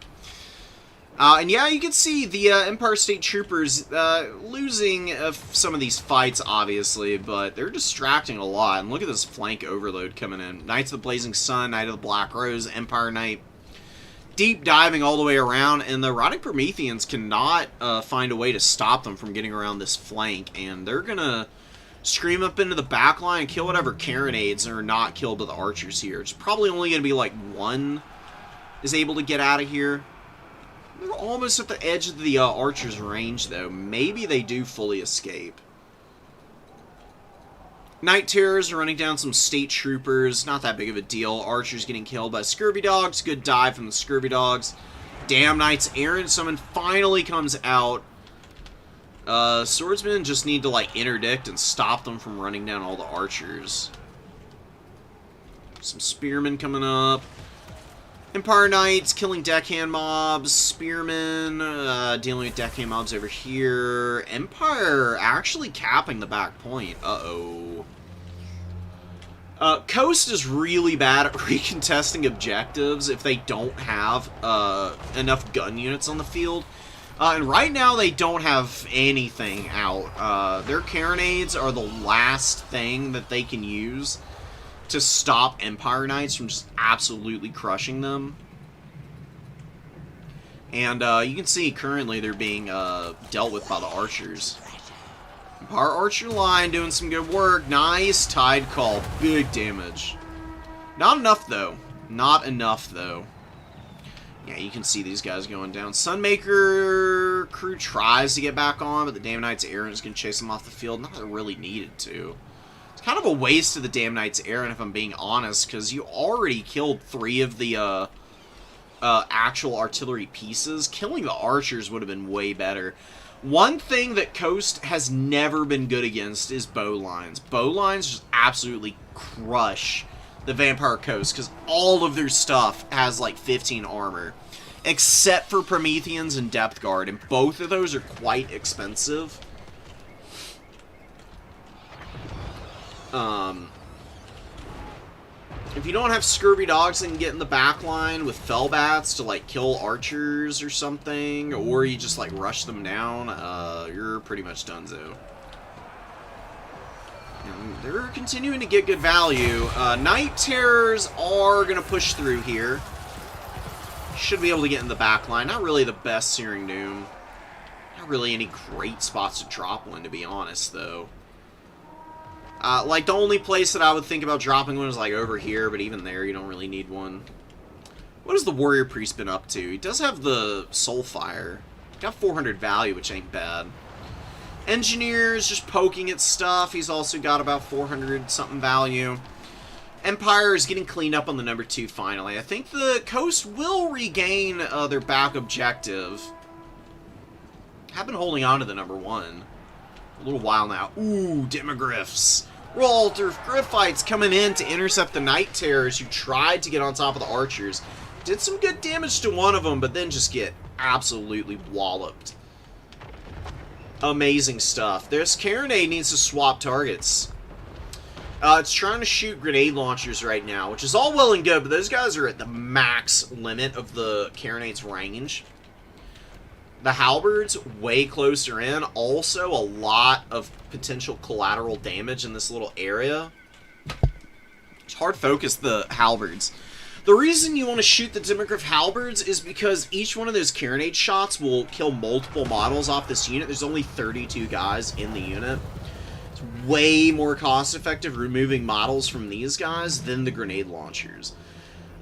And yeah, you can see the Empire State Troopers losing some of these fights, obviously, but they're distracting a lot. And look at this flank overload coming in. Knights of the Blazing Sun, Knight of the Black Rose, Empire Knight. Deep diving all the way around, and the Rotting Prometheans cannot find a way to stop them from getting around this flank, and they're gonna scream up into the back line and kill whatever Carronades are not killed by the archers here. It's probably only gonna be like one is able to get out of here. They're almost at the edge of the archers' range, though. Maybe they do fully escape. Night Terrors are running down some state troopers. Not that big of a deal. Archers getting killed by Scurvy Dogs. Good dive from the Scurvy Dogs. Damn Knights Errant Summon finally comes out. Swordsmen just need to, like, interdict and stop them from running down all the archers. Some Spearmen coming up. Empire Knights killing deckhand mobs. Spearmen dealing with deckhand mobs over here. Empire actually capping the back point. Uh-oh. Coast is really bad at recontesting objectives if they don't have enough gun units on the field. And right now they don't have anything out. Their Carronades are the last thing that they can use to stop Empire Knights from just absolutely crushing them. And you can see currently they're being dealt with by the archers. Our archer line doing some good work. Nice tide call. Big damage. Not enough, though. Not enough, though. Yeah, you can see these guys going down. Sunmaker crew tries to get back on, but the Damn Knight's Aaron is going to chase them off the field. Not that it really needed to. It's kind of a waste of the Damn Knight's Aaron, if I'm being honest, because you already killed 3 of the actual artillery pieces. Killing the archers would have been way better. One thing that Coast has never been good against is bow lines. Bow lines just absolutely crush the Vampire Coast, because all of their stuff has like 15 armor. Except for Prometheans and Depth Guard, and both of those are quite expensive. If you don't have Scurvy Dogs that can get in the back line with Fellbats to, like, kill archers or something, or you just, like, rush them down, you're pretty much donezo. And they're continuing to get good value. Night Terrors are going to push through here. Should be able to get in the back line. Not really the best Searing Doom. Not really any great spots to drop one, to be honest, though. Like, the only place that I would think about dropping one is, like, over here, but even there, you don't really need one. What has the Warrior Priest been up to? He does have the Soulfire. Got 400 value, which ain't bad. Engineer's just poking at stuff. He's also got about 400-something value. Empire is getting cleaned up on the number 2, finally. I think the Coast will regain their back objective. Have been holding on to the number 1 a little while now. Ooh, Demogryphs. Walter Griffites coming in to intercept the Night Terrors who tried to get on top of the archers. Did some good damage to one of them, but then just get absolutely walloped. Amazing stuff. This Carronade needs to swap targets. It's trying to shoot grenade launchers right now, which is all well and good, but those guys are at the max limit of the Carronade's range. The Halberds way closer in. Also, a lot of potential collateral damage in this little area. It's hard to focus the Halberds. The reason you want to shoot the Demogryph Halberds is because each one of those Carronade shots will kill multiple models off this unit. There's only 32 guys in the unit. It's way more cost-effective removing models from these guys than the grenade launchers.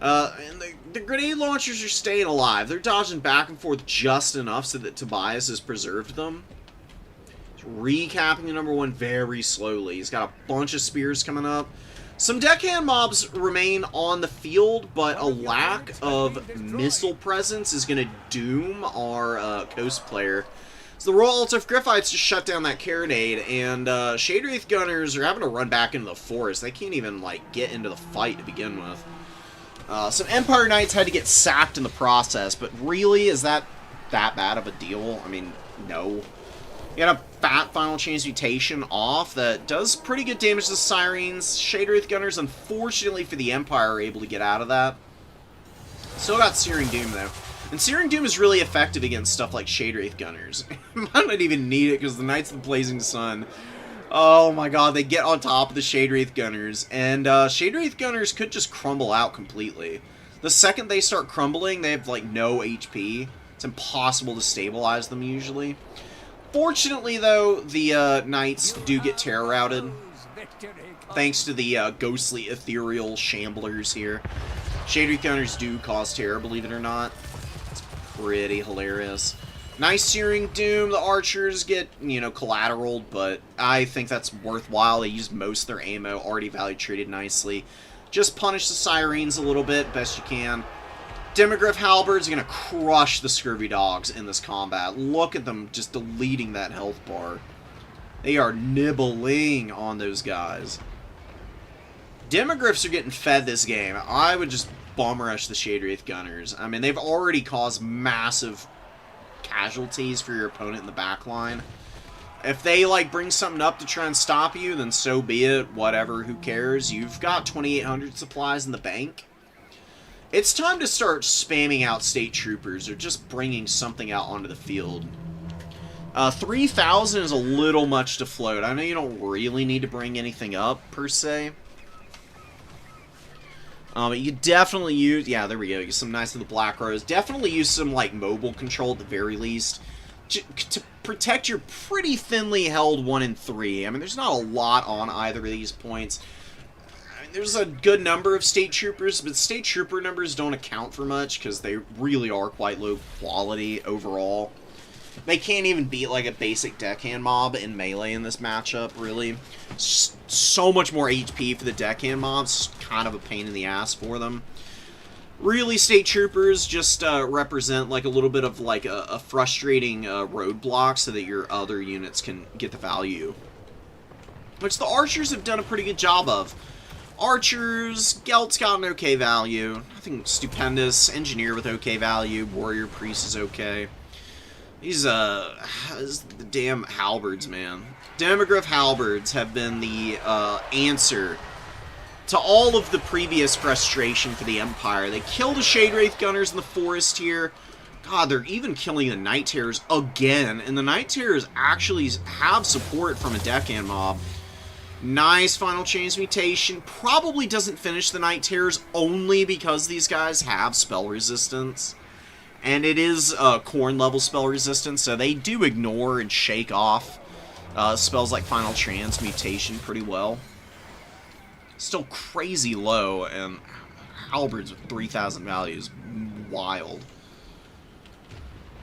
And the grenade launchers are staying alive. They're dodging back and forth just enough so that Tobias has preserved them. He's recapping the number 1 very slowly. He's got a bunch of spears coming up. Some deckhand mobs remain on the field, but a lack of missile presence is going to doom our Coast player. So the Royal Alt of Griffites just shut down that Carronade, and Shade Wraith Gunners are having to run back into the forest. They can't even, like, get into the fight to begin with. Some Empire Knights had to get sacked in the process, but really, is that bad of a deal? I mean, no. You got a fat Final Transmutation off that does pretty good damage to the Sirens. Shade Wraith Gunners, unfortunately for the Empire, are able to get out of that. Still got Searing Doom, though. And Searing Doom is really effective against stuff like Shade Wraith Gunners. Might not even need it, because the Knights of the Blazing Sun... Oh my god, they get on top of the Shade Wraith Gunners, and Shade Wraith Gunners could just crumble out completely. The second they start crumbling, they have, like, no HP. It's impossible to stabilize them, usually. Fortunately, though, the Knights do get terror routed, thanks to the ghostly, ethereal shamblers here. Shade Wraith Gunners do cause terror, believe it or not. It's pretty hilarious. Nice Searing Doom. The archers get, you know, collateraled, but I think that's worthwhile. They use most of their ammo, already value treated nicely. Just punish the Sirens a little bit, best you can. Demogryph Halberds are going to crush the Scurvy Dogs in this combat. Look at them just deleting that health bar. They are nibbling on those guys. Demogryphs are getting fed this game. I would just bomb rush the Shade Wraith Gunners. I mean, they've already caused massive casualties for your opponent in the back line. If they, like, bring something up to try and stop you, then so be it. Whatever, who cares? You've got 2,800 supplies in the bank. It's time to start spamming out state troopers or just bringing something out onto the field. 3,000 is a little much to float. I know you don't really need to bring anything up, per se. But you definitely use... Yeah, there we go. Use some nice of the Black Rose. Definitely use some, like, mobile control at the very least. to protect your pretty thinly held 1 and 3. I mean, there's not a lot on either of these points. I mean, there's a good number of state troopers, but state trooper numbers don't account for much because they really are quite low quality overall. They can't even beat like a basic deckhand mob in melee in this matchup, really. So much more HP for the deckhand mobs, kind of a pain in the ass for them. Really, state troopers just represent like a little bit of like a frustrating roadblock so that your other units can get the value. Which the archers have done a pretty good job of. Archers, Gelt's got an okay value. Nothing stupendous. Engineer with okay value. Warrior priest is okay. These the damn halberds, man. Demograph halberds have been the answer to all of the previous frustration for the Empire. They kill the Shade Wraith Gunners in the forest here. God, they're even killing the Night Terrors again, and the Night Terrors actually have support from a deckhand mob. Nice final transmutation. Probably doesn't finish the Night Terrors only because these guys have spell resistance. And it is Khorne level spell resistance, so they do ignore and shake off spells like final transmutation pretty well. Still crazy low, and halberds with 3,000 value is wild.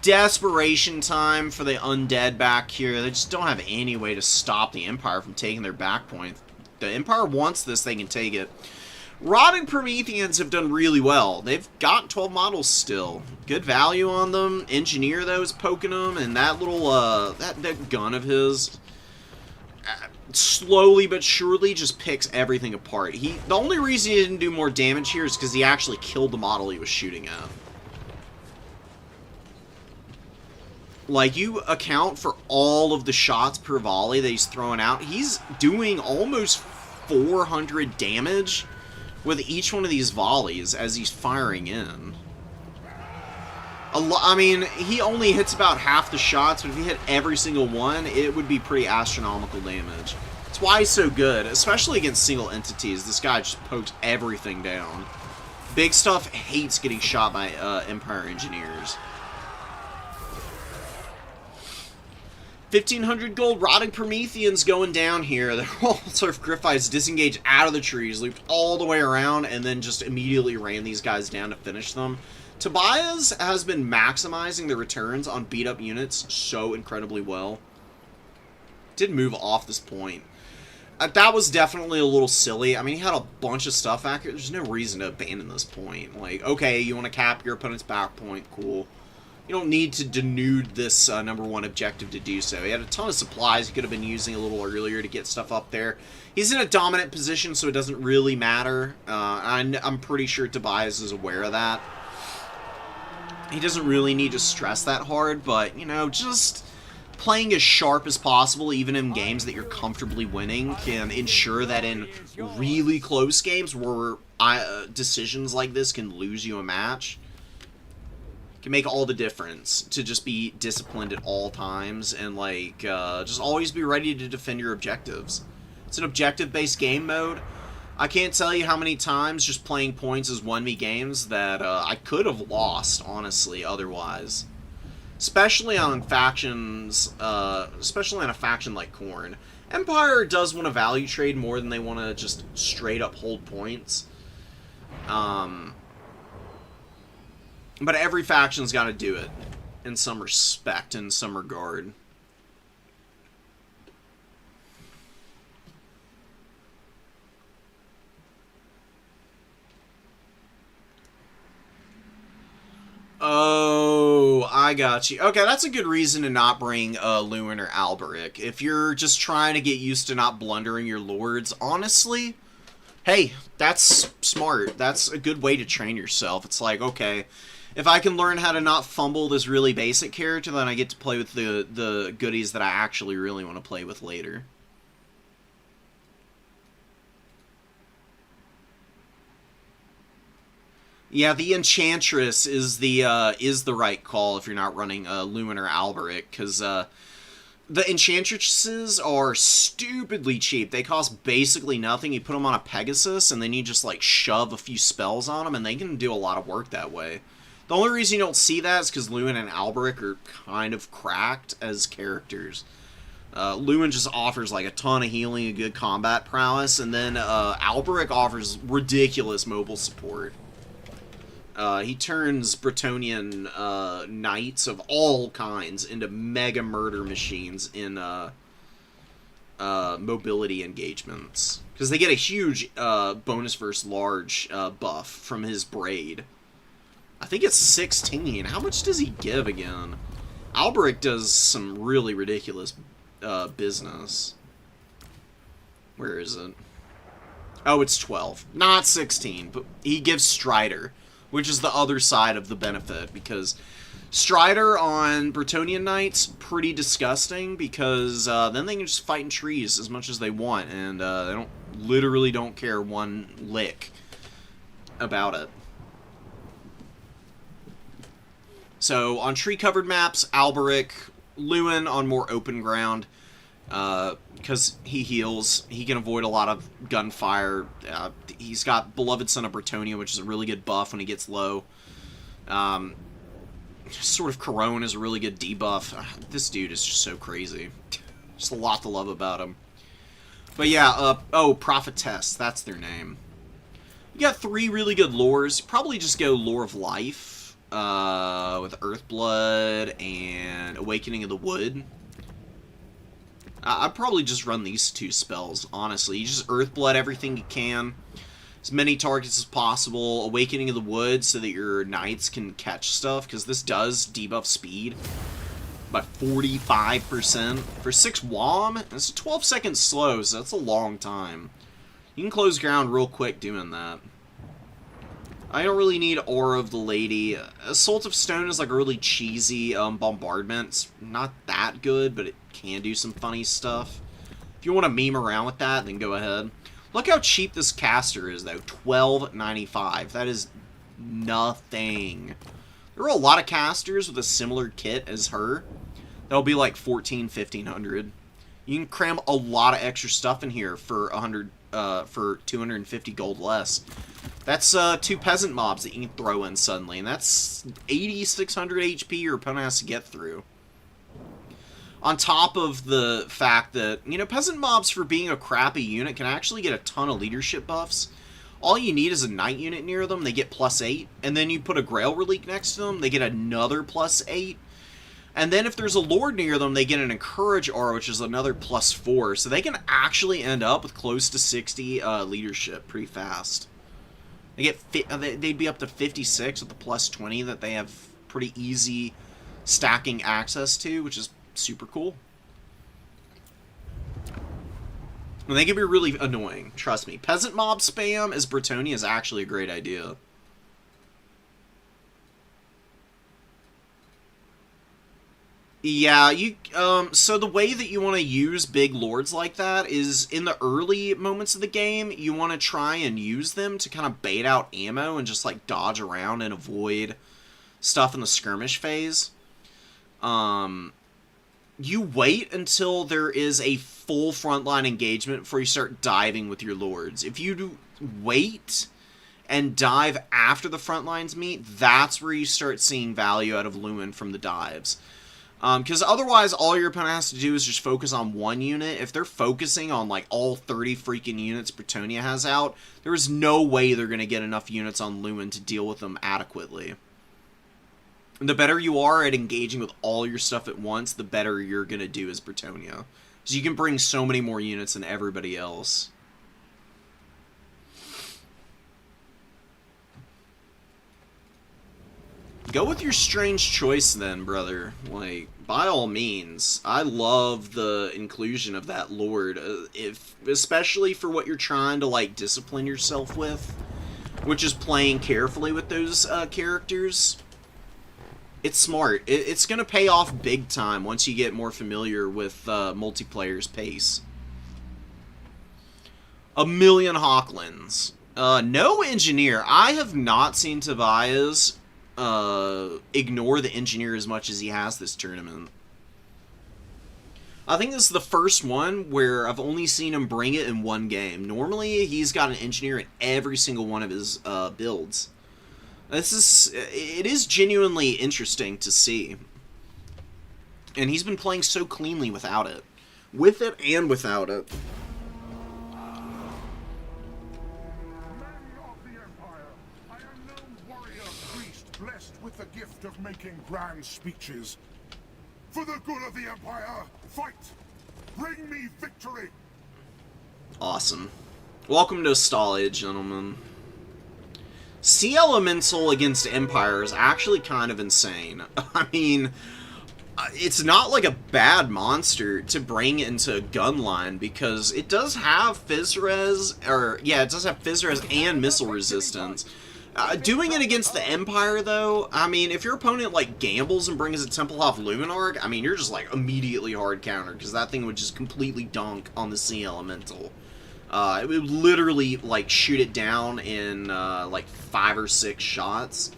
Desperation time for the undead back here. They just don't have any way to stop the Empire from taking their back point. The Empire wants this, they can take it. Rotting Prometheans have done really well. They've got 12 models still. Good value on them. Engineer those poking them, and that little that gun of his slowly but surely just picks everything apart. The only reason he didn't do more damage here is because he actually killed the model he was shooting at. Like, you account for all of the shots per volley that he's throwing out, he's doing almost 400 damage with each one of these volleys as he's firing in. I mean, he only hits about half the shots, but if he hit every single one, it would be pretty astronomical damage. That's why he's so good, especially against single entities. This guy just pokes everything down. Big Stuff hates getting shot by Empire Engineers. 1,500 gold. Rotting Prometheans going down here. They're all sort of Griffites disengaged out of the trees, looped all the way around, and then just immediately ran these guys down to finish them. Tobias has been maximizing the returns on beat-up units so incredibly well. Did move off this point. That was definitely a little silly. I mean, he had a bunch of stuff back here. There's no reason to abandon this point. Like, okay, you want to cap your opponent's back point, cool. You don't need to denude this #1 objective to do so. He had a ton of supplies he could have been using a little earlier to get stuff up there. He's in a dominant position, so it doesn't really matter. I'm pretty sure Tobias is aware of that. He doesn't really need to stress that hard, but, you know, just playing as sharp as possible, even in games that you're comfortably winning, can ensure that in really close games where decisions like this can lose you a match, can make all the difference to just be disciplined at all times and, like, just always be ready to defend your objectives. It's an objective-based game mode. I can't tell you how many times just playing points has won me games that I could have lost, honestly, otherwise. Especially on factions, especially on a faction like Khorne. Empire does want to value trade more than they want to just straight up hold points. But every faction's got to do it in some respect, in some regard. Oh, I got you. Okay, that's a good reason to not bring Lewin or Alberic. If you're just trying to get used to not blundering your lords, honestly, hey, that's smart. That's a good way to train yourself. It's like, okay, if I can learn how to not fumble this really basic character, then I get to play with the goodies that I actually really want to play with later. Yeah, the Enchantress is the right call if you're not running Lewin or Alberic, because the Enchantresses are stupidly cheap. They cost basically nothing. You put them on a Pegasus, and then you just, like, shove a few spells on them, and they can do a lot of work that way. The only reason you don't see that is because Lewin and Alberic are kind of cracked as characters. Lewin just offers like a ton of healing and good combat prowess, and then Alberic offers ridiculous mobile support. He turns Bretonnian knights of all kinds into mega murder machines in mobility engagements. Because they get a huge bonus versus large buff from his braid. I think it's 16. How much does he give again? Alberic does some really ridiculous business. Where is it? Oh, it's 12. Not 16, but he gives Strider, which is the other side of the benefit, because Strider on Bretonnian Knights, pretty disgusting, because then they can just fight in trees as much as they want, and they literally don't care one lick about it. So, on tree-covered maps, Alberic, Lewin on more open ground, because he heals, he can avoid a lot of gunfire. He's got Beloved Son of Bretonnia, which is a really good buff when he gets low. Sort of Khorne is a really good debuff. This dude is just so crazy. Just a lot to love about him. But yeah, Prophetess, that's their name. You got 3 really good lores. Probably just go Lore of Life. With Earthblood and Awakening of the Wood. I'd probably just run these 2 spells, honestly. You just Earthblood everything you can. As many targets as possible. Awakening of the Wood so that your knights can catch stuff, because this does debuff speed by 45%. For 6 WOM, it's a 12-second slow, so that's a long time. You can close ground real quick doing that. I don't really need Aura of the Lady. Assault of Stone is like a really cheesy bombardment. It's not that good, but it can do some funny stuff. If you want to meme around with that, then go ahead. Look how cheap this caster is, though. $12.95. That is nothing. There are a lot of casters with a similar kit as her. That'll be like $1,400-$1,500. You can cram a lot of extra stuff in here for for 250 gold less. That's 2 peasant mobs that you can throw in suddenly, and that's 8,600 HP your opponent has to get through. On top of the fact that, you know, peasant mobs, for being a crappy unit, can actually get a ton of leadership buffs. All you need is a knight unit near them, they get +8, and then you put a Grail Relic next to them, they get another +8. And then if there's a Lord near them, they get an Encourage aura, which is another +4. So they can actually end up with close to 60 leadership pretty fast. They'd be up to 56 with the +20 that they have pretty easy stacking access to, which is super cool. And they can be really annoying, trust me. Peasant mob spam as Bretonnia is actually a great idea. Yeah, so the way that you want to use big lords like that is in the early moments of the game, you want to try and use them to kind of bait out ammo and just, like, dodge around and avoid stuff in the skirmish phase. You wait until there is a full frontline engagement before you start diving with your lords. If you wait and dive after the front lines meet, that's where you start seeing value out of Lewin from the dives. Because otherwise, all your opponent has to do is just focus on one unit. If they're focusing on, like, all 30 freaking units Bretonnia has out, there is no way they're going to get enough units on Lewin to deal with them adequately. And the better you are at engaging with all your stuff at once, the better you're going to do as Bretonnia. Because you can bring so many more units than everybody else. Go with your strange choice then, brother. Like, by all means. I love the inclusion of that lord. Especially for what you're trying to, like, discipline yourself with. Which is playing carefully with those characters. It's smart. It's going to pay off big time once you get more familiar with multiplayer's pace. 1,000,000 Hawklands. No engineer. I have not seen Tobias ignore the engineer as much as he has this tournament. I think this is the first one where I've only seen him bring it in one game. Normally, he's got an engineer in every single one of his builds. It is genuinely interesting to see. And he's been playing so cleanly without it. With it and without it. Men of the Empire, I am no warrior priest blessed with the gift of making grand speeches. For the good of the Empire, fight! Bring me victory! Awesome. Welcome to Stallage, gentlemen. Sea Elemental against Empire is actually kind of insane. I mean, it's not like a bad monster to bring into Gunline, because it does have Physres, it does have Physres and missile resistance. Doing it against the Empire, though, I mean, if your opponent, like, gambles and brings a Templehof Luminarch, I mean, you're just, like, immediately hard countered, because that thing would just completely dunk on the Sea Elemental. It would literally, like, shoot it down in, like, 5 or 6 shots.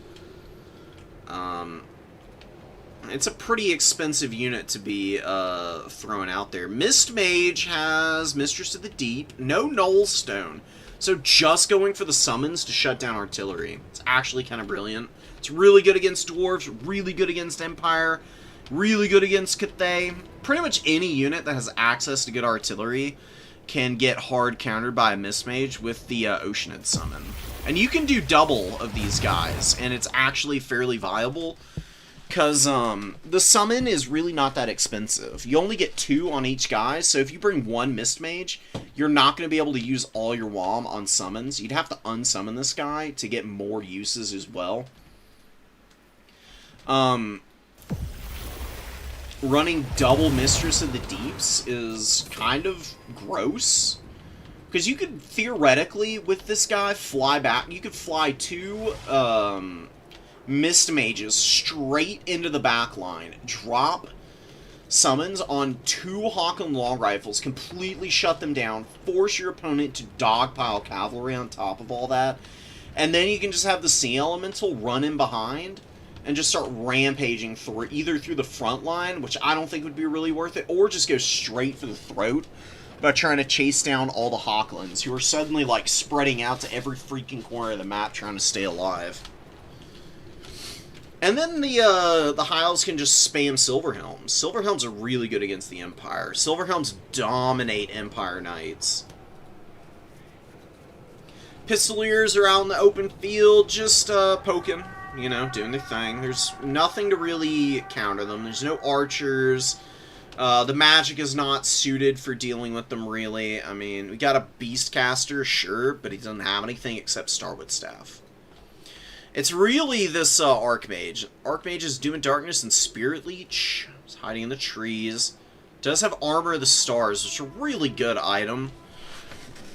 It's a pretty expensive unit to be, thrown out there. Mist Mage has Mistress of the Deep, no Nullstone. So just going for the summons to shut down artillery. It's actually kind of brilliant. It's really good against dwarves, really good against Empire, really good against Cathay. Pretty much any unit that has access to good artillery can get hard countered by a Mistmage with the Oceanid summon. And you can do double of these guys, and it's actually fairly viable, because the summon is really not that expensive. You only get 2 on each guy, so if you bring 1 Mistmage, you're not going to be able to use all your WOM on summons. You'd have to unsummon this guy to get more uses as well. Running double Mistress of the Deeps is kind of gross, because you could theoretically, with this guy, fly back. You could fly 2 Mist Mages straight into the back line, drop summons on 2 Hawken Long Rifles, completely shut them down, force your opponent to dogpile Cavalry on top of all that, and then you can just have the Sea Elemental run in behind and just start rampaging through, either through the front line, which I don't think would be really worth it, or just go straight for the throat by trying to chase down all the Hawklins, who are suddenly, like, spreading out to every freaking corner of the map trying to stay alive. And then the High Elves can just spam Silverhelms. Silverhelms are really good against the Empire. Silverhelms dominate Empire Knights. Pistoliers are out in the open field, just poking, you know, doing their thing. There's nothing to really counter them. There's no archers. The magic is not suited for dealing with them, really. I mean, we got a Beastcaster, sure, but he doesn't have anything except Starwood Staff. It's really this Archmage. Archmage is Doom and Darkness and Spirit Leech. It's hiding in the trees. Does have Armor of the Stars, which is a really good item.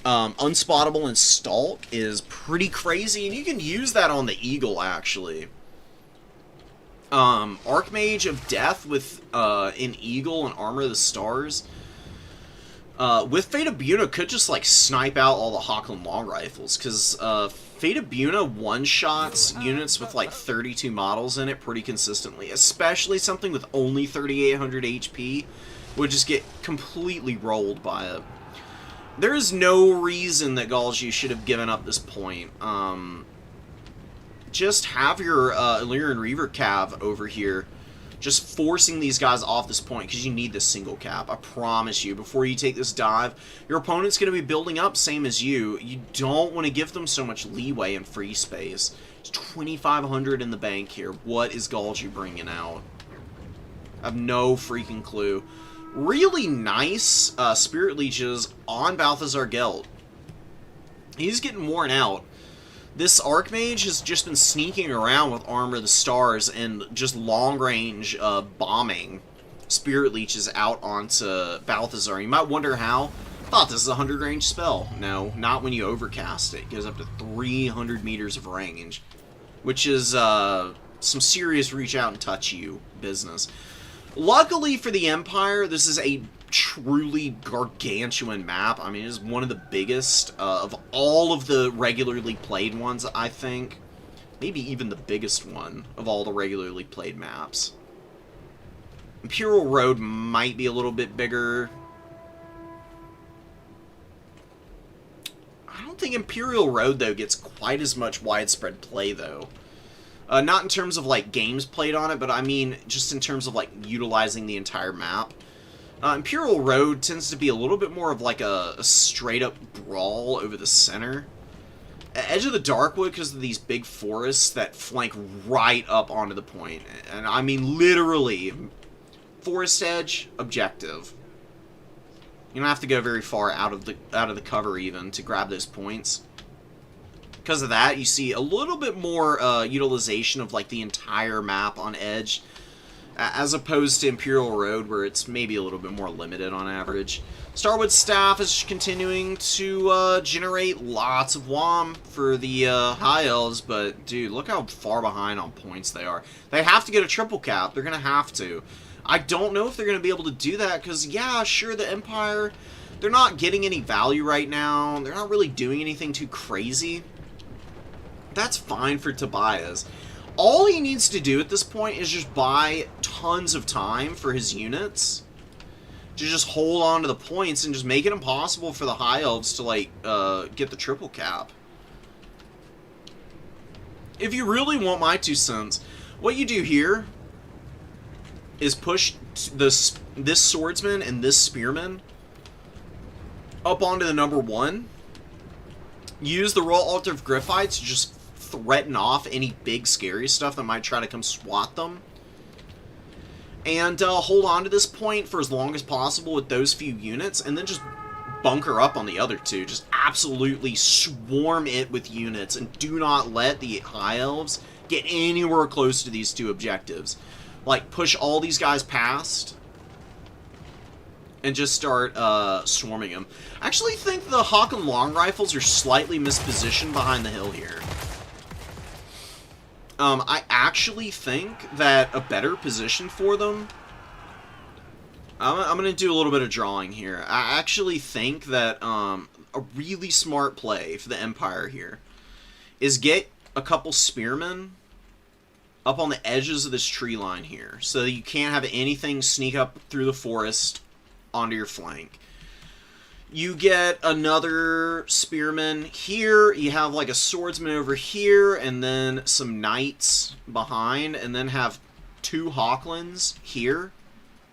Unspottable and Stalk is pretty crazy, and you can use that on the Eagle, actually. Archmage of Death with an Eagle and Armor of the Stars. With Fate of Buna could just, like, snipe out all the Hawken Long Rifles, because Fate of Buna one-shots units with, like, 32 models in it pretty consistently, especially something with only 3,800 HP would just get completely rolled by it. There is no reason that Galju should have given up this point. Just have your Illyrian Reaver Cav over here, just forcing these guys off this point, because you need this single cap. I promise you, before you take this dive, your opponent's going to be building up same as you. You don't want to give them so much leeway and free space. It's 2,500 in the bank here. What is Galju bringing out? I have no freaking clue. Really nice Spirit Leeches on Balthazar Gelt. He's getting worn out. This Archmage has just been sneaking around with Armor of the Stars and just long-range bombing Spirit Leeches out onto Balthazar. You might wonder how. I thought this is a 100-range spell. No, not when you overcast it. It goes up to 300 meters of range, which is some serious reach-out-and-touch-you business. Luckily for the Empire, this is a truly gargantuan map. I mean, it is one of the biggest of all of the regularly played ones, I think. Maybe even the biggest one of all the regularly played maps. Imperial Road might be a little bit bigger. I don't think Imperial Road, though, gets quite as much widespread play, though. Not in terms of, like, games played on it, but I mean just in terms of, like, utilizing the entire map. Imperial Road tends to be a little bit more of, like, a straight-up brawl over the center. Edge of the Darkwood, because of these big forests that flank right up onto the point. And I mean, literally, forest edge, objective. You don't have to go very far out of the cover, even, to grab those points. Because of that, you see a little bit more utilization of, like, the entire map on Edge, as opposed to Imperial Road, where it's maybe a little bit more limited on average. Starwood Staff is continuing to generate lots of WOM for the High Elves, but, dude, look how far behind on points they are. They have to get a triple cap. They're going to have to. I don't know if they're going to be able to do that, because, yeah, sure, the Empire, they're not getting any value right now. They're not really doing anything too crazy. That's fine for Tobias. All he needs to do at this point is just buy tons of time for his units to just hold on to the points and just make it impossible for the High Elves to, like, get the triple cap. If you really want my 2 cents, what you do here is push this swordsman and this spearman up onto the number 1. Use the Royal Altar of Griffites to just threaten off any big scary stuff that might try to come swat them. And hold on to this point for as long as possible with those few units, and then just bunker up on the other 2. Just absolutely swarm it with units, and do not let the High Elves get anywhere close to these 2 objectives. Like, push all these guys past, and just start swarming them. I actually think the Hawk and Long Rifles are slightly mispositioned behind the hill here. I actually think that a better position for them... I'm going to do a little bit of drawing here. I actually think that a really smart play for the Empire here is get a couple spearmen up on the edges of this tree line here, so that you can't have anything sneak up through the forest onto your flank. You get another spearman here, you have like a swordsman over here, and then some knights behind, and then have 2 hawklands here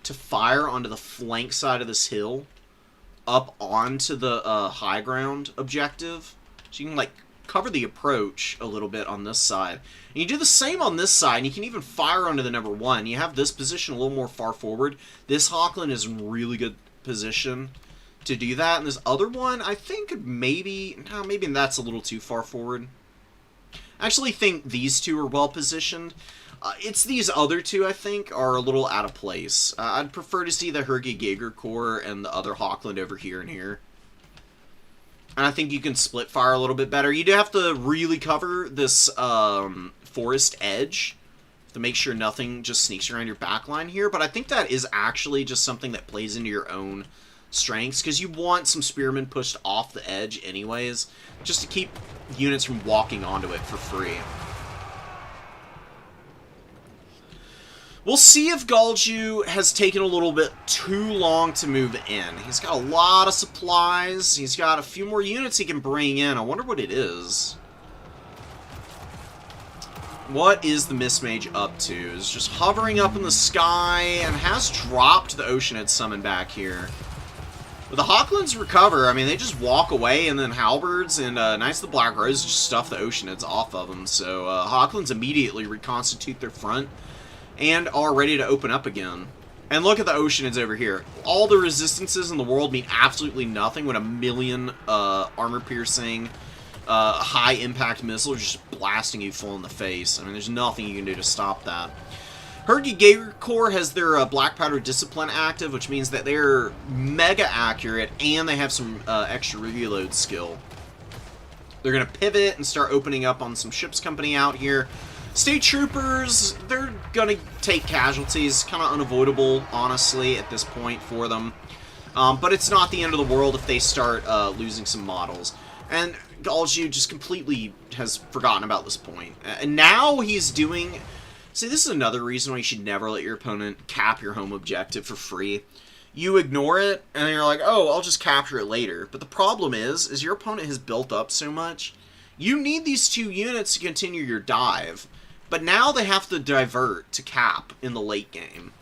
to fire onto the flank side of this hill, up onto the high ground objective. So you can, like, cover the approach a little bit on this side. And you do the same on this side, and you can even fire onto the number 1. You have this position a little more far forward. This hawkland is in really good position to do that, and this other one, I think maybe that's a little too far forward. I actually think these 2 are well positioned. It's these other 2, I think, are a little out of place. I'd prefer to see the Hergi Jaeger Corps and the other Hawkland over here and here. And I think you can split fire a little bit better. You do have to really cover this forest edge to make sure nothing just sneaks around your backline here, but I think that is actually just something that plays into your own strengths, because you want some spearmen pushed off the edge anyways, just to keep units from walking onto it for free. We'll see if Galju has taken a little bit too long to move in. He's got a lot of supplies. He's got a few more units he can bring in. I wonder what it is. What is the Mistmage up to? Is just hovering up in the sky and has dropped the Oceanid summon back here. But the Hawklands recover. I mean, they just walk away, and then Halberds and Knights of the Black Rose just stuff the Oceanids off of them. So Hawklands immediately reconstitute their front and are ready to open up again. And look at the Oceanids over here. All the resistances in the world mean absolutely nothing when a million armor-piercing, high-impact missiles are just blasting you full in the face. I mean, there's nothing you can do to stop that. Hergi Jaeger Corps has their Black Powder Discipline active, which means that they're mega accurate, and they have some extra reload skill. They're going to pivot and start opening up on some ships company out here. State Troopers, they're going to take casualties. Kind of unavoidable, honestly, at this point for them. But it's not the end of the world if they start losing some models. And Galju just completely has forgotten about this point. And now he's doing... See, this is another reason why you should never let your opponent cap your home objective for free. You ignore it, and you're like, oh, I'll just capture it later. But the problem is your opponent has built up so much. You need these 2 units to continue your dive. But now they have to divert to cap in the late game.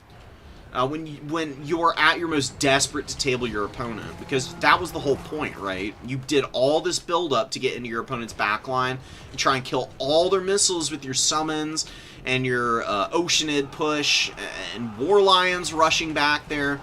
When you're at your most desperate to table your opponent, because that was the whole point, right? You did all this build-up to get into your opponent's backline and try and kill all their missiles with your summons and your Oceanid push and War Lions rushing back there.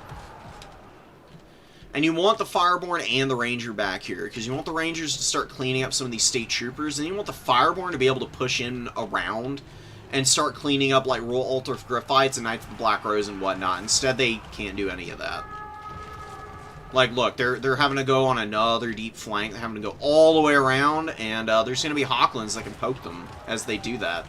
And you want the Fireborn and the Ranger back here, because you want the Rangers to start cleaning up some of these State Troopers, and you want the Fireborn to be able to push in around and start cleaning up like Royal Altar of Griffites and Knights of the Black Rose and whatnot. Instead, they can't do any of that. Like, look, they're having to go on another deep flank. They're having to go all the way around, and there's going to be Hawklands that can poke them as they do that.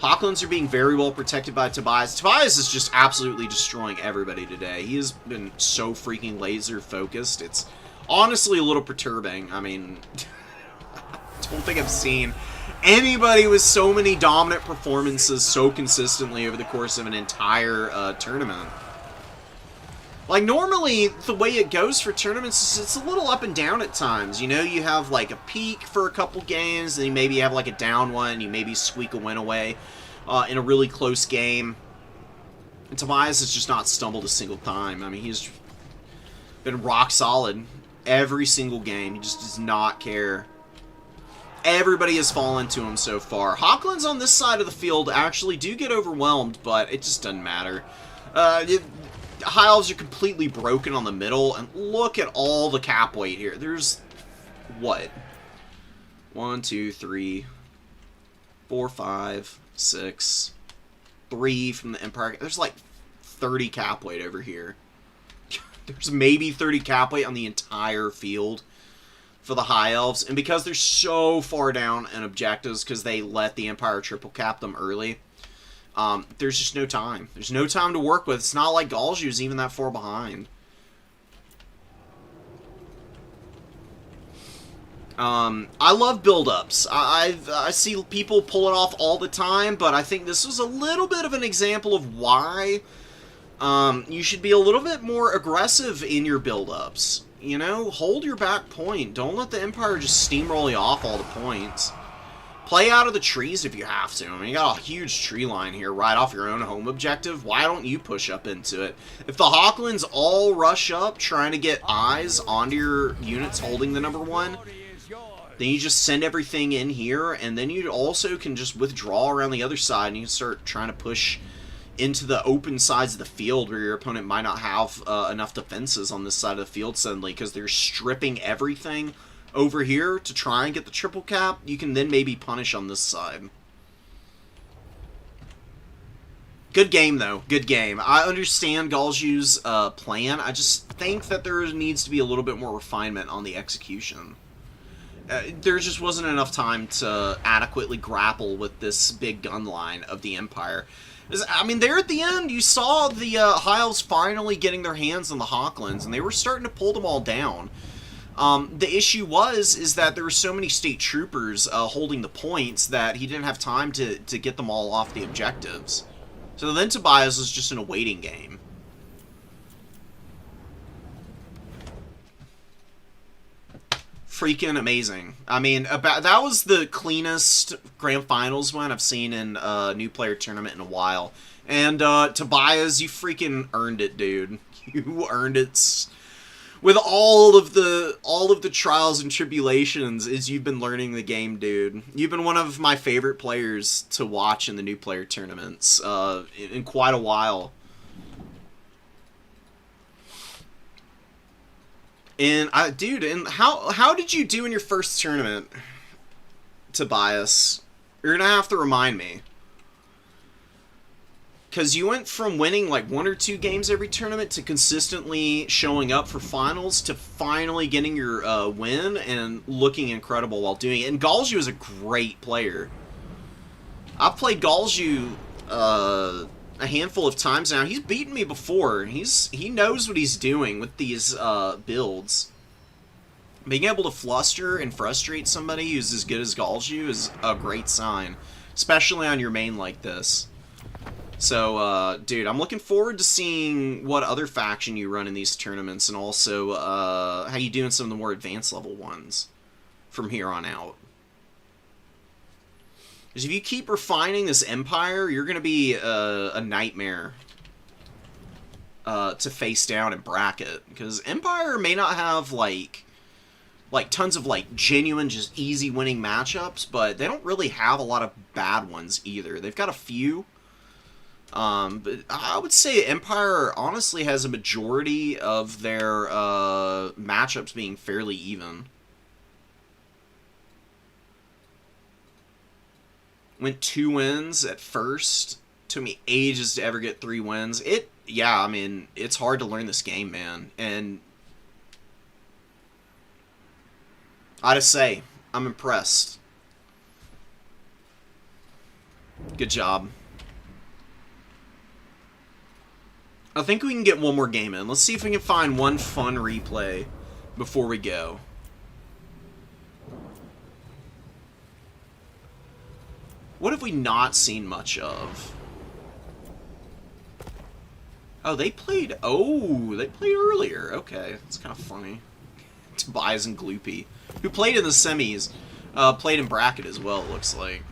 Hawklands are being very well protected by Tobias. Tobias is just absolutely destroying everybody today. He has been so freaking laser-focused. It's honestly a little perturbing. I mean, I don't think I've seen anybody with so many dominant performances so consistently over the course of an entire tournament. Like, normally, the way it goes for tournaments is it's a little up and down at times. You know, you have, like, a peak for a couple games, then you maybe have, like, a down one, you maybe squeak a win away in a really close game. And Tobias has just not stumbled a single time. I mean, he's been rock solid every single game. He just does not care. Everybody has fallen to him so far. Hawklands on this side of the field actually do get overwhelmed, but it just doesn't matter. High Elves are completely broken on the middle, and look at all the cap weight here. There's, what? 1, 2, 3, 4, 5, 6, 3 from the Empire. There's like 30 cap weight over here. There's maybe 30 cap weight on the entire field for the High Elves, and because they're so far down in objectives, because they let the Empire triple cap them early, there's just no time. There's no time to work with. It's not like Galju's even that far behind. I love build-ups. I see people pull it off all the time, but I think this was a little bit of an example of why you should be a little bit more aggressive in your build-ups. You know, hold your back point. Don't let the Empire just steamroll you off all the points. Play out of the trees if you have to. I mean, you got a huge tree line here right off your own home objective. Why don't you push up into it? If the Hawklands all rush up trying to get eyes onto your units holding the #1, then you just send everything in here, and then you also can just withdraw around the other side, and you can start trying to push into the open sides of the field where your opponent might not have enough defenses on this side of the field suddenly, because they're stripping everything over here to try and get the triple cap. You can then maybe punish on this side. Good game, though. Good game. I understand Galju's plan. I just think that there needs to be a little bit more refinement on the execution. There just wasn't enough time to adequately grapple with this big gun line of the Empire. I mean, there at the end, you saw the High Elves finally getting their hands on the Hawklands, and they were starting to pull them all down. The issue is that there were so many State Troopers holding the points that he didn't have time to get them all off the objectives. So then Tobias was just in a waiting game. Freaking amazing. I mean, that was the cleanest Grand Finals win I've seen in a new player tournament in a while. And Tobias, you freaking earned it, dude. You earned it. With all of the trials and tribulations as you've been learning the game, dude. You've been one of my favorite players to watch in the new player tournaments in quite a while. And dude, and how did you do in your first tournament, Tobias? You're gonna have to remind me. Because you went from winning like 1 or 2 games every tournament to consistently showing up for finals to finally getting your win and looking incredible while doing it. And Galju is a great player. I've played Galju a handful of times now. He's beaten me before. He knows what he's doing with these builds. Being able to fluster and frustrate somebody who's as good as Galju is a great sign, especially on your main like this. So, dude, I'm looking forward to seeing what other faction you run in these tournaments, and also how you do in some of the more advanced level ones from here on out. Because if you keep refining this Empire, you're going to be a nightmare to face down and bracket. Because Empire may not have, like tons of, like, genuine, just easy winning matchups, but they don't really have a lot of bad ones either. They've got a few. But I would say Empire honestly has a majority of their matchups being fairly even. Went 2 wins at first. Took me ages to ever get 3 wins. Yeah, I mean, it's hard to learn this game, man. And I just say, I'm impressed. Good job. I think we can get one more game in. Let's see if we can find one fun replay before we go. What have we not seen much of? Oh, they played earlier. Okay, that's kind of funny. Tobias and Gloopy, who played in the semis, played in bracket as well, it looks like.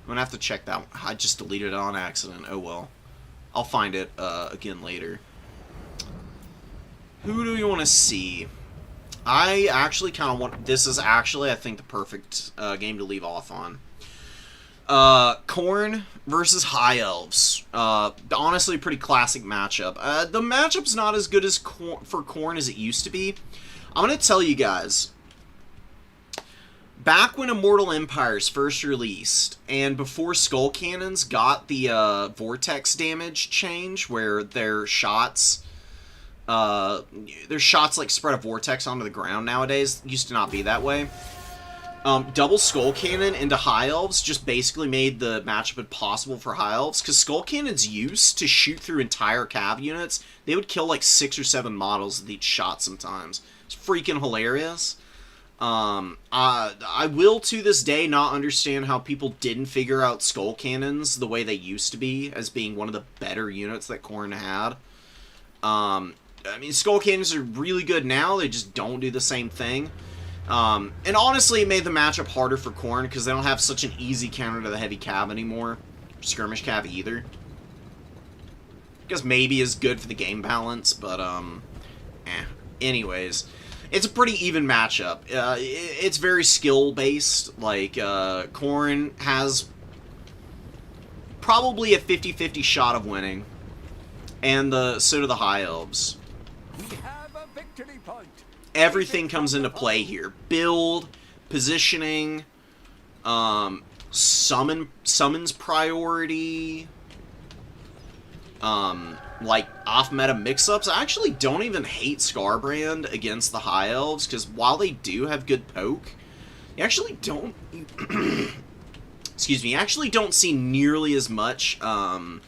I'm gonna have to check that. I just deleted it on accident. Oh well. I'll find it again later. Who do you want to see? I actually kind of want... This is actually, I think, the perfect game to leave off on. Khorne versus High Elves. Honestly, pretty classic matchup. The matchup's not as good as for Khorne as it used to be. I'm going to tell you guys... Back when Immortal Empires first released, and before Skull Cannons got the vortex damage change, where their shots like spread a vortex onto the ground nowadays, used to not be that way. Double Skull Cannon into High Elves just basically made the matchup impossible for High Elves, because Skull Cannons used to shoot through entire cav units. They would kill like 6 or 7 models with each shot sometimes. It's freaking hilarious. I will to this day not understand how people didn't figure out Skull Cannons the way they used to be, as being one of the better units that Khorne had. I mean, Skull Cannons are really good now, they just don't do the same thing. And honestly, it made the matchup harder for Khorne, because they don't have such an easy counter to the heavy cav anymore. Or skirmish cav either. Because maybe is good for the game balance, but, anyways. It's a pretty even matchup. It's very skill-based. Like, Khorne has probably a 50-50 shot of winning. And so do the High Elves. We have a victory point. Everything comes into play here. Build, positioning, summons priority, like, off-meta mix-ups. I actually don't even hate Skarbrand against the High Elves, because while they do have good poke, you actually don't... excuse me, you actually don't see nearly as much, you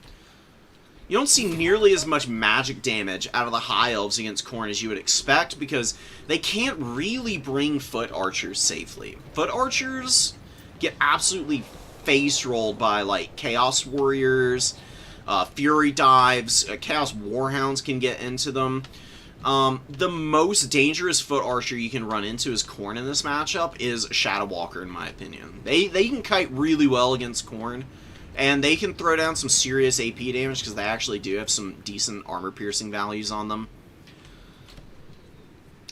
don't see nearly as much magic damage out of the High Elves against Khorne as you would expect, because they can't really bring foot archers safely. Foot archers get absolutely face-rolled by, like, Chaos Warriors... Fury Dives, Chaos Warhounds can get into them. The most dangerous foot archer you can run into as Khorne in this matchup is Shadow Walker, in my opinion. They can kite really well against Khorne, and they can throw down some serious AP damage, because they actually do have some decent armor-piercing values on them.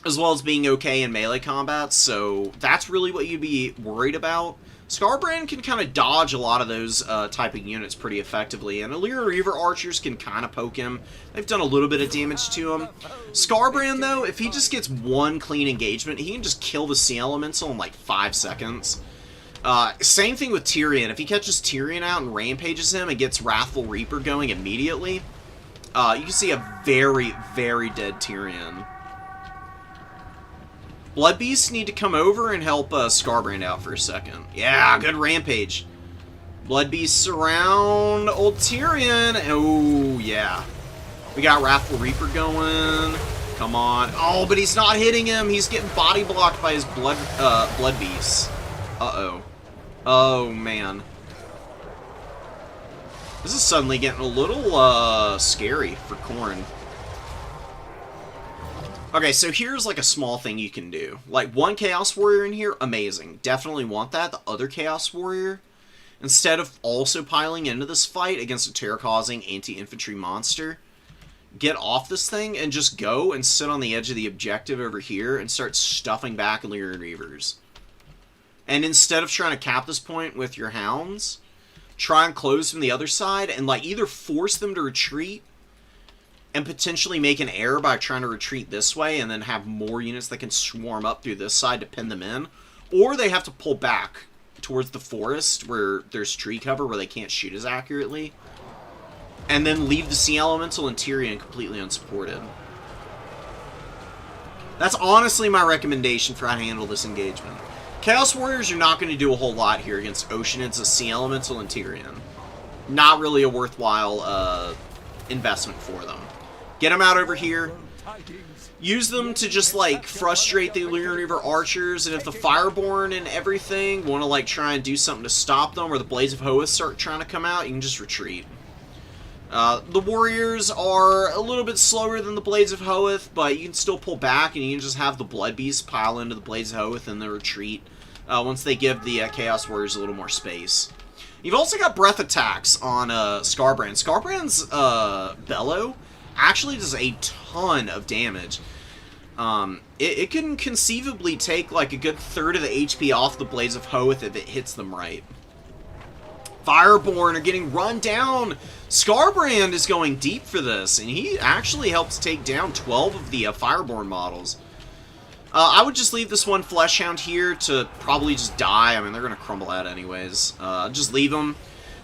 As well as being okay in melee combat, so that's really what you'd be worried about. Skarbrand can kind of dodge a lot of those type of units pretty effectively, and Illyria Reaver archers can kind of poke him. They've done a little bit of damage to him. Skarbrand, though, if he just gets one clean engagement, he can just kill the Sea Elemental in like 5 seconds. Same thing with Tyrion. If he catches Tyrion out and rampages him and gets Wrathful Reaper going immediately, you can see a very, very dead Tyrion. Bloodbeasts need to come over and help Skarbrand out for a second. Yeah, good rampage. Bloodbeasts surround old Tyrion. Oh, yeah. We got Wrathful Reaper going. Come on. Oh, but he's not hitting him. He's getting body blocked by his Bloodbeasts. Uh-oh. Oh, man. This is suddenly getting a little scary for Khorne. Okay, so here's like a small thing you can do. Like, one Chaos Warrior in here, amazing. Definitely want that. The other Chaos Warrior, instead of also piling into this fight against a terror-causing anti-infantry monster, get off this thing and just go and sit on the edge of the objective over here and start stuffing back Illyrian Reavers. And instead of trying to cap this point with your hounds, try and close from the other side and like either force them to retreat and potentially make an error by trying to retreat this way and then have more units that can swarm up through this side to pin them in, or they have to pull back towards the forest where there's tree cover where they can't shoot as accurately, and then leave the Sea Elemental and Tyrion completely unsupported. That's honestly my recommendation for how to handle this engagement. Chaos Warriors are not going to do a whole lot here against Oceanids, a Sea Elemental, and Tyrion. Not really a worthwhile investment for them. Get them out over here. Use them to just, like, frustrate the Illyrian Reaver archers, and if the Fireborn and everything want to, like, try and do something to stop them, or the Blades of Hoeth start trying to come out, you can just retreat. The Warriors are a little bit slower than the Blades of Hoeth, but you can still pull back, and you can just have the Bloodbeasts pile into the Blades of Hoeth and the retreat once they give the Chaos Warriors a little more space. You've also got breath attacks on Skarbrand. Skarbrand's Bellow actually does a ton of damage. It can conceivably take like a good third of the HP off the Blades of Hoeth if it hits them right. Fireborn are getting run down. Skarbrand is going deep for this, and he actually helps take down 12 of the Fireborn models. I would just leave this one Fleshhound here to probably just die. I mean, they're going to crumble out anyways. Just leave them.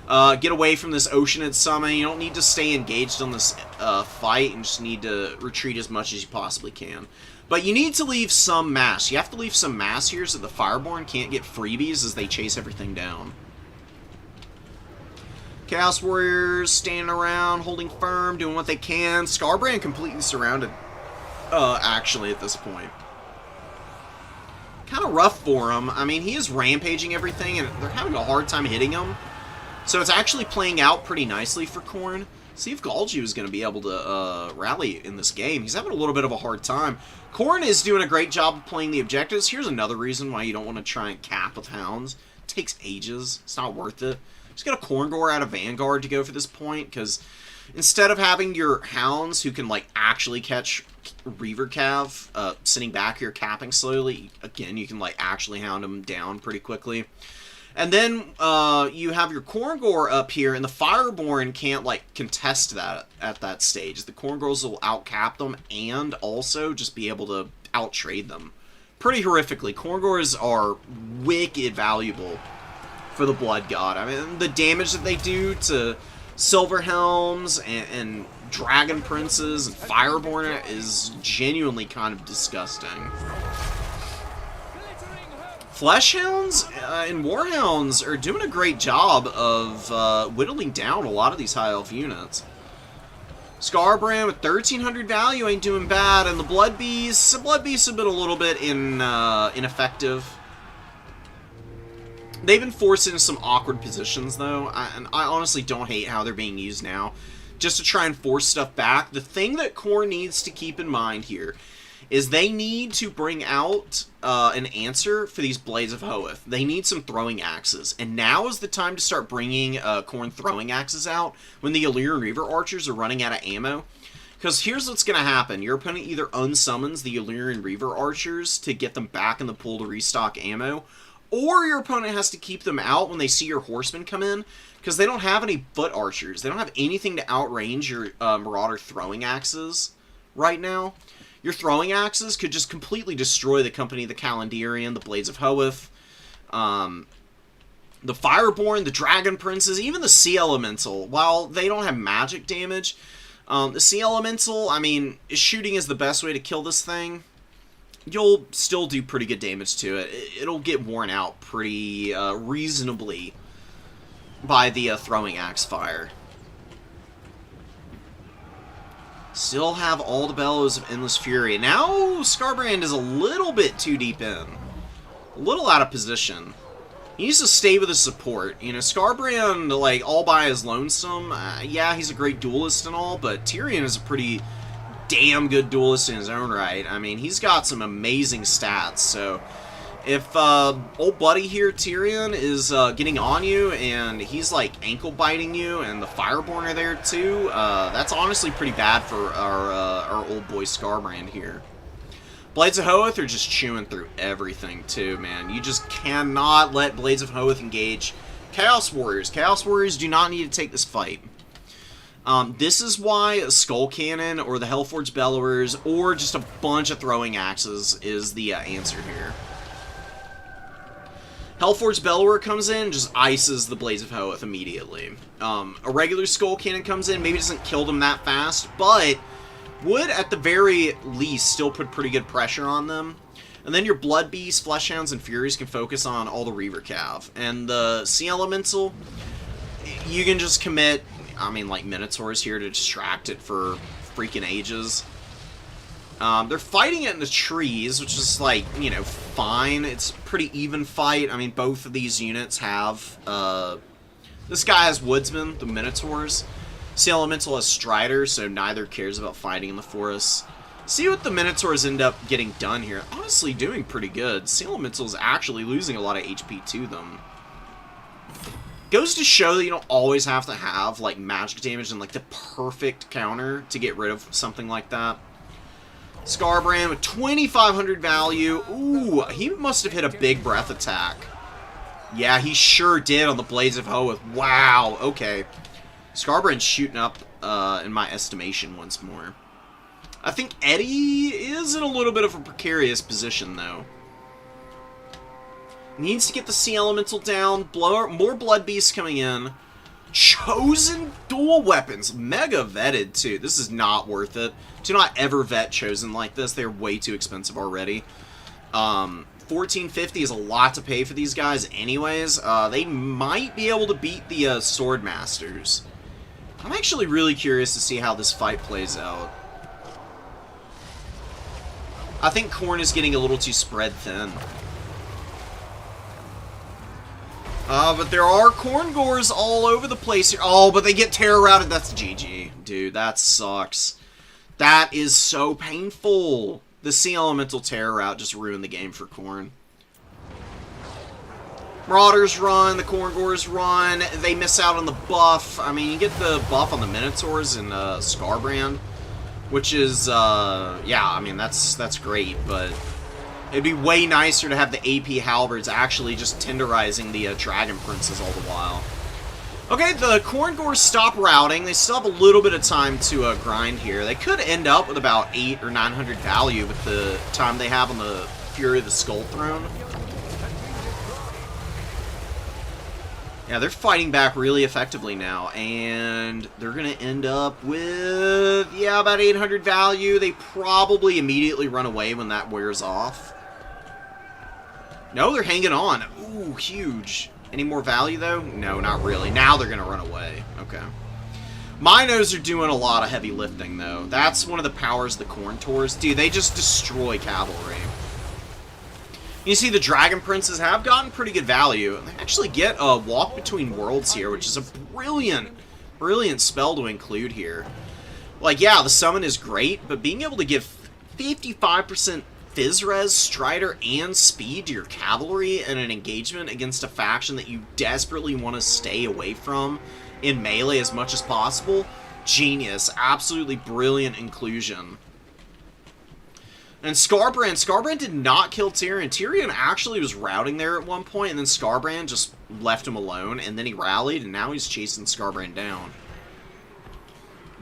Get away from this Oceanid summon. You don't need to stay engaged on this fight, and just need to retreat as much as you possibly can. But you need to leave some mass. You have to leave some mass here so the Fireborn can't get freebies as they chase everything down. Chaos Warriors standing around, holding firm, doing what they can. Skarbrand completely surrounded, actually, at this point. Kind of rough for him. I mean, he is rampaging everything, and they're having a hard time hitting him. So it's actually playing out pretty nicely for Khorne. See if Galgi is going to be able to rally in this game. He's having a little bit of a hard time. Khorne is doing a great job of playing the objectives. Here's another reason why you don't want to try and cap with hounds. It takes ages. It's not worth it. Just get a Khorngor out of Vanguard to go for this point, because instead of having your hounds who can like actually catch Reaver Cav sitting back here capping slowly, again, you can like actually hound them down pretty quickly. And then you have your Khorngor up here, and the Fireborn can't like contest that at that stage. The Khorngors will outcap them and also just be able to outtrade them pretty horrifically. Khorngors are wicked valuable for the Blood God. I mean, the damage that they do to Silver Helms and Dragon Princes and Fireborn is genuinely kind of disgusting. Fleshhounds and Warhounds are doing a great job of whittling down a lot of these High Elf units. Skarbrand with 1300 value ain't doing bad, and the Bloodbeasts have been a little bit ineffective. They've been forced into some awkward positions, though, and I honestly don't hate how they're being used now, just to try and force stuff back. The thing that Khorne needs to keep in mind here is they need to bring out an answer for these Blades of Hoeth. They need some throwing axes, and now is the time to start bringing Khorne throwing axes out when the Illyrian Reaver archers are running out of ammo. Because here's what's going to happen. Your opponent either unsummons the Illyrian Reaver archers to get them back in the pool to restock ammo, or your opponent has to keep them out when they see your horsemen come in, because they don't have any foot archers. They don't have anything to outrange your Marauder throwing axes right now. Your throwing axes could just completely destroy the company of the Calendarian, the Blades of Hoeth, the Fireborn, the Dragon Princes, even the Sea Elemental. While they don't have magic damage, the Sea Elemental, I mean, shooting is the best way to kill this thing. You'll still do pretty good damage to it. It'll get worn out pretty reasonably by the throwing axe fire. Still have all the bellows of Endless Fury. Now Skarbrand is a little bit too deep in. A little out of position. He needs to stay with his support. You know, Skarbrand, like, all by his lonesome, yeah, he's a great duelist and all, but Tyrion is a pretty damn good duelist in his own right. I mean, he's got some amazing stats, so If old buddy here, Tyrion, is getting on you and he's like ankle biting you and the Fireborn are there too, that's honestly pretty bad for our old boy Skarbrand here. Blades of Hoeth are just chewing through everything too, man. You just cannot let Blades of Hoeth engage Chaos Warriors. Chaos Warriors do not need to take this fight. This is why a Skull Cannon or the Hellforged Bellowers or just a bunch of throwing axes is the answer here. Hellforged Bellower comes in, just ices the Blades of Hoeth immediately. A regular Skull Cannon comes in, maybe doesn't kill them that fast, but would, at the very least, still put pretty good pressure on them. And then your Bloodbeasts, Fleshhounds, and Furies can focus on all the Reaver Cav. And the Sea Elemental, you can just commit, I mean, like Minotaurs here to distract it for freaking ages. They're fighting it in the trees, which is, like, you know, fine. It's a pretty even fight. I mean, both of these units have, this guy has Woodsmen, the Minotaurs. Sea Elemental has Strider, so neither cares about fighting in the forests. See what the Minotaurs end up getting done here. Honestly, doing pretty good. Sea Elemental is actually losing a lot of HP to them. Goes to show that you don't always have to have, like, magic damage and, like, the perfect counter to get rid of something like that. Skarbrand with 2,500 value. Ooh, he must have hit a big breath attack. Yeah, he sure did on the Blades of Hoeth. Wow, okay. Skarbrand's shooting up, in my estimation, once more. I think Eddie is in a little bit of a precarious position, though. Needs to get the Sea Elemental down. More Bloodbeasts coming in. Chosen dual weapons. Mega vetted, too. This is not worth it. Do not ever vet Chosen like this. They're way too expensive already. $14.50 is a lot to pay for these guys anyways. They might be able to beat the Swordmasters. I'm actually really curious to see how this fight plays out. I think Khorne is getting a little too spread thin. But there are Khorngors all over the place here. Oh, but they get terror routed. That's GG. Dude, that sucks. That is so painful. The Sea Elemental terror route just ruined the game for Khorne. Marauders run, the Khorngors run. They miss out on the buff. I mean, you get the buff on the Minotaurs and Skarbrand, which is, yeah, I mean, that's great, but it'd be way nicer to have the AP Halberds actually just tenderizing the Dragon Princes all the while. Okay, the Khorngors stop routing. They still have a little bit of time to grind here. They could end up with about 800 or 900 value with the time they have on the Fury of the Skull Throne. Yeah, they're fighting back really effectively now, and they're going to end up with, yeah, about 800 value. They probably immediately run away when that wears off. No, they're hanging on. Ooh, huge. Any more value, though? No, not really. Now they're going to run away. Okay. Minos are doing a lot of heavy lifting, though. That's one of the powers of the Khorne Tours. Dude, they just destroy cavalry. You see, the Dragon Princes have gotten pretty good value. They actually get a Walk Between Worlds here, which is a brilliant, brilliant spell to include here. Like, yeah, the summon is great, but being able to give 55% Physres, Strider, and Speed to your cavalry in an engagement against a faction that you desperately want to stay away from in melee as much as possible, genius. Absolutely brilliant inclusion. And Skarbrand did not kill Tyrion. Tyrion actually was routing there at one point, and then Skarbrand just left him alone, and then he rallied, and now he's chasing Skarbrand down.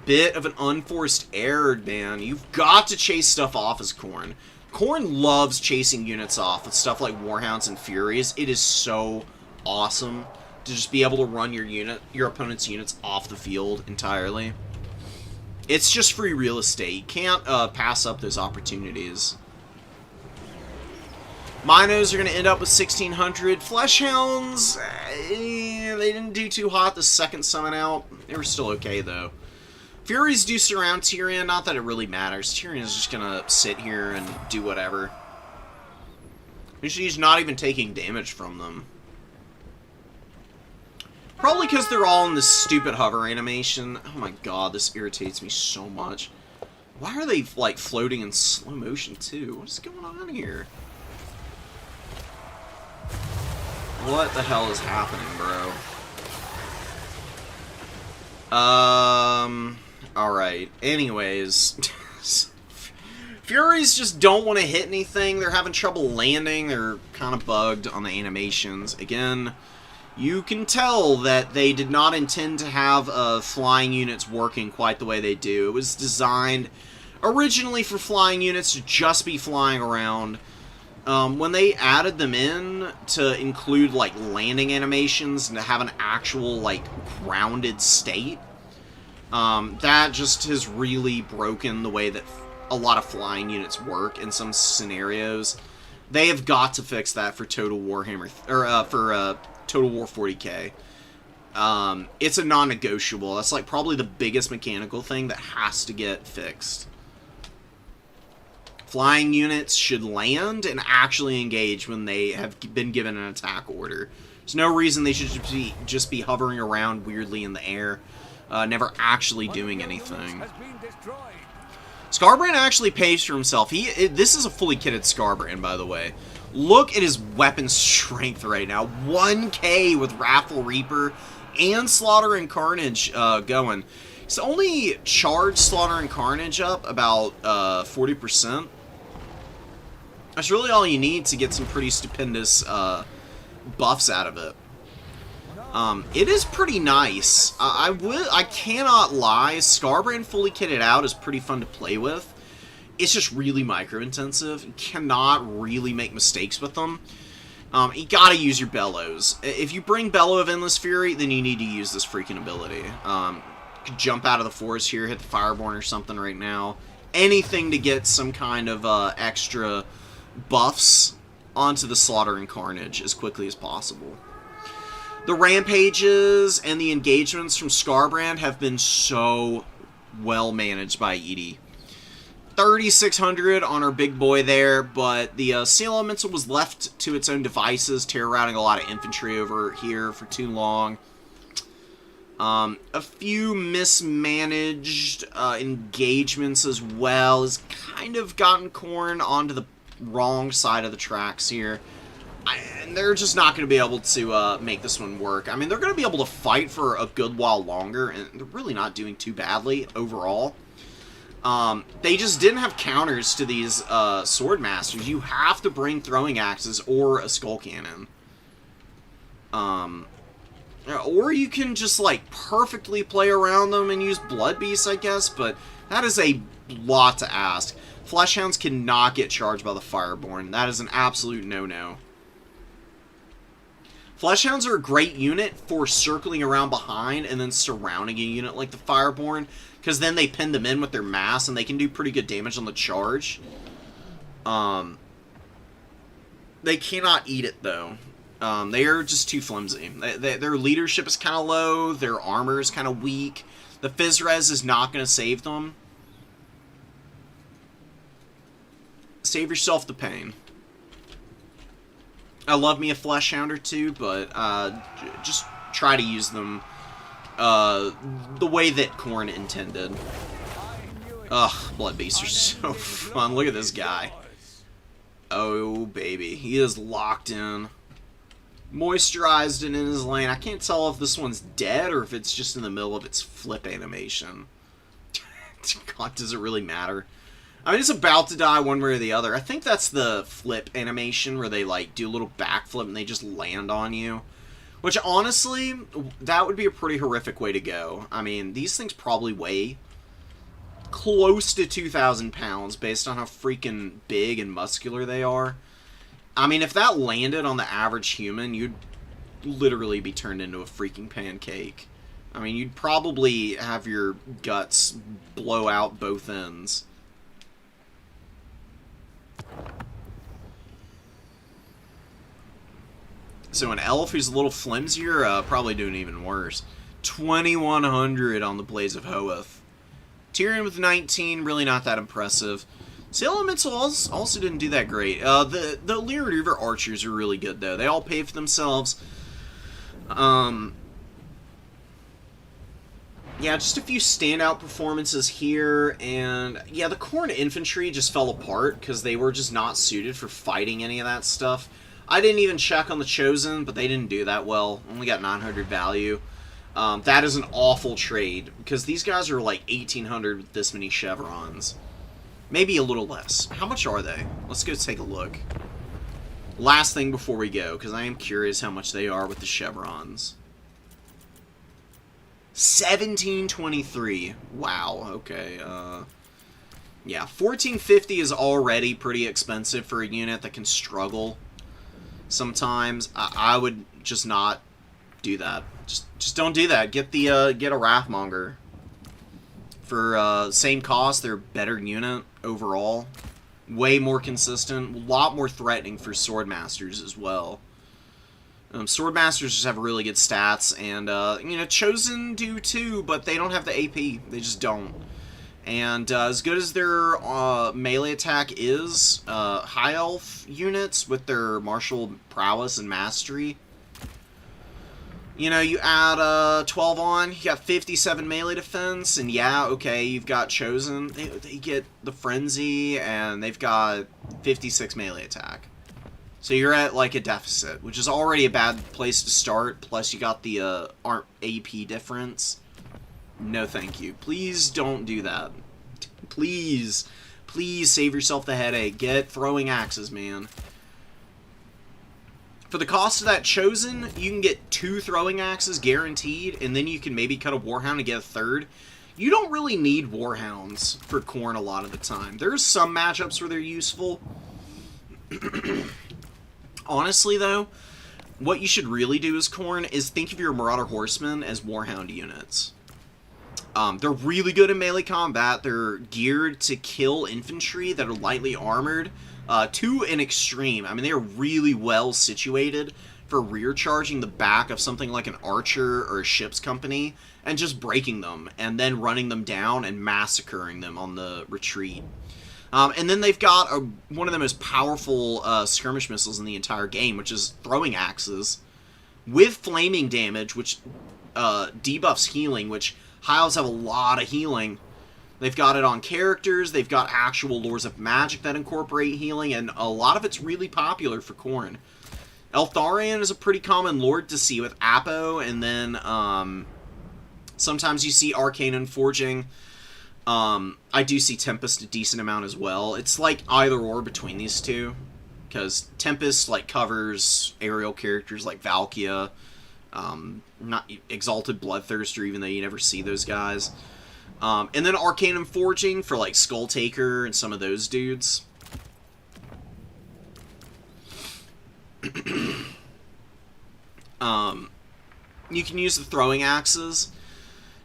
Bit of an unforced error, man. You've got to chase stuff off as Khorne. Khorne loves chasing units off with stuff like Warhounds and Furies. It is so awesome to just be able to run your opponent's units off the field entirely. It's just free real estate. You can't pass up those opportunities. Minos are going to end up with 1,600. Fleshhounds, they didn't do too hot the second summon out. They were still okay, though. Furies do surround Tyrion. Not that it really matters. Tyrion is just going to sit here and do whatever. He's not even taking damage from them. Probably because they're all in this stupid hover animation. Oh my god, this irritates me so much. Why are they, like, floating in slow motion, too? What is going on here? What the hell is happening, bro? Alright. Anyways. Furies just don't want to hit anything. They're having trouble landing. They're kind of bugged on the animations. Again, you can tell that they did not intend to have flying units working quite the way they do. It was designed originally for flying units to just be flying around. When they added them in to include, like, landing animations and to have an actual, like, grounded state, that just has really broken the way that a lot of flying units work in some scenarios. They have got to fix that for Total Warhammer, or, for, Total War 40k. It's a non-negotiable. That's, like, probably the biggest mechanical thing that has to get fixed. Flying units should land and actually engage when they have been given an attack order. There's no reason they should just be hovering around weirdly in the air, never actually doing anything. Skarbrand actually pays for himself. This is a fully kitted Skarbrand, by the way. Look at his weapon strength right now. 1k with Wrathful Reaper and Slaughter and Carnage going. He's only charged Slaughter and Carnage up about 40%. That's really all you need to get some pretty stupendous buffs out of it. It is pretty nice. I cannot lie. Skarbrand fully kitted out is pretty fun to play with. It's just really micro-intensive. You cannot really make mistakes with them. You gotta use your Bellows. If you bring Bellow of Endless Fury, then you need to use this freaking ability. You could jump out of the forest here, hit the Fireborn or something right now. Anything to get some kind of extra buffs onto the Slaughter and Carnage as quickly as possible. The rampages and the engagements from Skarbrand have been so well managed by Edie. 3,600 on our big boy there, but the Seal Elemental was left to its own devices, terror-routing a lot of infantry over here for too long. A few mismanaged engagements as well has kind of gotten Khorne onto the wrong side of the tracks here. And they're just not going to be able to make this one work. I mean, they're going to be able to fight for a good while longer, and they're really not doing too badly overall. They just didn't have counters to these Sword Masters. You have to bring throwing axes or a skull cannon. Or you can just, like, perfectly play around them and use Bloodbeasts, I guess, but that is a lot to ask. Fleshhounds cannot get charged by the Fireborn. That is an absolute no-no. Fleshhounds are a great unit for circling around behind and then surrounding a unit like the Fireborn, because then they pin them in with their mass and they can do pretty good damage on the charge. They cannot eat it, though. They are just too flimsy. Their leadership is kind of low, their armor is kind of weak. The Phys-Res is not going to save them. Save yourself the pain. I love me a Fleshhound or two, but just try to use them the way that Khorne intended. Ugh, Bloodbeasts are so fun. Look at this guy. Oh, baby. He is locked in. Moisturized and in his lane. I can't tell if this one's dead or if it's just in the middle of its flip animation. God, does it really matter? I mean, it's about to die one way or the other. I think that's the flip animation where they, like, do a little backflip and they just land on you. Which, honestly, that would be a pretty horrific way to go. I mean, these things probably weigh close to 2,000 pounds based on how freaking big and muscular they are. I mean, if that landed on the average human, you'd literally be turned into a freaking pancake. I mean, you'd probably have your guts blow out both ends. So an elf who's a little flimsier, probably doing even worse. 2,100 on the Blaze of Hoeth. Tyrion with 19, really not that impressive. Seal Elemental also didn't do that great. The Lear Reaver archers are really good, though. They all pay for themselves. Yeah, just a few standout performances here, and yeah, the Khorne infantry just fell apart because they were just not suited for fighting any of that stuff. I didn't even check on the Chosen, but they didn't do that well. Only got 900 value. That is an awful trade, because these guys are like 1,800 with this many chevrons. Maybe a little less. How much are they? Let's go take a look. Last thing before we go, because I am curious how much they are with the chevrons. 1723. Wow, okay. Yeah, 1450 is already pretty expensive for a unit that can struggle sometimes. I would just not do that. Just don't do that. Get a Wrathmonger. For same cost, they're a better unit overall. Way more consistent. A lot more threatening for Swordmasters as well. Swordmasters just have really good stats, and, you know, Chosen do too, but they don't have the AP. They just don't. And as good as their melee attack is, High Elf units with their martial prowess and mastery, you know, you add 12 on, you got 57 melee defense, and yeah, okay, you've got Chosen. They get the Frenzy, and they've got 56 melee attack. So you're at, like, a deficit, which is already a bad place to start, plus you got the AP difference. No thank you. Please don't do that. Please. Please save yourself the headache. Get throwing axes, man. For the cost of that Chosen, you can get 2 throwing axes guaranteed, and then you can maybe cut a Warhound and get a 3rd. You don't really need Warhounds for Khorne a lot of the time. There's some matchups where they're useful. Honestly, though, what you should really do as Khorne is think of your Marauder Horsemen as Warhound units. They're really good in melee combat. They're geared to kill infantry that are lightly armored to an extreme. I mean, they are really well situated for rear charging the back of something like an archer or a ship's company and just breaking them and then running them down and massacring them on the retreat. And then they've got one of the most powerful skirmish missiles in the entire game, which is throwing axes with flaming damage, which debuffs healing, which High Elves have a lot of healing. They've got it on characters, they've got actual lores of magic that incorporate healing, and a lot of it's really popular for Khorne. Eltharion is a pretty common lord to see with Apo, and then sometimes you see Arcane and Forging. I do see Tempest a decent amount as well. It's like either or between these two, because Tempest like covers aerial characters like Valkia, not Exalted Bloodthirster, even though you never see those guys. And then Arcane and Forging for like Skulltaker and some of those dudes. You can use the throwing axes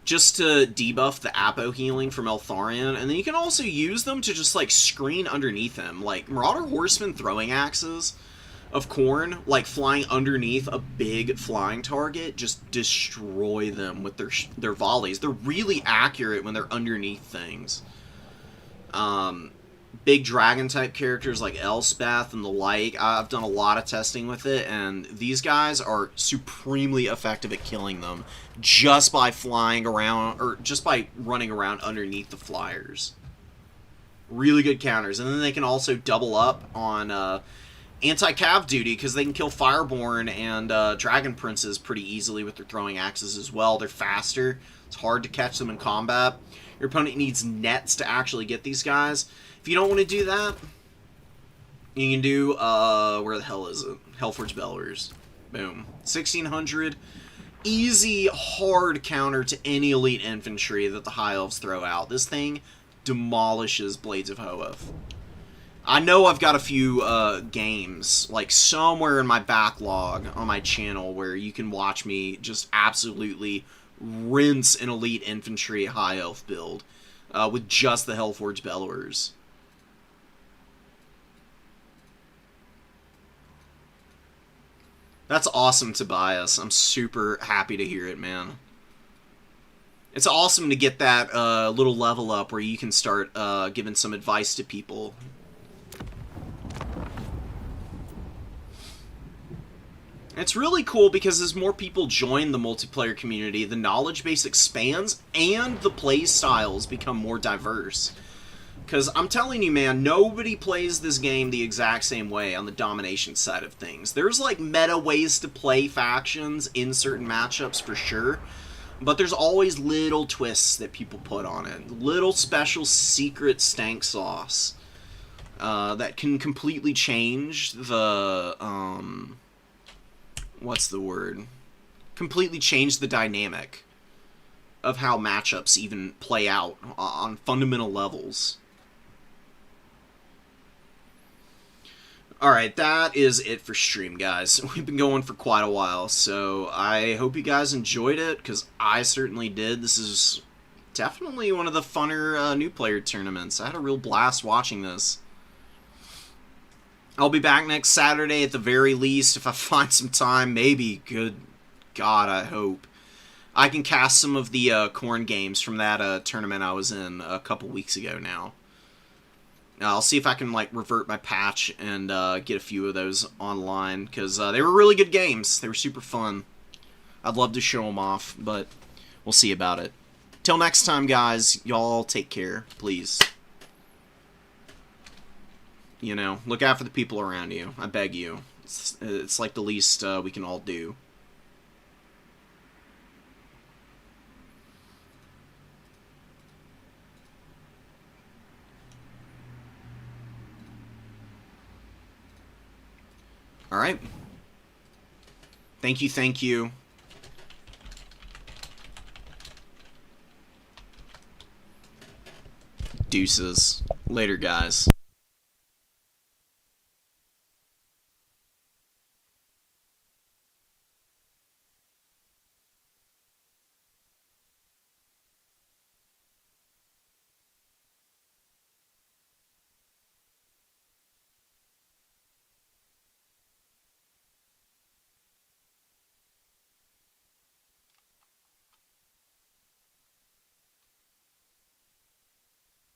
just to debuff the Apo healing from Eltharion, and then you can also use them to just, like, screen underneath him. Like, Marauder Horsemen throwing axes of Khorne, like, flying underneath a big flying target, just destroy them with their volleys. They're really accurate when they're underneath things. Big dragon-type characters like Elspeth and the like, I've done a lot of testing with it, and these guys are supremely effective at killing them just by flying around, or just by running around underneath the flyers. Really good counters. And then they can also double up on anti-cav duty, because they can kill Fireborn and Dragon Princes pretty easily with their throwing axes as well. They're faster. It's hard to catch them in combat. Your opponent needs nets to actually get these guys. If you don't want to do that, you can do, where the hell is it? Hellforge Bellers. Boom. 1600. Easy, hard counter to any elite infantry that the High Elves throw out. This thing demolishes Blades of Hoeth. I know I've got a few games, like somewhere in my backlog on my channel, where you can watch me just absolutely rinse an elite infantry High Elf build with just the Hellforge Bellers. That's awesome, Tobias. I'm super happy to hear it, man. It's awesome to get that little level up where you can start giving some advice to people. It's really cool because as more people join the multiplayer community, the knowledge base expands and the play styles become more diverse. Because I'm telling you, man, nobody plays this game the exact same way on the domination side of things. There's, like, meta ways to play factions in certain matchups for sure, but there's always little twists that people put on it. Little special secret stank sauce that can completely change the, what's the word? Completely change the dynamic of how matchups even play out on fundamental levels. Alright, that is it for stream, guys. We've been going for quite a while, so I hope you guys enjoyed it, because I certainly did. This is definitely one of the funner new player tournaments. I had a real blast watching this. I'll be back next Saturday at the very least, if I find some time. Maybe, good God, I hope. I can cast some of the Khorne games from that tournament I was in a couple weeks ago now. I'll see if I can, like, revert my patch and get a few of those online, because they were really good games. They were super fun. I'd love to show them off, but we'll see about it. Till next time, guys, y'all take care, please. You know, look out for the people around you. I beg you. It's like the least we can all do. Alright. Thank you, thank you. Deuces. Later, guys.